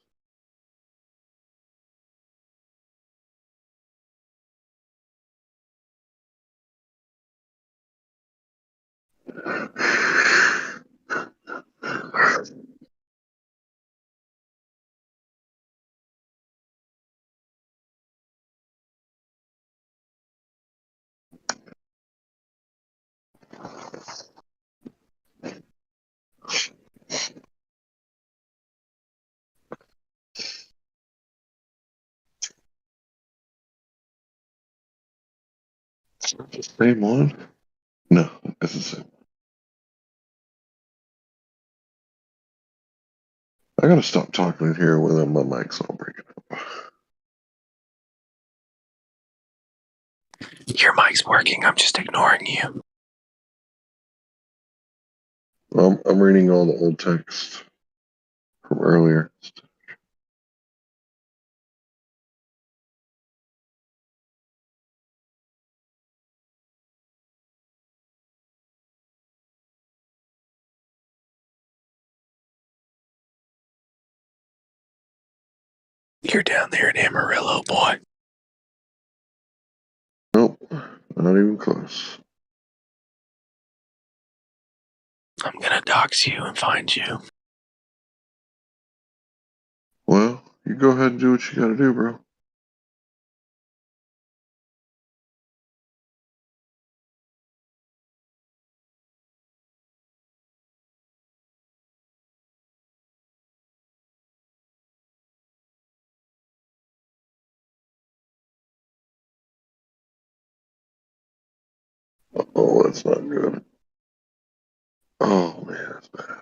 Same one? No, it's the same. I gotta stop talking in here when my mic's all breaking up.
Your mic's working. I'm just ignoring you.
I'm reading all the old text from earlier.
You're down there in Amarillo, boy.
Nope, not even close.
I'm gonna dox you and find you.
Well, you go ahead and do what you gotta do, bro. Oh, that's not good. Oh, man, that's bad.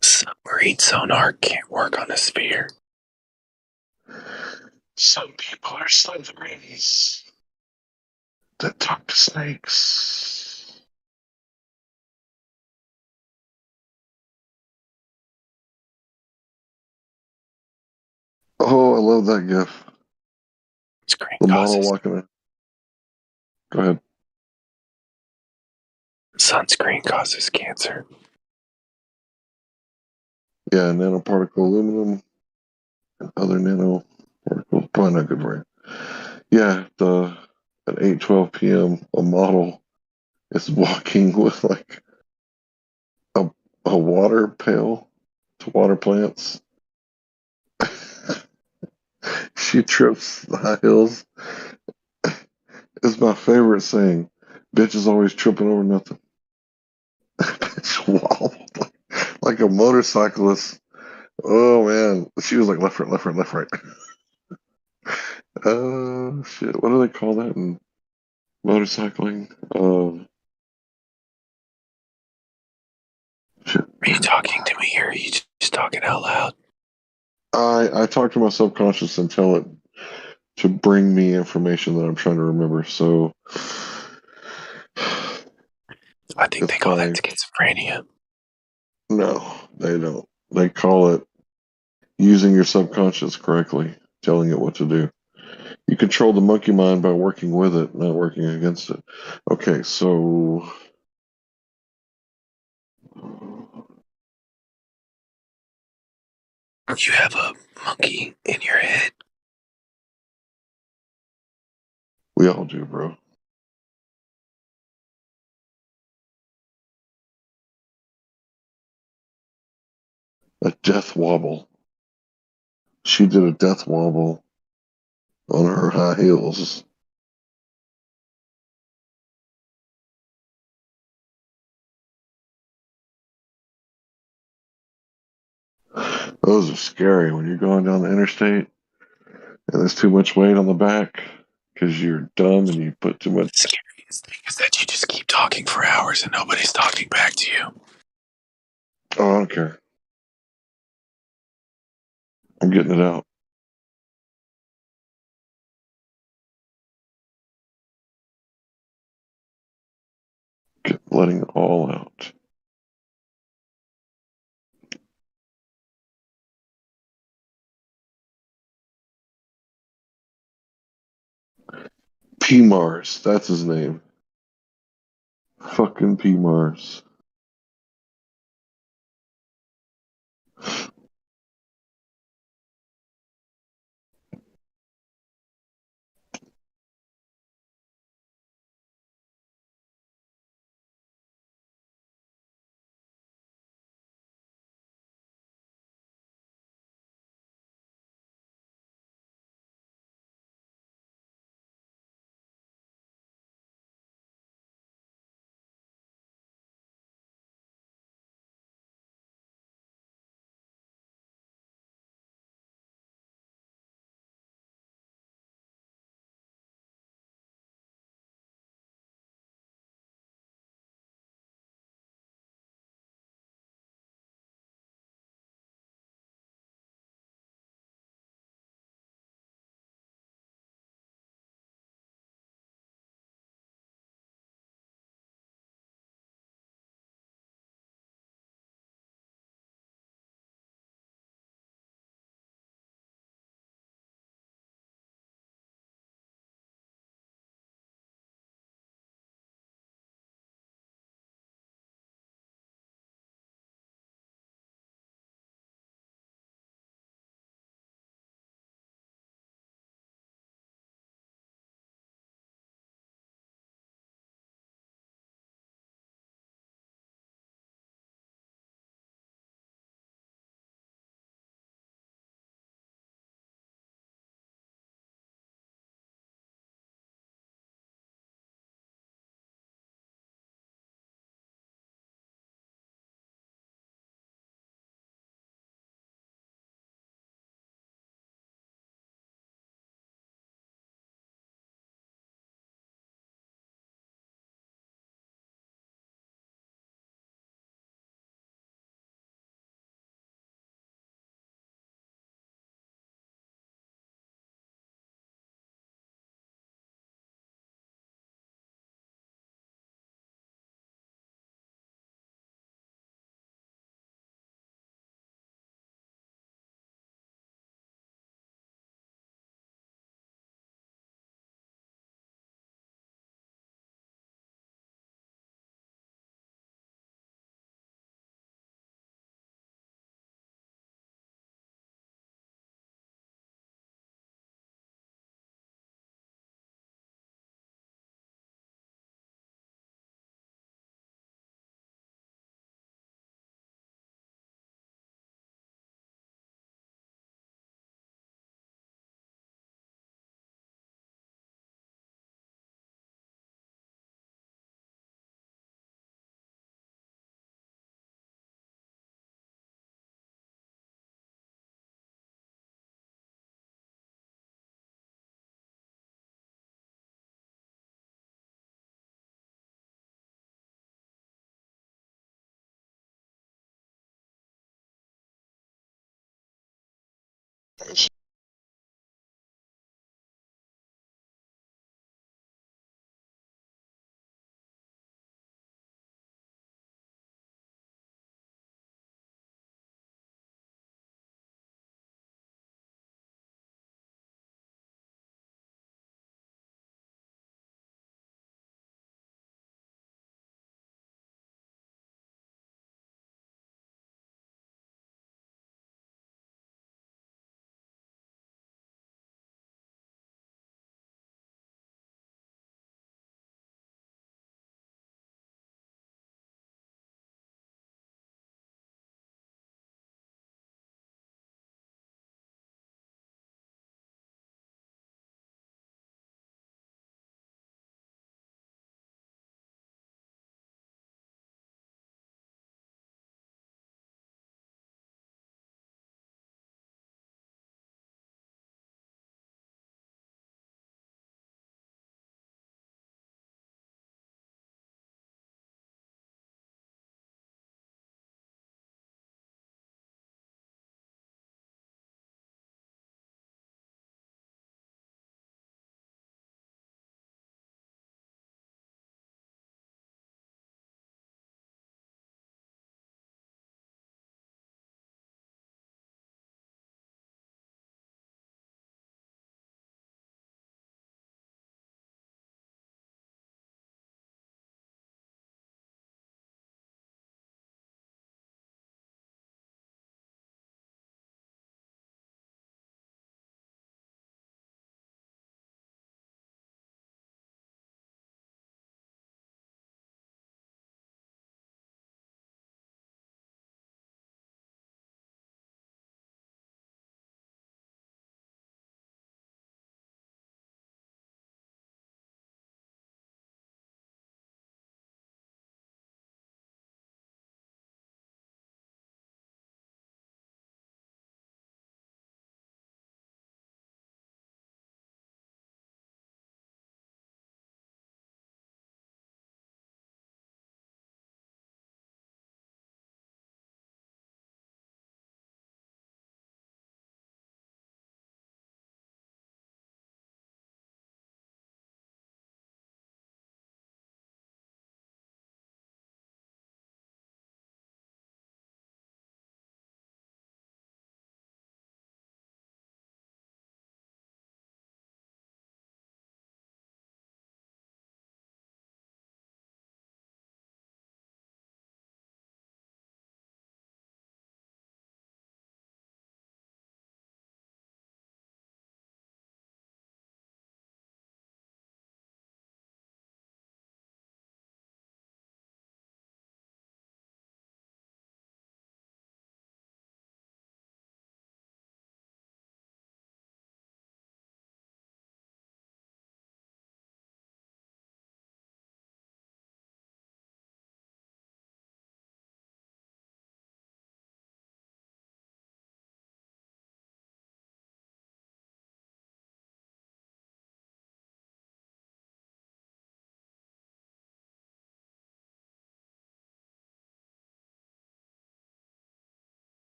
Submarine sonar can't work on a sphere.
Some people are submarines that talk to snakes. Oh, I love that gif.
Screen
The model
causes
walking in. Go ahead.
sunscreen causes cancer.
Yeah, nanoparticle aluminum and other nanoparticles. Probably not good for you. Yeah, at 8:12 p.m., a model is walking with like a water pail to water plants. She trips the high hills. It's my favorite saying. Bitch is always tripping over nothing. Bitch wobbled like a motorcyclist. Oh man, she was like left, right, left, right, left, right. Shit. What do they call that in motorcycling? Shit.
Are you talking to me or are you just talking out loud?
I talk to my subconscious and tell it to bring me information that I'm trying to remember. So
I think
it's
they call that
my
schizophrenia.
No, they don't. They call it using your subconscious correctly, telling it what to do. You control the monkey mind by working with it, not working against it. Okay, so
You have a monkey in your head.
we all do, bro. A death wobble. She did a death wobble on her high heels. Those are scary when you're going down the interstate and there's too much weight on the back because you're dumb and you put too much.
The scariest thing is that you just keep talking for hours and nobody's talking back to you.
Oh, I don't care. I'm getting it out. Letting it all out. P Mars, that's his name. Fucking P Mars.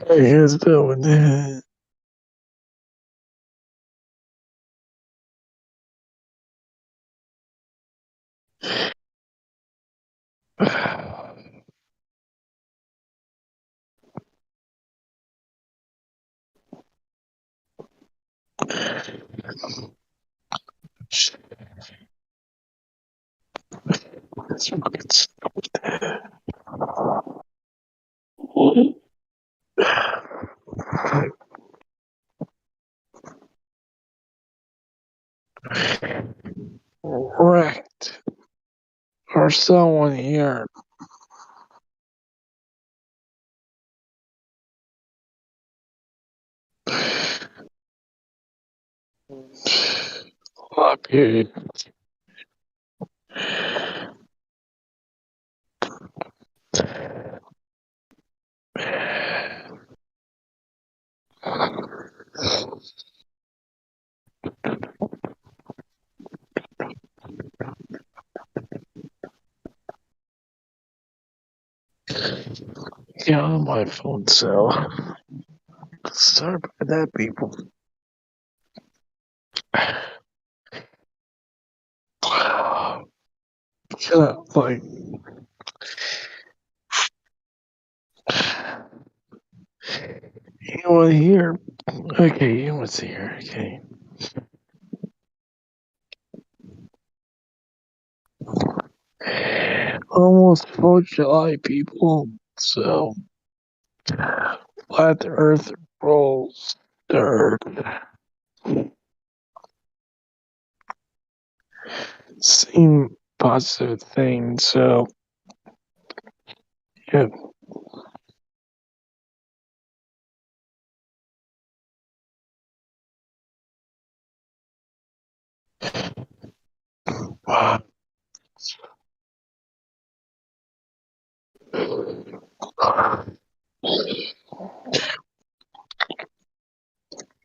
Here's doing that. That's fucking stupid. Correct. Or someone here. Up here. Yeah, on my phone cell. Sorry about that, people. Yeah, like, anyone here? Okay, anyone's here. Okay. Almost 4th of July, people. So, flat Earth rolls the Earth. Same positive thing. So, yeah.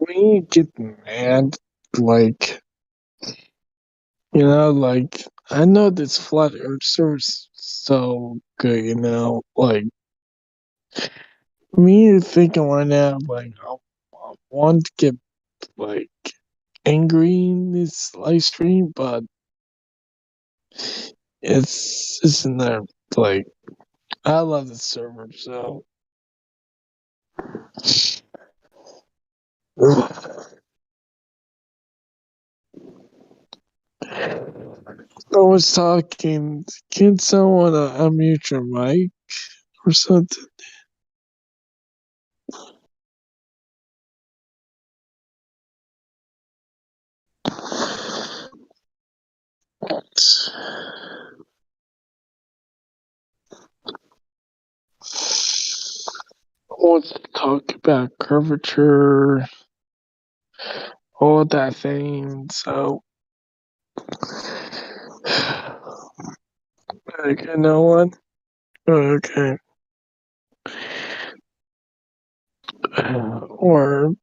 When you get mad, like, like, I know this flat earthers so good, like, me thinking right now, like, I want to get, like, angry in this live stream, but isn't there, like, I love the server, so. I was talking, can someone unmute your mic or something? I want to talk about curvature, all that thing, so. Okay, no one? Okay. Or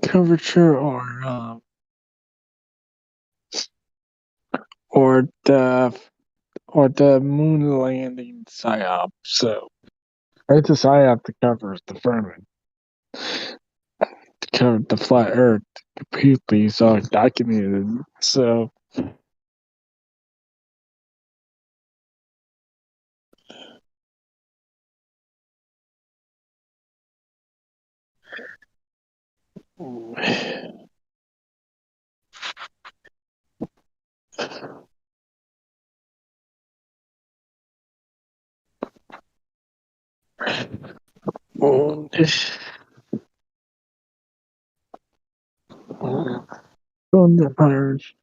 curvature or the moon landing psyop. So it's a psyop to cover the firmament, to cover the flat Earth completely, so documented. So on the Earth.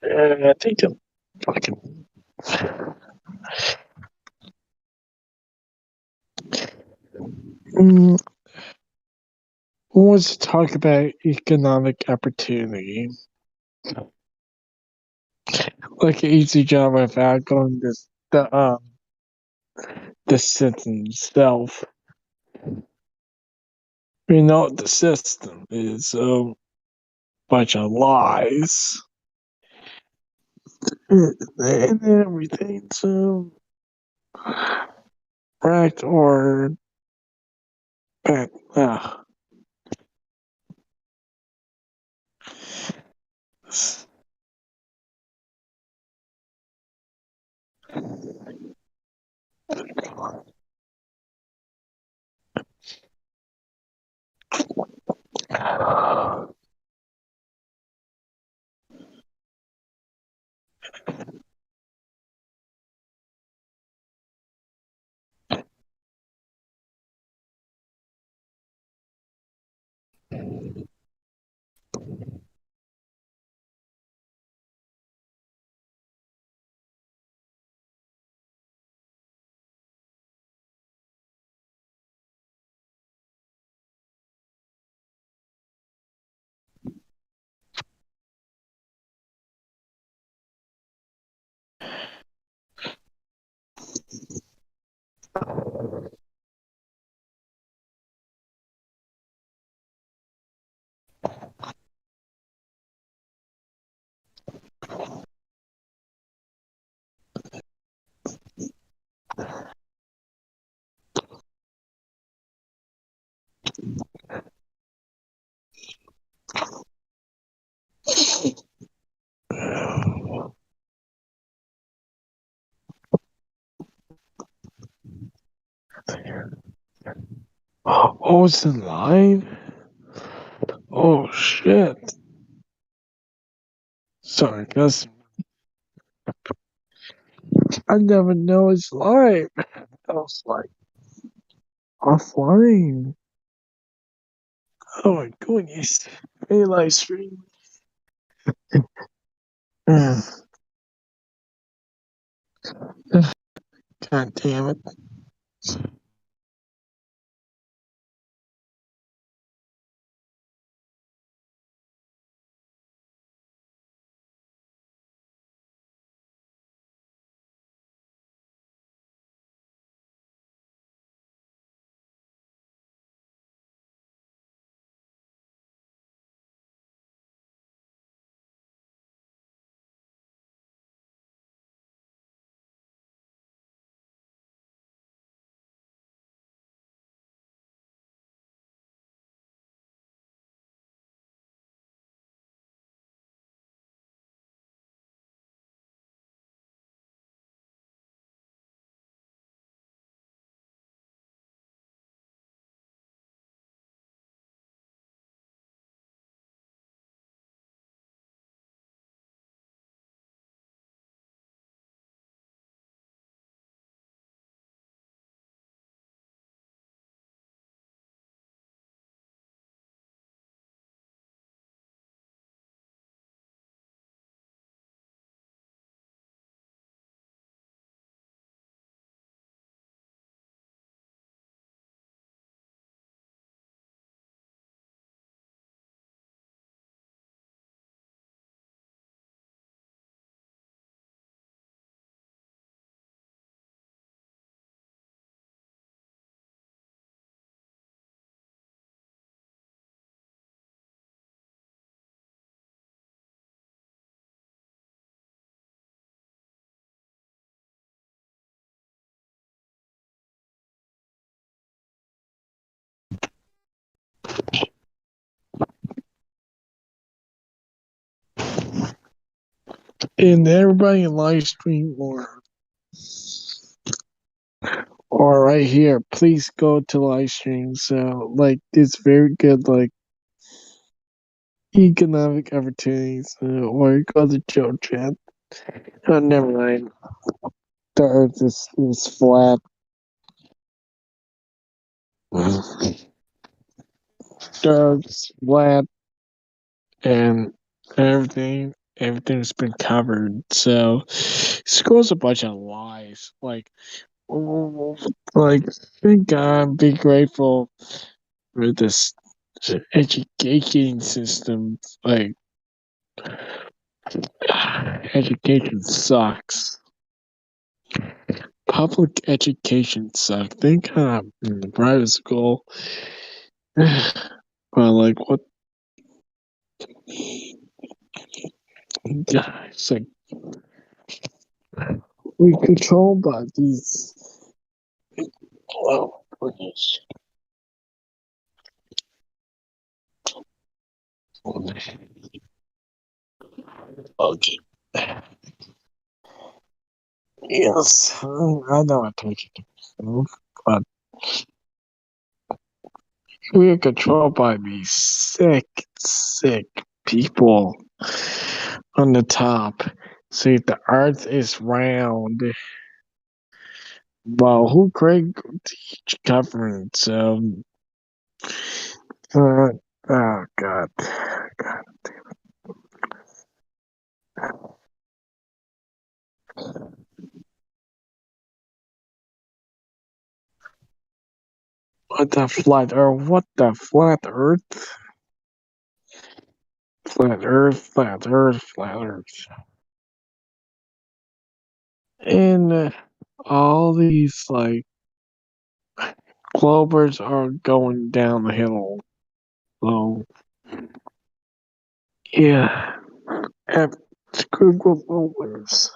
I think I'm fucking. Who wants to talk about economic opportunity? Like an easy job without going the system itself. We know the system is a bunch of lies and everything's right or bad. Oh, it's in live? Oh shit. Sorry, guys. I never know it's live. I was like offline. Oh my goodness. Hey, live stream. God damn it. And everybody in live stream or right here, please go to live stream. So like it's very good like economic opportunities or go to Joe Chat. Oh, never mind. The earth is flat. The earth's flat. and everything's been covered. So school's a bunch of lies. Thank God, be grateful for this education system. Education sucks. Public education sucks. Thank God in the private school. But what? It's like we controlled by these. Oh, goodness. Okay. Yes, I know I told you to, but we are controlled by these sick people on the top. See, the earth is round. Well, who created each government? Uh, oh, God. What the flat earth? What the flat earth? Flat earth, flat earth, flat earth. And all these, Globers are going down the hill. So, yeah. Screw Globers.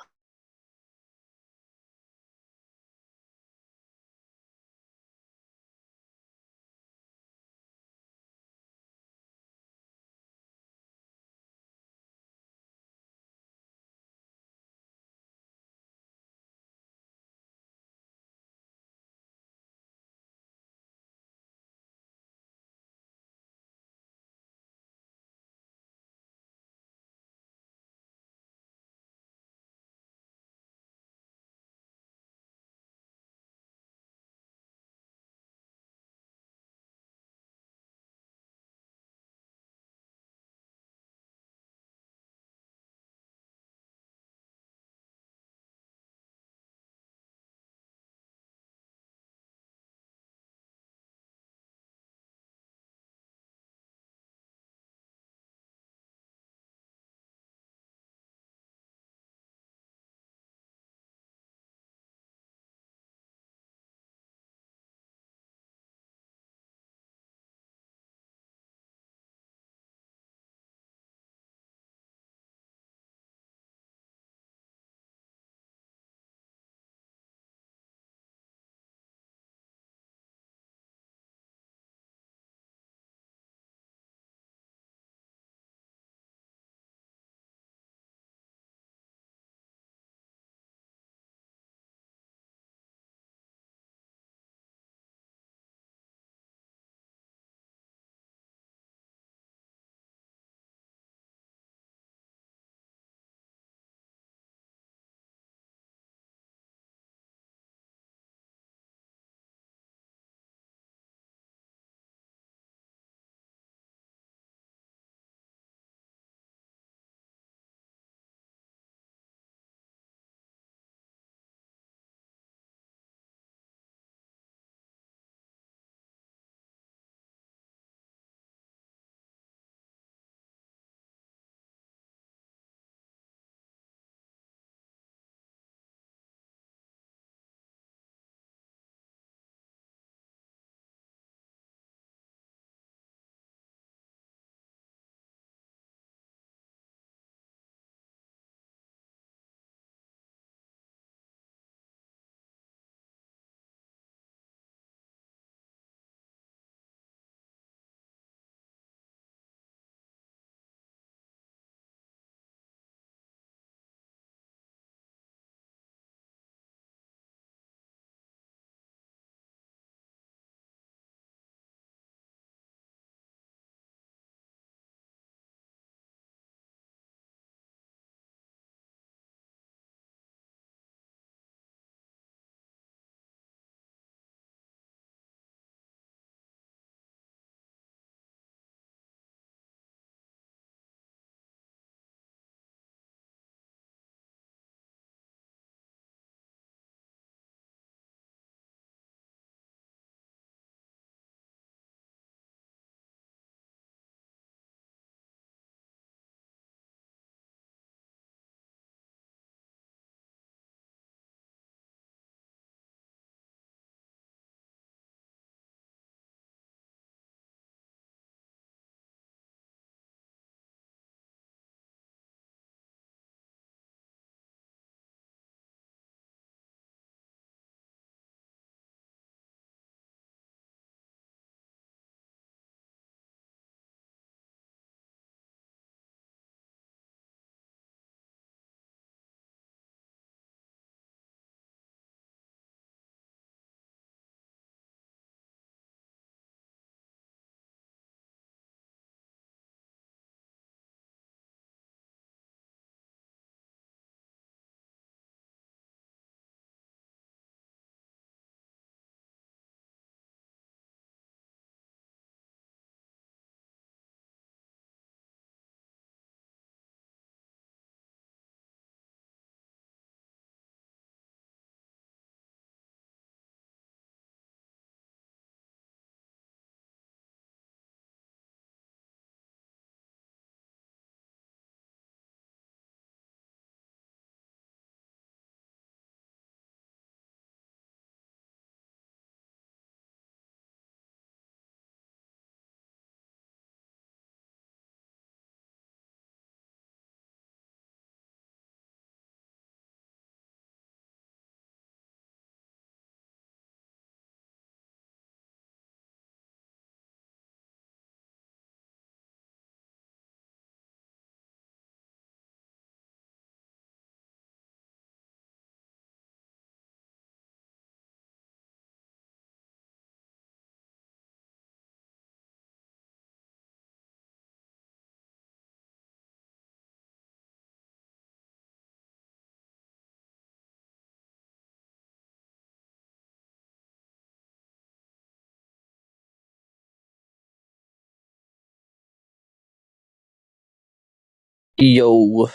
Yo.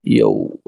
Yo.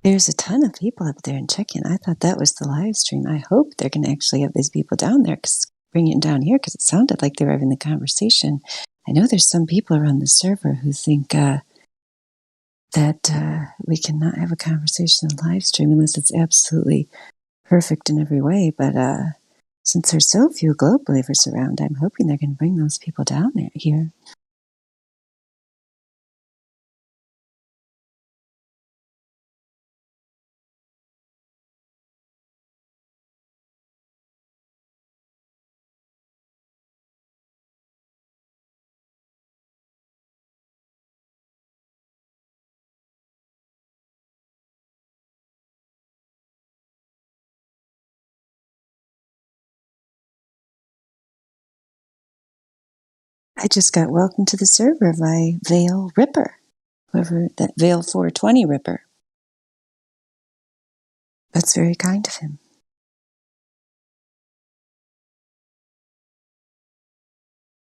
There's a ton of people up there in check-in. I thought that was the live stream. I hope they're going to actually have these people down there, bring it down here, because it sounded like they were having the conversation. I know there's some people around the server who think that we cannot have a conversation on live stream unless it's absolutely perfect in every way. But since there's so few globe believers around, I'm hoping they're going to bring those people down there here. I just got welcomed to the server by Vale Ripper, whoever that Vale 420 Ripper. That's very kind of him.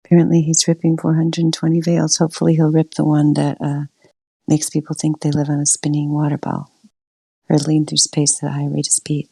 Apparently he's ripping 420 veils. Hopefully he'll rip the one that makes people think they live on a spinning water ball, hurtling through space at a high rate of speed.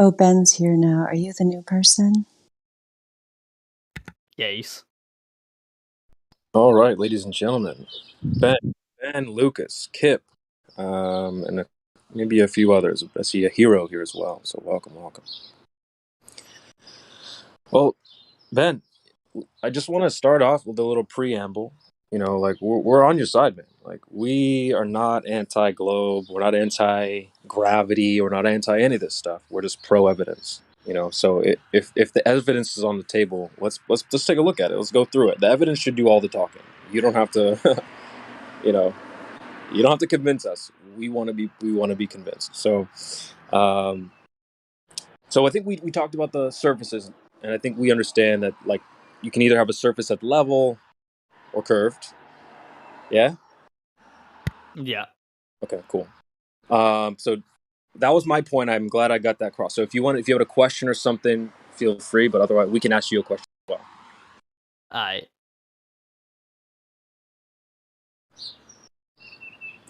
Oh, Ben's here now. Are you the new person?
Yes.
All right, ladies and gentlemen, Ben, Lucas, Kip, and maybe a few others. I see a hero here as well, so welcome. Well, Ben, I just want to start off with a little preamble. You know, like we're on your side, man. Like we are not anti-globe, we're not anti-gravity, we're not anti any of this stuff. We're just pro-evidence. You know, so if the evidence is on the table, let's take a look at it. Let's go through it. The evidence should do all the talking. You don't have to, you know, you don't have to convince us. We want to be convinced. So, so I think we talked about the surfaces, and I think we understand that like you can either have a surface at level or curved. Yeah.
Yeah.
Okay. Cool. So that was my point. I'm glad I got that across. So if you have a question or something, feel free. But otherwise, we can ask you a question as well.
Aye.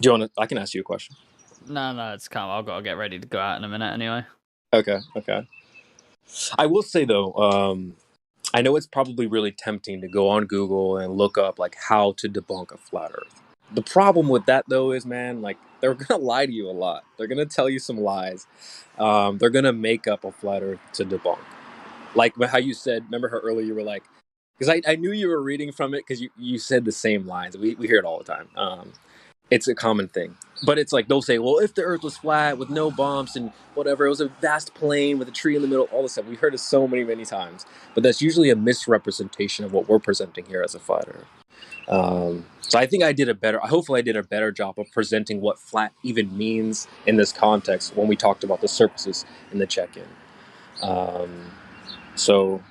Do you want to? I can ask you a question.
No, it's calm. I've got to get ready to go out in a minute anyway.
Okay. I will say though, I know it's probably really tempting to go on Google and look up like how to debunk a flat Earth. The problem with that though is, man, like they're gonna lie to you a lot. They're gonna tell you some lies. They're gonna make up a flat Earth to debunk. Like how you said, remember how earlier you were like, because I knew you were reading from it because you said the same lines. We hear it all the time. It's a common thing. But it's like they'll say, well, if the Earth was flat with no bumps and whatever, it was a vast plain with a tree in the middle, all this stuff. We've heard it so many times. But that's usually a misrepresentation of what we're presenting here as a flat Earth. So I think hopefully I did a better job of presenting what flat even means in this context when we talked about the surfaces in the check-in. So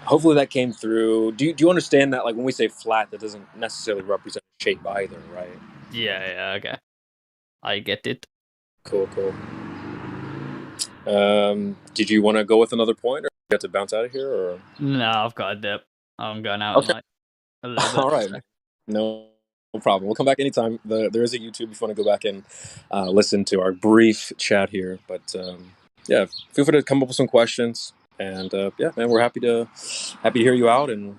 hopefully that came through. Do you understand that, like, when we say flat, that doesn't necessarily represent shape either, right?
Yeah, okay. I get it.
Cool. Did you want to go with another point, or you have to bounce out of here, or?
No, I've got a dip. I'm going out in
Okay.
like a little bit.
All right, man. No problem. We'll come back anytime. There is a YouTube if you want to go back and listen to our brief chat here. But yeah, feel free to come up with some questions. And yeah, man, we're happy to hear you out. And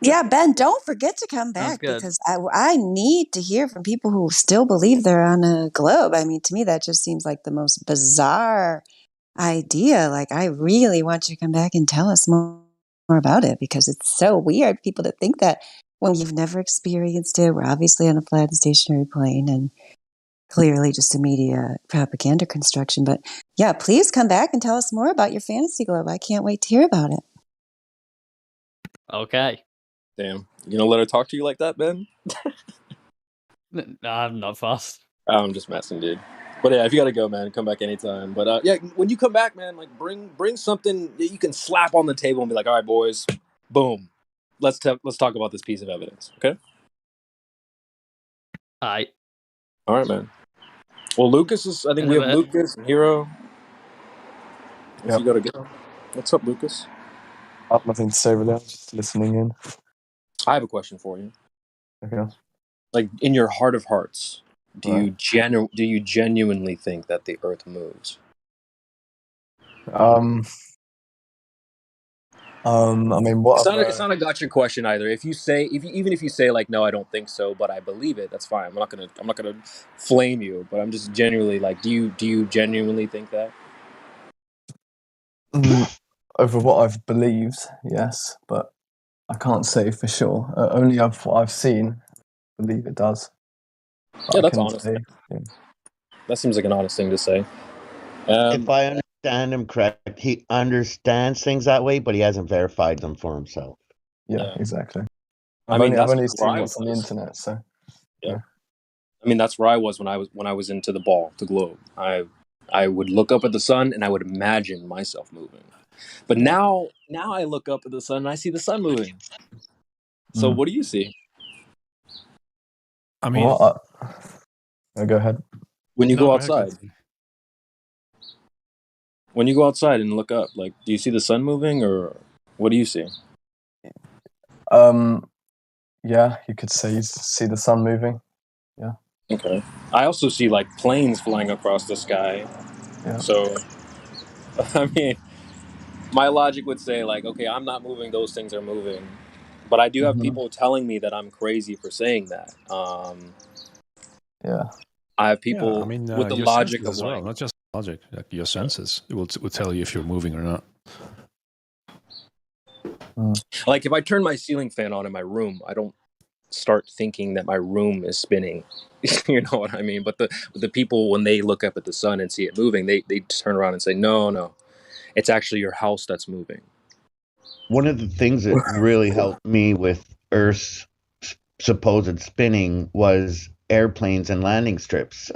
Yeah, Ben, don't forget to come
Sounds
back
good.
because I need to hear from people who still believe they're on a globe. I mean, to me, that just seems like the most bizarre idea. Like, I really want you to come back and tell us more about it because it's so weird. People that think that when you've never experienced it, we're obviously on a flat and stationary plane and clearly just a media propaganda construction. But yeah, please come back and tell us more about your fantasy globe. I can't wait to hear about it.
Okay.
damn, you gonna let her talk to you like that, Ben?
No, I'm not fast.
I'm just messing, dude. But yeah, if you gotta go, man, come back anytime. But yeah, when you come back, man, like bring something that you can slap on the table and be like, all right, boys, boom, let's talk about this piece of evidence, okay?
Aye.
All right, man. Well, I think
In
we
a
have
bit.
Lucas and Hero. If
Yep.
you gotta go. What's up, Lucas?
I have nothing to say really. I'm just listening in.
I have a question for you.
Okay.
Like, in your heart of hearts, do
Right.
you genuinely think that the Earth moves?
I mean, what
It's not a gotcha question either. Even if you say like, no, I don't think so, but I believe it, that's fine. I'm not gonna flame you, but I'm just genuinely like, do you genuinely think that?
over what I've believed, yes, but I can't say for sure. Only of what I've seen, I believe it does. But
Yeah,
I
that's
couldn't
honest.
say. Yeah.
That seems like an honest thing to say.
If I understand him correct, he understands things that way, but he hasn't verified them for himself.
Yeah, exactly.
I
I've
mean, that's
only
where
seen
I
what's on the
was.
internet, so
Yeah. I mean, that's where I was when I was into the globe. I would look up at the sun and I would imagine myself moving. But now I look up at the sun and I see the sun moving. So what do you see?
I mean,
go ahead.
When you
No,
go
go ahead,
outside. When you go outside and look up, like, do you see the sun moving or what do you see?
Yeah, you could see the sun moving. Yeah.
Okay. I also see like planes flying across the sky.
Yeah.
So, I mean, my logic would say like, okay, I'm not moving; those things are moving. But I do have
Mm-hmm.
people telling me that I'm crazy for saying that.
Yeah.
I have
Yeah, I
people
mean,
with the
your
logic
senses
of
as well,
like,
not just logic. Like your senses will tell you if you're moving or not.
like if I turn my ceiling fan on in my room, I don't start thinking that my room is spinning. You know what I mean? But the people, when they look up at the sun and see it moving, they turn around and say, no, it's actually your house that's moving.
One of the things that really helped me with Earth's supposed spinning was airplanes and landing strips.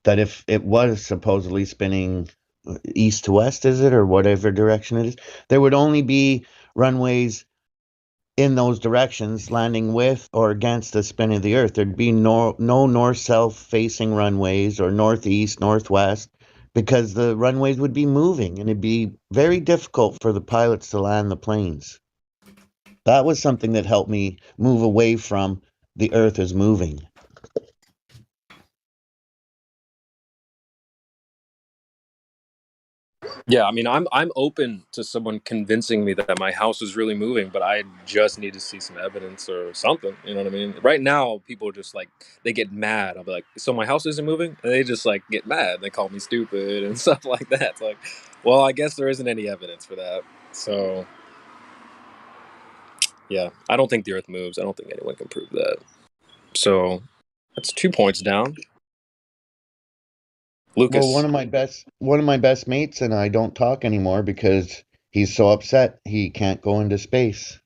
That if it was supposedly spinning east to west, is it, or whatever direction it is, there would only be runways in those directions landing with or against the spin of the Earth. There'd be no north-south facing runways or northeast, northwest, because the runways would be moving and it'd be very difficult for the pilots to land the planes. That was something that helped me move away from the Earth is moving.
Yeah, I mean, I'm open to someone convincing me that my house is really moving, but I just need to see some evidence or something. You know what I mean? Right now, people just like they get mad. I'll be like, "So my house isn't moving," and they just like get mad. They call me stupid and stuff like that. It's like, well, I guess there isn't any evidence for that. So, yeah, I don't think the Earth moves. I don't think anyone can prove that. So that's 2 points down.
Well,
Lucas.
one of my best mates and I don't talk anymore because he's so upset he can't go into space.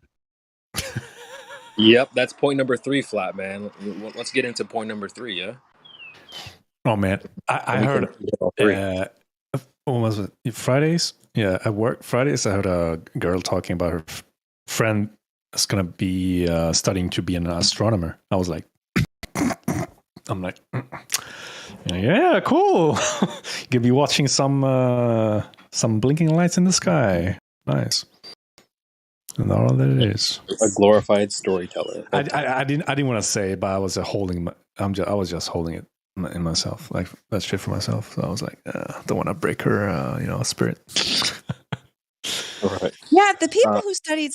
Yep, that's point number 3, flat man. Let's get into point number 3. Yeah.
Oh man, I heard. What was it? Fridays? Yeah, at work Fridays, I heard a girl talking about her friend is gonna be studying to be an astronomer. I was like, I'm like, yeah, cool. You'll be watching some blinking lights in the sky. Nice. And all that it is.
A glorified storyteller.
I didn't want to say it, but I was holding. I was just holding it in myself, like that shit for myself. So I was like, don't want to break her, spirit.
Right.
Yeah, the people who studied,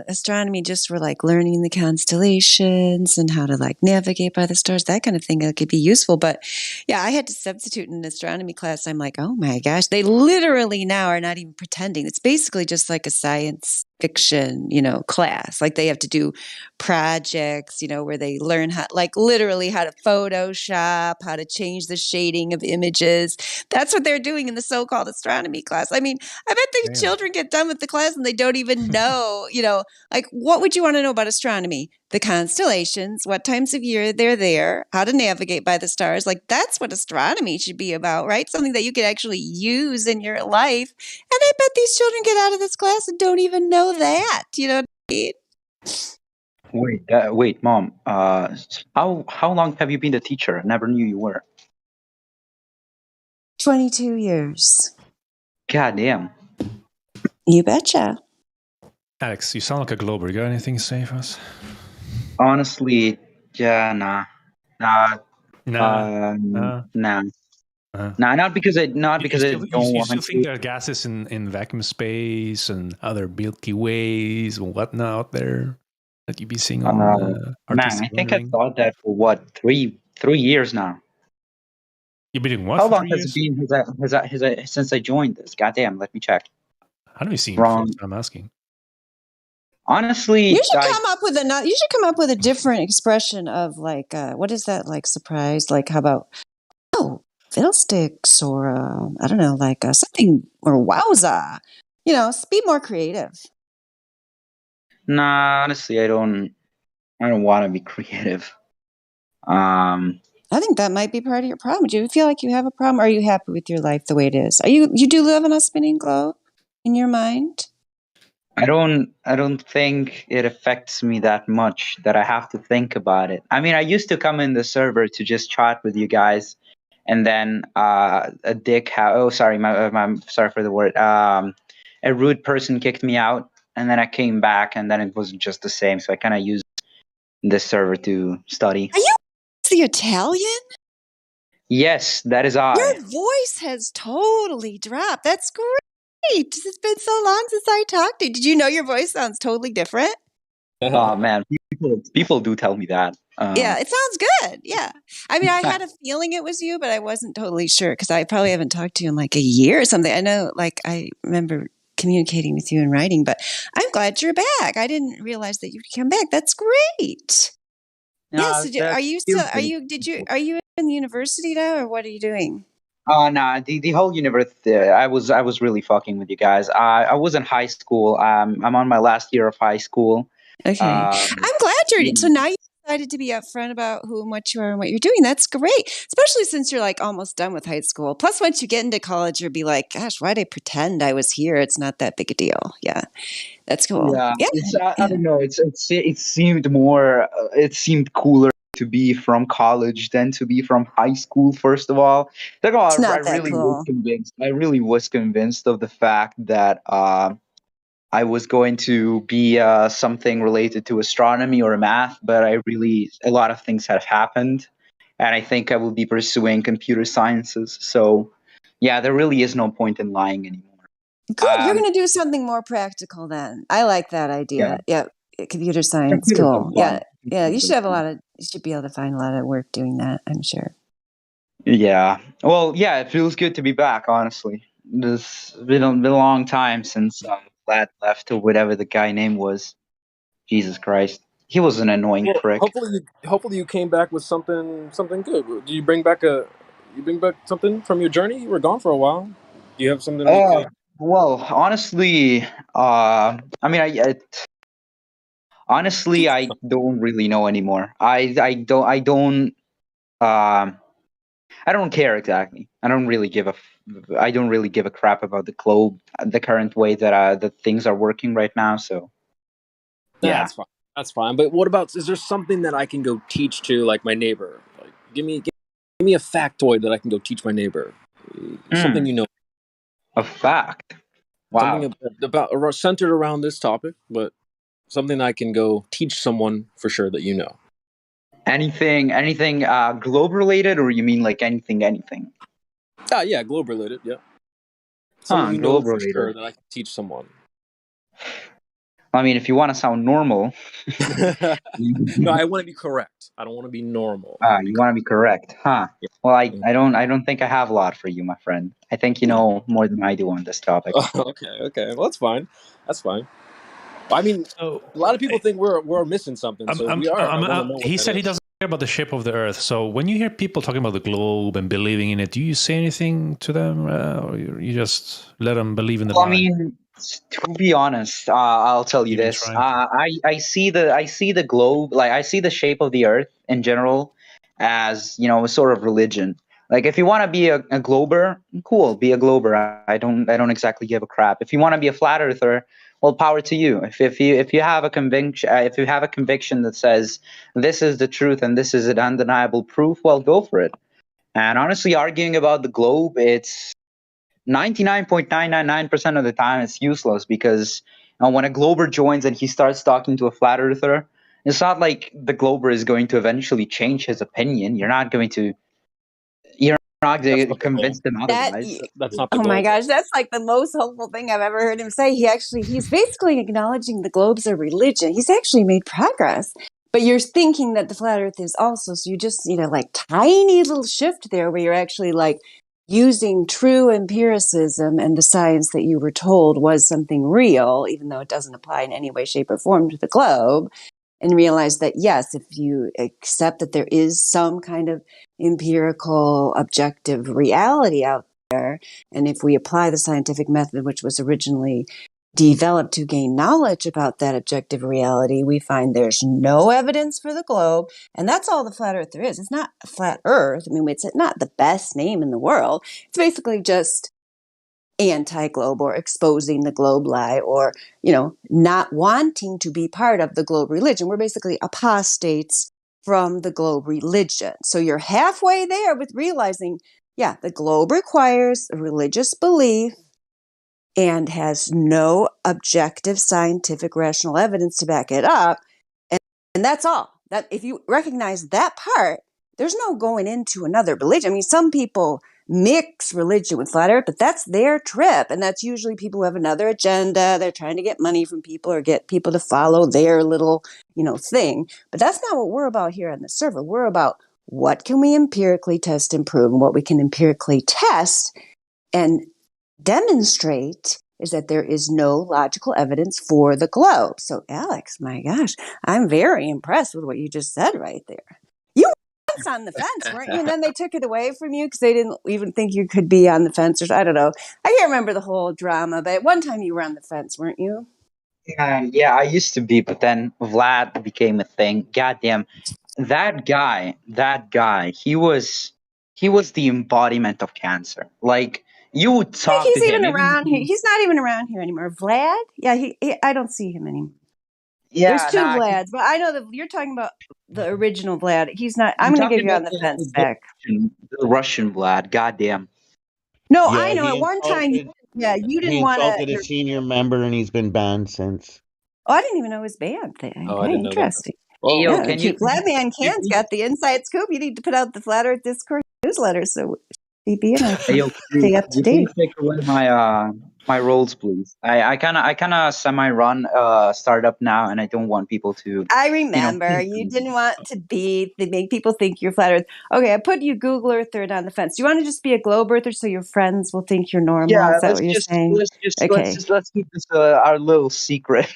astronomy just were like learning the constellations and how to like navigate by the stars, that kind of thing. That could be useful. But yeah, I had to substitute in an astronomy class. I'm like, oh my gosh, they literally now are not even pretending. It's basically just like a science fiction, class. Like they have to do projects, where they learn literally how to Photoshop, how to change the shading of images. That's what they're doing in the so-called astronomy class. I mean, I bet these children get done with the class and they don't even know, like what would you want to know about astronomy? The constellations, what times of year they're there, how to navigate by the stars. Like that's what astronomy should be about, right? Something that you could actually use in your life. And I bet these children get out of this class and don't even know that. You know what I mean?
Wait, Mom. How long have you been the teacher? I never knew you were.
22 years.
God damn.
You betcha.
Alex, you sound like a glober. You got anything to say for us?
Honestly, yeah, nah.
Nah.
Nah, not because I don't
You
want
still think
to.
there are gases in vacuum space and other Milky Ways and whatnot out there that you be seeing on
Man,
artistic
I think I
rendering?
thought that for what, three years now.
You've been doing what
How
for
long
3
has it
years?
been since I joined this? Goddamn, let me check.
How do you see him before?
Wrong.
I'm asking.
Honestly,
you should come up with a different expression of like what is that, like surprise? Like how about fiddlesticks, or I don't know, like something, or wowza. Be more creative.
Nah, honestly, I don't want to be creative.
I think that might be part of your problem. Do you feel like you have a problem? Or are you happy with your life the way it is? You do live in a spinning globe in your mind?
I don't think it affects me that much that I have to think about it. I mean, I used to come in the server to just chat with you guys, and then sorry for the word. A rude person kicked me out, and then I came back, and then it was just the same. So I kind of used this server to study.
Are you the Italian?
Yes, that is I.
Your voice has totally dropped. That's great. It's been so long since I talked to you. Did you know your voice sounds totally different?
Oh man, people do tell me that.
Yeah, it sounds good. Yeah. I mean, I had a feeling it was you, but I wasn't totally sure because I probably haven't talked to you in like a year or something. I know, like, I remember communicating with you in writing, but I'm glad you're back. I didn't realize that you'd come back. That's great. Yes.
That
Are you
feels
still,
good.
are you in the university now or what are you doing?
Nah, the whole universe. I was really fucking with you guys. I was in high school. I'm on my last year of high school.
Okay.
Um,
I'm glad
yeah.
so now you decided to be upfront about who and what you are and what you're doing. That's great. Especially since you're like almost done with high school. Plus, once you get into college, you'll be like, gosh, why'd I pretend I was here? It's not that big a deal. Yeah. That's cool.
Yeah,
Yeah.
I don't know. It seemed more. It seemed cooler to be from college than to be from high school. First of all, second of
It's
all, I
not that
really was
cool.
convinced. I really was convinced of the fact that I was going to be something related to astronomy or math, but a lot of things have happened, and I think I will be pursuing computer sciences. So, yeah, there really is no point in lying anymore.
Good. You're going to do something more practical then. I like that
Yeah,
idea. Yeah. Computer science.
computers are
Cool. Yeah.
fun.
Yeah. You
Computers are fun.
you should be able to find a lot of work doing that, I'm sure.
Yeah. Well, yeah, it feels good to be back, honestly. It's been a long time since Vlad left or whatever the guy name was. Jesus Christ. He was an annoying
Well,
prick.
hopefully you came back with something good. Did you bring back something from your journey? You were gone for a while. Do you have something you
Uh,
could?
well, honestly, I mean, I don't really know anymore. Um, I don't care exactly. I don't really give a crap about the globe, the current way that things are working right now. So, yeah.
That's fine. That's fine. But what about? Is there something that I can go teach to like my neighbor? Like, give me a factoid that I can go teach my neighbor. Something
Hmm.
you know.
A fact. Wow.
Something about centered around this topic, but something I can go teach someone for sure that you know.
Anything globe related, or you mean like anything?
Ah, yeah, globe related. Yeah, something
Huh,
you know
globe
for
related.
sure that I can teach someone.
I mean, if you want to sound normal,
No, I want to be correct. I don't want to be normal. I want to be
you want to be correct, huh?
correct.
Well,
Yeah.
I don't think I have a lot for you, my friend. I think you
Hmm.
know more than I do on this topic.
Okay. Well, that's fine. That's fine. I mean,
So
a lot of people think we're missing something, so if we are, I want to know what
he
that
said he
is.
doesn't care about the shape of the Earth. So when you hear people talking about the globe and believing in it, do you say anything to them, or you just let them believe in the
Well, I
lie?
mean, to be honest, I'll tell you
Even
this.
try.
I see the globe, like I see the shape of the Earth in general as a sort of religion. Like if you want to be a glober, cool, be a glober. I don't exactly give a crap. If you want to be a flat earther, well, power to you. If you have a conviction that says this is the truth and this is an undeniable proof, well, go for it. And honestly, arguing about the globe, it's 99.999% of the time it's useless because when a glober joins and he starts talking to a flat earther, it's not like the glober is going to eventually change his opinion. You're not
That's
going to
not the goal.
convince them
That
otherwise.
That's not the
Oh my
goal,
gosh,
though.
that's like the most hopeful thing I've ever heard him say. He's basically acknowledging the globe's a religion. He's actually made progress. But you're thinking that the flat earth is also, so you just need a like tiny little shift there where you're actually like using true empiricism and the science that you were told was something real, even though it doesn't apply in any way, shape, or form to the globe. And realize that, yes, if you accept that there is some kind of empirical, objective reality out there, and if we apply the scientific method, which was originally developed to gain knowledge about that objective reality, we find there's no evidence for the globe. And that's all the flat earth there is. It's not a flat earth. I mean, it's not the best name in the world. It's basically just anti-globe or exposing the globe lie or, not wanting to be part of the globe religion. We're basically apostates from the globe religion. So you're halfway there with realizing, yeah, the globe requires a religious belief and has no objective scientific rational evidence to back it up. And that's all. That if you recognize that part, there's no going into another religion. I mean, some people mix religion with flat earth, but that's their trip. And that's usually people who have another agenda. They're trying to get money from people or get people to follow their little, thing. But that's not what we're about here on the server. We're about what can we empirically test and prove, and what we can empirically test and demonstrate is that there is no logical evidence for the globe. So, Alex, my gosh, I'm very impressed with what you just said right there. You were once on the fence, weren't you? And then they took it away from you because they didn't even think you could be on the fence. Or I don't know. I can't remember the whole drama, but at one time you were on the fence, weren't you?
Yeah, I used to be, but then Vlad became a thing. Goddamn, that guy, he was the embodiment of cancer. Like, you would talk
He's
to him.
even around here. He's not even around here anymore. Vlad? Yeah, I don't see him anymore. There's
Yeah,
two
nah,
Vlads, but I know that you're talking about the original Vlad. He's not. I'm
I'm
going to give
talking
you
about
on the fence back.
the Russian Vlad. Goddamn.
No, I
Yeah,
know.
he
At one time,
insulted
you
he
didn't want
insulted a
to.
senior member, and he's been banned since.
Oh, I didn't even know his band thing.
Oh, I
Okay,
didn't know that.
interesting.
Hey, yo,
Yeah, Flatman Can's got the inside scoop. You need to put out the Flat Earth Discourse newsletter so CB and I
Hey,
can
yo,
stay up to
you
date.
please take away my roles, please. I kind of semi run startup now, and I don't want people to.
I remember you didn't want to make people think you're flat earth. Okay, I put you Google Earther and on the fence. Do you want to just be a globe earther so your friends will think you're normal?
Yeah,
Is that what you're saying? Okay.
let's keep this our little secret.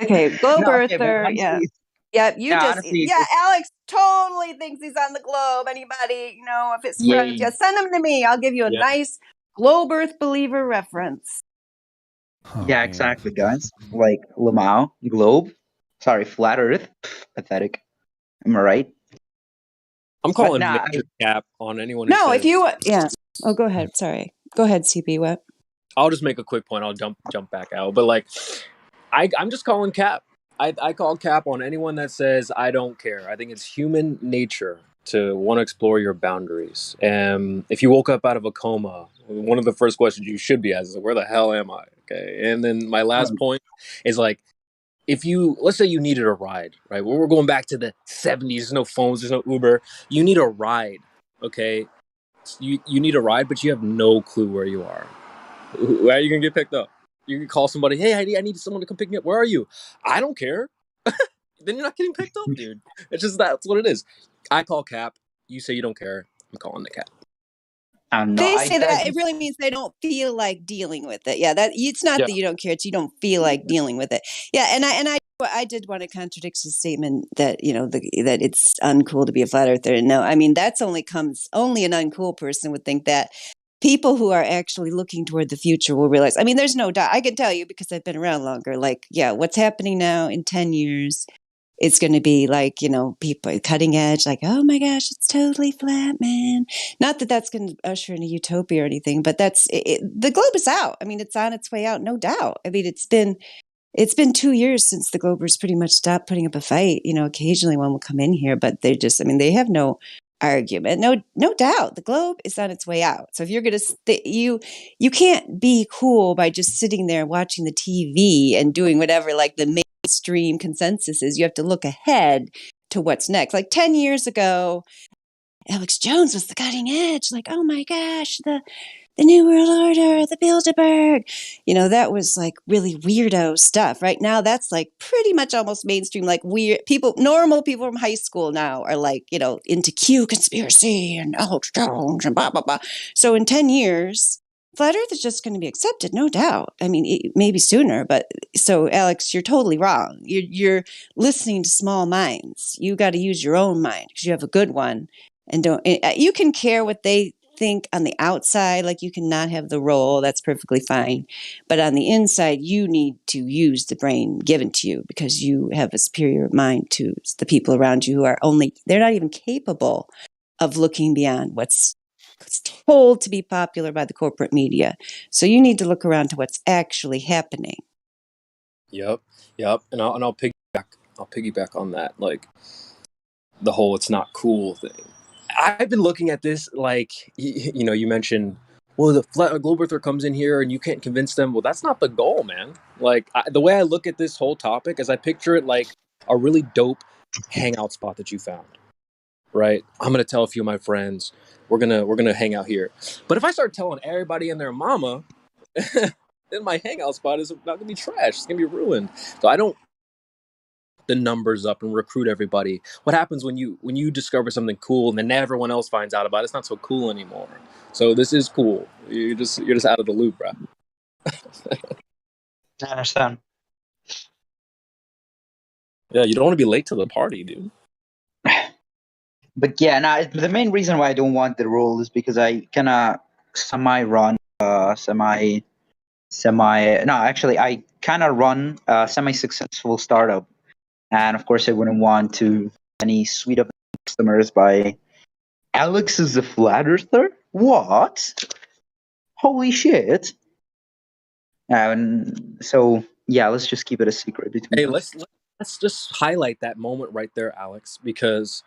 Okay, globe
No, okay, but
earther. Yeah.
honestly,
Yeah,
honestly,
Alex totally thinks he's on the globe. Anybody, if his friends,
yeah,
send them to me. I'll give you a
Yeah.
nice globe earth believer reference.
yeah, exactly, guys. Like Lamau, globe. Sorry, flat Earth. Pathetic. Am I right?
I'm
But
calling
nah,
major cap on anyone who
No,
says.
if you, yeah. Oh, go ahead. Sorry. Go ahead, CP. What?
I'll just make a quick point. I'll jump back out. But like, I'm just calling cap. I call cap on anyone that says I don't care. I think it's human nature to want to explore your boundaries. And if you woke up out of a coma, one of the first questions you should be asked is, where the hell am I? Okay. And then my last point is like, let's say you needed a ride, right? We're going back to the 70s. There's no phones. There's no Uber. You need a ride. Okay. You need a ride, but you have no clue where you are. Where are you gonna get picked up? You can call somebody. Hey, I need someone to come pick me up. Where are you? I don't care. Then you're not getting picked up, dude. It's just that's what it is. I call cap. You say you don't care. I'm calling the cap.
They say that it really means they don't feel like dealing with it. Yeah, it's not that you don't care; it's you don't feel like dealing with it. Yeah, and I did want to contradict his statement that that it's uncool to be a flat earther. No, I mean only an uncool person would think that. People who are actually looking toward the future will realize. I mean, there's no doubt. I can tell you because I've been around longer. Like, yeah, what's happening now in 10 years? It's going to be like, people cutting edge, like, oh my gosh, it's totally flat, man. Not that that's going to usher in a utopia or anything, but the globe is out. I mean, it's on its way out, no doubt. I mean, it's been 2 years since the Globers pretty much stopped putting up a fight. Occasionally one will come in here, but they have no argument. No doubt. The globe is on its way out. So if you're going to, you can't be cool by just sitting there watching the TV and doing whatever like the mainstream consensus is. You have to look ahead to what's next. Like 10 years ago, Alex Jones was the cutting edge. Like, oh my gosh, the New World Order, the Bilderberg. That was like really weirdo stuff. Right now, that's like pretty much almost mainstream. Like normal people from high school now are like, into Q conspiracy and Alex Jones and blah, blah, blah. So in 10 years, Flat Earth is just going to be accepted, no doubt. I mean, maybe sooner, but so Alex, you're totally wrong. You're listening to small minds. You got to use your own mind because you have a good one. And you can care what they think on the outside, like you cannot have the role, that's perfectly fine. But on the inside, you need to use the brain given to you because you have a superior mind to the people around you who they're not even capable of looking beyond what's told to be popular by the corporate media. So you need to look around to what's actually happening.
Yep. And I'll piggyback on that, like the whole "it's not cool" thing. I've been looking at this like, you mentioned, well, the flat globe earther comes in here and you can't convince them. Well, that's not the goal, man. Like the way I look at this whole topic is I picture it like a really dope hangout spot that you found. right? I'm gonna tell a few of my friends. We're gonna hang out here. But if I start telling everybody and their mama, then my hangout spot is not gonna be trash. It's gonna be ruined. So I don't the numbers up and recruit everybody. What happens when you discover something cool and then everyone else finds out about it? It's not so cool anymore. So this is cool. You're just out of the loop, bro.
I understand.
Yeah, you don't want to be late to the party, dude.
But yeah, nah, the main reason why I don't want the role is because I kind of semi-run, no, actually, I kind of run a semi-successful startup. And of course, I wouldn't want to any suite of customers by Alex is a flat earther? What? Holy shit. And so, yeah, let's just keep it a secret between
Hey,
us.
let's just highlight that moment right there, Alex, because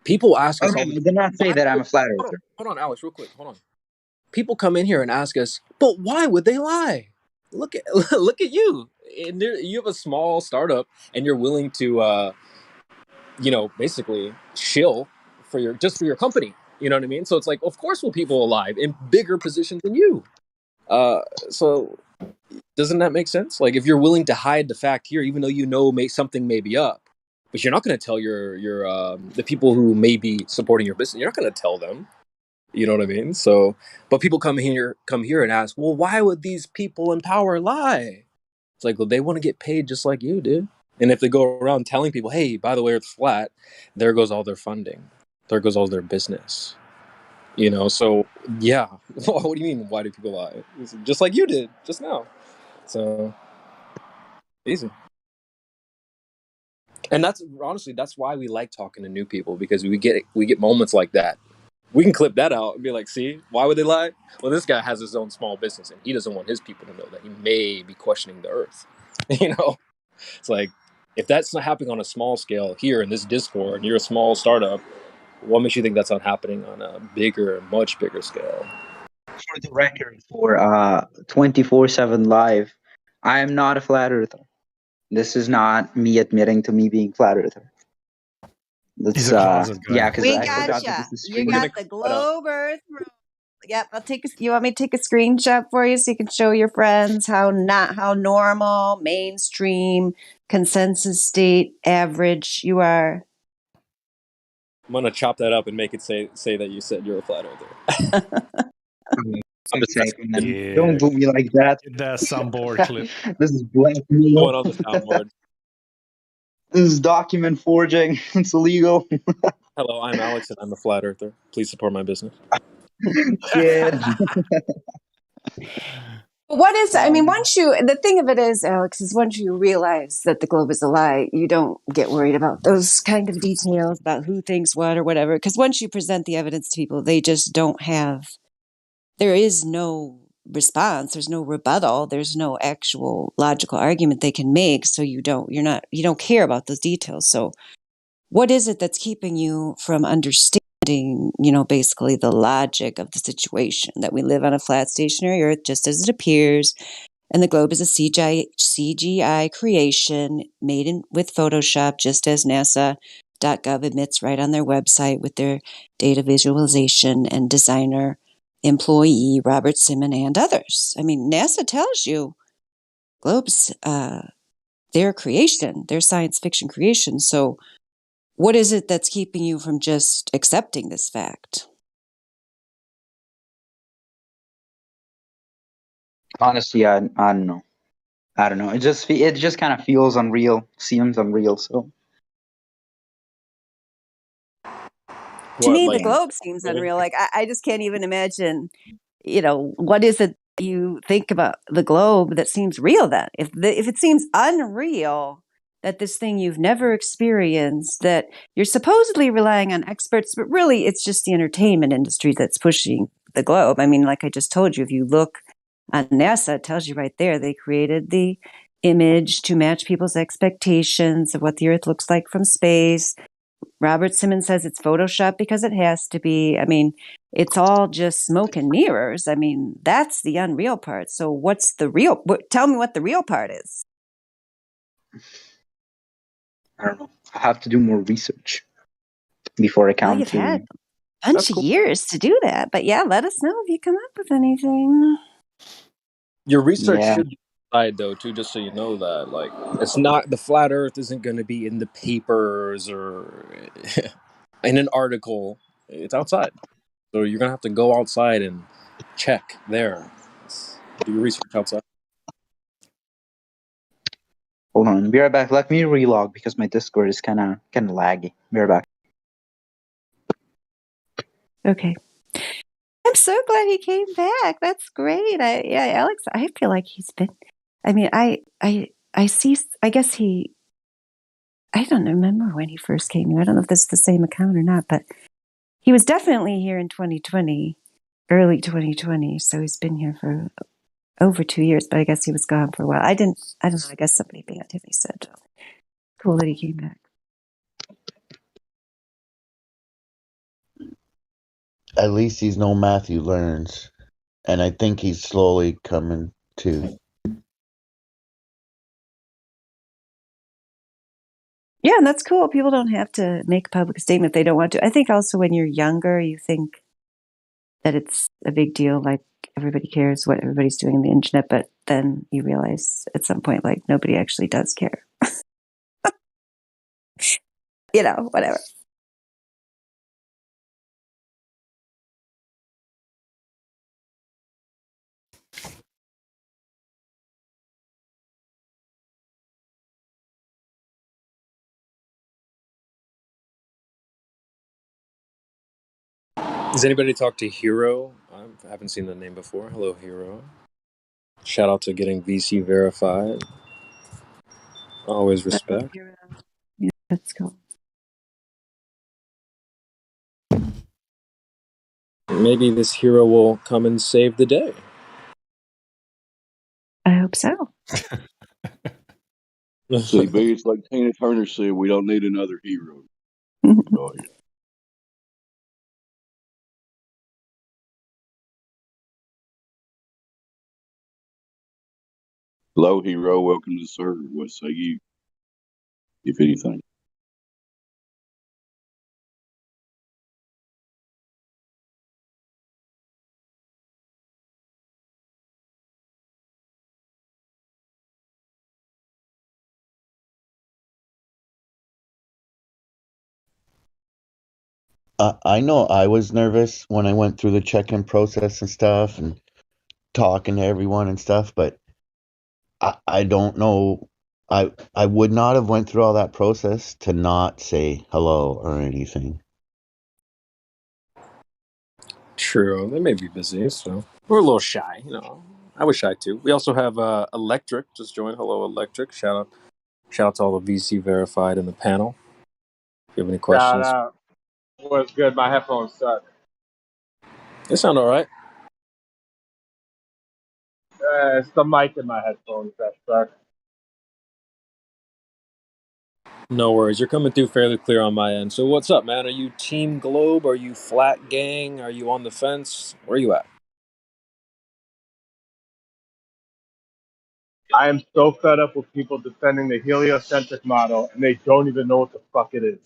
people ask us
Okay,
all the
I did not say
why
that I'm a flat
hold
earther.
on, Alex, real quick. Hold on. People come in here and ask us, but why would they lie? Look at look at you. And you have a small startup and you're willing to basically shill for your company. You know what I mean? So it's like, of course will people alive in bigger positions than you. So doesn't that make sense? Like if you're willing to hide the fact here, even though you know something may be up, but you're not going to tell your the people who may be supporting your business. You're not going to tell them. You know what I mean? So, but people come here and ask, well, why would these people in power lie? It's like, well, they want to get paid just like you, dude. And if they go around telling people, hey, by the way, it's flat, there goes all their funding. There goes all their business. So yeah. What do you mean? Why do people lie? It's just like you did just now. So easy. And that's why we like talking to new people, because we get moments like that. We can clip that out and be like, see, why would they lie? Well, this guy has his own small business and he doesn't want his people to know that he may be questioning the earth. It's like, if that's not happening on a small scale here in this Discord and you're a small startup, what makes you think that's not happening on a bigger, much bigger scale?
For the record, for 24/7 live, I am not a flat earther. This is not me admitting to me being flat earther.
He's
Let's
a closet guy.
yeah, because
We
I forgot that
gotcha.
this is
You
streaming.
got the globe Earth. Yep, you want me to take a screenshot for you so you can show your friends how normal, mainstream, consensus state, average you are.
I'm gonna chop that up and make it say that you said you're a flat earther.
Yeah.
Don't do me like that.
Get that soundboard clip.
This is blackmail.
Going on the soundboard.
This is document forging. It's illegal.
Hello, I'm Alex and I'm a flat earther. Please support my business.
Shit.
What is, I mean, the thing of it is, Alex, is once you realize that the globe is a lie, you don't get worried about those kind of details about who thinks what or whatever. Because once you present the evidence to people, they just don't there is no response. There's no rebuttal. There's no actual logical argument they can make. So you don't care about those details. So what is it that's keeping you from understanding, basically the logic of the situation, that we live on a flat stationary Earth just as it appears, and the globe is a CGI creation made with Photoshop, just as NASA.gov admits right on their website with their data visualization and designer employee Robert Simon and others. I mean, NASA tells you globes, their creation, their science fiction creation. So what is it that's keeping you from just accepting this fact?
Honestly, I don't know. I don't know. It just kind of feels unreal, seems unreal. So
To me, the
Like,
globe seems unreal. Like I just can't even imagine, what is it you think about the globe that seems real then? If it seems unreal that this thing you've never experienced, that you're supposedly relying on experts, but really it's just the entertainment industry that's pushing the globe. I mean, like I just told you, if you look on NASA, it tells you right there, they created the image to match people's expectations of what the Earth looks like from space. Robert Simmons says it's Photoshop because it has to be. I mean, it's all just smoke and mirrors. I mean, that's the unreal part. So what's the real? Tell me what the real part is.
I don't know. I have to do more research. before
Well,
account
you've had
two.
a bunch
That's
of
cool.
years to do that, but yeah, let us know if you come up with anything.
Your research
Yeah.
should be outside though, too, just so you know that. Like, it's not the flat Earth isn't going to be in the papers or in an article. It's outside, so you're gonna have to go outside and check there. Do your research outside.
Hold on, be right back. Let me relog because my Discord is kind of laggy. Be right back.
Okay. I'm so glad he came back. That's great. Yeah, Alex, I feel like he's been. I mean, I see. I guess he. I don't remember when he first came here. I don't know if this is the same account or not, but he was definitely here in 2020, early 2020. So he's been here for over 2 years. But I guess he was gone for a while. I don't know. I guess somebody banned him. He said, so. Cool that he came back.
At least he's no Matthew Learns, and I think he's slowly coming to.
Yeah, and that's cool. People don't have to make a public statement if they don't want to. I think also when you're younger, you think that it's a big deal, like everybody cares what everybody's doing on the internet, but then you realize at some point, like, nobody actually does care. Whatever.
Does anybody talk to Hero? I haven't seen the name before. Hello, Hero. Shout out to getting VC verified. Always respect.
Yeah, that's cool.
Maybe this hero will come and save the day.
I hope so.
See, B, it's like Tina Turner said, we don't need another hero. Oh, yeah. Hello, hero. Welcome to the server. What say you, if anything?
I know I was nervous when I went through the check-in process and stuff and talking to everyone and stuff, but I don't know. I would not have went through all that process to not say hello or anything.
True, they may be busy, so we're a little shy. I was shy too. We also have Electric just joined. Hello, Electric. Shout out to all the VC verified in the panel. If you have any
Shout
questions,
out. What's good? My headphones suck.
they sound all right.
It's the mic in my headphones that suck.
No worries. You're coming through fairly clear on my end. So what's up, man? Are you Team Globe? Are you Flat Gang? Are you on the fence? Where are you at?
I am so fed up with people defending the heliocentric model and they don't even know what the fuck it is.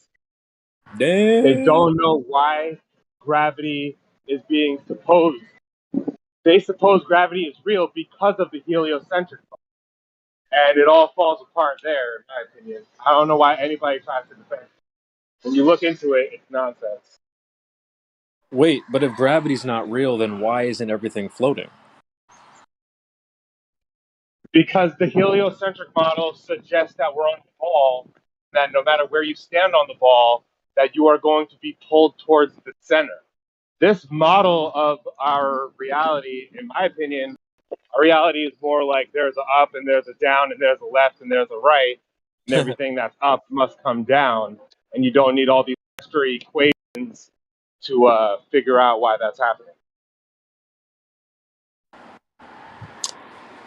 They
Damn.
don't know why gravity is being supposed. They suppose gravity is real because of the heliocentric model. And it all falls apart there, in my opinion. I don't know why anybody tries to defend it. When you look into it, it's nonsense.
Wait, but if gravity's not real, then why isn't everything floating?
Because the heliocentric model suggests that we're on the ball, that no matter where you stand on the ball, that you are going to be pulled towards the center. This model of our reality, in my opinion, our reality is more like there's an up and there's a down and there's a left and there's a right, and everything that's up must come down, and you don't need all these extra equations to figure out why that's happening.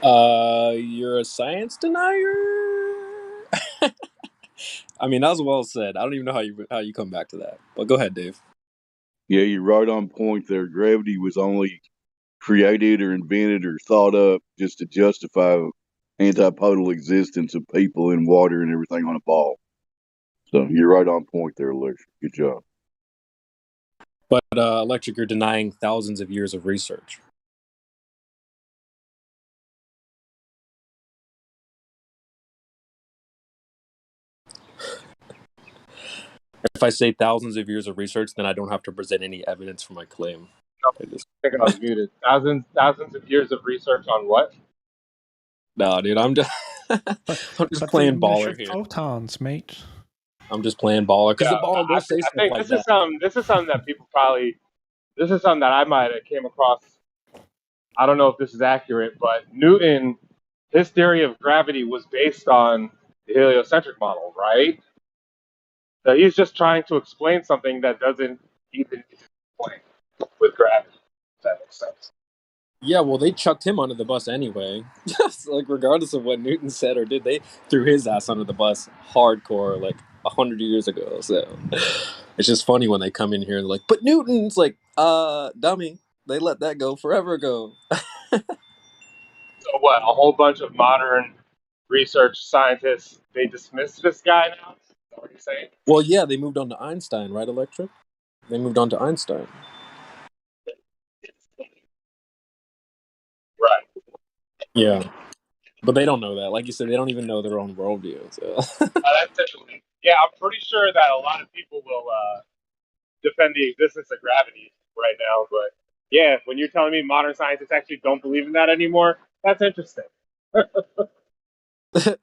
You're a science denier? I mean, that was well said. I don't even know how you come back to that. But go ahead, Dave.
Yeah, you're right on point there. Gravity was only created or invented or thought up just to justify antipodal existence of people in water and everything on a ball. So you're right on point there, Alex. Good job.
But Electric, you're denying thousands of years of research. If I say thousands of years of research, then I don't have to present any evidence for my claim.
I think I was muted. Thousands of years of research on what?
No, dude, I'm just
But they
playing baller
measured
here.
photons, mate.
I'm just playing baller because
Yeah,
the baller they'll say
I
stuff
think
like
this is
that.
something that people probably. This is something that I might have came across. I don't know if this is accurate, but Newton, his theory of gravity was based on the heliocentric model, right? So he's just trying to explain something that doesn't even explain with gravity. If that makes sense.
Yeah, well, they chucked him under the bus anyway. Like, regardless of what Newton said or did, they threw his ass under the bus hardcore, like 100 years ago. So it's just funny when they come in here and like, but Newton's like, dummy. They let that go forever ago.
So what? A whole bunch of modern research scientists, they dismiss this guy now? Is that what you're saying?
Well, yeah, they moved on to Einstein, right, Electric? They moved on to Einstein.
Right.
Yeah, but they don't know that. Like you said, they don't even know their own worldview. So.
That's interesting. Yeah, I'm pretty sure that a lot of people will defend the existence of gravity right now. But yeah, when you're telling me modern scientists actually don't believe in that anymore, that's interesting.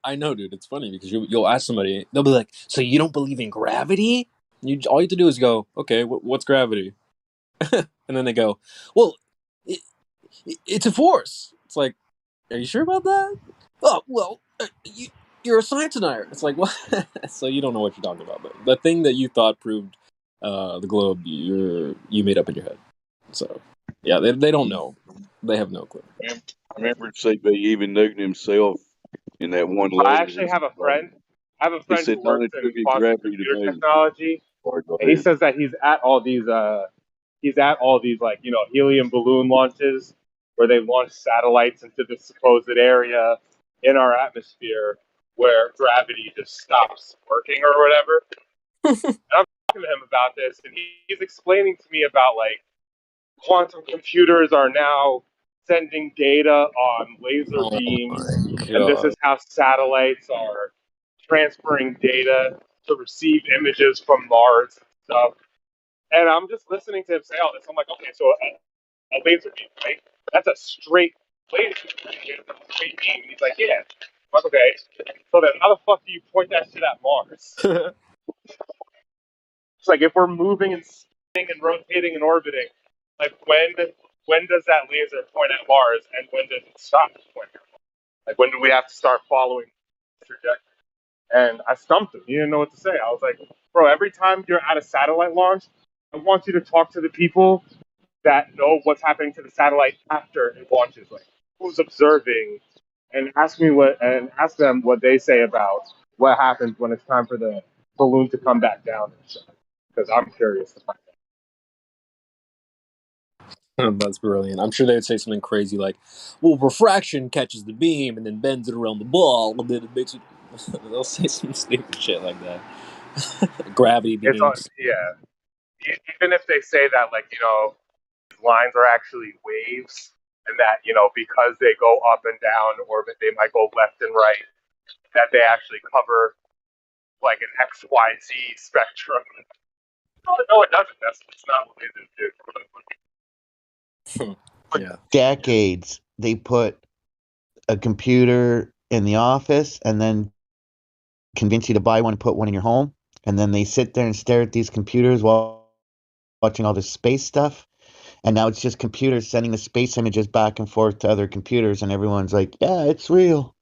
I know, dude. It's funny because you'll ask somebody, they'll be like, "So you don't believe in gravity?" All you have to do is go, "Okay, what's gravity?" And then they go, "Well, it's a force." It's like, "Are you sure about that?" Oh, well, you're a science denier. It's like, what? So you don't know what you're talking about. But the thing that you thought proved the globe, you made up in your head. So yeah, they don't know. They have no clue.
I remember CB, even Newton himself, in that one
I
letter,
actually have a friend. I have a
he
friend
said,
who
"Don't
works in
attribute
quantum
gravity to
computer
me."
technology,
Sorry, go
and he
ahead.
says that he's at all these like helium balloon launches where they launch satellites into this supposed area in our atmosphere where gravity just stops working or whatever. And I'm talking to him about this, and he's explaining to me about like quantum computers are now sending data on laser
Oh
beams,
my
and this is
god.
how satellites are transferring data to receive images from Mars and stuff. And I'm just listening to him say all this. I'm like, okay, so a laser beam, right? That's a straight laser beam. It's a straight beam. And he's like, yeah. I'm like, okay. So then how the fuck do you point that shit at Mars? It's like if we're moving and spinning and rotating and orbiting, like when does that laser point at Mars and when does it stop pointing at Mars? Like when do we have to start following the trajectory? And I stumped him. He didn't know what to say. I was like, bro, every time you're at a satellite launch, I want you to talk to the people that know what's happening to the satellite after it launches, like who's observing, and ask them what they say about what happens when it's time for the balloon to come back down and shit. Because I'm curious to find
That's brilliant. I'm sure they'd say something crazy like, well, refraction catches the beam and then bends it around the ball, and then it makes it. They'll say some stupid shit like that. Gravity
It's all,
beams.
yeah. Even if they say that, like, lines are actually waves, and that, because they go up and down orbit, they might go left and right, that they actually cover like an XYZ spectrum. No, it doesn't. It's not what they do.
Yeah.
Decades they put a computer in the office and then convince you to buy one and put one in your home, and then they sit there and stare at these computers while watching all this space stuff, and now it's just computers sending the space images back and forth to other computers, and everyone's like, yeah, it's real.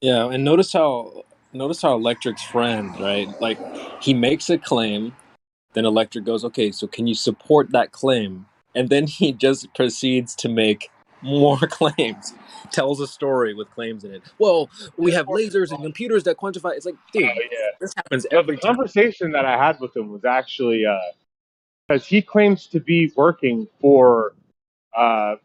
Yeah, and notice how Electric's friend, right? Like he makes a claim, then Electric goes, okay, so can you support that claim? And then he just proceeds to make more claims. Tells a story with claims in it. Well, we have lasers and computers that quantify. It's like, dude,
Yeah.
this happens
The
every time.
conversation that I had with him was actually because he claims to be working for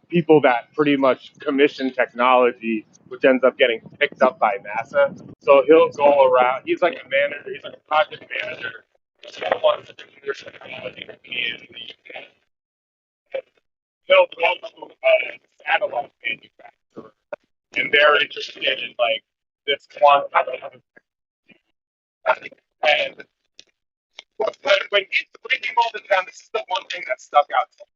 people that pretty much commission technology, which ends up getting picked up by NASA. So he'll go around. He's like a manager. He's like a project manager ones that do this technology in the UK. They'll go to a satellite manufacturer, and they're interested in like this quantum. And when he's breaking all this down, this is the one thing that stuck out to me.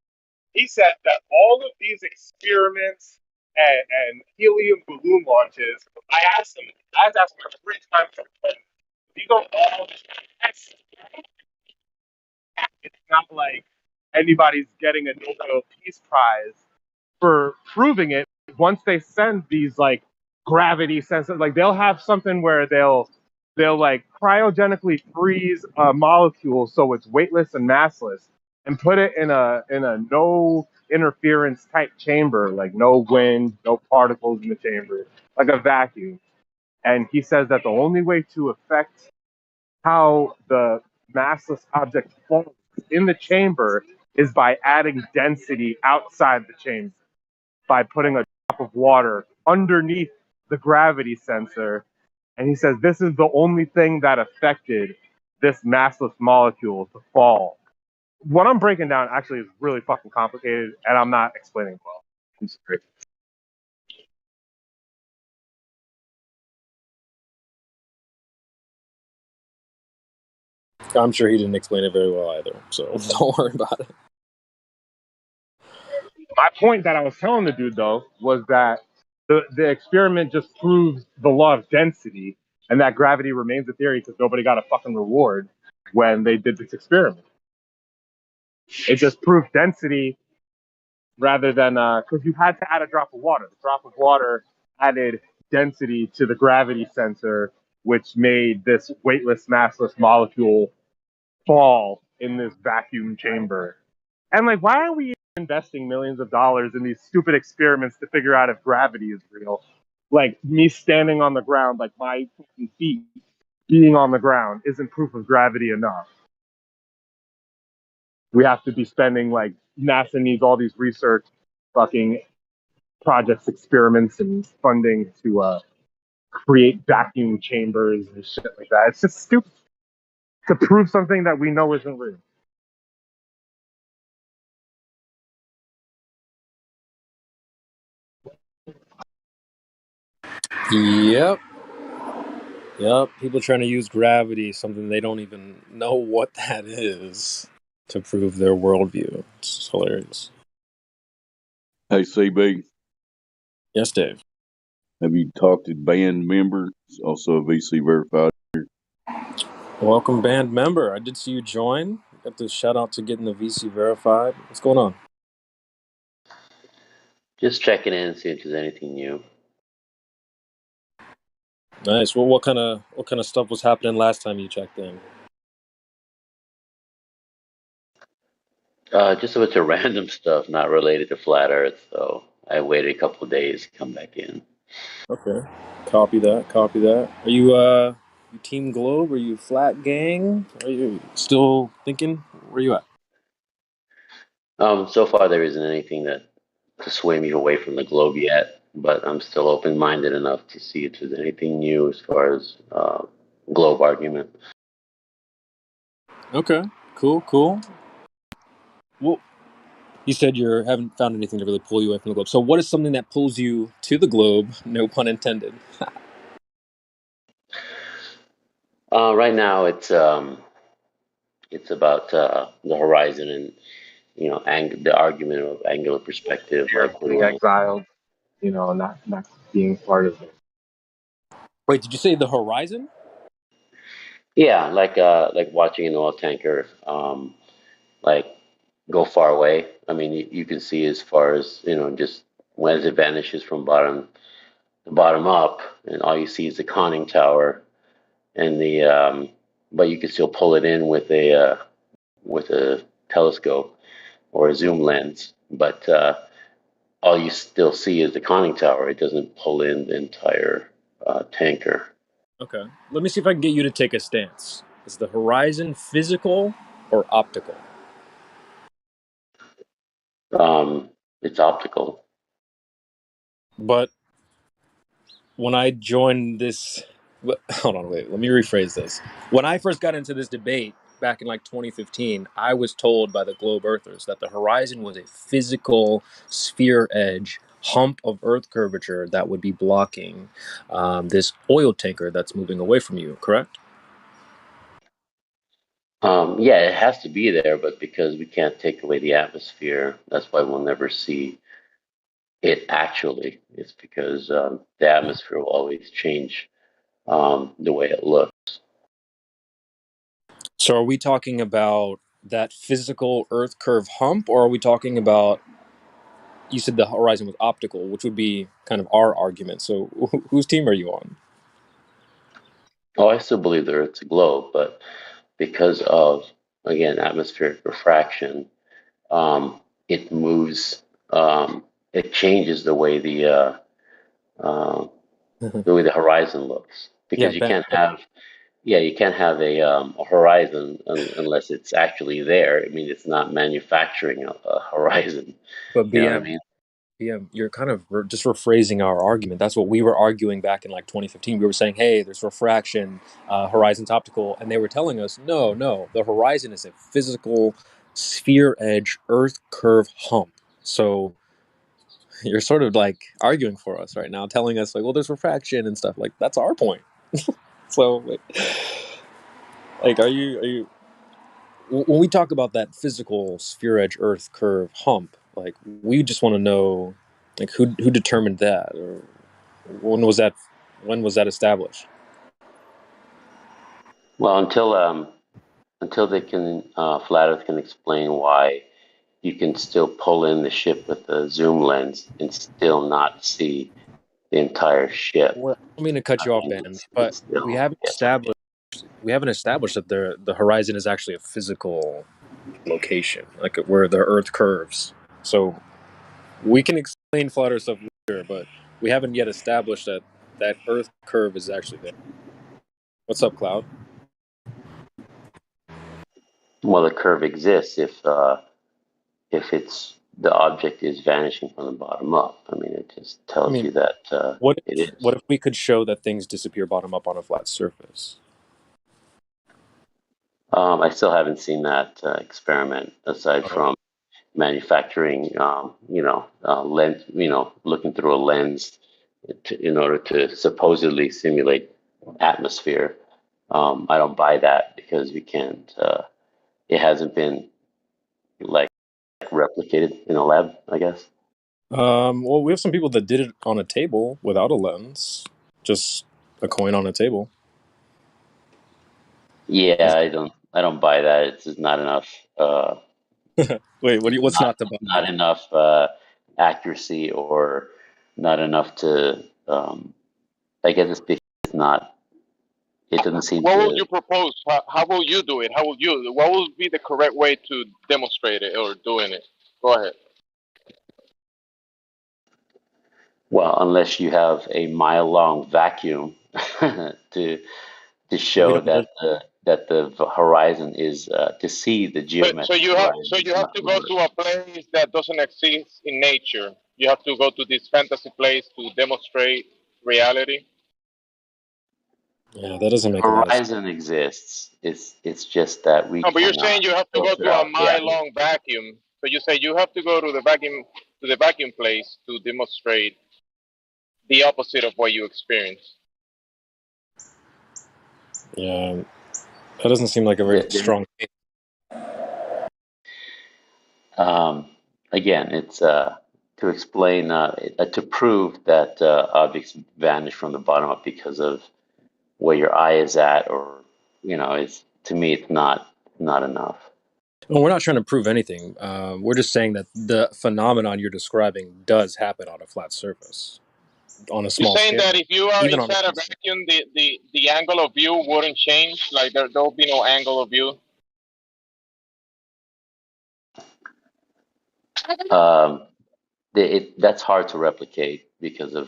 He said that all of these experiments and helium balloon launches, I had asked him 3 times, these are all tests. It's not like anybody's getting a Nobel Peace Prize for proving it. Once they send these like gravity sensors, like they'll have something where they'll like cryogenically freeze a molecule so it's weightless and massless, and put it in a no interference type chamber, like no wind, no particles in the chamber, like a vacuum. And he says that the only way to affect how the massless object falls in the chamber is by adding density outside the chamber, by putting a drop of water underneath the gravity sensor. And he says this is the only thing that affected this massless molecule to fall. What I'm breaking down actually is really fucking complicated, and I'm not explaining well. I'm sorry.
I'm sure he didn't explain it very well either, so don't worry about it.
My point that I was telling the dude, though, was that the experiment just proves the law of density, and that gravity remains a theory because nobody got a fucking reward when they did this experiment. It just proved density rather than because you had to add a drop of water. The drop of water added density to the gravity sensor, which made this weightless, massless molecule fall in this vacuum chamber. And like, why are we investing millions of dollars in these stupid experiments to figure out if gravity is real? Like me standing on the ground, like my fucking feet being on the ground isn't proof of gravity enough. We have to be spending like NASA needs all these research fucking projects, experiments, and funding to create vacuum chambers and shit like that. It's just stupid to prove something that we know isn't real.
Yep. People trying to use gravity, something they don't even know what that is, to prove their worldview. It's hilarious.
Hey, CB.
Yes, Dave.
Have you talked to band member, also a VC verified?
Welcome, band member. I did see you join. Got the shout out to getting the VC verified. What's going on?
Just checking in and see if there's anything new.
Nice. Well, what kind of stuff was happening last time you checked in?
Just a bunch of random stuff not related to flat Earth. So I waited a couple of days to come back in.
Okay. Copy that. Are you Team Globe? Are you Flat Gang? Are you still thinking? Where you at?
So far there isn't anything that to sway me away from the globe yet, but I'm still open-minded enough to see if there's anything new as far as globe argument.
Okay. Cool. Well, you said you haven't found anything to really pull you away from the globe. So what is something that pulls you to the globe? No pun intended.
Right now it's about the horizon and the argument of angular perspective, like
Being exiled, not being part of it.
Wait, did you say the horizon?
yeah, like watching an oil tanker like go far away. I mean, you can see as far as just as it vanishes from bottom up, and all you see is the conning tower and but you can still pull it in with a telescope or a zoom lens, but all you still see is the conning tower. It doesn't pull in the entire tanker.
Okay. Let me see if I can get you to take a stance. Is the horizon physical or optical?
It's optical.
But when I joined this... Hold on, wait. Let me rephrase this. When I first got into this debate, back in like 2015, I was told by the globe earthers that the horizon was a physical sphere edge hump of Earth curvature that would be blocking this oil tanker that's moving away from you, correct?
Yeah, it has to be there, but because we can't take away the atmosphere, that's why we'll never see it actually. It's because the atmosphere will always change the way it looks.
So are we talking about that physical Earth curve hump, or are we talking about, you said the horizon was optical, which would be kind of our argument. So whose team are you on?
Oh, I still believe the Earth's a globe, but because of, again, atmospheric refraction, it moves, it changes uh, the way the horizon looks.
Yeah,
Because you
Ben.
can't have, yeah, you can't have a horizon unless it's actually there. I mean, it's not manufacturing a horizon.
But
You know what I mean?
BM, you're kind of just rephrasing our argument. That's what we were arguing back in like 2015. We were saying, hey, there's refraction, horizon's optical. And they were telling us, no, the horizon is a physical sphere edge Earth curve hump. So you're sort of like arguing for us right now, telling us like, well, there's refraction and stuff. Like, that's our point. So, like, are you when we talk about that physical sphere edge Earth curve hump, like, we just want to know, like, who determined that, or when was that established?
Well, until they can, Flat Earth can explain why you can still pull in the ship with the zoom lens and still not see the entire ship.
Well, I don't mean to cut
I
you off,
mean,
Ben, but
it's still,
we haven't
yeah.
established that the horizon is actually a physical location, like where the Earth curves. So we can explain flat Earth stuff later, but we haven't yet established that that Earth curve is actually there. What's up, Cloud?
Well, the curve exists if it's the object is vanishing from the bottom up. I mean, it just
I
tells
mean,
you that it is.
what if we could show that things disappear bottom up on a flat surface?
I still haven't seen that experiment aside
Oh,
from manufacturing, lens, looking through a lens in order to supposedly simulate atmosphere. I don't buy that because we can't. It hasn't been like replicated in a lab, I guess.
well, we have some people that did it on a table without a lens, just a coin on a table.
Yeah, I don't buy that. It's just not enough.
Wait, what's
Not
not to buy?
not enough accuracy, or not enough to. I guess it's because it's not. It doesn't seem
What would
to.
you propose? How will you do it? How will you? What would be the correct way to demonstrate it or doing it? Go ahead.
Well, unless you have a mile-long vacuum to
Well, we
show
don't live.
that the horizon is to see the
So
geometric
so
horizon
you
is
have
not
to
going to
go
work.
to a place that doesn't exist in nature. You have to go to this fantasy place to demonstrate reality.
Yeah, that doesn't make a lot of sense.
Horizon exists. It's just that we
No, but you're
cannot
saying you have to go
filter
to a
out the
mile
atmosphere.
long vacuum. So you say you have to go to the vacuum place to demonstrate the opposite of what you experience.
Yeah, that doesn't seem like a very strong case.
Um, Again, it's to explain, to prove that objects vanish from the bottom up because of where your eye is at, or it's, to me, it's not enough.
Well, we're not trying to prove anything. We're just saying that the phenomenon you're describing does happen on a flat surface, on a
You're
small
saying
scale,
that if you are
even on a
inside a
big scale.
vacuum, the angle of view wouldn't change. Like there'll be no angle of view.
Um, that's hard to replicate because of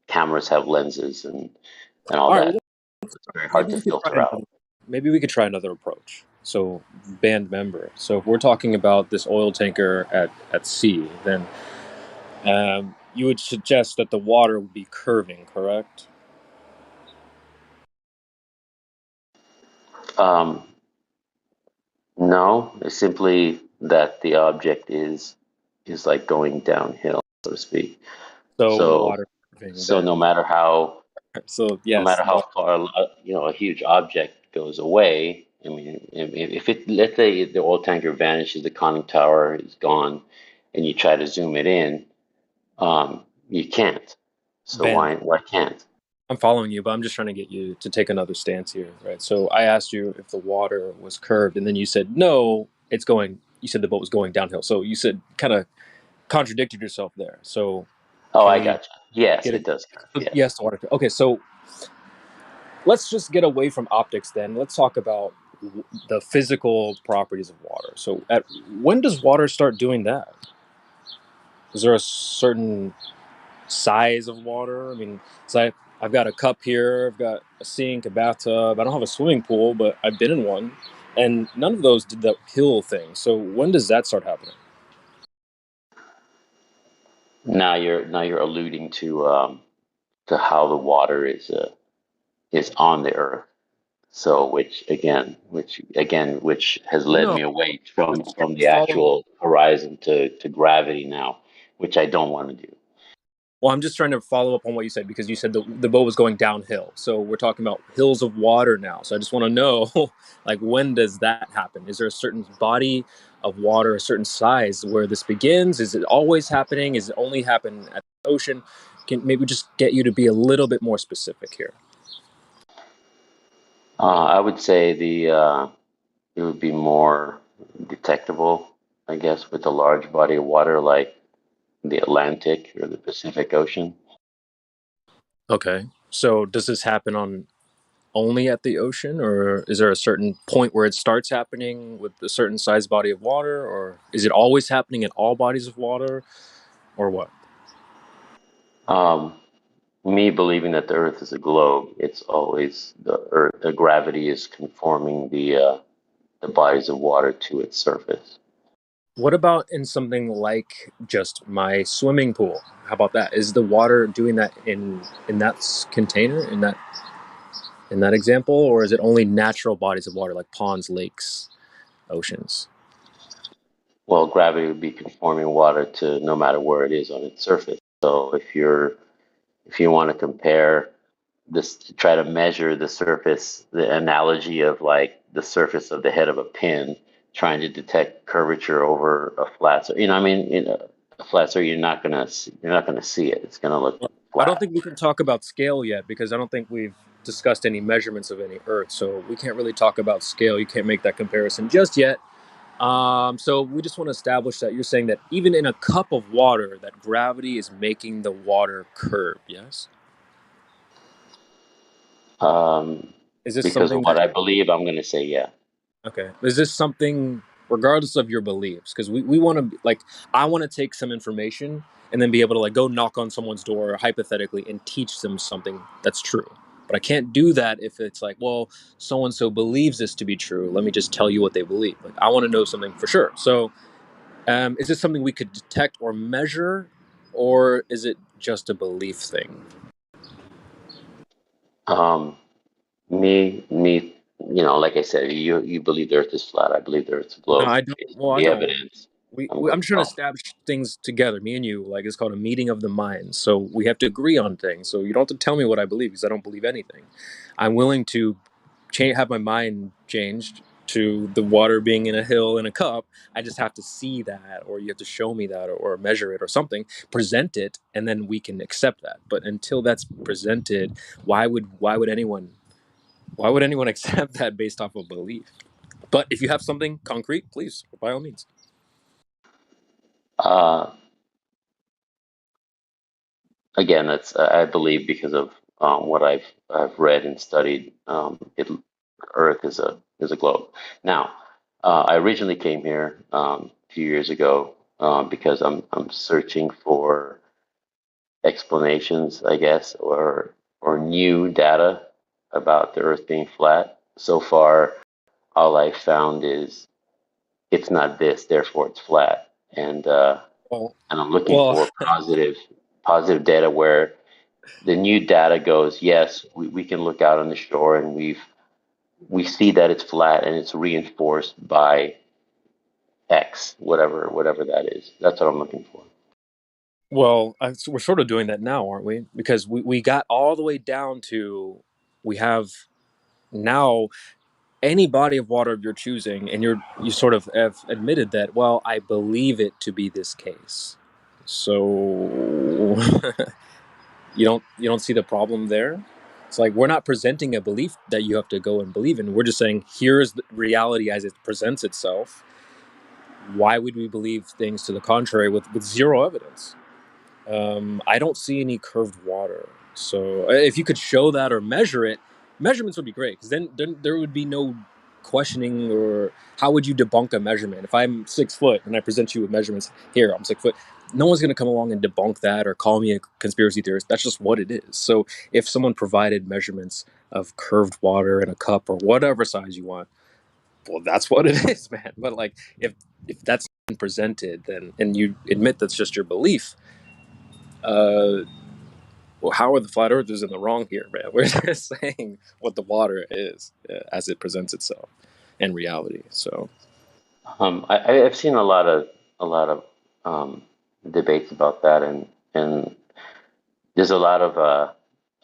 cameras have lenses and all
All right,
that.
well,
It's very hard
maybe
to
we could try
filter out.
another. Maybe we could try another approach. So, band member. So, if we're talking about this oil tanker at sea, then you would suggest that the water would be curving, correct?
Um, no, it's simply that the object is like going downhill, so to speak.
So
So
water moving
so
then.
no matter how
So
no
yes,
matter how far a huge object goes away. I mean, if it, let's say the oil tanker vanishes, the conning tower is gone, and you try to zoom it in, you can't. So
Ben,
why can't?
I'm following you, but I'm just trying to get you to take another stance here, right? So I asked you if the water was curved, and then you said no, it's going. You said the boat was going downhill, so you said kind of contradicted yourself there. So
Oh,
can
I
we
gotcha. Yes,
get
it does.
a
Yes.
yes, the water? Okay, so let's just get away from optics then. Let's talk about the physical properties of water. So at when does water start doing that? Is there a certain size of water? I mean, it's like I've got a cup here, I've got a sink, a bathtub. I don't have a swimming pool, but I've been in one, and none of those did the hill thing. So when does that start happening?
Now you're alluding to how the water is on the earth. So which has led
No,
me away from the
follow.
actual horizon to gravity now, which I don't want to do.
Well, I'm just trying to follow up on what you said because you said the boat was going downhill. So we're talking about hills of water now. So I just want to know, like, when does that happen? Is there a certain body of water, a certain size where this begins? Is it always happening? Is it only happen at the ocean? Can maybe just get you to be a little bit more specific here?
I would say it would be more detectable, I guess, with a large body of water like the Atlantic or the Pacific Ocean.
Okay. So does this happen on only at the ocean, or is there a certain point where it starts happening with a certain size body of water, or is it always happening in all bodies of water, or what?
Um, Me believing that the Earth is a globe, it's always the Earth. The gravity is conforming the bodies of water to its surface.
What about in something like just my swimming pool? How about that? Is the water doing that in that container in that example, or is it only natural bodies of water like ponds, lakes, oceans?
Well, gravity would be conforming water to no matter where it is on its surface. So if you want to compare this to try to measure the surface, the analogy of like the surface of the head of a pin, trying to detect curvature over a flat. So I mean, a flat surface, you're not gonna see it. It's gonna look
I don't
flat.
think we can talk about scale yet because I don't think we've discussed any measurements of any Earth, so we can't really talk about scale. You can't make that comparison just yet. So we just want to establish that you're saying that even in a cup of water, that gravity is making the water curve. Yes.
Um,
Is this
because of
something
what
that
I believe, I'm gonna say yeah.
Okay. Is this something, regardless of your beliefs? Because we want to, like, I want to take some information and then be able to, like, go knock on someone's door, hypothetically, and teach them something that's true. But I can't do that if it's like, well, so and so believes this to be true. Let me just tell you what they believe. Like, I want to know something for sure. So, is this something we could detect or measure, or is it just a belief thing?
Um, like I said, you believe the Earth is flat. I believe the Earth's a
No,
globe
I don't.
based
Well,
on
I
the
don't.
evidence.
I'm trying to establish things together, me and you. Like, it's called a meeting of the minds. So we have to agree on things. So you don't have to tell me what I believe because I don't believe anything. I'm willing to have my mind changed to the water being in a hill in a cup. I just have to see that, or you have to show me that, or measure it, or something, present it, and then we can accept that. But until that's presented, why would anyone accept that based off of belief? But if you have something concrete, please, by all means.
Uh, Again, that's I believe because of what I've read and studied. Earth is a globe. Now, I originally came here a few years ago because I'm searching for explanations, I guess, or new data about the Earth being flat. So far, all I found is it's not this, therefore it's flat,
Well,
and I'm looking
well,
for positive data where the new data goes, yes, we can look out on the shore and we see that it's flat and it's reinforced by X, whatever that is. That's what I'm looking for.
Well, so we're sort of doing that now, aren't we? Because we got all the way down to we have now any body of water of your choosing, and you sort of have admitted that. Well, I believe it to be this case. So you don't see the problem there. It's like we're not presenting a belief that you have to go and believe in. We're just saying here's the reality as it presents itself. Why would we believe things to the contrary with zero evidence? I don't see any curved water. So if you could show that or measure it, measurements would be great because then there would be no questioning or how would you debunk a measurement? If I'm 6 foot and I present you with measurements, here, I'm 6 foot, no one's going to come along and debunk that or call me a conspiracy theorist. That's just what it is. So if someone provided measurements of curved water in a cup or whatever size you want, well, that's what it is, man. But like if that's presented, then and you admit that's just your belief, well, how are the flat earthers in the wrong here, man? We're just saying what the water is as it presents itself in reality. So,
I've seen a lot of debates about that, and there's a lot of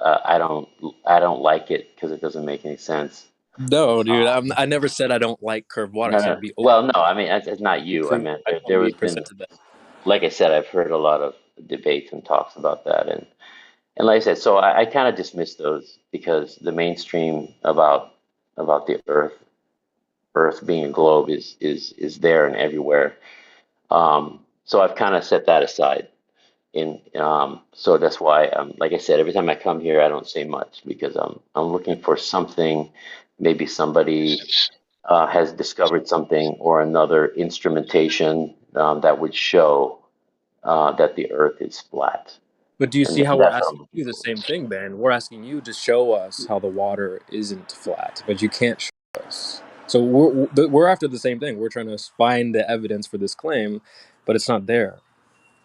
I don't like it because it doesn't make any sense.
no, dude, I never said I don't like curved water. I
No,
said
no.
be open.
Well, no, I mean it's not
Be
you. I
clear.
meant
I
there
only
has been,
presented that.
like I said, I've heard a lot of debates and talks about that, and like I said, so I kind of dismiss those because the mainstream about the Earth being a globe is there and everywhere. So I've kind of set that aside. So that's why, like I said, every time I come here, I don't say much because I'm looking for something. Maybe somebody has discovered something or another instrumentation that would show that the Earth is flat,
But do you
and
see how we're
that's what I'm
asking
looking
you the
for.
same thing, Ben? We're asking you to show us how the water isn't flat, but you can't show us. So we're after the same thing. We're trying to find the evidence for this claim, but it's not there.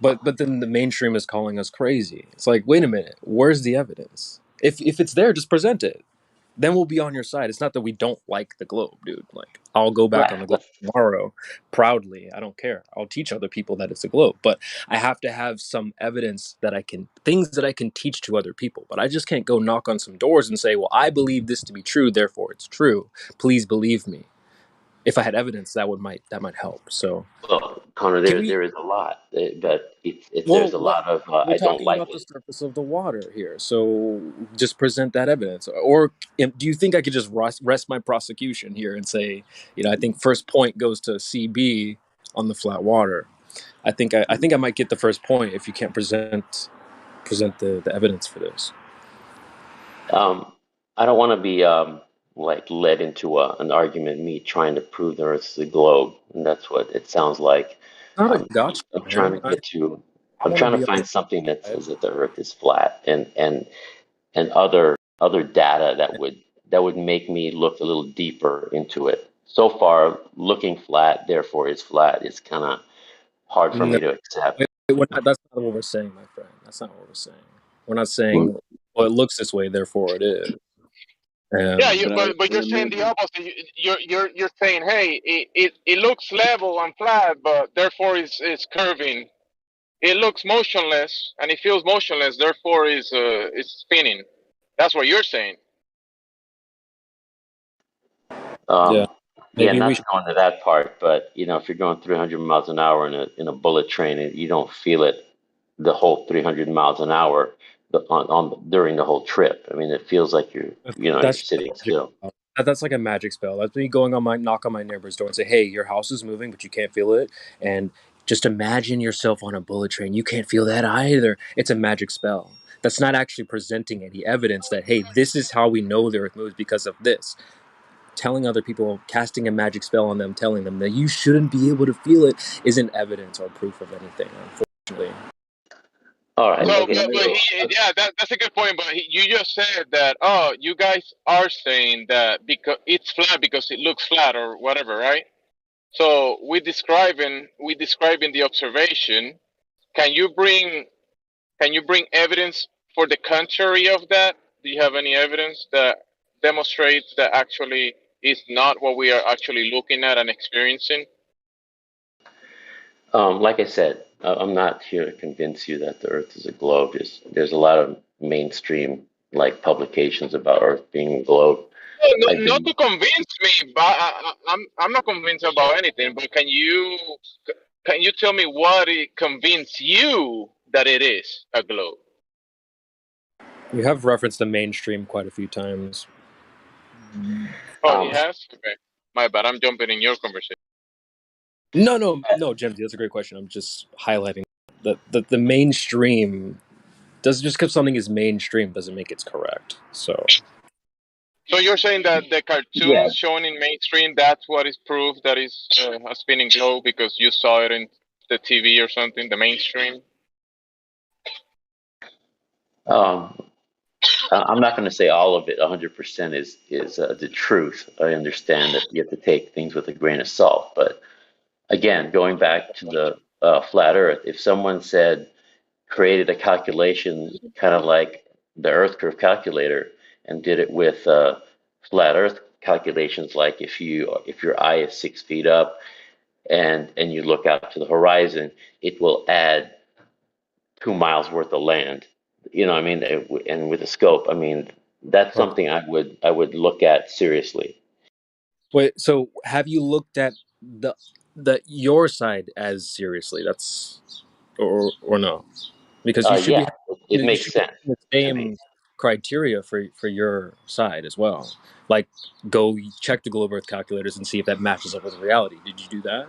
But then the mainstream is calling us crazy. It's like, wait a minute, where's the evidence? If it's there, just present it. Then we'll be on your side. It's not that we don't like the globe, dude. Like I'll go back
Right.
on the globe tomorrow, proudly. I don't care. I'll teach other people that it's a globe. But I have to have some evidence that things that I can teach to other people. But I just can't go knock on some doors and say, well, I believe this to be true, therefore it's true. Please believe me. If I had evidence, that might help. So
Well, Connor,
can we
there is a lot, but
Well,
there's a
what
lot of
we're
I don't
talking
like
about the
it.
surface of the water here, so just present that evidence. Or do you think I could just rest my prosecution here and say, I think first point goes to CB on the flat water. I think I might get the first point if you can't present the evidence for this.
I don't want to be like led into an argument, me trying to prove the Earth is a globe, and that's what it sounds like.
Not a gotcha,
I'm trying
man.
to get to.
I
I'm
want to
trying to
be on
find something that
the side.
says that the Earth is flat, and other data that would make me look a little deeper into it. So far, looking flat, therefore is flat, is kind of hard for
No,
me to accept.
that's not what we're saying, my friend. That's not what we're saying. We're not saying, well, it looks this way, therefore it is.
Yeah,
But
but you're saying the
remember,
opposite. You're saying, hey, it looks level and flat, but therefore it's curving. It looks motionless and it feels motionless, therefore it's spinning. That's what you're saying.
Yeah,
Um, yeah,
maybe
not
we
to go into that part, but if you're going 300 miles an hour in a bullet train and you don't feel it the whole 300 miles an hour during the whole trip. I mean, it feels like you're
That's
sitting
magic
still.
spell. That's like a magic spell. That's me going on my knock on my neighbor's door and say, "Hey, your house is moving, but you can't feel it." And just imagine yourself on a bullet train. You can't feel that either. It's a magic spell. That's not actually presenting any evidence that, hey, this is how we know the earth moves because of this. Telling other people, casting a magic spell on them, telling them that you shouldn't be able to feel it isn't evidence or proof of anything, unfortunately.
All right.
So,
Okay.
but yeah, that's a good point. But you just said that, oh, you guys are saying that because it's flat because it looks flat or whatever, right? So we describing the observation. Can you bring evidence for the contrary of that? Do you have any evidence that demonstrates that actually is not what we are actually looking at and experiencing?
Like I said, I'm not here to convince you that the Earth is a globe. There's a lot of mainstream publications about Earth being a globe.
No,
I've
not
been
to convince me, but I'm not convinced about anything. But can you tell me what it convinced you that it is a globe?
You have referenced the mainstream quite a few times.
Oh, he has. Okay, my bad. I'm jumping in your conversation.
No, Jim, that's a great question. I'm just highlighting the mainstream does just because something is mainstream doesn't make it correct. So
you're saying that the
yeah.
cartoons shown in mainstream, that's what is proof that is a spinning globe because you saw it in the TV or something, the mainstream?
I'm not going to say all of it 100% is the truth. I understand that you have to take things with a grain of salt, but again, going back to the flat Earth, if someone said created a calculation kind of like the Earth curve calculator and did it with flat Earth calculations, like if your eye is 6 feet up and you look out to the horizon, it will add 2 miles worth of land. You know, I mean, and with a scope, I mean, that's something I would look at seriously.
wait, so have you looked at the your side as seriously? That's or no? Because
Yeah, it
you
makes
should be
sense
having the
to me.
same criteria for your side as well. Like go check the globe Earth calculators and see if that matches up with reality. Did you do that?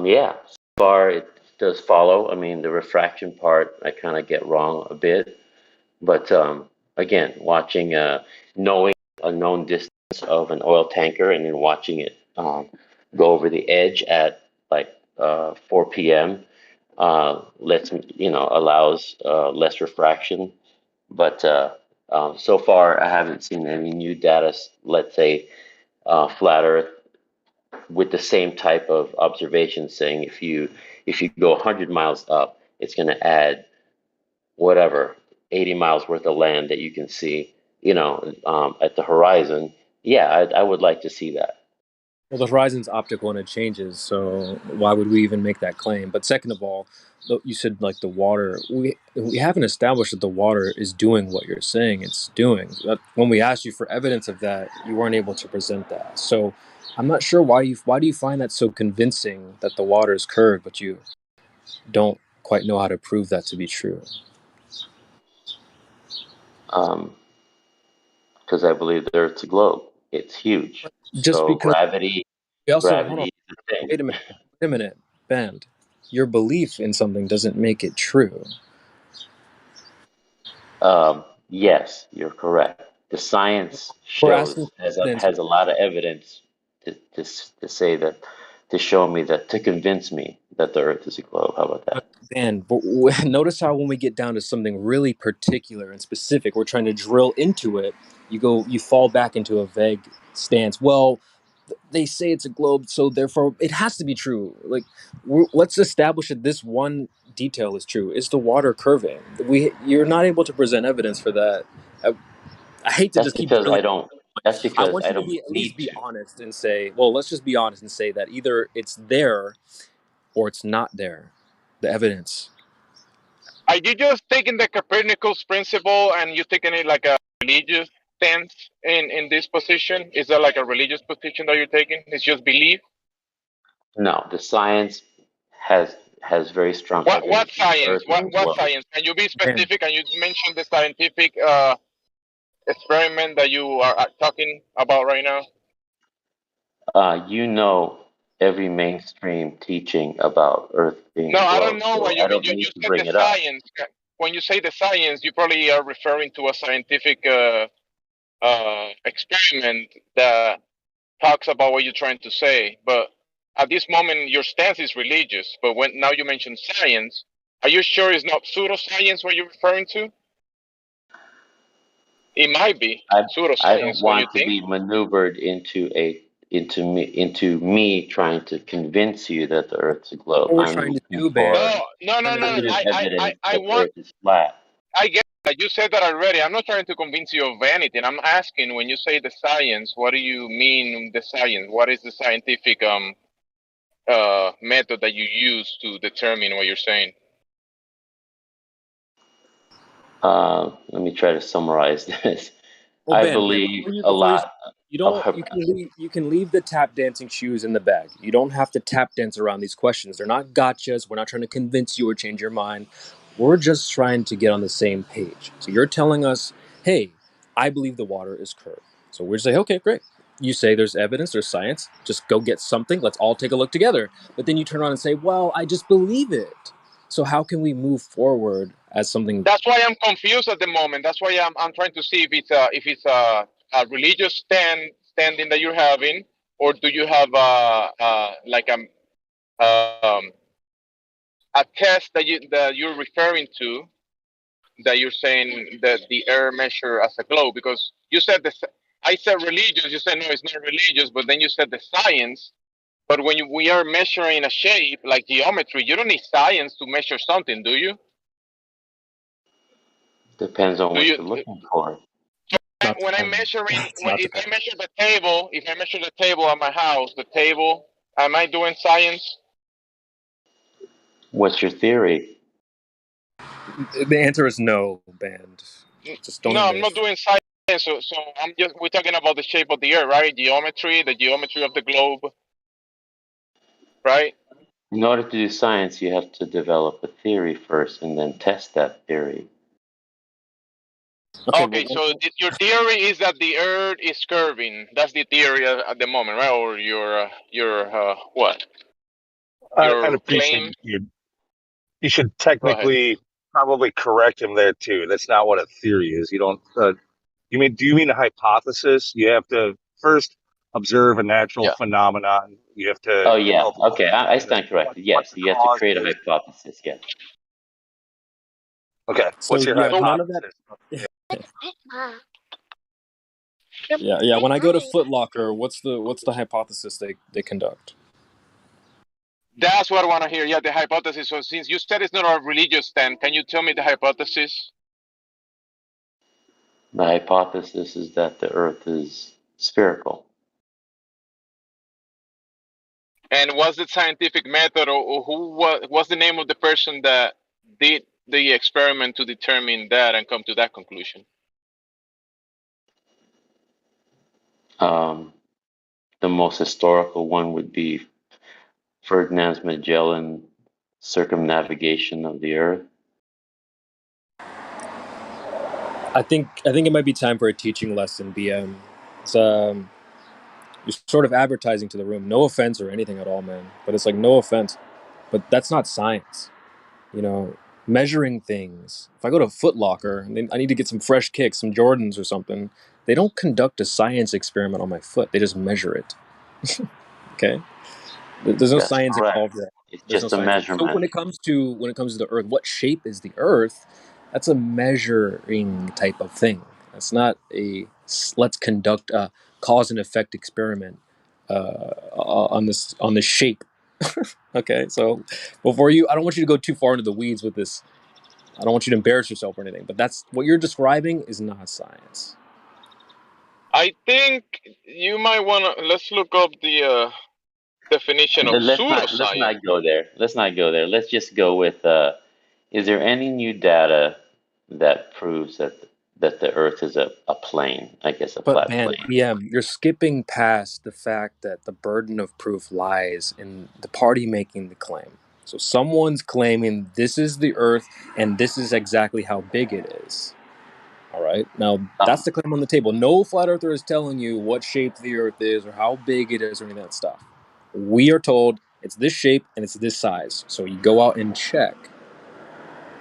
Yeah, so far it does follow. I mean, the refraction part I kind of get wrong a bit, but again, watching knowing a known distance of an oil tanker and then watching it go over the edge at like 4 p.m. Allows less refraction. But so far, I haven't seen any new data. Let's say flat Earth with the same type of observation, saying if you go 100 miles up, it's going to add whatever 80 miles worth of land that you can see, at the horizon. Yeah, I would like to see that.
Well, the horizon's optical and it changes, so why would we even make that claim? But second of all, you said like the water. We haven't established that the water is doing what you're saying it's doing. When we asked you for evidence of that, you weren't able to present that. So I'm not sure why do you find that so convincing that the water is curved, but you don't quite know how to prove that to be true.
Because I believe the Earth's a globe. It's huge.
Just
So
because
gravity
we also hold on.
is a thing.
Wait a minute, Band. Your belief in something doesn't make it true.
Yes, you're correct. The science
We're asking
shows
for evidence.
has a lot of evidence to say that, to show me that, to convince me that the Earth is a globe. How about that?
Man, but notice how when we get down to something really particular and specific, we're trying to drill into it. You fall back into a vague stance. Well, they say it's a globe, so therefore it has to be true. Like, let's establish that this one detail is true. Is the water curving? You're not able to present evidence for that. I hate to
That's
just keep
because
drilling.
I don't. That's
I
because
want
I
you to
don't
be at least
need
be
to.
honest and say, well, let's just be honest and say that either it's there or it's not there. The evidence.
Are you just taking the Copernicus principle and you taking it like a religious stance in this position? Is that like a religious position that you're taking? It's just belief?
No, the science has very strong
What
evidence that the
science?
Earth is a
What
globe.
science? Can you be
Man,
specific? And you mentioned the scientific experiment that you are talking about right now?
You know every mainstream teaching about Earth being
No,
a
I don't
globe,
know
so
what
I
you mean.
don't
You
need to
said the
bring it up.
science. When you say the science, you probably are referring to a scientific experiment that talks about what you're trying to say. But at this moment, your stance is religious. But when now you mention science, are you sure it's not pseudoscience what you're referring to? It might be
I don't
pseudoscience. Don't you
want to
think?
be maneuvered into me trying to convince you that the Earth's a globe.
what we're
I'm
trying to
looking
do,
for
Ben.
No, no, no,
Trying to
no.
do.
definitive evidence
I
that the
want.
Earth is flat.
I get
You said that already. I'm not trying to convince you of anything. I'm asking, when you say the science, what do you mean the science? What is the scientific method that you use to determine what you're saying?
Let me try to summarize this.
Well,
I
Ben,
believe a
before you,
lot
you
of
don't, you can leave the tap dancing shoes in the bag. You don't have to tap dance around these questions. They're not gotchas. We're not trying to convince you or change your mind. We're just trying to get on the same page. So you're telling us, hey, I believe the water is curved. So we're say, okay, great. You say there's evidence, there's science. Just go get something. Let's all take a look together. But then you turn around and say, well, I just believe it. So how can we move forward as something?
That's why I'm confused at the moment. That's why I'm trying to see if it's a religious standing that you're having, or do you have like um, a test that you're referring to, that you're saying that the air measure as a globe? Because you said this, I said religious. You said no, it's not religious. But then you said the science. But when we are measuring a shape like geometry, you don't need science to measure something, do you?
depends on
Do
what
you?
you're looking for.
When I'm measuring,
It's not
if I
dependent.
measure the table, if I measure the table at my house, the table, am I doing science?
What's your theory?
The answer is no, band. Just don't
No, I'm
even.
not doing science. So we're talking about the shape of the earth, right? Geometry, the geometry of the globe, right?
In order to do science, you have to develop a theory first and then test that theory.
Okay,
Okay, so your theory is that the earth is curving. That's the theory at the moment, right? Or your what?
I'd
Your
appreciate
claim?
if you should
Go ahead.
technically probably correct him there too. That's not what a theory is. You don't. Do you mean a hypothesis? You have to first observe a natural
Yeah.
phenomenon. You have to
Oh, yeah.
develop a
Okay, I
question as
stand
to what
corrected.
what
Yes,
the
you have to
cause
create a
is.
hypothesis. Yes.
Okay,
So
what's your
yeah,
So
none of that.
hypothesis?
Yeah. When I go to Foot Locker, what's the hypothesis they conduct?
that's what I want to hear. Yeah, the hypothesis. So since you said it's not a religious stand, can you tell me the hypothesis?
The hypothesis is that the Earth is spherical.
And what's the scientific method, or what's the name of the person that did the experiment to determine that and come to that conclusion?
The most historical one would be Ferdinand Magellan circumnavigation of the Earth.
I think it might be time for a teaching lesson, BM. It's you're sort of advertising to the room. No offense or anything at all, man. But it's like no offense, but that's not science. You know, measuring things. If I go to Foot Locker and I need to get some fresh kicks, some Jordans or something, they don't conduct a science experiment on my foot. They just measure it. Okay. There's no
That's
science
correct.
involved there.
It's
There's no
just a
science. So
measurement.
when it comes to the Earth, what shape is the Earth? That's a measuring type of thing. That's not a let's conduct a cause and effect experiment on this shape. Okay, so I don't want you to go too far into the weeds with this. I don't want you to embarrass yourself or anything. But that's what you're describing is not science.
I think you might want to, let's look up the definition of
Let's
pseudoscience.
not go there. Let's not go there. Let's just go with is there any new data that proves that the Earth is a plane? I guess a
But
flat
man,
plane.
BM, you're skipping past the fact that the burden of proof lies in the party making the claim. So someone's claiming this is the Earth and this is exactly how big it is. All right. Now that's the claim on the table. No flat earther is telling you what shape the Earth is or how big it is or any of that stuff. We are told it's this shape and it's this size. So you go out and check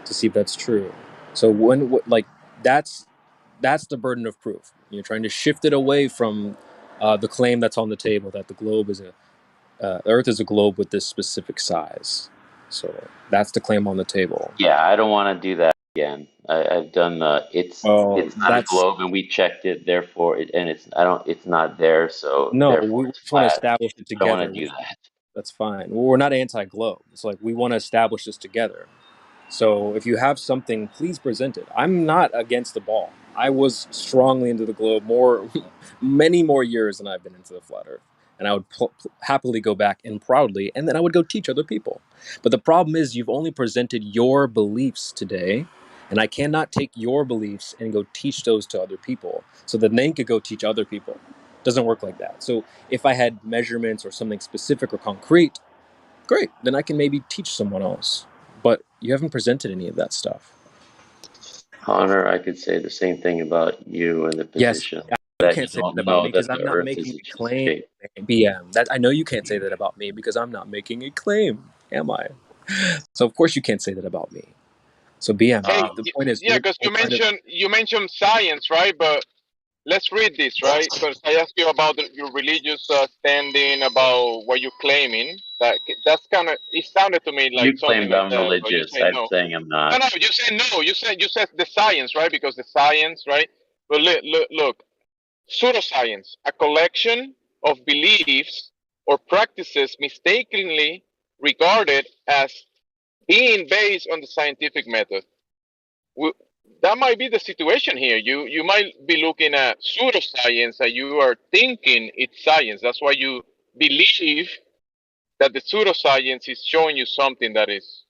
to see if that's true. So that's the burden of proof. You're trying to shift it away from the claim that's on the table that the globe is Earth is a globe with this specific size. So that's the claim on the table.
Yeah, I don't want to do that again. I've done
Well,
it's not a globe and we checked it, therefore it's not there, so
no,
therefore
we
it's
just want to
flat.
establish it
I don't want
together.
to do that.
That's fine. We're not anti-globe. It's like we want to establish this together. So if you have something, please present it. I'm not against the ball. I was strongly into the globe many more years than I've been into the flat Earth, and I would happily go back and proudly, and then I would go teach other people. But the problem is, you've only presented your beliefs today, and I cannot take your beliefs and go teach those to other people, so that they could go teach other people. It doesn't work like that. So if I had measurements or something specific or concrete, great, then I can maybe teach someone else. But you haven't presented any of that stuff.
Connor, I could say the same thing about you in the
Yes,
position
you
that you
can't say
don't
that about
know
me because
that the
I'm not
Earth
making
is
a
just
claim.
shape.
BM, that I know you can't say that about me because I'm not making a claim, am I? So of course you can't say that about me. So BM,
Hey,
the point is,
yeah, because
we're trying to.
you mentioned science, right? But let's read this, right? Because I asked you about your religious standing, about what you're claiming. That's kind of, it sounded to me like
You
something
claimed
like
I'm
that, but you
religious.
say
I'm
no.
saying I'm
No,
not.
no, you said no. You said the science, right? Because the science, right? But look, pseudoscience, a collection of beliefs or practices mistakenly regarded as being based on the scientific method. We, that might be the situation here. You might be looking at pseudoscience and you are thinking it's science. That's why you believe that the pseudoscience is showing you something that is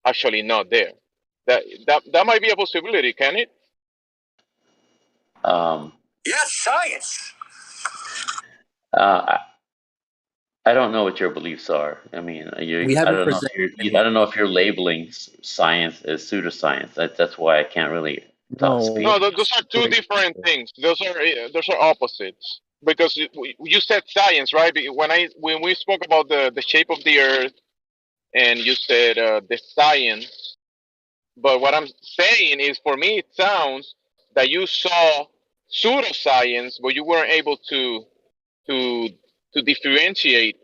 actually not there. That might be a possibility, can it?
Um,
Yes, science.
uh, I don't know what your beliefs are. I mean,
We
I
haven't
don't know if
presented
I
any.
don't know if you're labeling science as pseudoscience. That's why I can't really
No,
speak.
No, those are two different things. Those are opposites. Because you said science, right? When we spoke about the shape of the Earth, and you said the science. But what I'm saying is, for me, it sounds that you saw pseudoscience, but you weren't able to to differentiate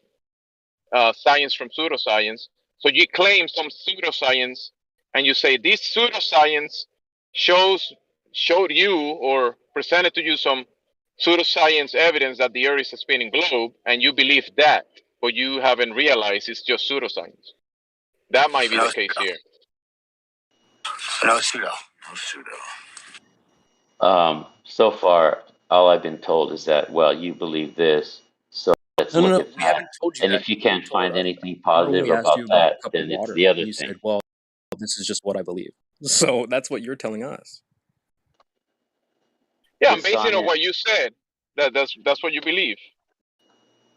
science from pseudoscience. So you claim some pseudoscience, and you say this pseudoscience shows showed you or presented to you some pseudoscience evidence that the Earth is a spinning globe, and you believe that, but you haven't realized it's just pseudoscience. That might be
No
the case
pseudo.
here.
No pseudo. No pseudo.
So far, all I've been told is that, well, you believe this, so let's look
no.
at
We
that.
haven't told you
And
that.
if you
You
can't
told
find
us that.
anything
Remember when
positive
we asked
about
you about
that,
a cup of
then it's
water,
the other
and you
thing.
said, "Well, this is just what I believe." So that's what you're telling us.
Yeah,
The
I'm basing on
science,
what you said. That's what you believe.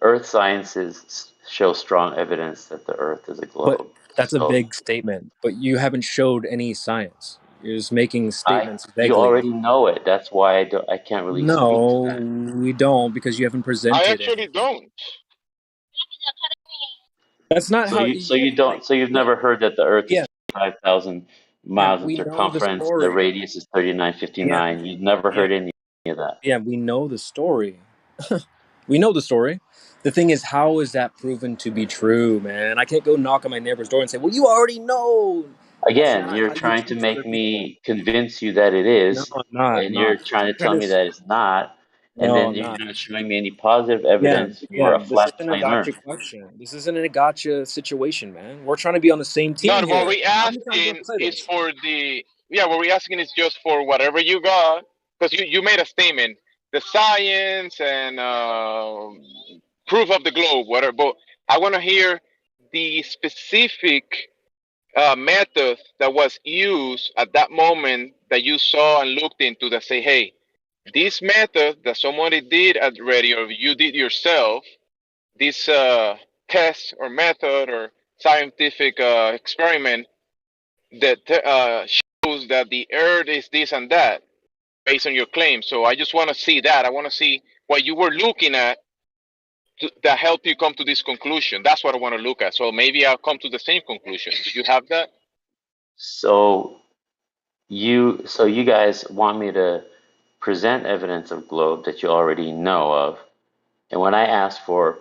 Earth sciences show strong evidence that the Earth is a
But
globe.
that's a
So
big statement. But you haven't showed any science. You're just making statements
you
vaguely.
already know it. That's why I can't really speak to
No,
that.
we don't, because you haven't
I
presented
actually
anything.
don't.
That's not how
So you don't, so you've never heard that the Earth is
yeah,
5,000
yeah,
miles in
we know the
circumference, the
story.
radius is
Yeah,
3959. You've never
yeah,
heard any of that.
yeah, we know the story. We know the story. The thing is, how is that proven to be true, man? I can't go knock on my neighbor's door and say, "Well, you already know." That's
Again,
not
you're
how you
trying to
teach other
make
people.
me convince you that it
No,
is,
I'm not. I'm
and you're
not.
trying
I'm
to
trying
tell
to.
me that it's not, and
No,
then
I'm
you're
not.
not showing me any positive
Yeah,
evidence for
yeah.
a
This
flat
isn't a
plane
gotcha
Earth.
question. This isn't a gotcha situation, man. We're trying to be on the same
No,
team
what
here.
we
I'm just trying to
asking
play
is
this.
for the yeah. What we asking is just for whatever you got, because you made a statement, the science and proof of the globe, whatever. But I want to hear the specific method that was used at that moment that you saw and looked into that say, hey, this method that somebody did already or you did yourself, this test or method or scientific experiment that shows that the earth is this and that based on your claim. So I just want to see that. I want to see what you were looking at that helped you come to this conclusion. That's what I want to look at. So maybe I'll come to the same conclusion. Do you have that?
So you guys want me to present evidence of globe that you already know of, and when I ask for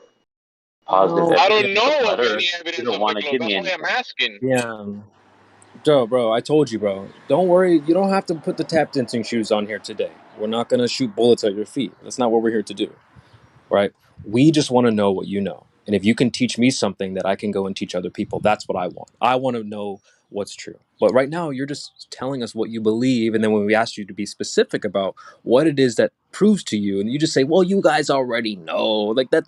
positive
No,
I
yeah,
don't
evidence of
know
flat
of
Earth,
any
you
evidence
don't
of the
want to
globe.
give
That's
me
why I'm
anything.
asking.
yeah. Bro, I told you, bro. Don't worry. You don't have to put the tap dancing shoes on here today. We're not gonna shoot bullets at your feet. That's not what we're here to do, right? We just want to know what you know, and if you can teach me something that I can go and teach other people, that's what I want. I want to know what's true. But right now, you're just telling us what you believe, and then when we ask you to be specific about what it is that proves to you, and you just say, "Well, you guys already know," like that.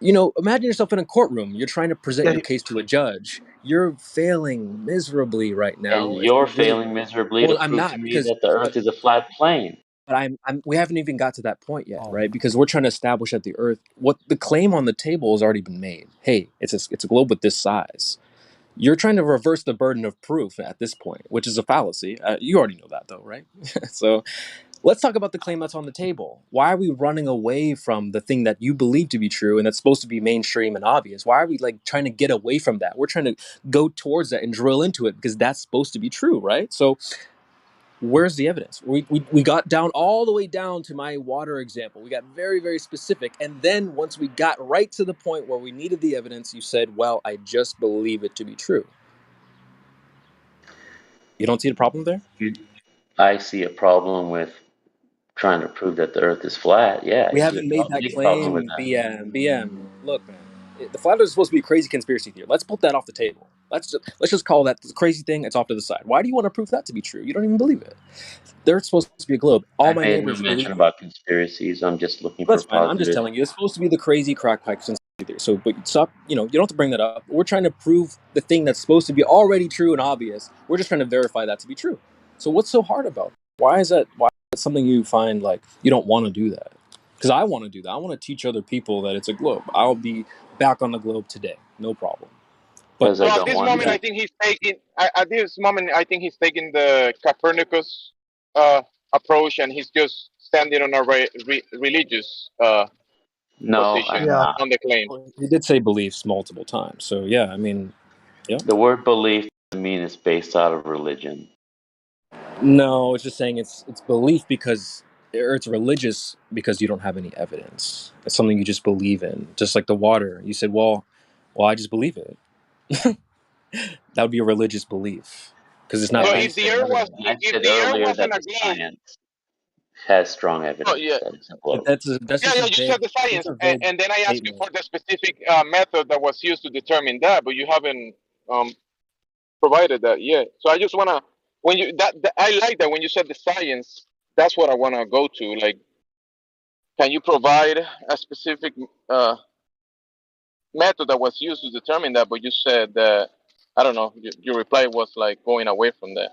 Imagine yourself in a courtroom. You're trying to present your case to a judge. You're failing miserably right now.
And
If
you're
you really,
failing miserably to
well, I'm
prove to
not
me
because,
that the Earth is a flat plane.
but we haven't even got to that point yet,
Oh
right?
my.
Because we're trying to establish that the Earth, what the claim on the table has already been made. Hey, it's a globe with this size. You're trying to reverse the burden of proof at this point, which is a fallacy. You already know that, though, right? So let's talk about the claim that's on the table. Why are we running away from the thing that you believe to be true and that's supposed to be mainstream and obvious? Why are we like trying to get away from that? We're trying to go towards that and drill into it because that's supposed to be true, right? So where's the evidence? We got down all the way down to my water example. We got very, very specific. And then once we got right to the point where we needed the evidence, you said, well, I just believe it to be true. You don't see the problem there?
I see a problem with trying to prove that the Earth is flat. Yeah, I
We
see a
haven't made that
big problem with
claim,
that.
BM. Look, man, the flat Earth is supposed to be a crazy conspiracy theory. Let's put that off the table. Let's just call that the crazy thing. It's off to the side. Why do you want to prove that to be true? You don't even believe it. They're supposed to be a globe. All
I
my
made no
neighbors
mention
believe.
about conspiracies. I'm just looking for
That's fine. I'm just
positive.
telling you, it's supposed to be the crazy crack pipe conspiracy theory. So, but stop. You don't have to bring that up. We're trying to prove the thing that's supposed to be already true and obvious. We're just trying to verify that to be true. So, what's so hard about it? Why is that? Why is that something you find like you don't want to do that? Because I want to do that. I want to teach other people that it's a globe. I'll be back on the globe today, no problem. But
Because
So
I
at
don't
this
want
moment,
to.
I think he's taking. At this moment, I think he's taking the Copernicus approach, and he's just standing on a religious
No,
position
I'm
Yeah.
not.
on the claim.
he did say beliefs multiple times. So yeah, I mean, yeah.
The word belief doesn't mean it's based out of religion.
No, it's just saying it's belief because, or it's religious because you don't have any evidence. It's something you just believe in, just like the water. You said, well, I just believe it. That would be a religious belief because it's not
So
Yeah, I
if
based
the
said
on
Earth was,
evidence.
earlier. I
if
said
the Earth
earlier
wasn't
that
a
the
globe,
science has strong
oh
evidence
yeah,
that it's a globe.
That's
yeah,
just
yeah,
a
you
vague.
said the
Those
science,
are vague
and then I asked you
statements.
for the specific method that was used to determine that, but you haven't provided that yet. So I just wanna, when you that I like that when you said the science, that's what I wanna go to. Like, can you provide a specific uh, method that was used to determine that? But you said that I don't know. Your reply was like going away from that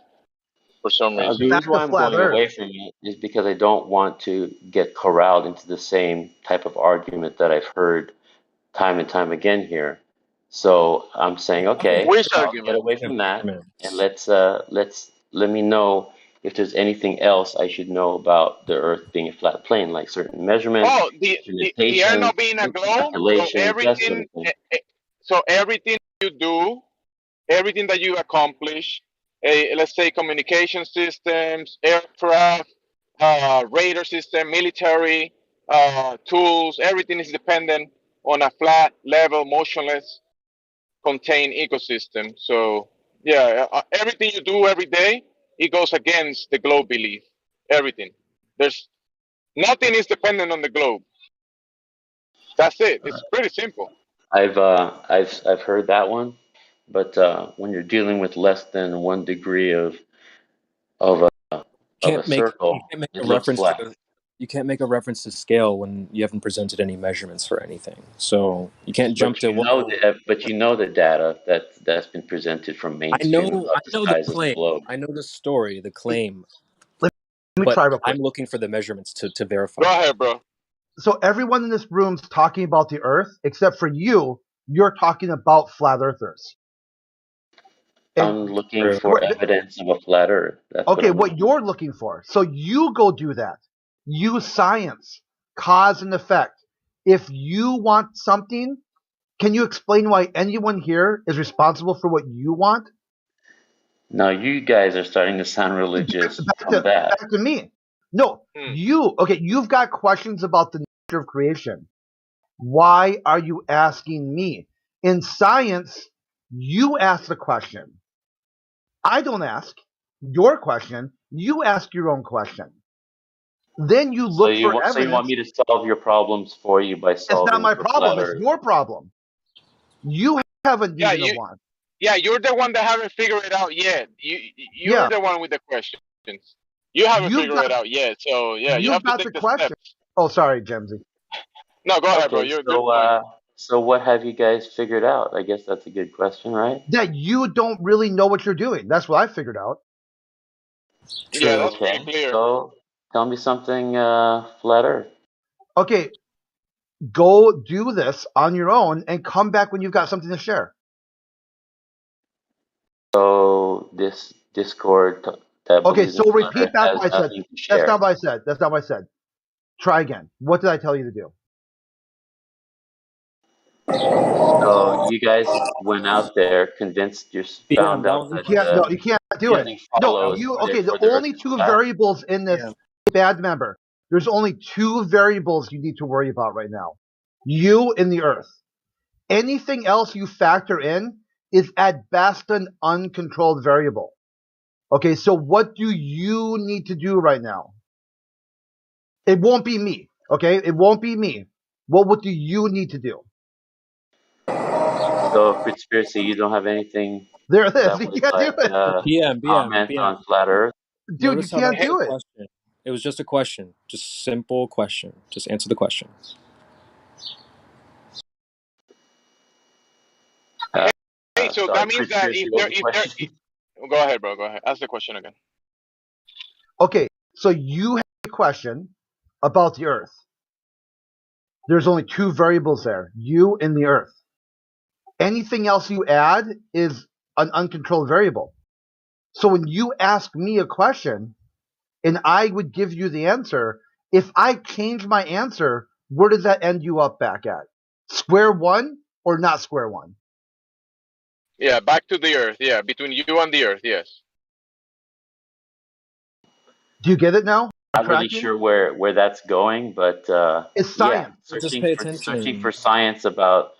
for some
The
reason.
reason
Back to
why I'm
flat
going
Earth.
away from it is because I don't want to get corralled into the same type of argument that I've heard time and time again here. So I'm saying, okay,
Which
I'll get
argument?
away from that, and
Measurements.
let me know if there's anything else I should know about the Earth being a flat plane, like certain measurements,
Oh, the air
instrumentation,
not being a
and
globe. So
calculations, that sort
everything,
of thing.
so everything you do, everything that you accomplish, let's say communication systems, aircraft, radar system, military tools, everything is dependent on a flat, level, motionless, contained ecosystem. So yeah, everything you do every day, it goes against the globe belief. Everything. There's nothing is dependent on the globe. That's it. It's pretty simple.
I've heard that one, but when you're dealing with less than 1 degree of a of a
You
circle,
can't make
it
a
looks
reference
flat.
to you can't make a reference to scale when you haven't presented any measurements for anything. So you can't jump
But
to
you know the data that's been presented from mainstream
I
about the
know the
size of the
claim.
globe.
I know the story, the claim,
Let, let me
but
try real quick.
I'm looking for the measurements to
Go
verify that.
ahead, bro.
So everyone in this room's talking about the Earth, except for you. You're talking about flat earthers.
I'm
And
looking
True.
for evidence of a flat Earth. That's what
okay,
I'm
what
looking
you're looking for. So you go do that. Use science, cause and effect. If you want something, can you explain why anyone here is responsible for what you want?
Now you guys are starting to sound religious from that.
Back to me. No,
Hmm.
you've got questions about the nature of creation. Why are you asking me? In science, you ask the question. I don't ask your question. You ask your own question. Then you look for
So you want
evidence.
me to solve your problems for you by
It's not
solving
my
for flat
problem. It's
Earth?
your problem. You haven't
Yeah,
needed a one.
Yeah, you're the one that haven't figured it out yet. You're
Yeah,
the one with the questions. You haven't
you've
figured it
got
out yet. So yeah, you
you've
have to
got
take
the
the
question.
steps.
Oh, sorry, Jemsy.
No, go ahead, bro.
Okay,
You're going.
so what have you guys figured out? I guess that's a good question, right?
That you don't really know what you're doing. That's what I figured out.
Yeah,
True.
that's pretty
Okay,
clear.
so tell me something, Flat Earth.
Okay, go do this on your own and come back when you've got something to share.
So this Discord that
Okay,
believes in
so
Flat
repeat
Earth
back
has
what I said.
nothing to
That's
share.
not what I said. That's not what I said. Try again. What did I tell you to do?
So you guys went out there, convinced you
PM,
found
that
out
was a
You
that
can't.
question.
No, you can't do it.
nothing
No,
follows
you.
for
Okay, the
the Earth
only
is
two
flat.
variables in this
PM.
bad member. There's only two variables you need to worry about right now. You and the Earth. Anything else you factor in is at best an uncontrolled variable. Okay, so what do you need to do right now? It won't be me. Okay, it won't be me. What do you need to do?
So conspiracy, you don't have anything
There it is.
that
You
would
can't do
like
it,
comment
PM.
on Flat Earth.
dude. You
Notice how that
can't
was
Hey,
a
do it.
question. It was just a question. Just simple question. Just answer the question.
hey, so that
Sorry,
means that
conspiracy. What was the
if there,
question?
go ahead, bro. Go ahead. Ask the question again.
Okay, so you have a question about the Earth. There's only two variables there: you and the Earth. Anything else you add is an uncontrolled variable. So when you ask me a question and I would give you the answer, if I change my answer, where does that end you up back at? Square one or not square one?
Yeah, back to the Earth. Yeah, between you and the Earth. Yes.
Do you get it now? I'm
Not really
tracking.
sure where that's going, but
It's
yeah,
science.
Well, just pay
searching
attention.
for science about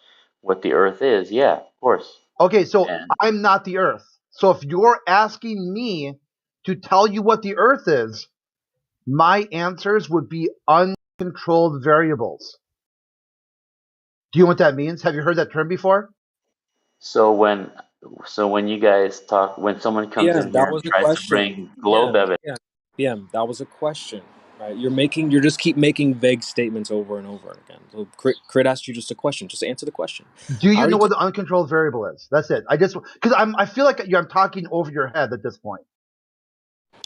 what the Earth is. Yeah, of course.
Okay, so
And
I'm not the Earth. So if you're asking me to tell you what the Earth is, my answers would be uncontrolled variables. Do you know what that means? Have you heard that term before?
so when you guys talk, when someone comes in
PM,
here
that
and
was a
tries to
question.
bring globe evidence,
PM, that was a question. Right? You're just keep making vague statements over and over again. So Crit asked you just a question. Just answer the question.
Do
I
you know
already
what the uncontrolled variable is? That's it. I feel like I'm talking over your head at this point.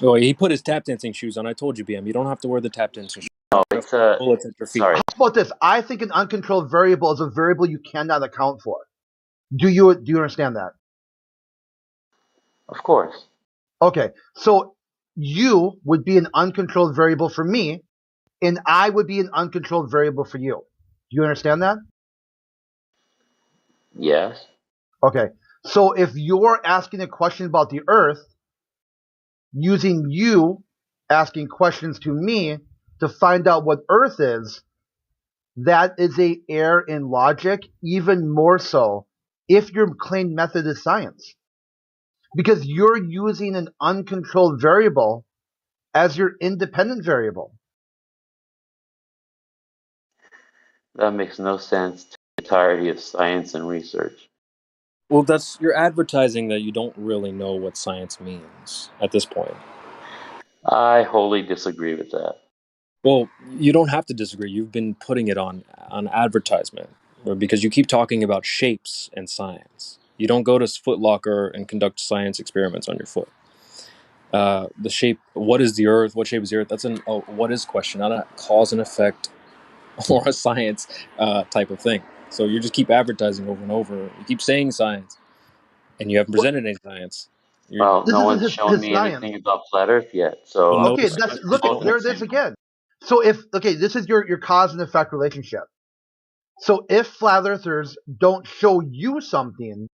Oh, he put his tap dancing shoes on. I told you, BM. You don't have to wear the tap dancing shoes.
no,
You have
it's a
bullets at your feet.
sorry.
How about this? I think an uncontrolled variable is a variable you cannot account for. Do you understand that?
Of course,
Okay, so you would be an uncontrolled variable for me, and I would be an uncontrolled variable for you. Do you understand that?
yes.
Okay, so if you're asking a question about the Earth, using you asking questions to me to find out what Earth is, that is a error in logic, even more so if your claimed method is science. Because you're using an uncontrolled variable as your independent variable.
That makes no sense to the entirety of science and research.
Well, you're advertising that you don't really know what science means at this point.
I wholly disagree with that.
Well, you don't have to disagree. You've been putting it on advertisement because you keep talking about shapes and science. You don't go to Foot Locker and conduct science experiments on your foot. The shape, what is the Earth? What shape is the Earth? That's what is question, not a cause and effect or a science type of thing. So you just keep advertising over and over. You keep saying science, and you haven't presented any science.
Well,
This
no
isn't
one's shown
his
me
science.
anything about flat Earth yet, so
Well,
Okay,
notice
that's
that
look
you
at
don't.
there it is again. So this is your cause and effect relationship. So if flat earthers don't show you something,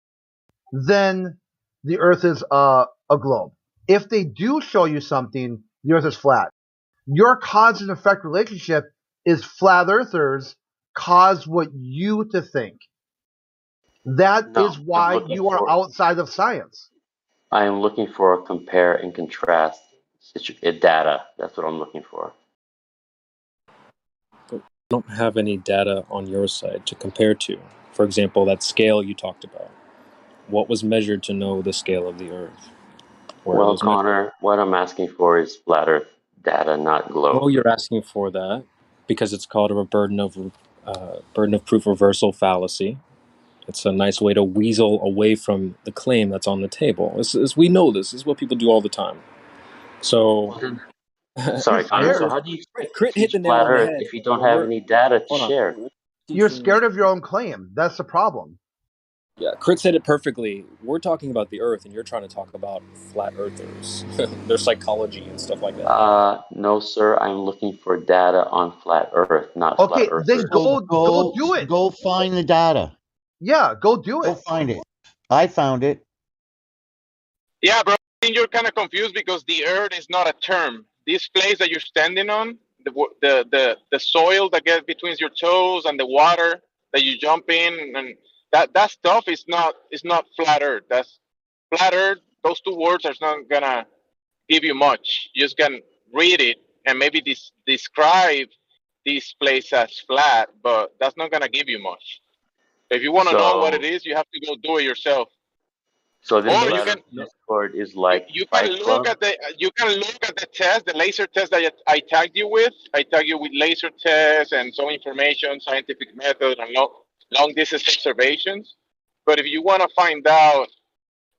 then the Earth is a globe. If they do show you something, the Earth is flat. Your cause and effect relationship is flat earthers cause what you to think. That
no.
is
I'm
why
looking
you are
for
outside of science.
I am looking for a compare and contrast data. That's what I'm looking for.
You don't have any data on your side to compare to. For example, that scale you talked about. What was measured to know the scale of the Earth? Where it
Well,
was measured?
Connor, what I'm asking for is flat Earth data, not
No,
globe.
you're asking for that because it's called a burden of proof reversal fallacy. It's a nice way to weasel away from the claim that's on the table. We know this is what people do all the time. So,
Sorry,
You're
Connor. So
scared.
how do you expect to
Crit hit
teach
the nail
flat
on the
Earth
head.
if you don't
But
have any data to
hold on.
share?
You're scared of your own claim. That's the problem.
Yeah, Crit said it perfectly. We're talking about the Earth, and you're trying to talk about flat earthers, their psychology and stuff like that.
No, sir. I'm looking for data on flat Earth, not flat
Okay, then
earthers.
go do it.
Go find the data.
Yeah, go do
Go
it.
find it. I found it.
Yeah, bro. I think you're kind of confused because the earth is not a term. This place that you're standing on, the soil that gets between your toes and the water that you jump in, and that stuff is not flat earth. That's flat earth. Those two words are not gonna give you much. You just can read it and maybe describe this place as flat, but that's not gonna give you much. If you want to know what it
So,
is, you have to go do it yourself.
so this
Or you
flat
can
Earth Discord is like
you can
Fight
look
Club.
at the test, the laser test that I tagged you with. I tagged you with laser tests and some information, scientific method, and long distance observations. But if you want to find out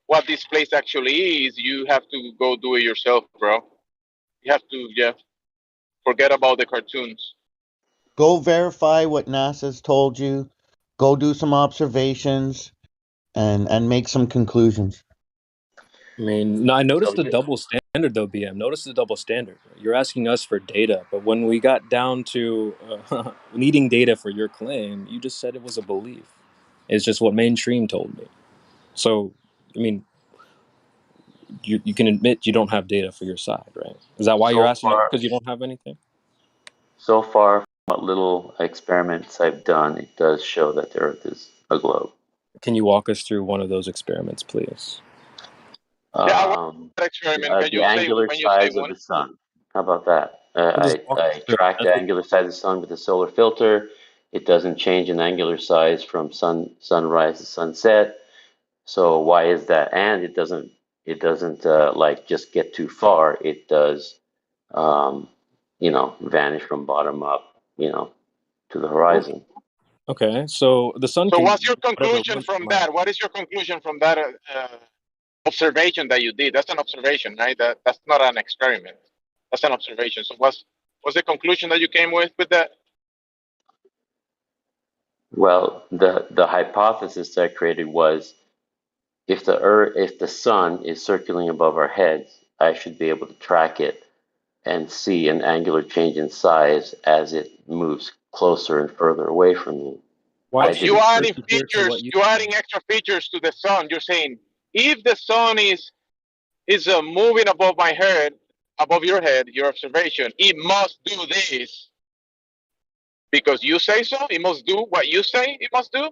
what this place actually is, you have to go do it yourself, bro. You have to, yeah, forget about the cartoons.
Go verify what NASA's told you. Go do some observations and make some conclusions.
I mean, no, I noticed the
So,
double standard though, BM. Notice the double standard. You're asking us for data, but when we got down to needing data for your claim, you just said it was a belief. It's just what mainstream told me. So, I mean, you can admit you don't have data for your side, right? Is that why you're asking us? Because you don't have anything?
so far, from what little experiments I've done, it does show that the Earth is a globe.
Can you walk us through one of those experiments, please?
Yeah, I want that experiment. Can
The
you say
angular
when you say
size of
one?
the sun. How about that?
Well, just walk us
I
through
track the
it.
angular size of the sun with a solar filter. It doesn't change in angular size from sunrise to sunset. So why is that? And it doesn't like just get too far. It does, um, vanish from bottom up, to the horizon.
Okay, so the sun
So
can
what's your
do whatever it
conclusion
wants
from
around.
that? What is your conclusion from that observation that you did? That's an observation, right? That's not an experiment. That's an observation. So what's the conclusion that you came with that?
Well, the hypothesis that I created was if the sun is circling above our heads, I should be able to track it and see an angular change in size as it moves closer and further away from me.
Why
I
should
You
didn't.
it
adding
persevere to
features.
what you
You're
see?
adding extra features to the sun. You're saying if the sun is moving above my head, above your head, your observation, it must do this because you say so. It must do what you say it must do.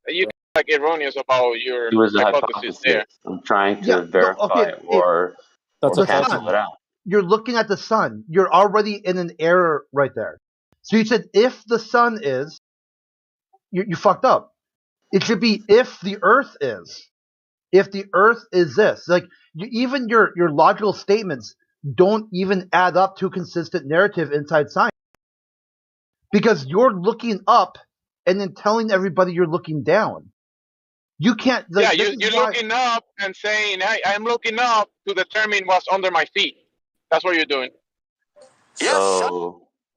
You like erroneous about your
It was a
hypothesis there.
hypothesis. I'm trying
Yeah,
to
no, okay,
verify or
the
cancel
sun.
it out.
You're looking at the sun. You're already in an error right there. So you said if the sun is, you fucked up. It should be if the earth is. If the earth is this. Like even your logical statements don't even add up to a consistent narrative inside science. Because you're looking up and then telling everybody you're looking down. You can't
Yeah,
this is
you're
why
looking up and saying, I'm looking up to determine what's under my feet. That's what you're doing.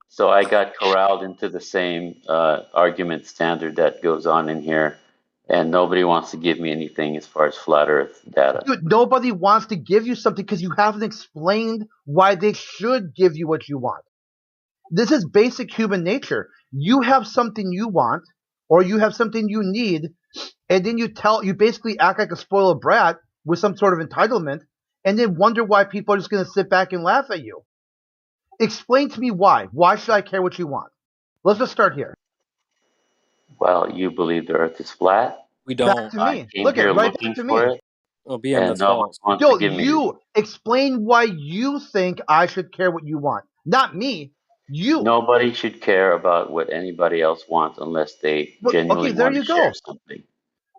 So I got corralled into the same argument standard that goes on in here, and nobody wants to give me anything as far as flat Earth data.
dude, nobody wants to give you something because you haven't explained why they should give you what you want. This is basic human nature. You have something you want, or you have something you need, and then you basically act like a spoiled brat with some sort of entitlement, and then wonder why people are just going to sit back and laugh at you. Explain to me why. Why should I care what you want? Let's just start here.
Well, you believe the Earth is flat.
We
Back
don't.
to
I
me.
came
Look at
here
right back
looking
to
for
me.
it,
Oh, BM,
and
that's
nobody
false.
wants to
Yo,
give me anything.
you explain why you think I should care what you want. Not me. You.
Nobody should care about what anybody else wants unless they
Okay,
genuinely
there
want to
you
share
go.
something.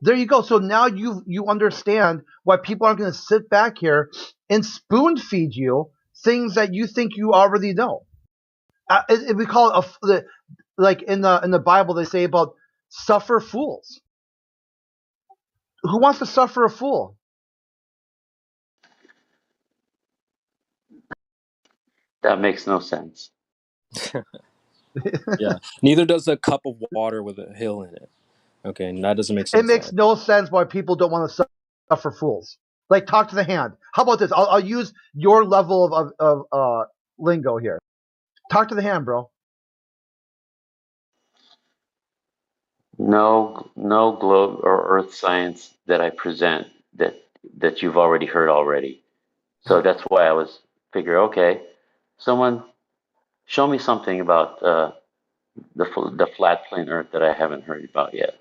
There you go. So now you understand why people aren't going to sit back here and spoon feed you things that you think you already know. We call it like in the Bible they say about suffer fools. Who wants to suffer a fool?
That makes no sense.
Yeah. Neither does a cup of water with a hill in it. Okay, and that doesn't make
It
sense.
makes no sense why people don't want to suffer fools. Like talk to the hand. How about this? I'll use your level of lingo here. Talk to the hand, bro.
No globe or earth science that I present that you've already heard already. So that's why I was figure, okay, someone show me something about the flat plane Earth that I haven't heard about yet.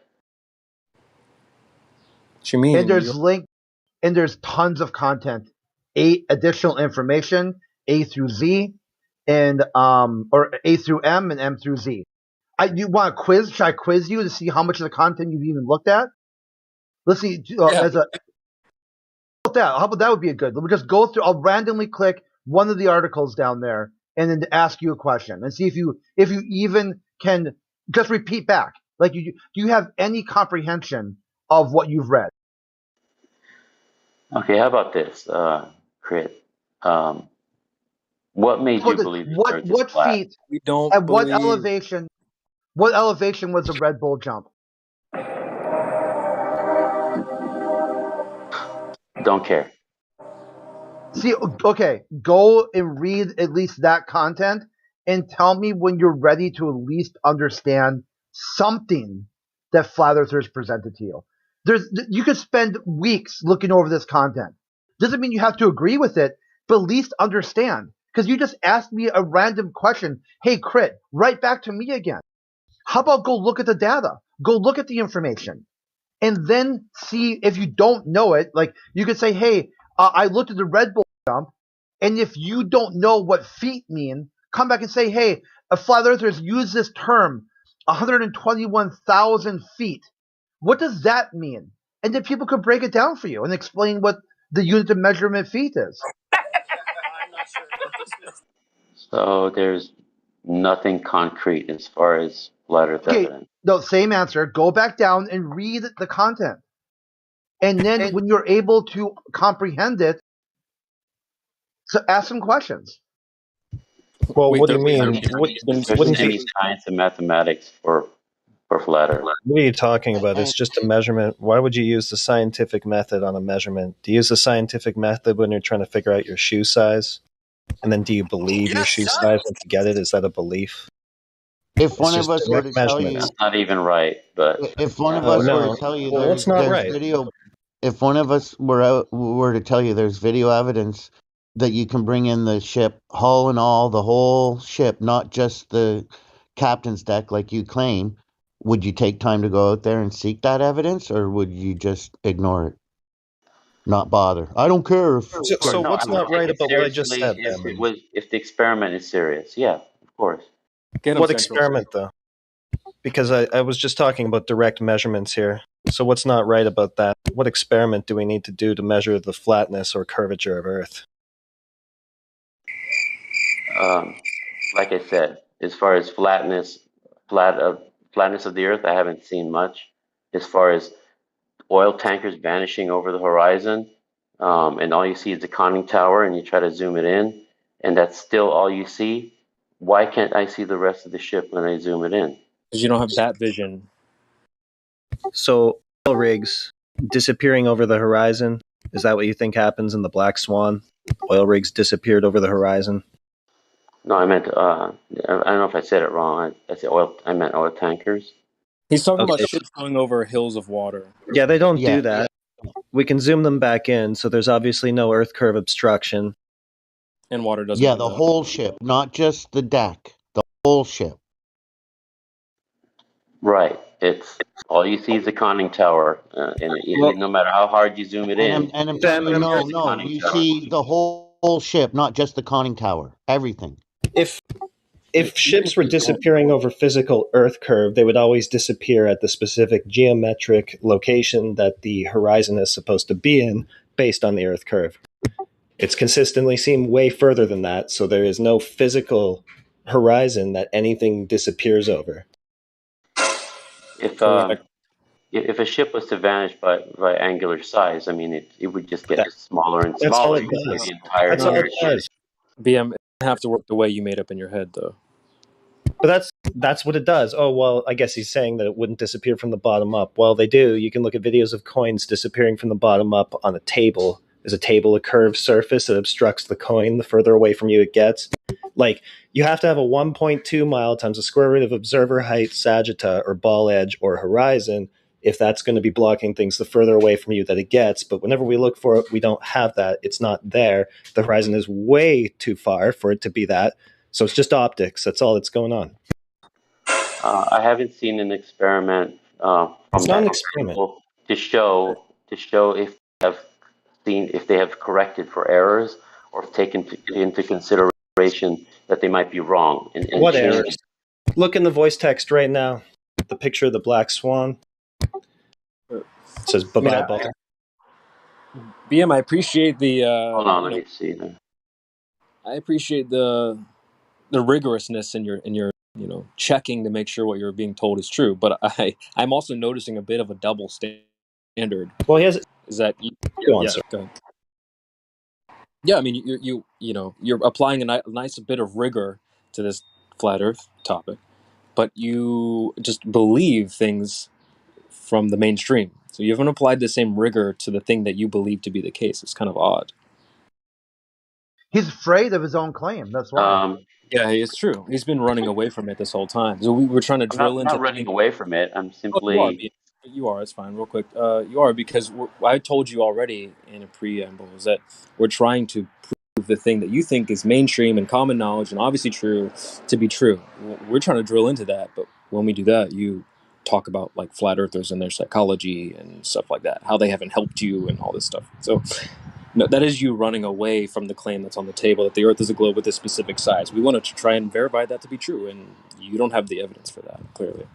What you mean?
And there's tons of content, additional information, A through Z, and or A through M and M through Z. You want a quiz? Should I quiz you to see how much of the content you've even looked at? Let's see. How about that would be a good. We'll just go through. I'll randomly click one of the articles down there and then ask you a question and see if you even can just repeat back. Like, do you have any comprehension of what you've read?
Okay, how about this, Crit? What made you believe the Earth is
What
flat?
feet?
We don't
At what
believe.
elevation? What elevation was the Red Bull jump?
Don't care.
See, okay, go and read at least that content and tell me when you're ready to at least understand something that flat earthers presented to you. You could spend weeks looking over this content. Doesn't mean you have to agree with it, but at least understand. Because you just asked me a random question. Hey, Crit, write back to me again. How about go look at the data? Go look at the information. And then see if you don't know it. Like, you could say, hey, I looked at the Red Bull jump, and if you don't know what feet mean, come back and say, hey, flat earthers use this term, 121,000 feet. What does that mean? And then people could break it down for you and explain what the unit of measurement feet is.
So there's nothing concrete as far as flat Earth evidence.
No, same answer. Go back down and read the content. And then when you're able to comprehend it, so ask some questions.
Well, what do you mean?
There's any science and mathematics for flat Earth.
What are you talking about? It's just a measurement. Why would you use the scientific method on a measurement? Do you use the scientific method when you're trying to figure out your shoe size? And then do you believe your shoe size once you get it? Is that a belief?
If one of us were to tell you,
that's not even right. But
if one of us were to tell you there's video, if one of us were to tell you there's video evidence that you can bring in the ship, hull and all, the whole ship, not just the captain's deck like you claim, would you take time to go out there and seek that evidence, or would you just ignore it? Not bother. I don't care.
So what's not right about what I just said?
If the experiment is serious, yeah, of course.
What experiment, though? Because I was just talking about direct measurements here. So what's not right about that? What experiment do we need to do to measure the flatness or curvature of Earth?
Like I said, as far as flatness of the Earth, I haven't seen much. As far as oil tankers vanishing over the horizon, and all you see is the conning tower, and you try to zoom it in, and that's still all you see. Why can't I see the rest of the ship when I zoom it in?
Because you don't have that vision.
So oil rigs disappearing over the horizon, is that what you think happens in the Black Swan? Oil rigs disappeared over the horizon?
No, I meant, I don't know if I said it wrong. I meant oil tankers.
He's talking about ships going over hills of water.
Yeah, they don't do that. We can zoom them back in, so there's obviously no Earth curve obstruction.
And water doesn't.
Yeah, the whole ship, not just the deck. The whole ship.
Right. It's all you see is the conning tower, and no matter how hard you zoom it in.
And I'm telling you, no, you see the whole ship, not just the conning tower. Everything.
If if ships were disappearing over physical Earth curve, they would always disappear at the specific geometric location that the horizon is supposed to be in based on the Earth curve. It's consistently seen way further than that, so there is no physical horizon that anything disappears over.
If
Correct.
if a ship was to vanish by angular size, I mean, it would just get smaller and
That's all
smaller.
it
You could see
does.
the entire
That's all it
ship.
does.
BM, it doesn't have to work the way you made up in your head, though.
But that's what it does. Oh, well, I guess he's saying that it wouldn't disappear from the bottom up. Well, they do. You can look at videos of coins disappearing from the bottom up on a table. There's a table, a curved surface that obstructs the coin the further away from you it gets. Like, you have to have a 1.2 mile times the square root of observer height, sagitta, or ball edge, or horizon, if that's going to be blocking things the further away from you that it gets. But whenever we look for it, we don't have that. It's not there. The horizon is way too far for it to be that. So it's just optics. That's all that's going on.
I haven't seen an experiment from
It's not an
that
experiment.
table to show if they have corrected for errors or taken into consideration that they might be wrong and
What
changed.
errors? Look in the voice text right now. The picture of the black swan. It says bye bye ball.
BM, I appreciate the.
Hold on, let me see.
I appreciate the rigorousness in your checking to make sure what you're being told is true. But I'm also noticing a bit of a double standard.
Well, he has.
Is that
Go on, sir.
Go ahead. Yeah, I mean you're applying a nice bit of rigor to this flat Earth topic, but you just believe things from the mainstream. So you haven't applied the same rigor to the thing that you believe to be the case. It's kind of odd.
He's afraid of his own claim. That's why.
Yeah, it's true. He's been running away from it this whole time. So we were trying to
I'm
drill into.
not running away from it. I'm
Oh, you are.
simply.
You are. It's fine. Real quick. You are because I told you already in a preamble is that we're trying to prove the thing that you think is mainstream and common knowledge and obviously true to be true. We're trying to drill into that, but when we do that, you talk about like flat earthers and their psychology and stuff like that, how they haven't helped you and all this stuff. So no, that is you running away from the claim that's on the table that the Earth is a globe with a specific size. We wanted to try and verify that to be true, and you don't have the evidence for that, clearly.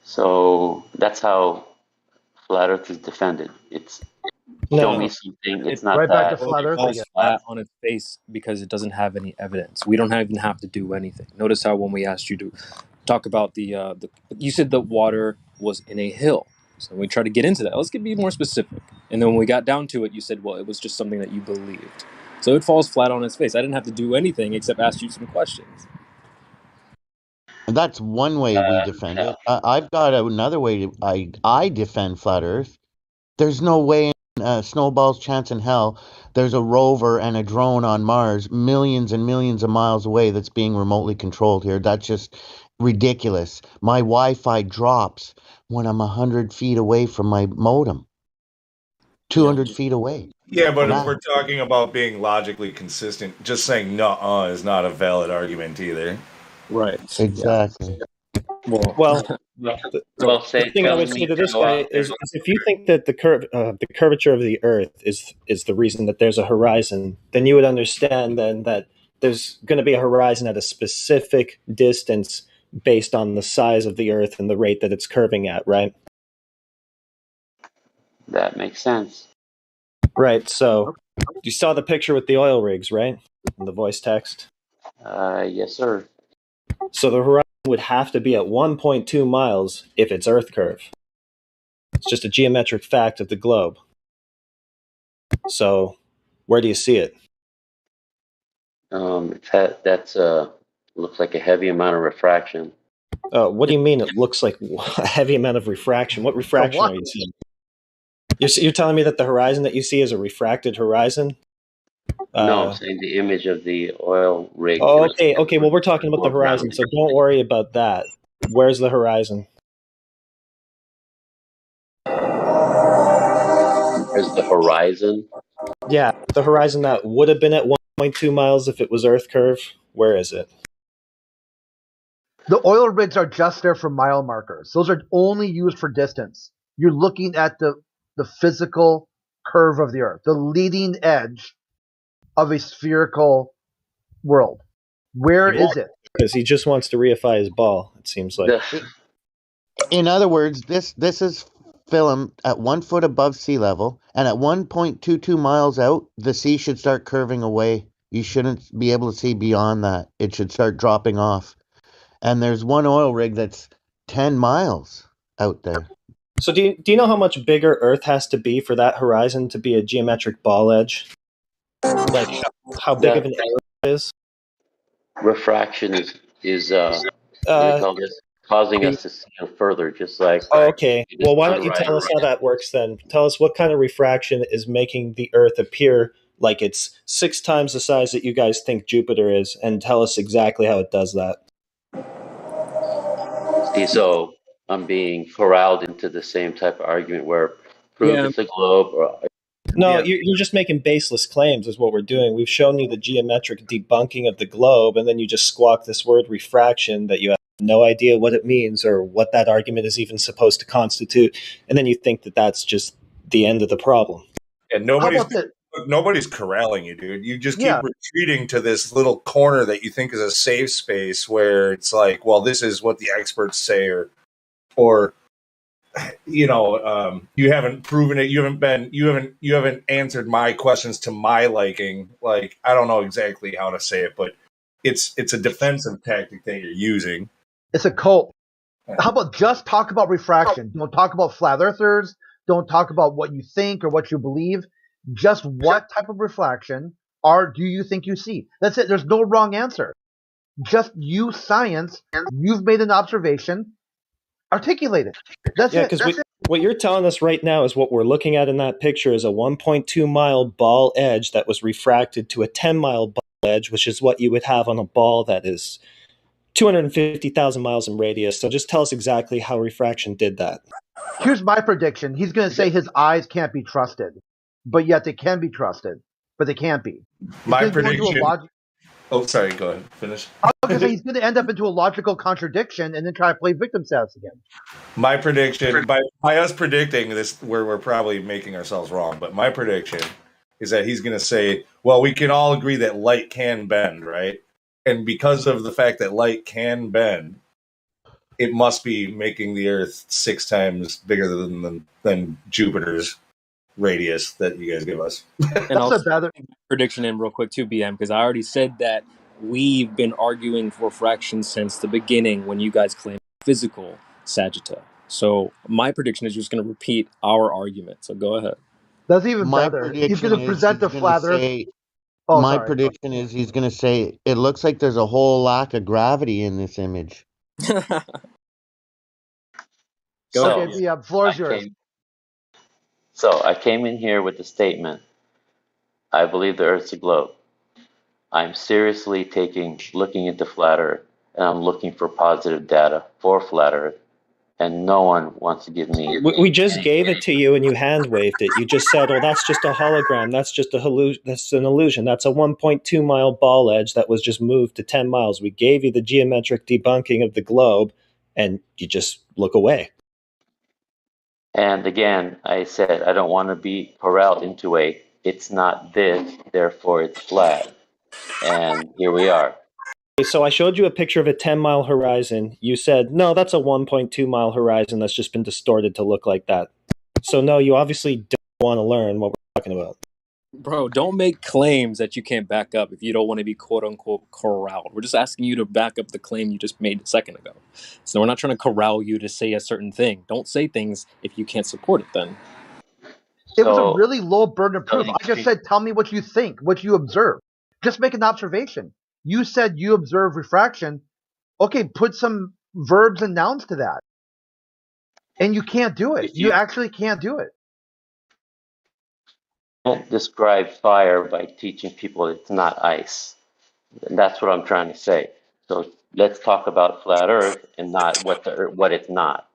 So that's how flat Earth is defended. It's show me something. It's not
right back
that.
to flat Earth
Falls
again.
flat on its face because it doesn't have any evidence. We don't even have to do anything. Notice how when we asked you to talk about the you said the water was in a hill. So we tried to get into that. Let's be more specific. And then when we got down to it, you said, well, it was just something that you believed. So it falls flat on its face. I didn't have to do anything except ask you some questions.
And that's one way we defend it. I've got another way I defend flat Earth. There's no way in snowball's chance in hell there's a rover and a drone on Mars millions and millions of miles away that's being remotely controlled here. That's just ridiculous. My Wi-Fi drops when I'm 100 feet away from my modem. 200 feet away.
Yeah, but if we're talking about being logically consistent, just saying "nuh-uh" is not a valid argument either.
Right.
Exactly.
Well, the thing I would say to this guy is if you think that the curvature of the Earth is the reason that there's a horizon, then you would understand then that there's going to be a horizon at a specific distance based on the size of the Earth and the rate that it's curving at, right?
That makes sense.
Right. So you saw the picture with the oil rigs, right? In the voice text.
Yes, sir.
So the horizon would have to be at 1.2 miles if it's Earth curve. It's just a geometric fact of the globe. So where do you see it?
That's looks like a heavy amount of refraction.
What do you mean it looks like a heavy amount of refraction? What refraction are you seeing? You're telling me that the horizon that you see is a refracted horizon?
No, I'm saying the image of the oil rig.
Oh, okay. Well, we're talking about the horizon, so don't worry about that. Where's the horizon?
Where's the horizon?
Yeah, the horizon that would have been at 1.2 miles if it was Earth curve. Where is it?
The oil rigs are just there for mile markers. Those are only used for distance. You're looking at the physical curve of the Earth, the leading edge of a spherical world? Where is it?
Because he just wants to reify his ball, it seems like.
In other words, this is film at 1 foot above sea level, and at 1.22 miles out, the sea should start curving away. You shouldn't be able to see beyond that. It should start dropping off. And there's one oil rig that's 10 miles out there.
So do you know how much bigger Earth has to be for that horizon to be a geometric ball edge? Like how big of an error it is?
Refraction is what do we call this? Causing us to see further, just like
okay. Well, why don't you tell us how that works then? Tell us what kind of refraction is making the Earth appear like it's 6 times the size that you guys think Jupiter is, and tell us exactly how it does that.
See, so I'm being corralled into the same type of argument where prove it's a globe or
No, you're just making baseless claims is what we're doing. We've shown you the geometric debunking of the globe, and then you just squawk this word refraction that you have no idea what it means or what that argument is even supposed to constitute, and then you think that that's just the end of the problem.
And nobody's corralling you, dude. You just keep retreating to this little corner that you think is a safe space where it's like, well, this is what the experts say, or you know, you haven't proven it. You haven't answered my questions to my liking. Like, I don't know exactly how to say it, but it's a defensive tactic that you're using.
It's a cult. How about just talk about refraction? Don't talk about flat earthers. Don't talk about what you think or what you believe. Just what type of refraction do you think you see? That's it. There's no wrong answer. Just use science. You've made an observation. Articulate it. That's it.
Because what you're telling us right now is what we're looking at in that picture is a 1.2 mile ball edge that was refracted to a 10 mile ball edge, which is what you would have on a ball that is 250,000 miles in radius. So just tell us exactly how refraction did that.
Here's my prediction. He's going to say his eyes can't be trusted, but yet they can be trusted, but they can't be.
My prediction. Oh, sorry. Go ahead. Finish.
I was going to say he's going to end up into a logical contradiction and then try to play victim status again.
My prediction, by us predicting this, we're probably making ourselves wrong, but my prediction is that he's going to say, well, we can all agree that light can bend, right? And because of the fact that light can bend, it must be making the Earth 6 times bigger than Jupiter's radius that you guys give us.
And I'll prediction in real quick too, BM, because I already said that we've been arguing for refraction since the beginning when you guys claimed physical sagitta. So my prediction is just going to repeat our argument. So go ahead.
That's even better. He's going to present the flat Earth.
My prediction is he's going to say, it looks like there's a whole lack of gravity in this image.
Okay, floor is yours.
So I came in here with the statement, I believe the Earth's a globe. I'm seriously looking into flat Earth, and I'm looking for positive data for flat Earth, and no one wants to give me.
We just gave it to you, and you hand waved it. You just said, "Oh, that's just a hologram. That's just that's an illusion. That's a 1.2 mile ball edge that was just moved to 10 miles." We gave you the geometric debunking of the globe, and you just look away.
And again, I said I don't want to be corralled into it's not this, therefore it's flat. And here we are.
So I showed you a picture of a 10-mile horizon. You said, no, that's a 1.2 mile horizon that's just been distorted to look like that. So no, you obviously don't want to learn what we're talking about.
Bro, don't make claims that you can't back up if you don't want to be quote-unquote corralled. We're just asking you to back up the claim you just made a second ago. So we're not trying to corral you to say a certain thing. Don't say things if you can't support it then.
It was a really low burden of proof. I just said, tell me what you think, what you observe. Just make an observation. You said you observe refraction. Okay, put some verbs and nouns to that. And you can't do it. You actually can't do it.
Can't describe fire by teaching people it's not ice. And that's what I'm trying to say. So let's talk about flat Earth and not what it's not.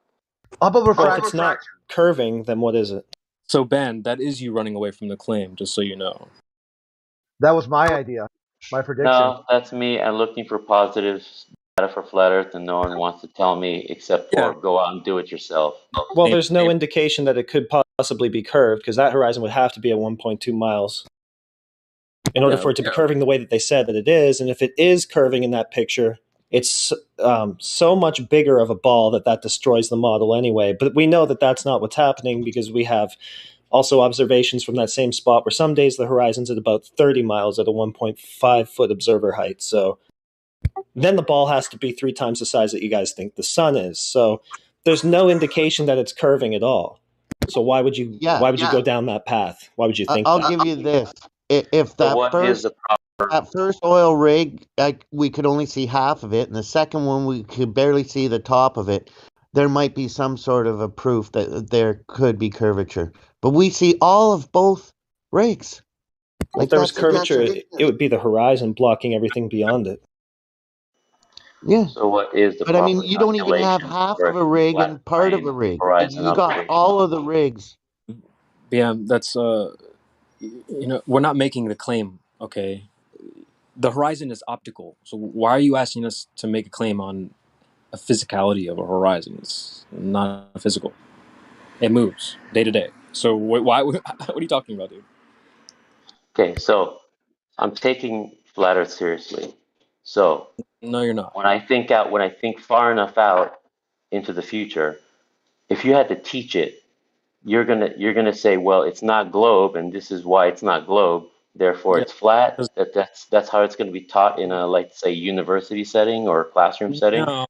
Well, if it's not curving, then what is it?
So Ben, that is you running away from the claim, just so you know.
That was my idea, my prediction.
No, that's me. I'm looking for positive data for flat Earth, and no one wants to tell me except for go out and do it yourself.
Well, there's no indication that it could possibly be curved because that horizon would have to be at 1.2 miles. in order for it to be curving the way that they said that it is. And if it is curving in that picture, it's so much bigger of a ball that destroys the model anyway. But we know that that's not what's happening, because we have also observations from that same spot where some days the horizon's at about 30 miles at a 1.5 foot observer height. So then the ball has to be 3 times the size that you guys think the sun is. So there's no indication that it's curving at all. So why would you go down that path? Why would you think
I'll
that?
give you this. If
So what is the proper?
that first oil rig, we could only see half of it, and the second one we could barely see the top of it, there might be some sort of a proof that there could be curvature. But we see all of both rigs.
Well, if there was curvature, it would be the horizon blocking everything beyond it.
Yeah.
So what is the
But
proper
I mean, you don't even have
calculation
half
for
of a rig
flat
and part of
plane
a rig.
horizon
You got
observation?
all of the rigs.
Yeah, that's we're not making the claim, okay? The horizon is optical. So why are you asking us to make a claim on a physicality of a horizon? It's not physical. It moves day to day. So why what are you talking about, dude?
Okay, so I'm taking flat Earth seriously. So
no, you're not.
When I think far enough out into the future, if you had to teach it, you're gonna say, well, it's not globe, and this is why it's not globe. Therefore,
Yeah.
it's flat. That's how it's going to be taught in a, like, say, university setting or classroom setting.
No.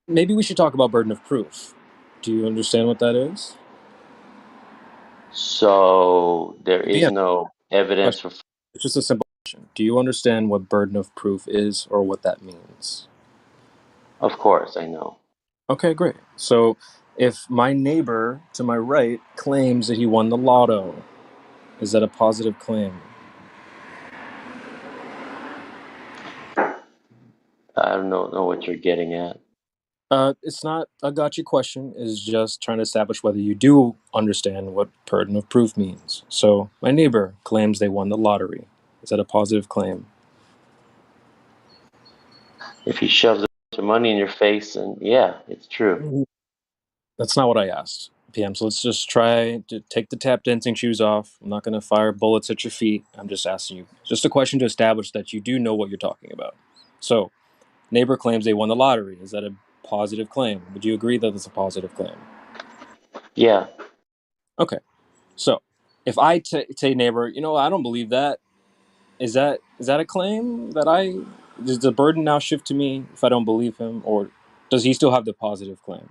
Maybe we should talk about burden of proof. Do you understand what that is?
So there is
Yeah.
no evidence for.
It's just a simple question. Do you understand what burden of proof is or what that means?
Of course, I know.
Okay, great. So if my neighbor to my right claims that he won the lotto, is that a positive claim?
I don't know what you're getting at.
It's not a gotcha question. It's just trying to establish whether you do understand what burden of proof means. So my neighbor claims they won the lottery. Is that a positive claim?
If he shoves a bunch of money in your face, and yeah, it's true.
That's not what I asked, PM. So let's just try to take the tap dancing shoes off. I'm not going to fire bullets at your feet. I'm just asking you just a question to establish that you do know what you're talking about. So, neighbor claims they won the lottery. Is that a positive claim? Would you agree that it's a positive claim?
Yeah.
Okay. So, if I say neighbor, I don't believe that. Is that a claim that does the burden now shift to me if I don't believe him, or does he still have the positive claim?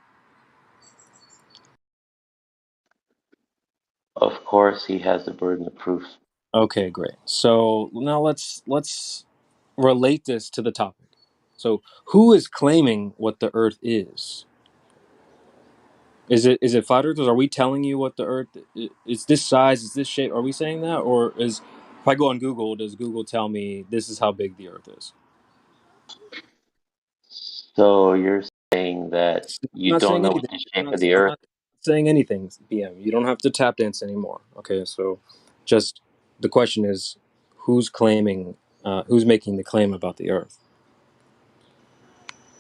Of course, he has the burden of proof.
Okay, great. So now let's relate this to the topic. So, who is claiming what the Earth is? Is it flat earthers? Are we telling you what the Earth is? This size? Is this shape? Are we saying that, or if I go on Google, does Google tell me this is how big the Earth is?
So you're saying that
I'm
you
not
don't
saying
know what
anything.
the shape of the
I'm
Earth?
not saying anything, BM. You don't have to tap dance anymore. Okay, so just the question is, who's claiming? Who's making the claim about the Earth?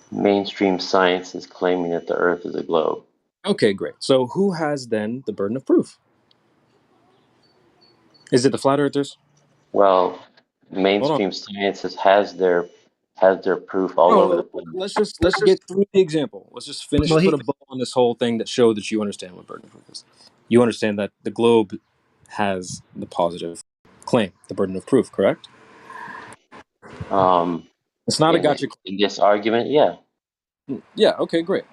Mainstream science is claiming that the Earth is a globe.
Okay, great. So who has then the burden of proof? Is it the flat earthers?
Well, mainstream science has their proof all over the place.
Let's get through the example. Let's just finish.
Well,
Put a bow on this whole thing that show that you understand what burden of proof is. You understand that the globe has the positive claim, the burden of proof, correct? It's not a gotcha.
In this argument, yeah.
Yeah. Okay. Great.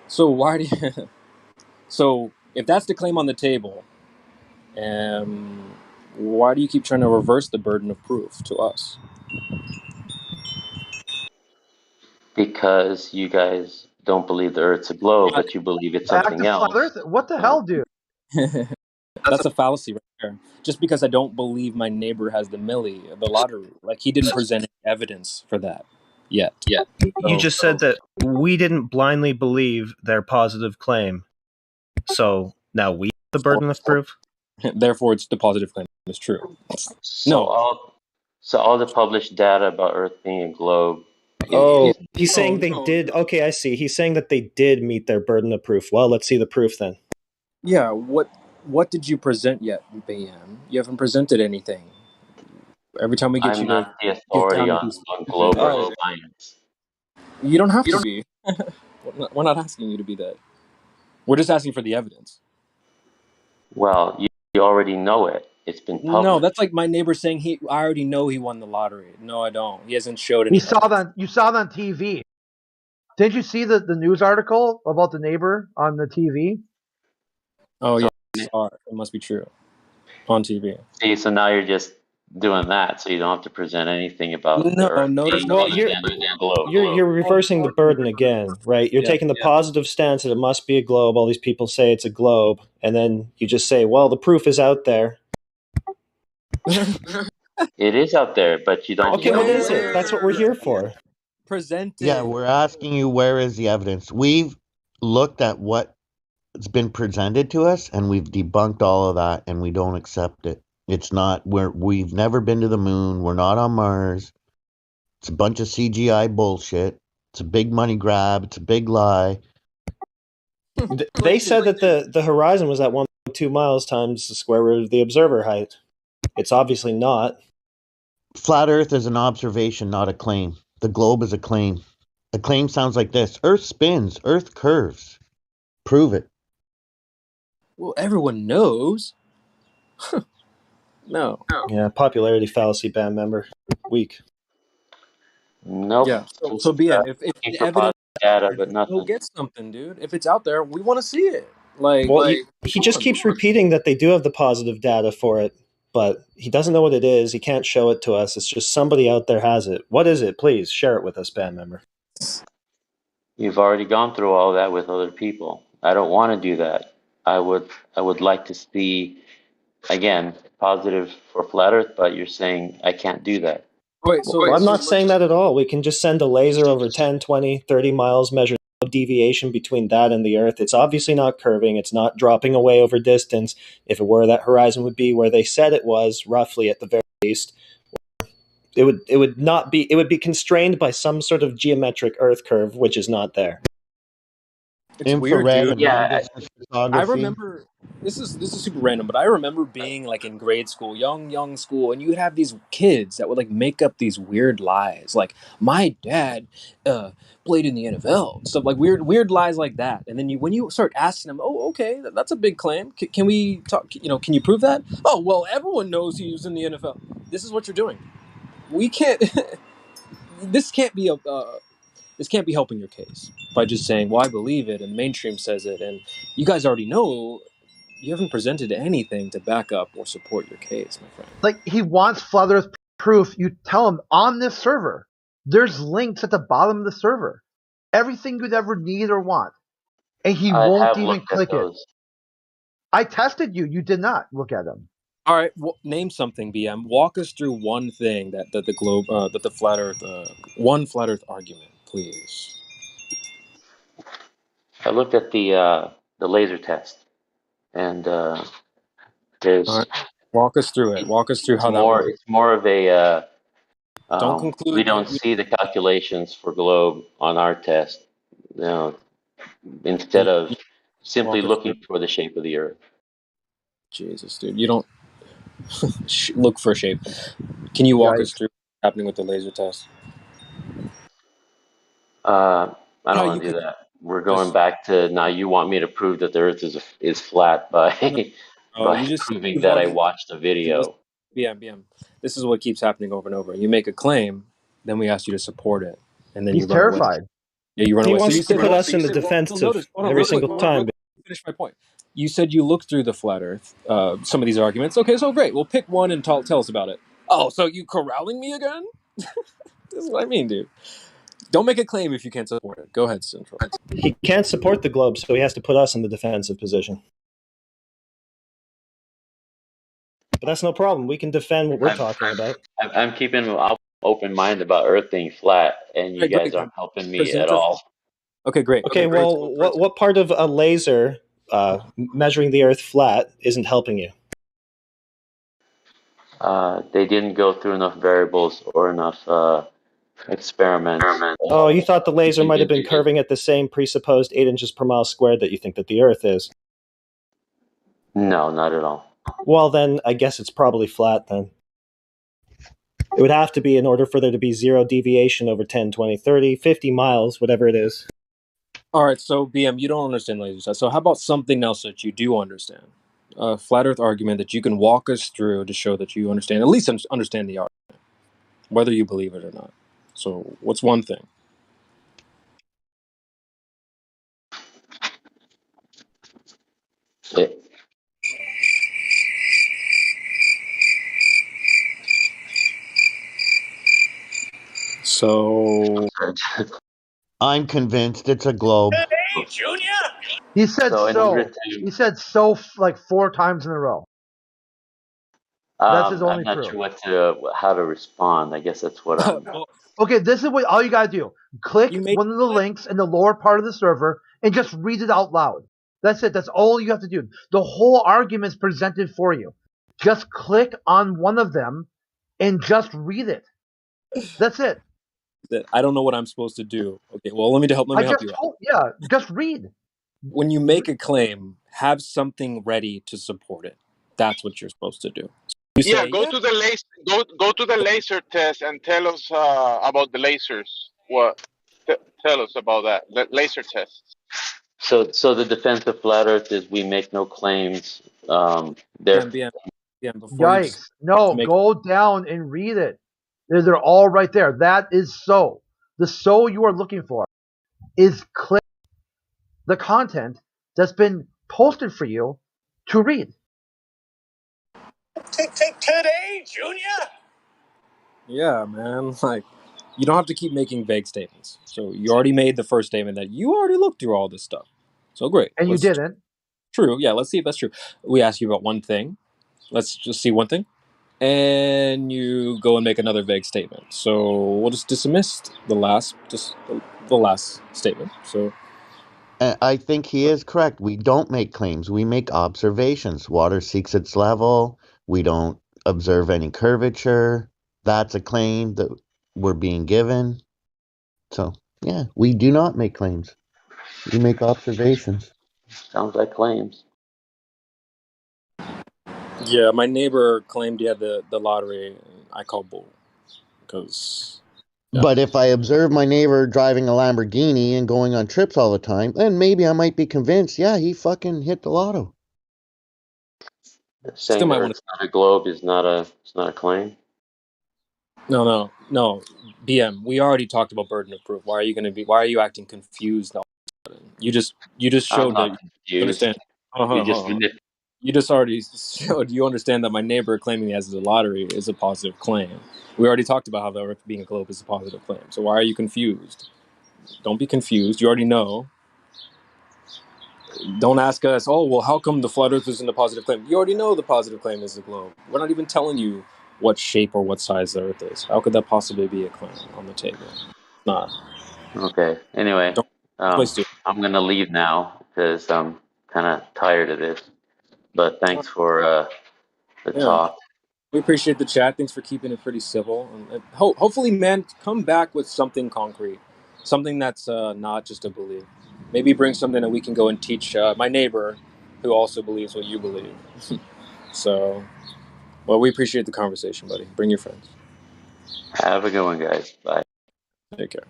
So why do you? So if that's the claim on the table, why do you keep trying to reverse the burden of proof to us?
Because you guys don't believe the Earth's a globe, but you believe it's something
Active flat
else.
Earth? What the hell, dude?
That's a fallacy right there. Just because I don't believe my neighbor has the lottery, like he didn't present any evidence for that yet.
You just said that we didn't blindly believe their positive claim. So now we have the burden of proof?
Therefore, it's the positive claim is true.
So all the published data about Earth being a globe.
He's saying they did. Okay, I see. He's saying that they did meet their burden of proof. Well, let's see the proof then.
Yeah. What did you present yet, BM? You haven't presented anything. Every time we get
I'm
you to
not the
get
authority
down with
on,
these
on
stupid.
globe Earth
Oh,
science.
you don't have to be. We're not asking you to be that. We're just asking for the evidence.
Well, you already know it. It's been
No,
published.
that's like my neighbor saying I already know he won the lottery. No, I don't. He hasn't showed
You
any
saw
evidence.
that. You saw it on TV. Did you see the news article about the neighbor on the TV?
Oh
So,
yeah, I saw it. It must be true on TV.
see, so now you're just doing that, so you don't have to present anything about the
No,
Earth
notice.
being
Well,
other than a globe.
you're reversing the burden again, right? You're
Yeah.
taking the positive stance that it must be a globe. All these people say it's a globe, and then you just say, "Well, the proof is out there."
It is out there, but you don't.
Okay, what is it? That's what we're here for.
Presented.
Yeah, we're asking you where is the evidence. We've looked at what's been presented to us, and we've debunked all of that, and we don't accept it. It's not. We've never been to the moon. We're not on Mars. It's a bunch of CGI bullshit. It's a big money grab. It's a big lie.
They said that the horizon was at 1.2 miles times the square root of the observer height. It's obviously not.
Flat Earth is an observation, not a claim. The globe is a claim. A claim sounds like this: Earth spins, Earth curves. Prove it.
Well, everyone knows. No.
Yeah, popularity fallacy band member. Weak.
Nope.
Yeah. So BM, if
Looking
the
for
evidence
positive data,
is
but
out there, go
nothing.
get something, dude. If it's out there, we want to see it. Like,
Well, he
come
just
on.
keeps repeating that they do have the positive data for it, but he doesn't know what it is. He can't show it to us. It's just somebody out there has it. What is it? Please share it with us, band member.
You've already gone through all that with other people. I don't want to do that. I would like to see, again, positive for flat Earth, but you're saying I can't do that.
Wait,
Well, I'm not saying that at all. We can just send a laser over 10, 20, 30 miles, measure no deviation between that and the Earth. It's obviously not curving. It's not dropping away over distance. If it were, that horizon would be where they said it was, roughly at the very least. It would not be. It would be constrained by some sort of geometric Earth curve, which is not there.
It's weird, dude.
Yeah,
I remember this is super random, but I remember being like in grade school, young school, and you would have these kids that would like make up these weird lies, like my dad played in the NFL, and stuff like weird lies like that. And then when you start asking them, oh, okay, that's a big claim. Can we talk? Can you prove that? Oh, well, everyone knows he was in the NFL. This is what you're doing. We can't. This can't be this can't be helping your case by just saying, well, I believe it, and the mainstream says it, and you guys already know. You haven't presented anything to back up or support your case, my friend.
Like, he wants flat Earth proof. You tell him on this server, there's links at the bottom of the server. Everything you'd ever need or want. And he
I
won't
have
even
looked at
click it.
those.
I tested you. You did not look at them.
All right, name something, BM. Walk us through one thing that the globe, that the flat Earth, one flat Earth argument, please.
I looked at the laser test, and there's.
All right, walk us through it. Walk us through how that works.
It's more of a.
Don't
We
conclude.
don't see the calculations for globe on our test. You know, instead of simply
Walk us
looking
through.
for the shape of the Earth.
Jesus, dude, you don't look for shape. Can you walk us through what's happening with the laser test?
I
How
don't
you
want to do
could
that. We're going back to now. You want me to prove that the Earth is flat by
No,
by
you just
proving
you've
that I
already
watched a video.
BM. This is what keeps happening over and over. You make a claim, then we ask you to support it, and then
He's
you run away.
terrified.
Yeah, you run
He
away. So
wants
you
to
said,
put us in the defensive every single time.
Finish my point. You said you looked through the flat Earth, some of these arguments. Okay, so great. We'll pick one and tell us about it. Oh, so you corralling me again? This is what I mean, dude. Don't make a claim if you can't support it. Go ahead, Central.
He can't support the globe, so he has to put us in the defensive position. But that's no problem. We can defend what we're talking about.
I'm keeping an open mind about Earth being flat, and you
Right,
guys
great.
aren't helping me
Present
at
us-
all.
Okay, great.
Okay, well, what part of a laser measuring the Earth flat isn't helping you?
They didn't go through enough variables or enough experiments.
Oh, you thought the laser might have been curving at the same presupposed 8 inches per mile squared that you think that the Earth is.
No, not at all.
Well, then I guess it's probably flat then. It would have to be in order for there to be zero deviation over 10, 20, 30, 50 miles, whatever it is.
All right, so BM, you don't understand lasers. So how about something else that you do understand? A flat Earth argument that you can walk us through to show that you understand, at least understand the argument, whether you believe it or not. So what's one thing? So
I'm convinced it's a globe.
Hey, Junior! He said
So in order to,
He said so like 4 times in a row. That's his only
I'm not
proof.
sure how to respond. I guess that's what I'm.
well,
Okay, this is what all you gotta do. Click
you made
one of the links in the lower part of the server and just read it out loud. That's it. That's all you have to do. The whole argument is presented for you. Just click on one of them and just read it. That's it.
that I don't know what I'm supposed to do. Okay, well let me help you out.
Yeah, just read.
When you make a claim, have something ready to support it. That's what you're supposed to do. You
Yeah,
say,
go to the go to the laser test and tell us about the lasers. What? Tell us about that. The laser test.
So the defense of flat Earth is we make no claims.
BM, before you just
Yikes. No,
make
go down and read it. They're all right there. That is so. The so you are looking for is click the content that's been posted for you to read.
Today, Junior.
yeah, man, like you don't have to keep making vague statements. So you already made the first statement that you already looked through all this stuff. So great.
And you didn't.
True. Yeah, let's see if that's true. We asked you about one thing. Let's just see one thing. And you go and make another vague statement. So we'll just dismiss the last statement. So
I think he is correct. We don't make claims. We make observations. Water seeks its level. We don't observe any curvature. That's a claim that we're being given. So, yeah, we do not make claims. We make observations.
Sounds like claims.
yeah, my neighbor claimed he had the lottery. And I called bull because. Yeah.
But if I observe my neighbor driving a Lamborghini and going on trips all the time, then maybe I might be convinced, yeah, he fucking hit the lotto.
Saying the Earth's not a globe is not a claim.
No. BM, we already talked about burden of proof. Why are you acting confused all of a sudden? You just showed that you understand. You just already showed you understand that my neighbor claiming he has the lottery is a positive claim. We already talked about how the Earth being a globe is a positive claim. So why are you confused? Don't be confused. You already know. Don't ask us, oh, well, how come the flat Earth isn't a positive claim? You already know the positive claim is the globe. We're not even telling you what shape or what size the Earth is. How could that possibly be a claim on the table? Not.
Okay. Anyway, I'm gonna leave now because I'm kind of tired of this. But thanks for the talk.
We appreciate the chat. Thanks for keeping it pretty civil. And hopefully, man, come back with something concrete, something that's not just a belief. Maybe bring something that we can go and teach my neighbor, who also believes what you believe. So, well, we appreciate the conversation, buddy. Bring your friends.
Have a good one, guys. Bye.
Take care.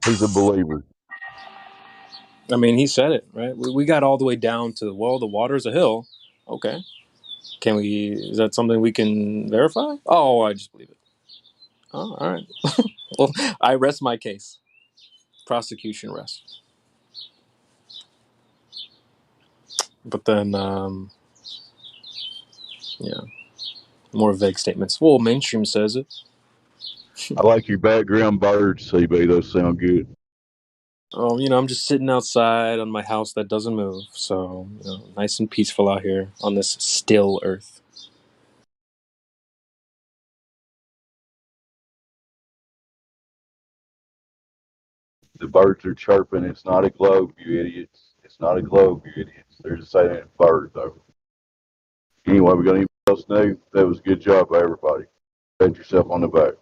He's a believer.
I mean, he said it, right? We got all the way down to, well, the water's a hill. Okay. Is that something we can verify? Oh, I just believe it. Oh, all right. Well, I rest my case. Prosecution rests. But then, yeah, more vague statements. Well, mainstream says it.
I like your background birds, CB. Those sound good.
Oh, I'm just sitting outside on my house that doesn't move. So, nice and peaceful out here on this still earth.
The birds are chirping. It's not a globe, you idiots. It's not a globe, you idiots. They're just saying it's bird, though. Anyway, we got anything else new? That was a good job by everybody. Pat yourself on the back.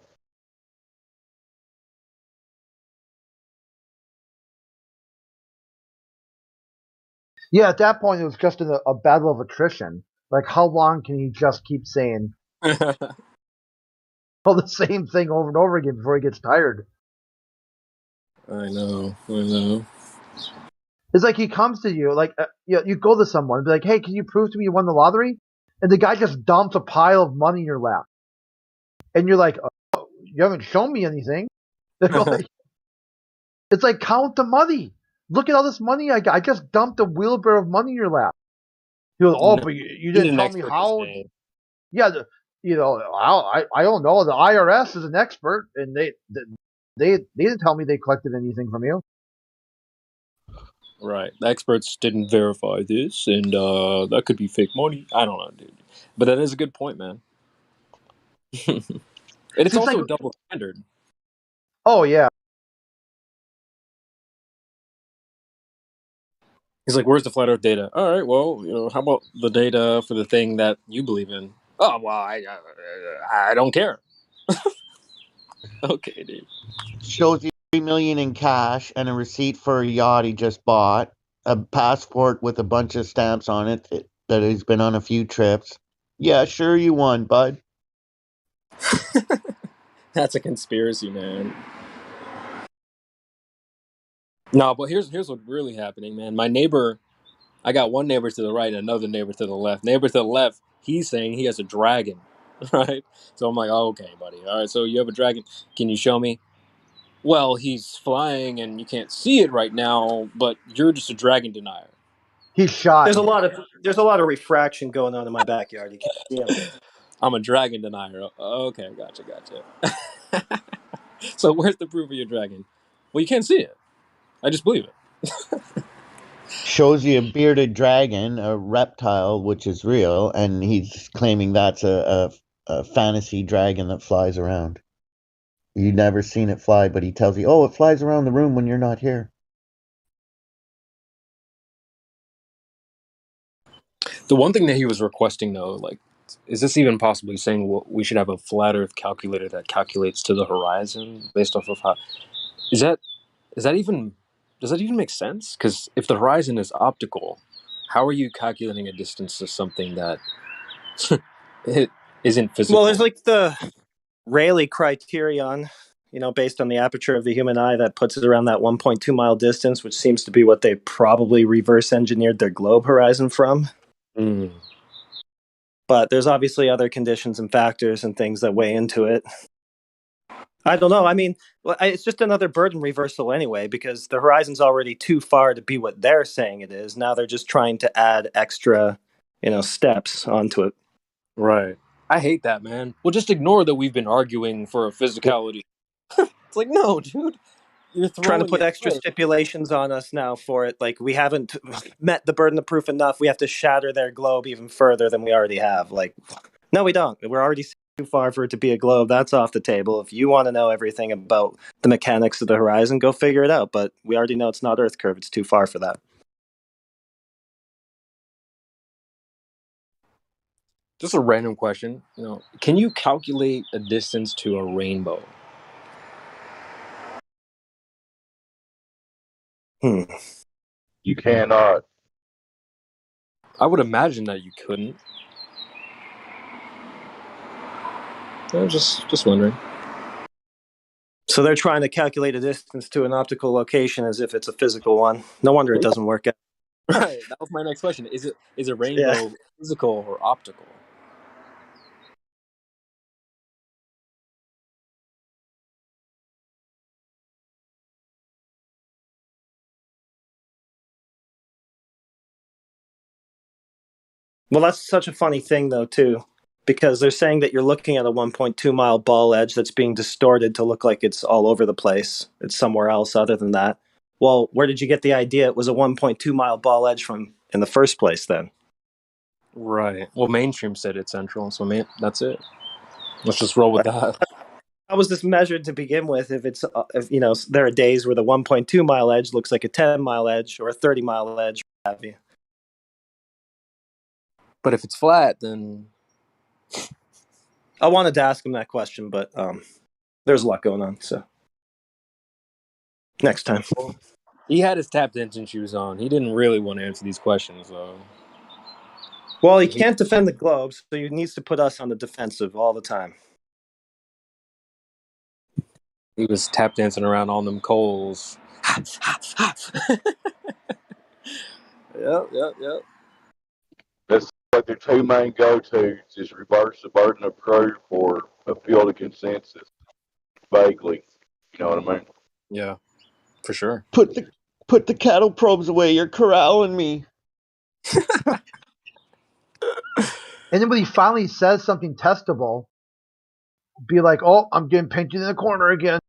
Yeah, at that point, it was just a battle of attrition. Like, how long can he just keep saying the same thing over and over again before he gets tired?
I know.
It's like he comes to you, like you go to someone, and be like, "Hey, can you prove to me you won the lottery?" And the guy just dumps a pile of money in your lap, and you're like, oh, "You haven't shown me anything." It's like, count the money. Look at all this money I got. I just dumped a wheelbarrow of money in your lap. He goes, "Oh,
No,
but you
he's
didn't
an
tell me
expert to
how."
say.
Yeah, I don't know. The IRS is an expert, and they didn't tell me they collected anything from you.
Right. The experts didn't verify this, and that could be fake money. I don't know, dude. But that is a good point, man. And it's
It's
also
like,
a double standard.
oh yeah,
He's like, "Where's the flat Earth data?" All right, well, how about the data for the thing that you believe in? Oh, well, I don't care. Okay, dude.
Shows you 3 million in cash and a receipt for a yacht he just bought, a passport with a bunch of stamps on it that he's been on a few trips. Yeah, sure you won, bud.
That's a conspiracy, man. No, but here's what's really happening, man. My neighbor, I got one neighbor to the right and another neighbor to the left. Neighbor to the left, he's saying he has a dragon, right? So I'm like, oh, okay, buddy. All right, so you have a dragon. Can you show me? Well, he's flying and you can't see it right now, but you're just a dragon denier.
he's shot.
There's a lot of refraction going on in my backyard. You can't see him.
I'm a dragon denier. Okay, gotcha. So where's the proof of your dragon? Well, you can't see it. I just believe it.
Shows you a bearded dragon, a reptile, which is real, and he's claiming that's a fantasy dragon that flies around. You've never seen it fly, but he tells you, oh, it flies around the room when you're not here.
The one thing that he was requesting, though, like, is this even possible? He's saying, well, we should have a flat Earth calculator that calculates to the horizon based off of how. Is that even? Does that even make sense? Because if the horizon is optical, how are you calculating a distance to something that it isn't physical?
Well, there's like the Rayleigh criterion, based on the aperture of the human eye that puts it around that 1.2 mile distance, which seems to be what they probably reverse engineered their globe horizon from.
Mm.
But there's obviously other conditions and factors and things that weigh into it. I don't know. I mean, it's just another burden reversal anyway, because the horizon's already too far to be what they're saying it is. Now they're just trying to add extra, steps onto it.
Right. I hate that, man. Well, just ignore that we've been arguing for a physicality. It's like, no, dude. You're
Trying to
throwing
put
it
extra
away.
stipulations on us now for it. Like, we haven't met the burden of proof enough. We have to shatter their globe even further than we already have. Like, no, we don't. We're already too far for it to be a globe. That's off the table. If you want to know everything about the mechanics of the horizon, go figure it out. But we already know it's not Earth curve. It's too far for that.
Just a random question. Can you calculate a distance to a rainbow?
You cannot.
I would imagine that you couldn't. Just wondering.
So they're trying to calculate a distance to an optical location as if it's a physical one. No wonder it doesn't work out.
Right. That was my next question. Is a rainbow physical or optical?
Well, that's such a funny thing, though, too, because they're saying that you're looking at a 1.2 mile ball edge that's being distorted to look like it's all over the place. It's somewhere else other than that. Well, where did you get the idea it was a 1.2 mile ball edge from in the first place, then?
Right. Well, mainstream said it's central, so that's it. Let's just roll with that.
How was this measured to begin with? If there are days where the 1.2 mile edge looks like a 10-mile edge or a 30-mile edge, what have you.
But if it's flat, then
I wanted to ask him that question, but there's a lot going on, so next time.
He had his tap dancing shoes on. He didn't really want to answer these questions, though.
Well, he can't defend the globe, so he needs to put us on the defensive all the time.
He was tap dancing around on them coals. Yep.
That's like their two main go-tos is reverse the burden of proof or appeal to consensus. Vaguely, you know what I mean?
Yeah, for sure.
Put the cattle probes away. You're corralling me.
And then when he finally says something testable, be like, "Oh, I'm getting painted in the corner again."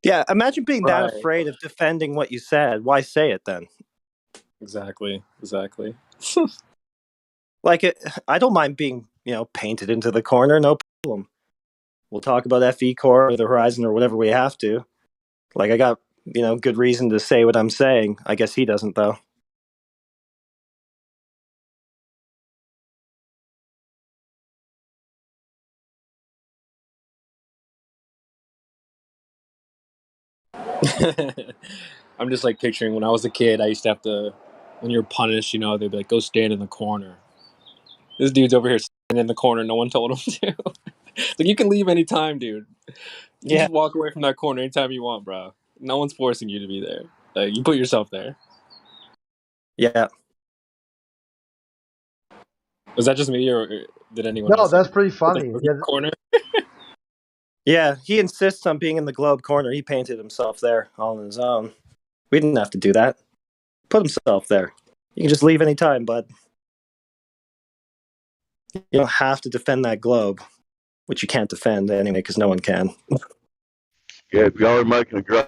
Yeah, imagine being that
Right.
afraid of defending what you said. Why say it then?
Exactly.
Like, I don't mind being, painted into the corner. No problem. We'll talk about FE Core or the Horizon or whatever we have to. Like, I got, good reason to say what I'm saying. I guess he doesn't, though.
I'm just like picturing when I was a kid, I used to have to, when you're punished, they'd be like, go stand in the corner. This dude's over here standing in the corner. No one told him to. It's like, you can leave anytime, dude. You just walk away from that corner anytime you want, bro. No one's forcing you to be there. Like, you put yourself there.
Yeah.
Was that just me, or did anyone
No,
else?
that's pretty funny.
Corner.
Yeah, he insists on being in the globe corner. He painted himself there all on his own. We didn't have to do that. Put himself there. You can just leave anytime, bud. You don't have to defend that globe, which you can't defend anyway because no one can.
Yeah, if y'all are making a great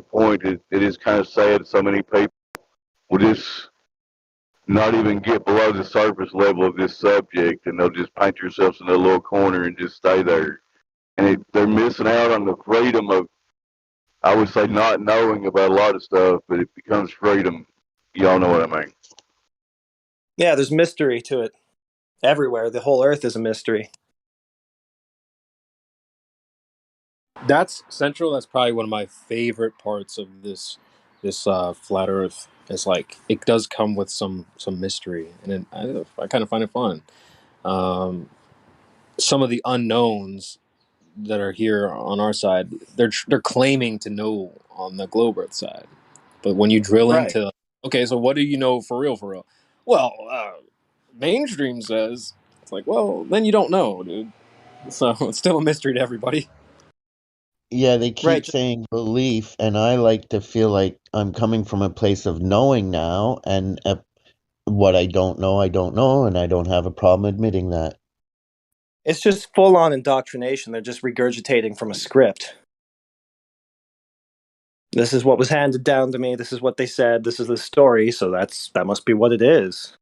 point, it is kind of sad so many people will just not even get below the surface level of this subject, and they'll just paint themselves in a little corner and just stay there. And they're missing out on the freedom of, I would say, not knowing about a lot of stuff, but it becomes freedom. Y'all know what I mean.
Yeah, there's mystery to it. Everywhere. The whole earth is a mystery.
That's Central. That's probably one of my favorite parts of this flat Earth. It's like it does come with some mystery, and I kind of find it fun. Some of the unknowns that are here on our side, they're claiming to know on the globe Earth side, but when you drill into, okay, so what do you know for real? Well, mainstream says it's like, well, then you don't know, dude. So it's still a mystery to everybody.
Yeah, they keep saying belief, and I like to feel like I'm coming from a place of knowing now, and what I don't know, and I don't have a problem admitting that.
It's just full-on indoctrination. They're just regurgitating from a script. This is what was handed down to me. This is what they said. This is the story. So that must be what it is.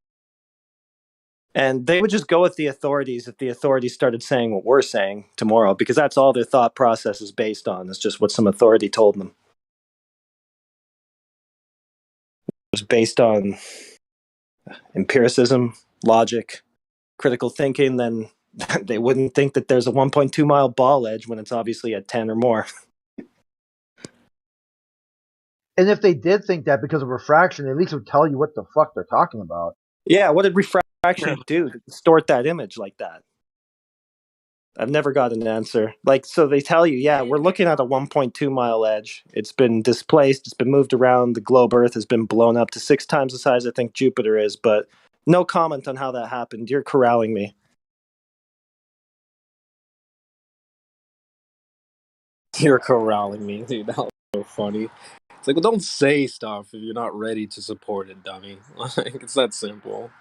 And they would just go with the authorities if the authorities started saying what we're saying tomorrow, because that's all their thought process is based on. It's just what some authority told them. It's based on empiricism, logic, critical thinking. Then they wouldn't think that there's a 1.2 mile ball edge when it's obviously at 10 or more.
And if they did think that because of refraction, they at least would tell you what the fuck they're talking about.
Yeah, what did refraction do to distort that image like that? I've never got an answer. Like, so they tell you, yeah, we're looking at a 1.2 mile edge. It's been displaced. It's been moved around. The globe Earth has been blown up to 6 times the size I think Jupiter is, but no comment on how that happened. You're corralling me.
You're corralling me, dude. That was so funny. It's like, well, don't say stuff if you're not ready to support it, dummy. Like, it's that simple.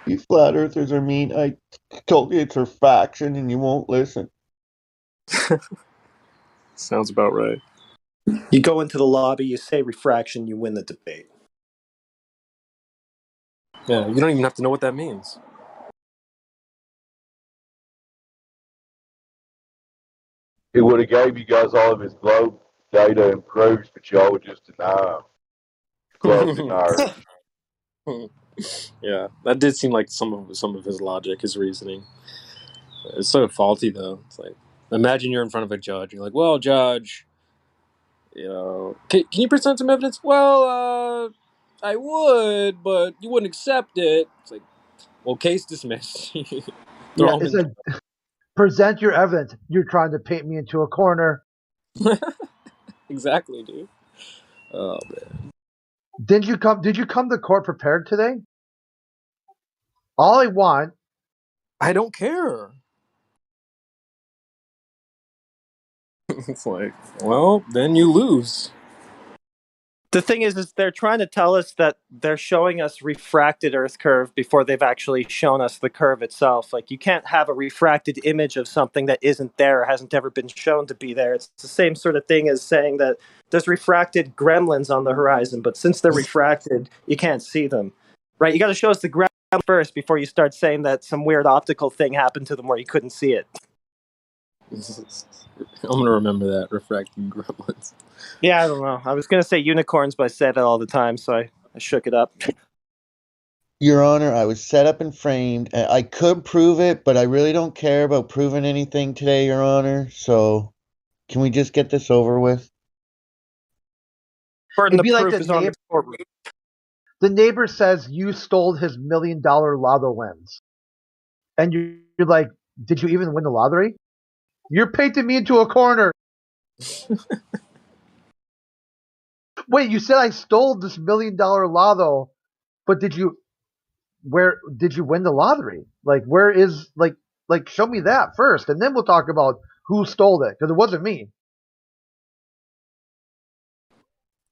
You flat earthers are mean. I told you it's refraction and you won't listen.
Sounds about right.
You go into the lobby, you say refraction, you win the debate.
Yeah, you don't even have to know what that means.
He would have gave you guys all of his globe data and proofs, but y'all would just deny him. Globe deniers.
Yeah, that did seem like some of his logic, his reasoning. It's so faulty, though. It's like, imagine you're in front of a judge. You're like, well, judge, You know, can you present some evidence? Well, I would, but you wouldn't accept it. It's like, well, case dismissed.
Yeah,
Throw him
it's
in.
like present your evidence. You're trying to paint me into a corner.
Exactly, dude. Oh man.
Did you come to court prepared today? All I want.
I don't care. It's like, well, then you lose.
The thing is they're trying to tell us that they're showing us refracted Earth curve before they've actually shown us the curve itself. Like, you can't have a refracted image of something that isn't there, or hasn't ever been shown to be there. It's the same sort of thing as saying that there's refracted gremlins on the horizon, but since they're refracted, you can't see them. Right? You got to show us the gremlin first before you start saying that some weird optical thing happened to them where you couldn't see it.
I'm gonna remember that, refracting gremlins.
Yeah, I don't know. I was going to say unicorns, but I say that all the time, so I shook it up.
Your Honor, I was set up and framed. I could prove it, but I really don't care about proving anything today, Your Honor. So, can we just get this over with?
Burden
It'd
of
be like
proof is on the courtroom.
The neighbor says you stole his $1 million lotto wins, and you're like, did you even win the lottery? You're painting me into a corner. Wait, you said I stole this $1 million lotto, but where did you win the lottery? Like, where is show me that first, and then we'll talk about who stole it, because it wasn't me.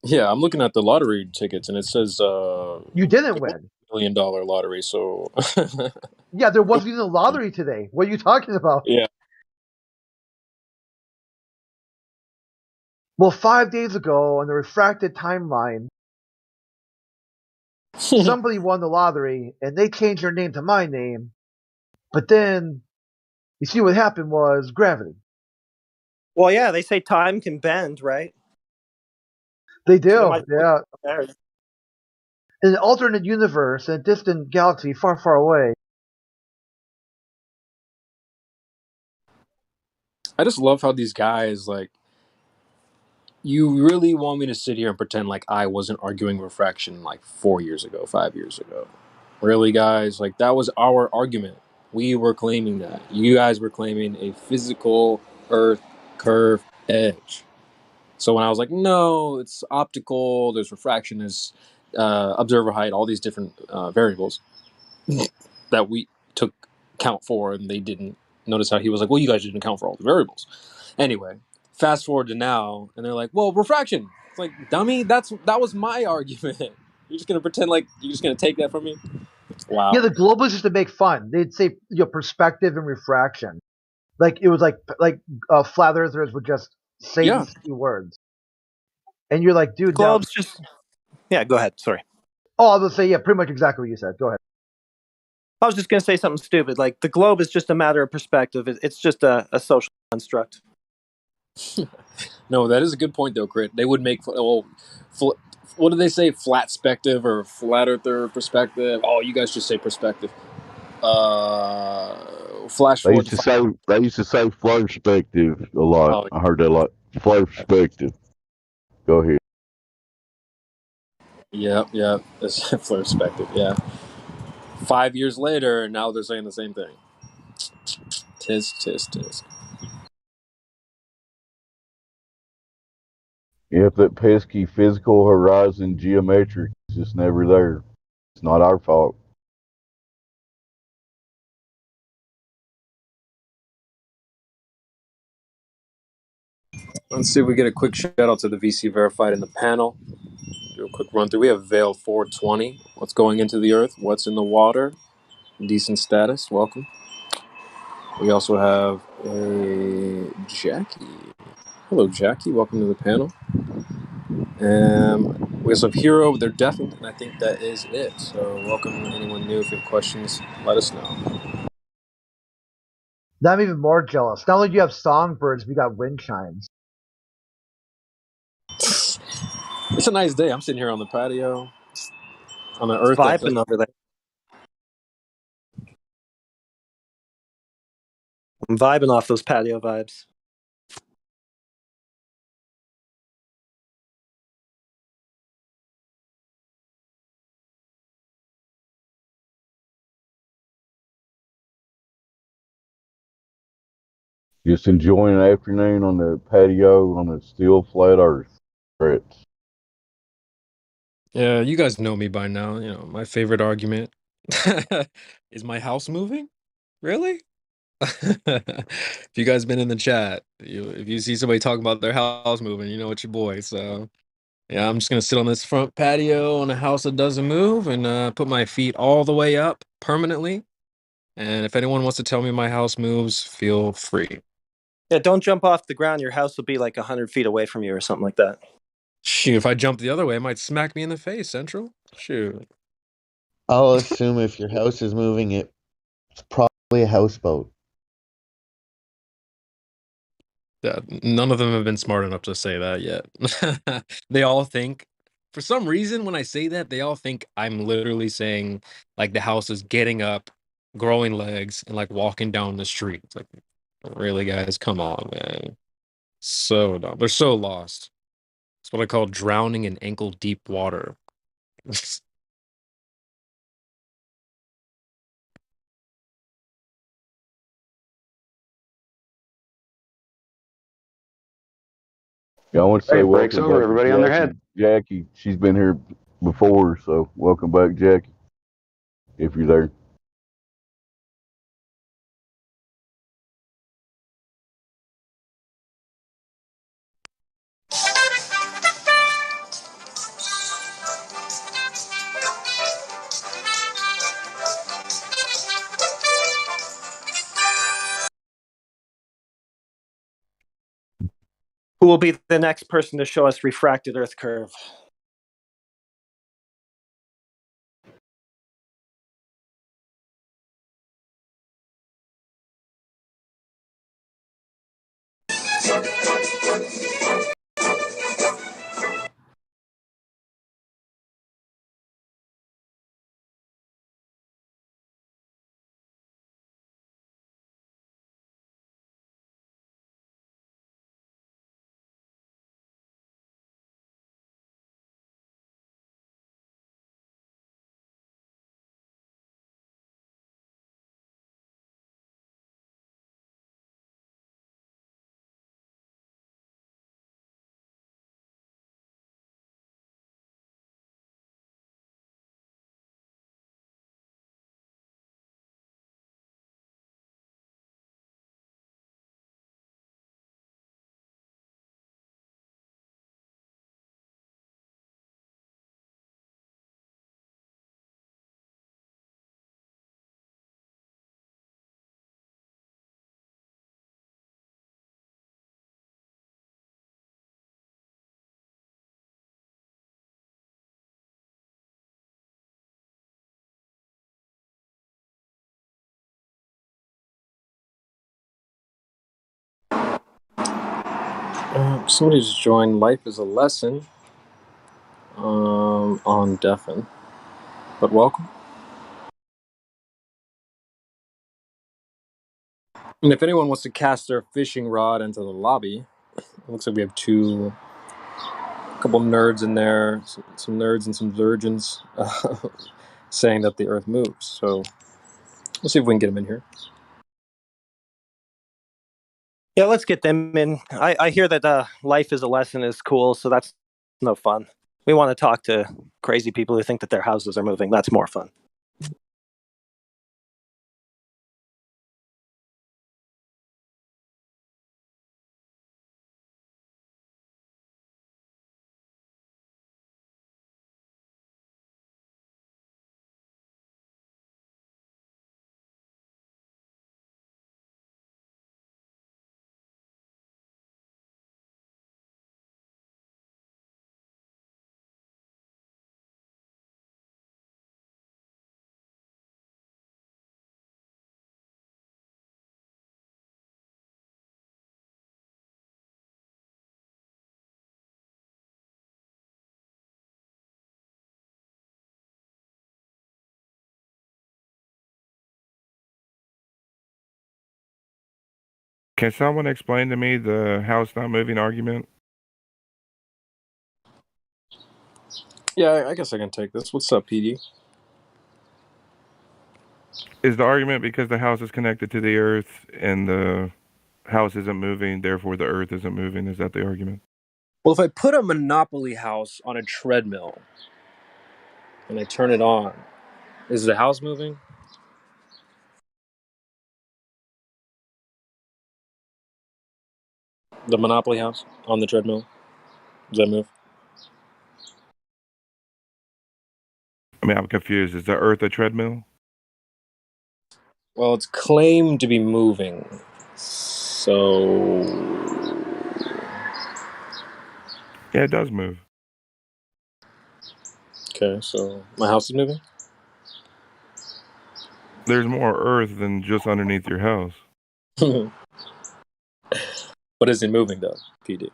Yeah, I'm looking at the lottery tickets, and it says
You didn't win.
$1 million lottery. So
Yeah, there wasn't even a lottery today. What are you talking about?
yeah.
Well, 5 days ago on the refracted timeline, somebody won the lottery, and they changed their name to my name. But then, you see what happened was gravity.
Well, yeah, they say time can bend, right?
They do,
So
yeah. In an alternate universe, in a distant galaxy far, far away.
I just love how these guys, like, you really want me to sit here and pretend like I wasn't arguing refraction like 4 years ago, 5 years ago. Really, guys? Like, that was our argument. We were claiming that. You guys were claiming a physical Earth curve edge. So when I was like, no, it's optical, there's refraction, there's observer height, all these different variables that we took count for, and they didn't. Notice how he was like, well, you guys didn't account for all the variables. Anyway, fast forward to now, and they're like, well, refraction. It's like, dummy, that was my argument. You're just gonna pretend like you're just gonna take that from me? Wow.
Yeah, the globe was just to make fun. They'd say perspective and refraction. Like it was like flat earthers would just say these two words, and you're like, dude, now.
Globe's just. Yeah, go ahead. Sorry.
Oh, I was say yeah, pretty much exactly what you said. Go ahead.
I was just going to say something stupid. Like, the globe is just a matter of perspective. It's just a social construct.
No, that is a good point, though, Crit. They would make what do they say? Flat spective or flat earther perspective? Oh, you guys just say perspective. Flash
They
forward
used to say flow perspective a lot.
Oh,
I heard that a lot. Flow perspective. Go ahead.
yeah, that's flare perspective. Yeah. 5 years later, now they're saying the same thing. Tisk.
If that pesky physical horizon geometric is just never there, it's not our fault.
Let's see if we get a quick shout out to the VC verified in the panel. Do a quick run through. We have Veil 420. What's going into the earth? What's in the water? Decent status. Welcome. We also have a Jackie. Hello, Jackie. Welcome to the panel. We also have Hero. They're deafened, and I think that is it. So, welcome anyone new. If you have questions, let us know.
Now I'm even more jealous. Not only do you have songbirds, we got wind chimes.
It's a nice day. I'm sitting here on the patio on the earth.
Vibing over there. I'm vibing off those patio vibes.
Just enjoying an afternoon on the patio on a still flat earth. Brett.
Yeah, you guys know me by now. You know, my favorite argument is my house moving? Really? If you guys been in the chat, if you see somebody talking about their house moving, you know it's your boy. So yeah, I'm just gonna sit on this front patio on a house that doesn't move and put my feet all the way up permanently. And if anyone wants to tell me my house moves, feel free.
Yeah, don't jump off the ground. Your house will be like 100 feet away from you or something like that.
Shoot, if I jump the other way, it might smack me in the face, Central. Shoot.
I'll assume if your house is moving, it's probably a houseboat.
Yeah, none of them have been smart enough to say that yet. They all think, for some reason, when I say that, they all think I'm literally saying like the house is getting up, growing legs, and like walking down the street. It's like, really, guys, come on, man. So dumb. They're so lost. It's what I call drowning in ankle deep water.
Yeah, I want to
Hey,
say
it breaks
welcome
over
back to
everybody on their head.
Jackie. She's been here before, so welcome back, Jackie, if you're there.
Who will be the next person to show us refracted Earth curve?
Somebody just joined Life is a Lesson on Deafin. But welcome. And if anyone wants to cast their fishing rod into the lobby, it looks like we have a couple nerds in there, some nerds and some virgins saying that the Earth moves. So we'll see if we can get them in here.
Yeah, let's get them in. I hear that Life is a Lesson is cool, so that's no fun. We want to talk to crazy people who think that their houses are moving. That's more fun.
Can someone explain to me the house not moving argument?
Yeah, I guess I can take this. What's up, PD?
Is the argument because the house is connected to the earth and the house isn't moving, therefore the Earth isn't moving. Is that the argument?
Well, if I put a Monopoly house on a treadmill and I turn it on, is the house moving? The Monopoly house on the treadmill, does that move?
I mean, I'm confused. Is the Earth a treadmill?
Well, it's claimed to be moving, so
Yeah, it does move.
okay. So my house is moving.
There's more Earth than just underneath your house.
But is it moving though, PD?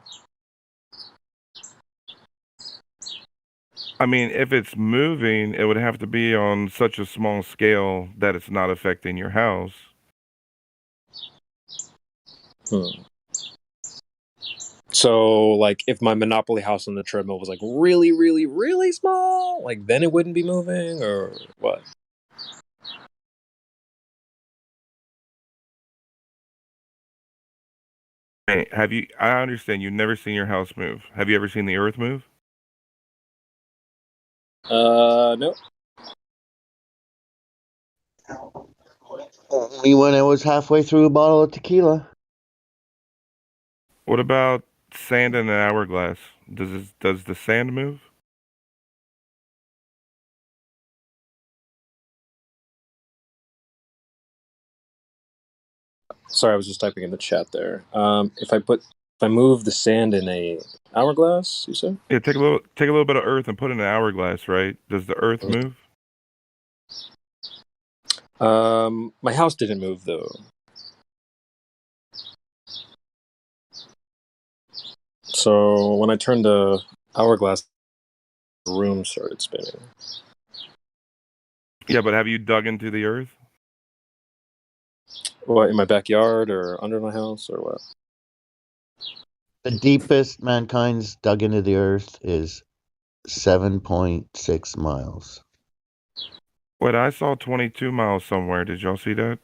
I mean, if it's moving, it would have to be on such a small scale that it's not affecting your house.
So, like, if my Monopoly house on the treadmill was like really, really, really small, like then it wouldn't be moving, or what?
Hey, have you? I understand you've never seen your house move. Have you ever seen the Earth move?
No.
Only when I was halfway through a bottle of tequila.
What about sand in an hourglass? Does the sand move?
Sorry, I was just typing in the chat there. If I move the sand in a hourglass, you said?
Yeah, take a little bit of Earth and put it in an hourglass, right? Does the Earth move?
My house didn't move though. So when I turned the hourglass, the room started spinning.
Yeah, but have you dug into the Earth?
What, in my backyard or under my house or what?
The deepest mankind's dug into the Earth is 7.6 miles.
Wait, I saw 22 miles somewhere. Did y'all see that?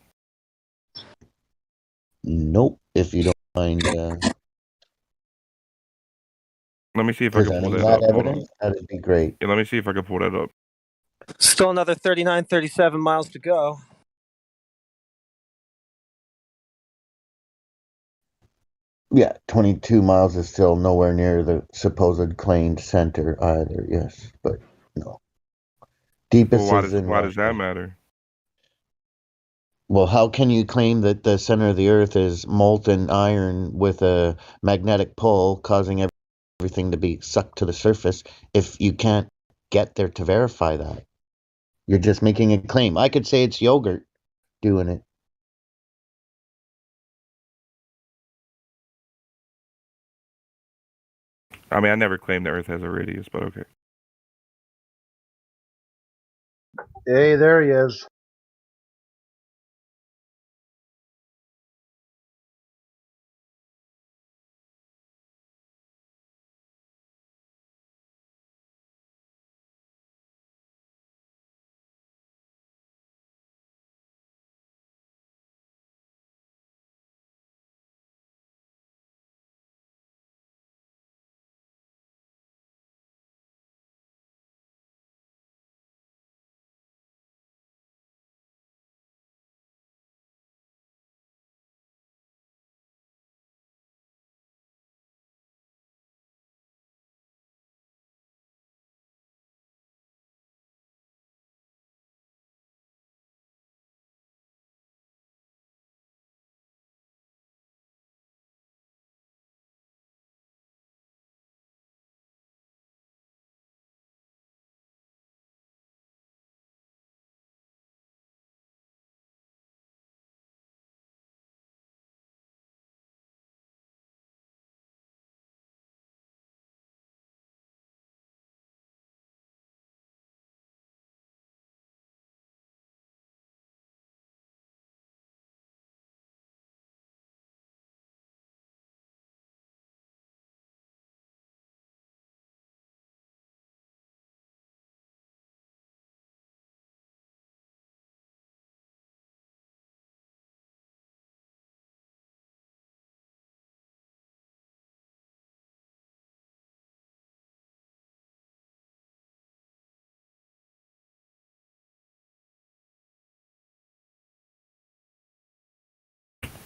Nope. If you don't mind
Let me see if I can pull
presenting
that
that
up. Hold on.
evidence, that'd be great.
Yeah, let me see if I can pull that up.
Still another 39, 37 miles to go.
Yeah, 22 miles is still nowhere near the supposed claimed center either. Yes, but no. Deepest
Well,
is in
why does that
Russia.
matter?
Well, how can you claim that the center of the Earth is molten iron with a magnetic pull causing everything to be sucked to the surface if you can't get there to verify that? You're just making a claim. I could say it's yogurt doing it.
I mean, I never claimed the Earth has a radius, but okay.
Hey, there he is.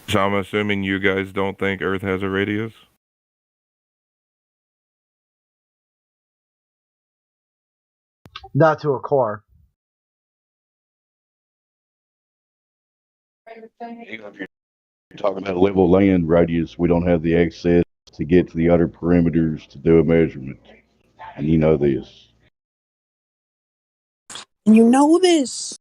So I'm assuming you guys don't think Earth has a radius?
Not to a core.
If you're talking about a level land radius, we don't have the access to get to the outer perimeters to do a measurement. And you know this.
And you know this.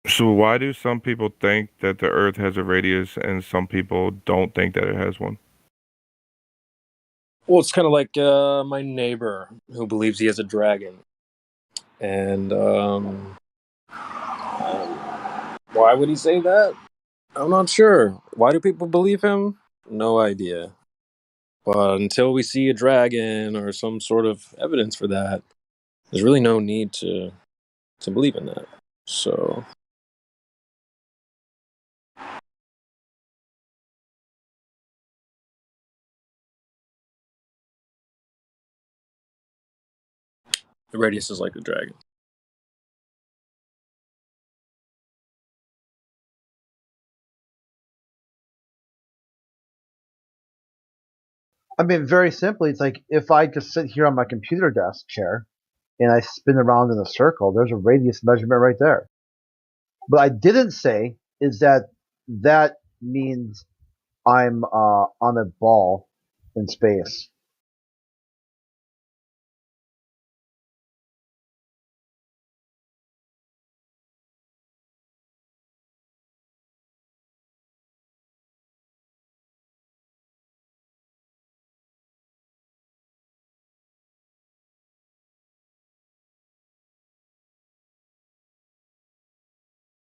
So why do some people think that the Earth has a radius and some people don't think that it has one?
Well, it's kind of like my neighbor who believes he has a dragon. And why would he say that? I'm not sure. Why do people believe him? No idea. But until we see a dragon or some sort of evidence for that, there's really no need to believe in that. So the radius is like the dragon.
I mean, very simply, it's like if I just sit here on my computer desk chair and I spin around in a circle, there's a radius measurement right there. What I didn't say is that that means I'm on a ball in space.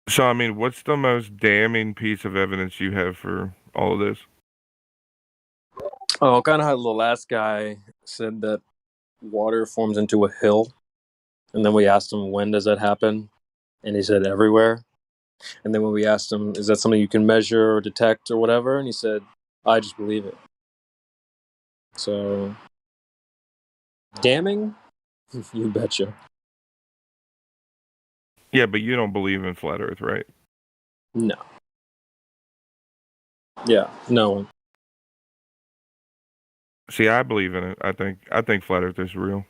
So I mean, what's the most damning piece of evidence you have for all of this?
Oh, kind of how the last guy said that water forms into a hill. And then we asked him, when does that happen? And he said, everywhere. And then when we asked him, is that something you can measure or detect or whatever? And he said, I just believe it. So, damning? You betcha.
Yeah, but you don't believe in flat Earth, right?
No. Yeah, no one.
See, I believe in it. I think flat Earth is real.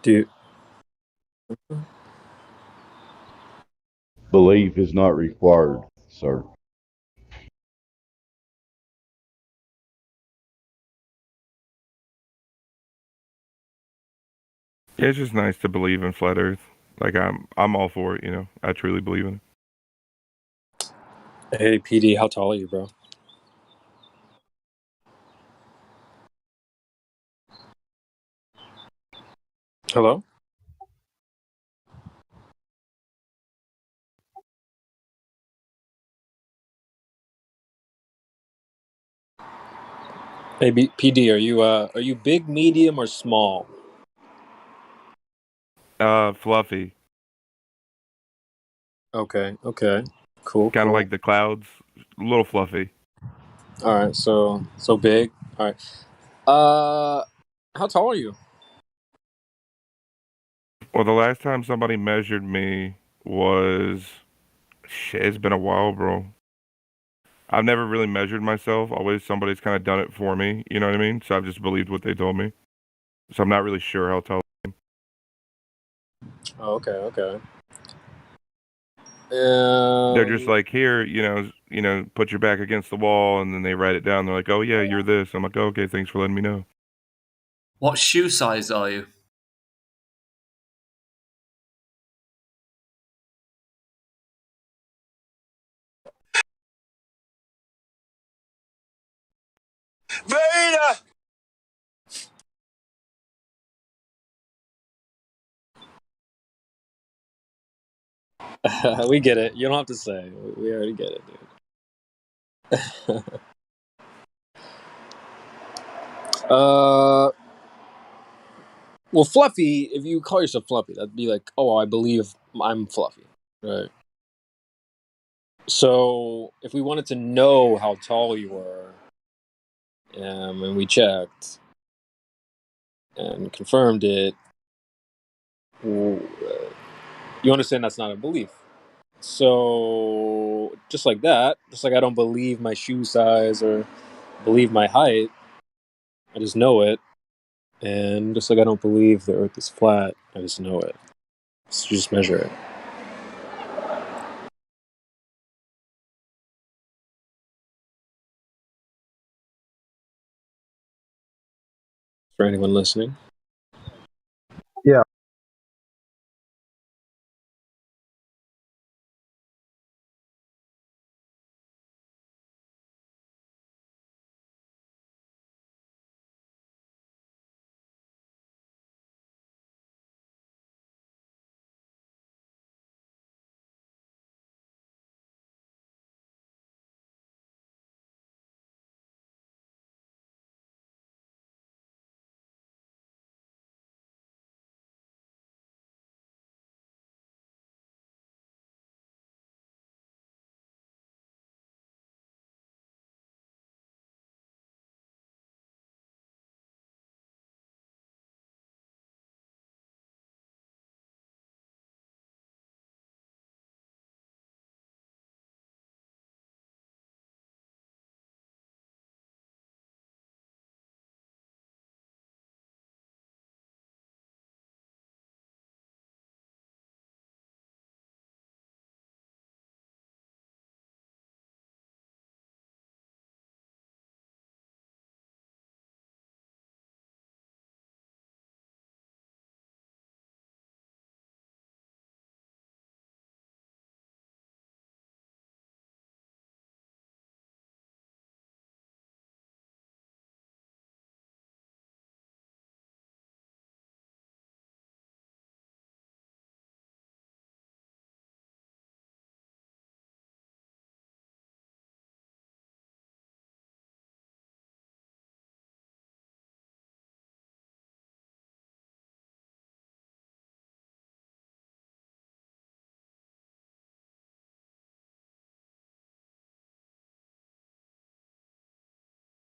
Dude.
Belief is not required, sir.
Yeah, it's just nice to believe in flat Earth. Like I'm all for it. You know, I truly believe in it.
Hey, PD, how tall are you, bro? Hello? Hey, PD, are you big, medium, or small?
Fluffy.
Okay, cool.
Kind of like the clouds, a little fluffy.
All right, so big. All right. How tall are you?
Well, the last time somebody measured me was shit. It's been a while, bro. I've never really measured myself. Always somebody's kind of done it for me. You know what I mean? So I've just believed what they told me. So I'm not really sure how tall I am.
Oh, okay.
They're just like, here, put your back against the wall, and then they write it down. They're like, oh yeah, you're this. I'm like, oh, okay, thanks for letting me know.
What shoe size are you?
Vader!
we get it. You don't have to say. We already get it, dude. Well, fluffy. If you call yourself fluffy, that'd be like, oh, I believe I'm fluffy, right? So if we wanted to know how tall you were, and we checked and confirmed it, you understand that's not a belief. So just like that, just like I don't believe my shoe size or believe my height, I just know it. And just like I don't believe the Earth is flat, I just know it. So just measure it. For anyone listening.
Yeah.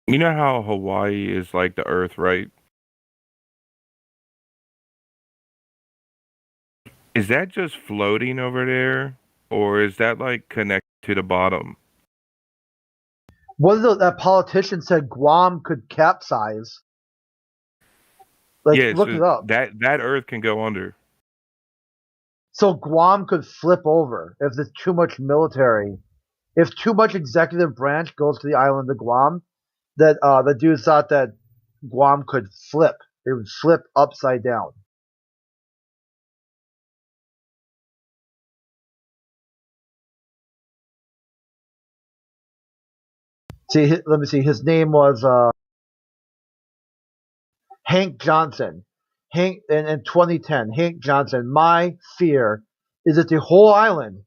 You know how Hawaii is like the Earth, right? Is that just floating over there, or is that like connected to the bottom?
What is that politician said Guam could capsize? Like,
Yeah,
look
so
it up.
that Earth can go under.
So Guam could flip over if there's too much military. If too much executive branch goes to the island of Guam, that the dude thought that Guam could flip. It would flip upside down. See, let me see. His name was Hank Johnson. Hank in 2010, Hank Johnson. My fear is that the whole island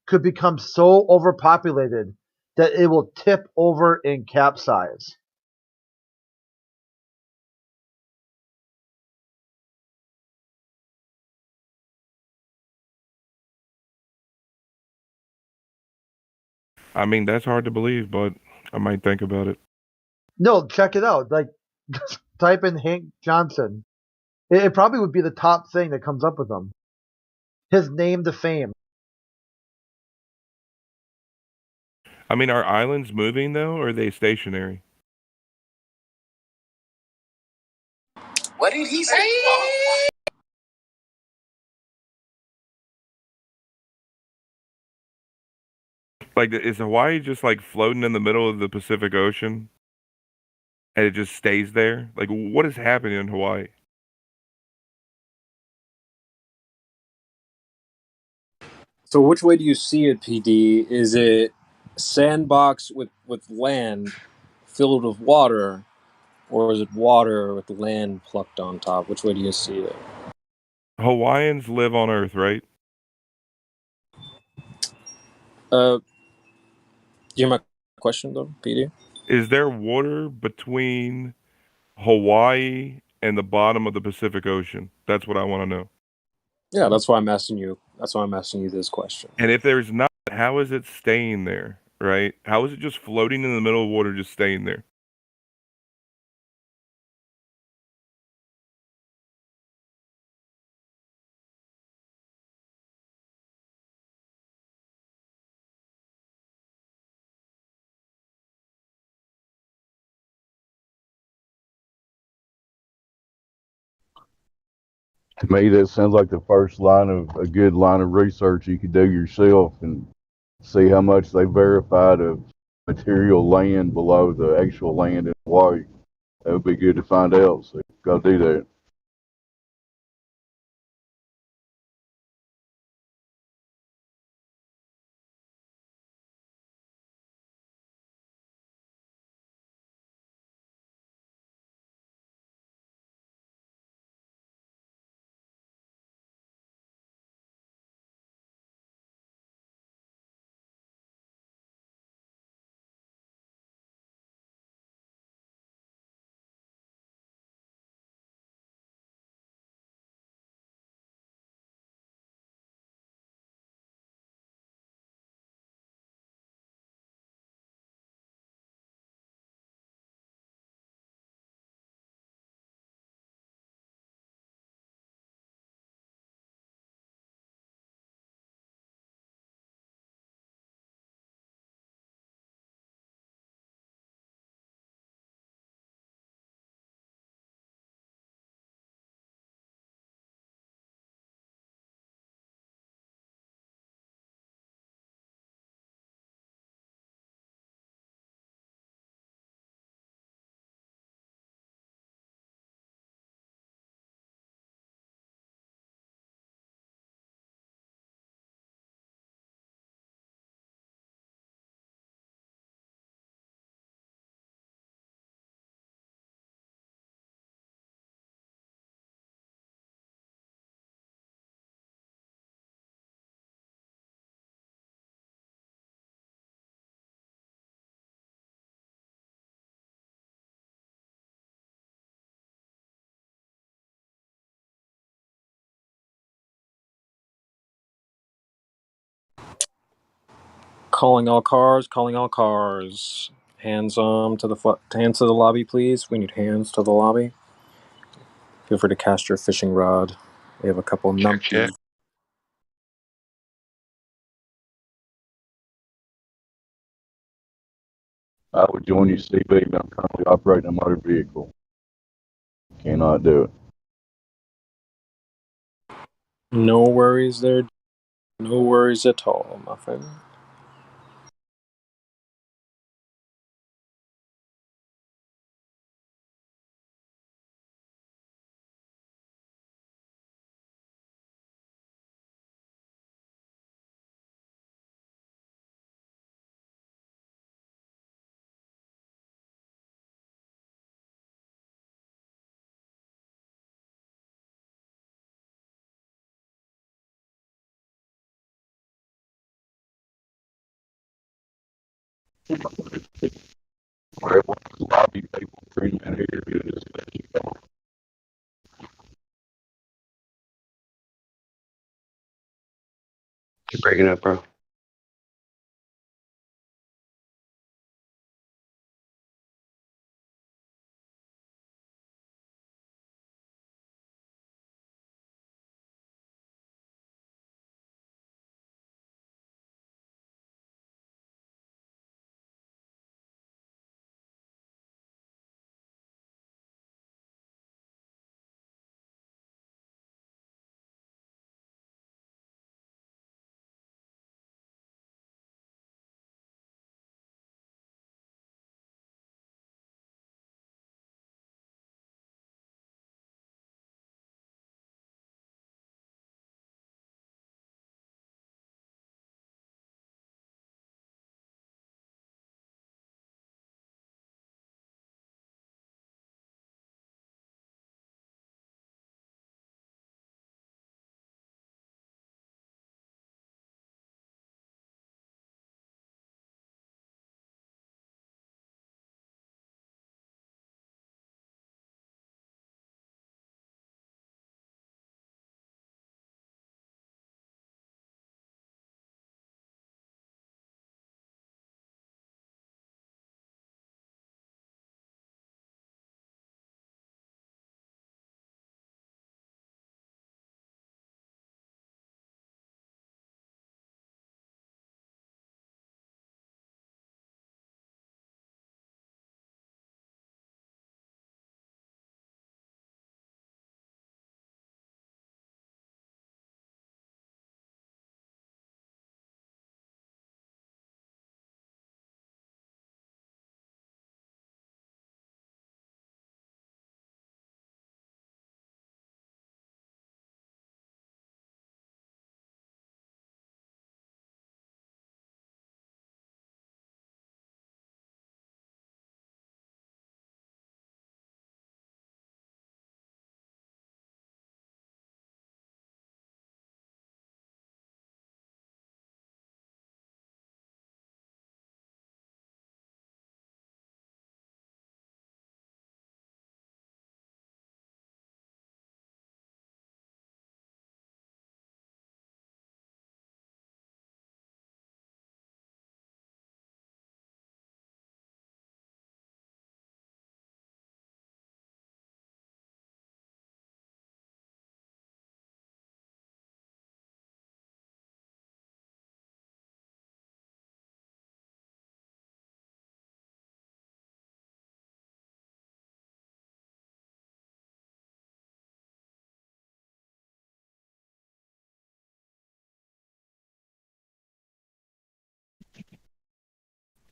could become so overpopulated that it will tip over and capsize.
I mean, that's hard to believe, but I might think about it.
No, check it out. Like, just type in Hank Johnson. It probably would be the top thing that comes up with him. His name to fame.
I mean, are islands moving though, or are they stationary?
What did he say?
Like, is Hawaii just like floating in the middle of the Pacific Ocean, and it just stays there? Like, what is happening in Hawaii?
So which way do you see it, PD? Is it sandbox with land filled with water, or is it water with land plucked on top? Which way do you see it?
Hawaiians live on Earth, right?
You hear my question though, PD?
Is there water between Hawaii in the bottom of the Pacific Ocean? That's what I want to know.
Yeah, that's why I'm asking you. That's why I'm asking you this question.
And if there's not, how is it staying there? Right? How is it just floating in the middle of water, just staying there?
To me, that sounds like the first line of a good line of research you could do yourself and see how much they verified of material land below the actual land in Hawaii. That would be good to find out. So, go do that.
Calling all cars. Calling all cars. Hands to the hands to the lobby, please. We need hands to the lobby. Feel free to cast your fishing rod. We have a couple numpties.
I would join you, CB, but I'm currently operating a motor vehicle. Cannot do it.
No worries there. No worries at all, my friend.
Where lobby people treating that area is
You're breaking up, bro.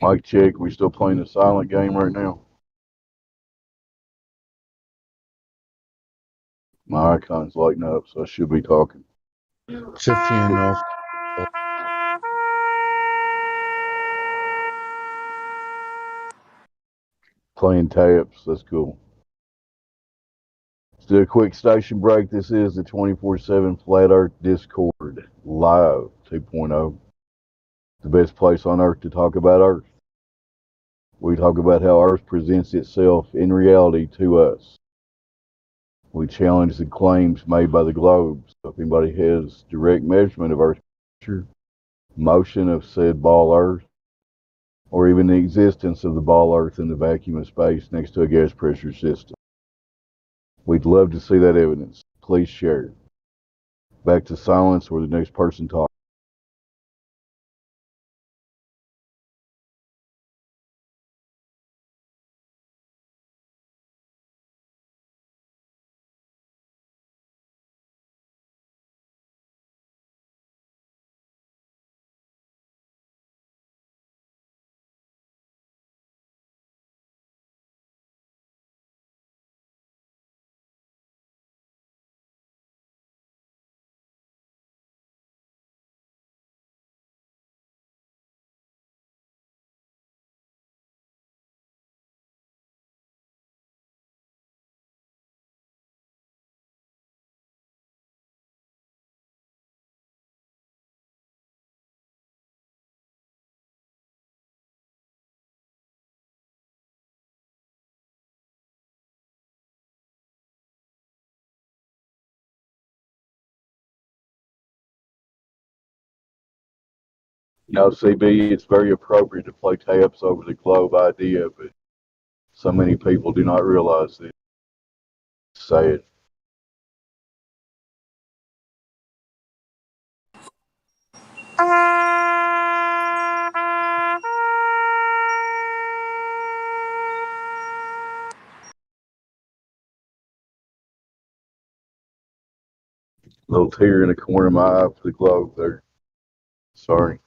Mike check. We still playing the silent game right now. My icon's lighting up, so I should be talking.
It's a funeral.
Playing taps. That's cool. Let's do a quick station break. This is the 24/7 Flat Earth Discord Live 2.0. The best place on Earth to talk about Earth. We talk about how Earth presents itself in reality to us. We challenge the claims made by the globe. So if anybody has direct measurement of Earth's temperature, motion of said ball Earth, or even the existence of the ball Earth in the vacuum of space next to a gas pressure system, we'd love to see that evidence. Please share it. Back to silence or the next person talks. CB, it's very appropriate to play taps over the globe idea, but so many people do not realize this. Say it. Little tear in the corner of my eye for the globe there. Sorry.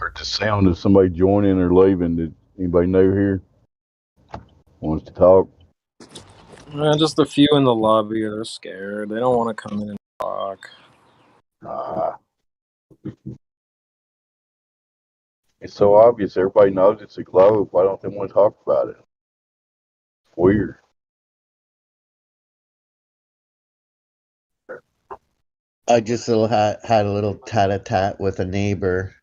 Heard the sound of somebody joining or leaving. Did anybody know here? Wants to talk?
Just a few in the lobby. They're scared. They don't want to come in and talk.
It's so obvious. Everybody knows it's a globe. Why don't they want to talk about it? It's weird.
I just had a little tat-a-tat with a neighbor,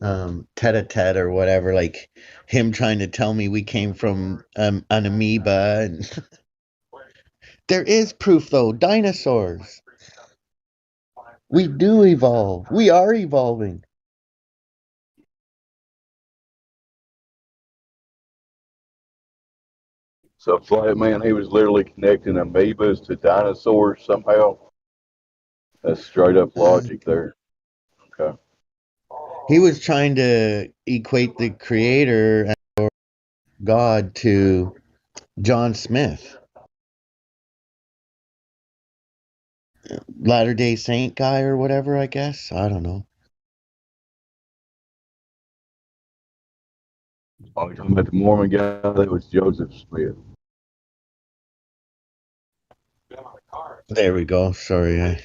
tete-a-tete or whatever, like him trying to tell me we came from an amoeba. And there is proof, though. Dinosaurs. We do evolve. We are evolving.
So Flat Man, he was literally connecting amoebas to dinosaurs somehow. That's straight up logic there. Okay.
He was trying to equate the creator or God to John Smith, Latter-day Saint guy or whatever, I guess. I don't know.
Oh, you're talking about the Mormon guy? That was Joseph Smith.
There we go. Sorry, I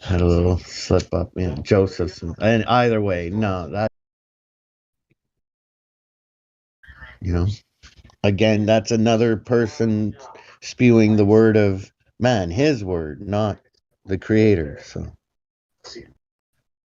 had a little slip up. Yeah, Josephson. And either way, no, that, you know, again, that's another person spewing the word of man, his word, not the creator. So